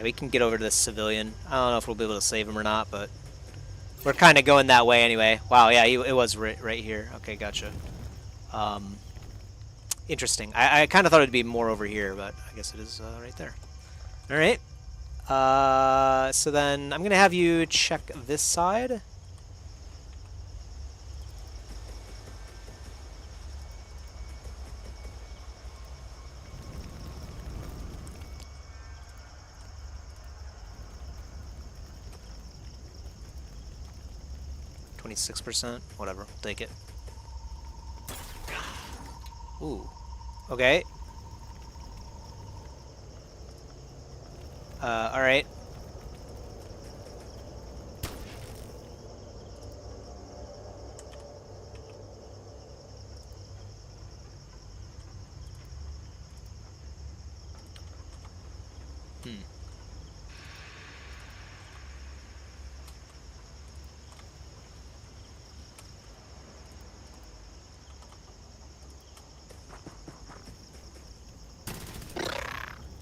we can get over to this civilian. I don't know if we'll be able to save him or not, but... We're kind of going that way anyway. Wow, yeah, it was right here. Okay, gotcha. Interesting. I kind of thought it'd be more over here, but I guess it is right there. All right. So then I'm going to have you check this side. %, whatever, we'll take it. Ooh, okay. All right.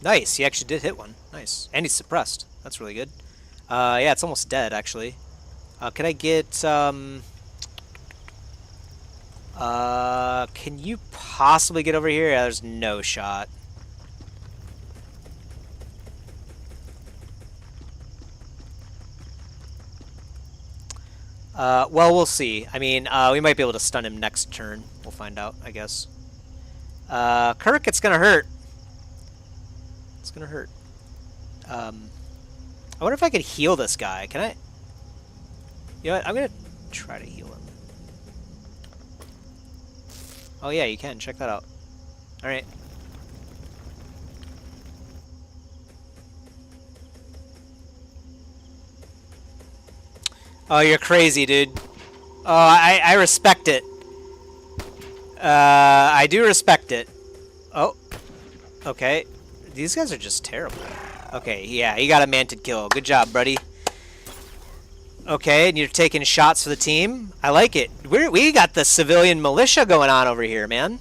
Nice, he actually did hit one. Nice. And he's suppressed. That's really good. Yeah, it's almost dead, actually. Can I get, can you possibly get over here? Yeah, there's no shot. Well, we'll see. I mean, we might be able to stun him next turn. We'll find out, I guess. Kirk, it's gonna hurt. It's gonna hurt. I wonder if I could heal this guy. Can I? You know what? I'm gonna try to heal him. Oh yeah, you can. Check that out. All right. Oh, you're crazy, dude. Oh, I respect it. I do respect it. Oh. Okay. These guys are just terrible. Okay, yeah, he got a manted kill. Good job, buddy. Okay, and you're taking shots for the team. I like it. We got the civilian militia going on over here, man.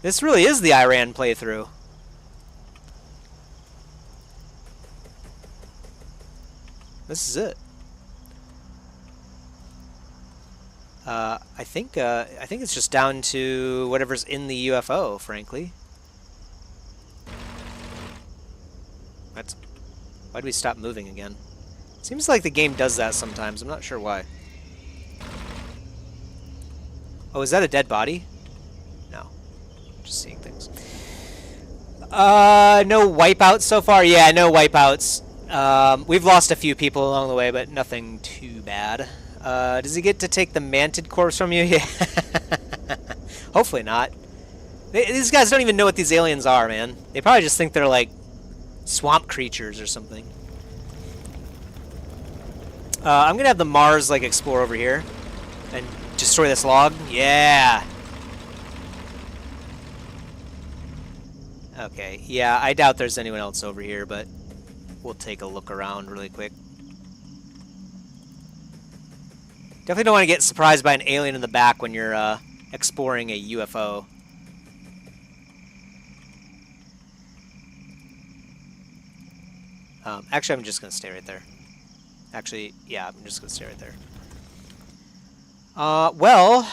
This really is the Iran playthrough. This is it. I think it's just down to whatever's in the UFO, frankly. Why'd we stop moving again? Seems like the game does that sometimes. I'm not sure why. Oh, is that a dead body? No. Just seeing things. No wipeouts so far? Yeah, no wipeouts. We've lost a few people along the way, but nothing too bad. Does he get to take the manted corpse from you? Yeah. Hopefully not. These guys don't even know what these aliens are, man. They probably just think they're like swamp creatures or something. I'm gonna have the Mars like explore over here and destroy this log. Yeah. Okay. Yeah, I doubt there's anyone else over here, but we'll take a look around really quick. Definitely don't want to get surprised by an alien in the back when you're exploring a UFO. Actually, I'm just going to stay right there. Actually, yeah, I'm just going to stay right there. Well,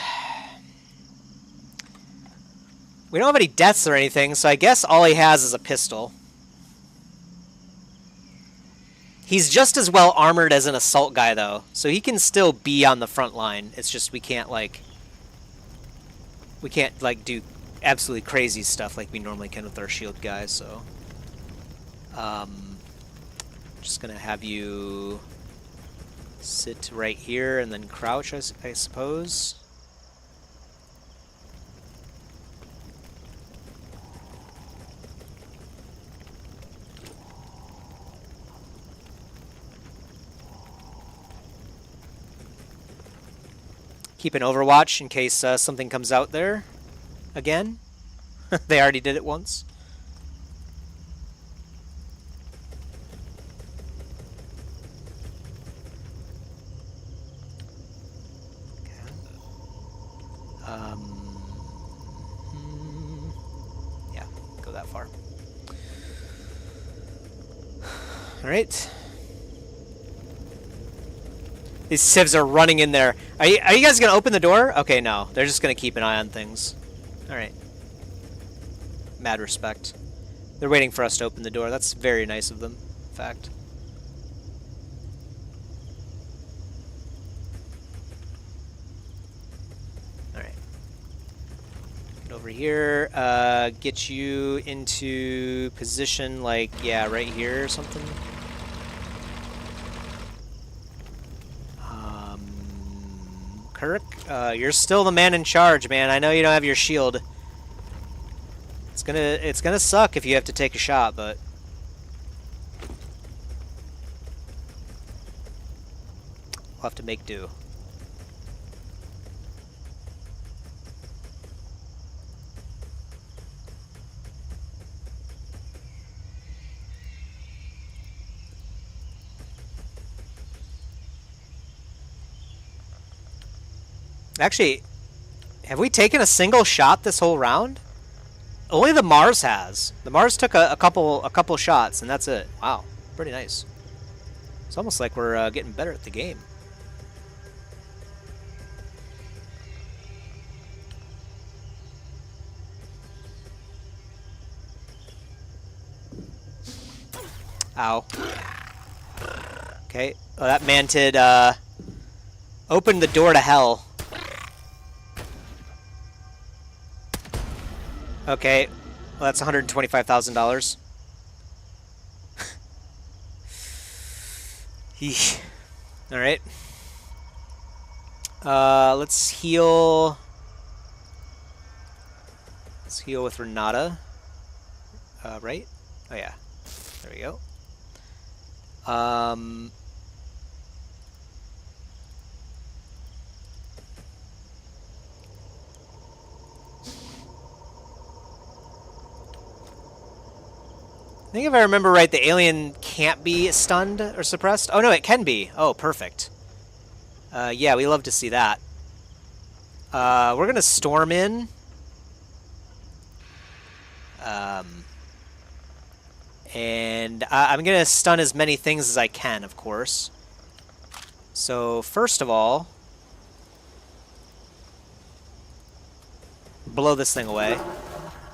we don't have any deaths or anything, so I guess all he has is a pistol. He's just as well armored as an assault guy, though, so he can still be on the front line. It's just we can't, like, do absolutely crazy stuff like we normally can with our shield guys, so... just gonna have you sit right here and then crouch, I suppose. Keep an overwatch in case something comes out there again. They already did it once. Yeah, go that far. All right. These civs are running in there. Are you guys going to open the door? Okay, no. They're just going to keep an eye on things. All right. Mad respect. They're waiting for us to open the door. That's very nice of them, in fact. All right. Get over here. Get you into position, like, yeah, right here or something. Kirk, you're still the man in charge, man. I know you don't have your shield. It's gonna suck if you have to take a shot, but we'll have to make do. Actually, have we taken a single shot this whole round? Only the Mars has. The Mars took a couple shots, and that's it. Wow, pretty nice. It's almost like we're getting better at the game. Ow. Okay. Oh, that mantid opened the door to hell. Okay, well, that's $125,000. All right. Let's heal. Let's heal with Renata. Right? Oh yeah. There we go. I think if I remember right, the alien can't be stunned or suppressed. Oh, no, it can be. Oh, perfect. Yeah, we love to see that. We're going to storm in. And I'm going to stun as many things as I can, of course. So, first of all, blow this thing away.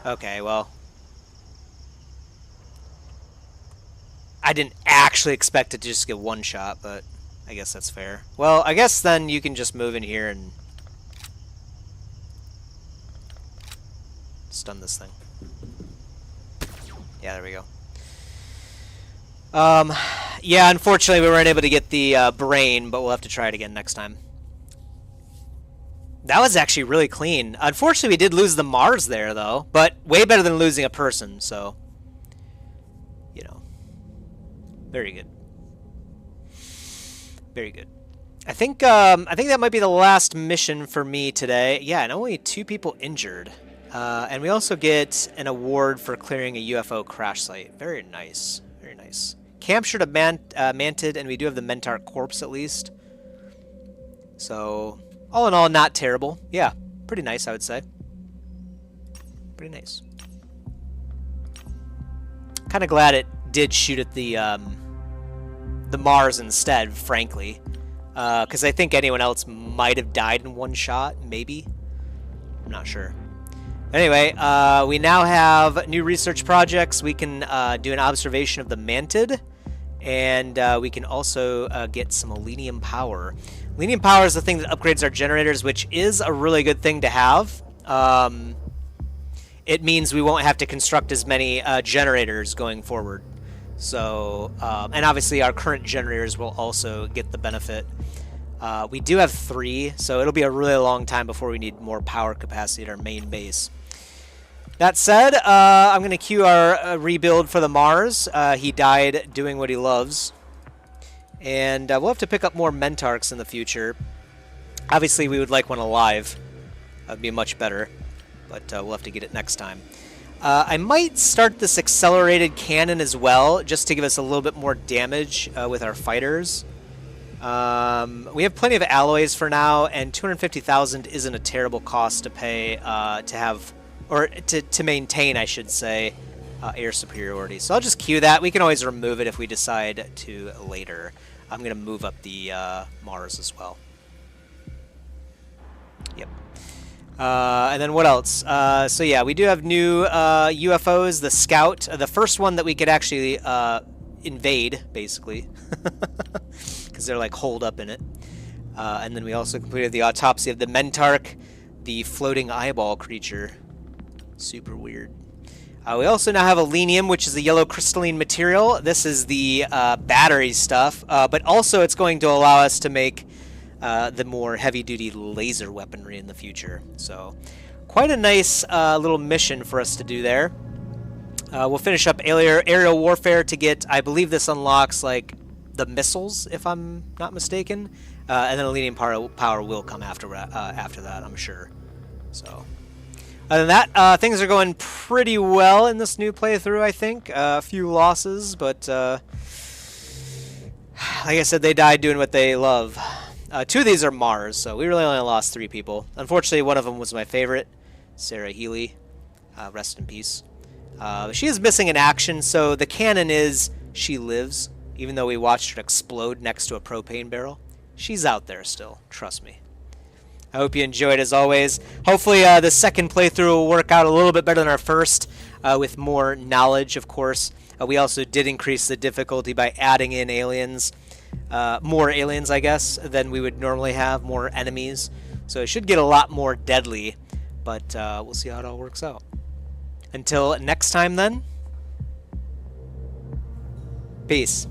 Okay, well, I didn't actually expect it to just get one shot, but I guess that's fair. Well, I guess then you can just move in here and stun this thing. Yeah, there we go. Yeah, unfortunately we weren't able to get the brain, but we'll have to try it again next time. That was actually really clean. Unfortunately, we did lose the Mars there, though, but way better than losing a person, so, you know. Very good. Very good. I think that might be the last mission for me today. Yeah, and only 2 people injured. And we also get an award for clearing a UFO crash site. Very nice. Very nice. Captured a mantid, and we do have the Mentar corpse at least. So, all in all, not terrible. Yeah, pretty nice, I would say. Pretty nice. Kind of glad it did shoot at the Mars instead, frankly. Because I think anyone else might have died in one shot, maybe. I'm not sure. Anyway, we now have new research projects. We can do an observation of the Mantid, and we can also get some Elenium power. Elenium power is the thing that upgrades our generators, which is a really good thing to have. It means we won't have to construct as many generators going forward. So, and obviously our current generators will also get the benefit. We do have 3, so it'll be a really long time before we need more power capacity at our main base. That said, I'm going to queue our rebuild for the Mars. He died doing what he loves. And we'll have to pick up more Mentarchs in the future. Obviously, we would like one alive. That would be much better. But we'll have to get it next time. I might start this accelerated cannon as well, just to give us a little bit more damage with our fighters. We have plenty of alloys for now, and 250,000 isn't a terrible cost to pay to have... or to maintain, I should say, air superiority. So I'll just queue that. We can always remove it if we decide to later. I'm going to move up the Mars as well. Yep. And then what else? So yeah, we do have new UFOs. The Scout, the first one that we could actually invade, basically, because they're like holed up in it. And then we also completed the autopsy of the Mentarch, the floating eyeball creature. Super weird. We also now have Elenium, which is a yellow crystalline material. This is the battery stuff, but also it's going to allow us to make the more heavy-duty laser weaponry in the future. So quite a nice little mission for us to do there. We'll finish up aerial warfare to get, I believe this unlocks like the missiles, if I'm not mistaken. And then Elenium power will come after that, I'm sure. So... other than that, things are going pretty well in this new playthrough, I think. A few losses, but like I said, they died doing what they love. 2 of these are Mars, so we really only lost 3 people. Unfortunately, one of them was my favorite, Sarah Healy. Rest in peace. She is missing in action, so the canon is she lives, even though we watched her explode next to a propane barrel. She's out there still, trust me. I hope you enjoyed as always. Hopefully the second playthrough will work out a little bit better than our first, with more knowledge, of course. We also did increase the difficulty by adding in aliens. More aliens, I guess, than we would normally have, more enemies. So it should get a lot more deadly, but we'll see how it all works out. Until next time then, peace.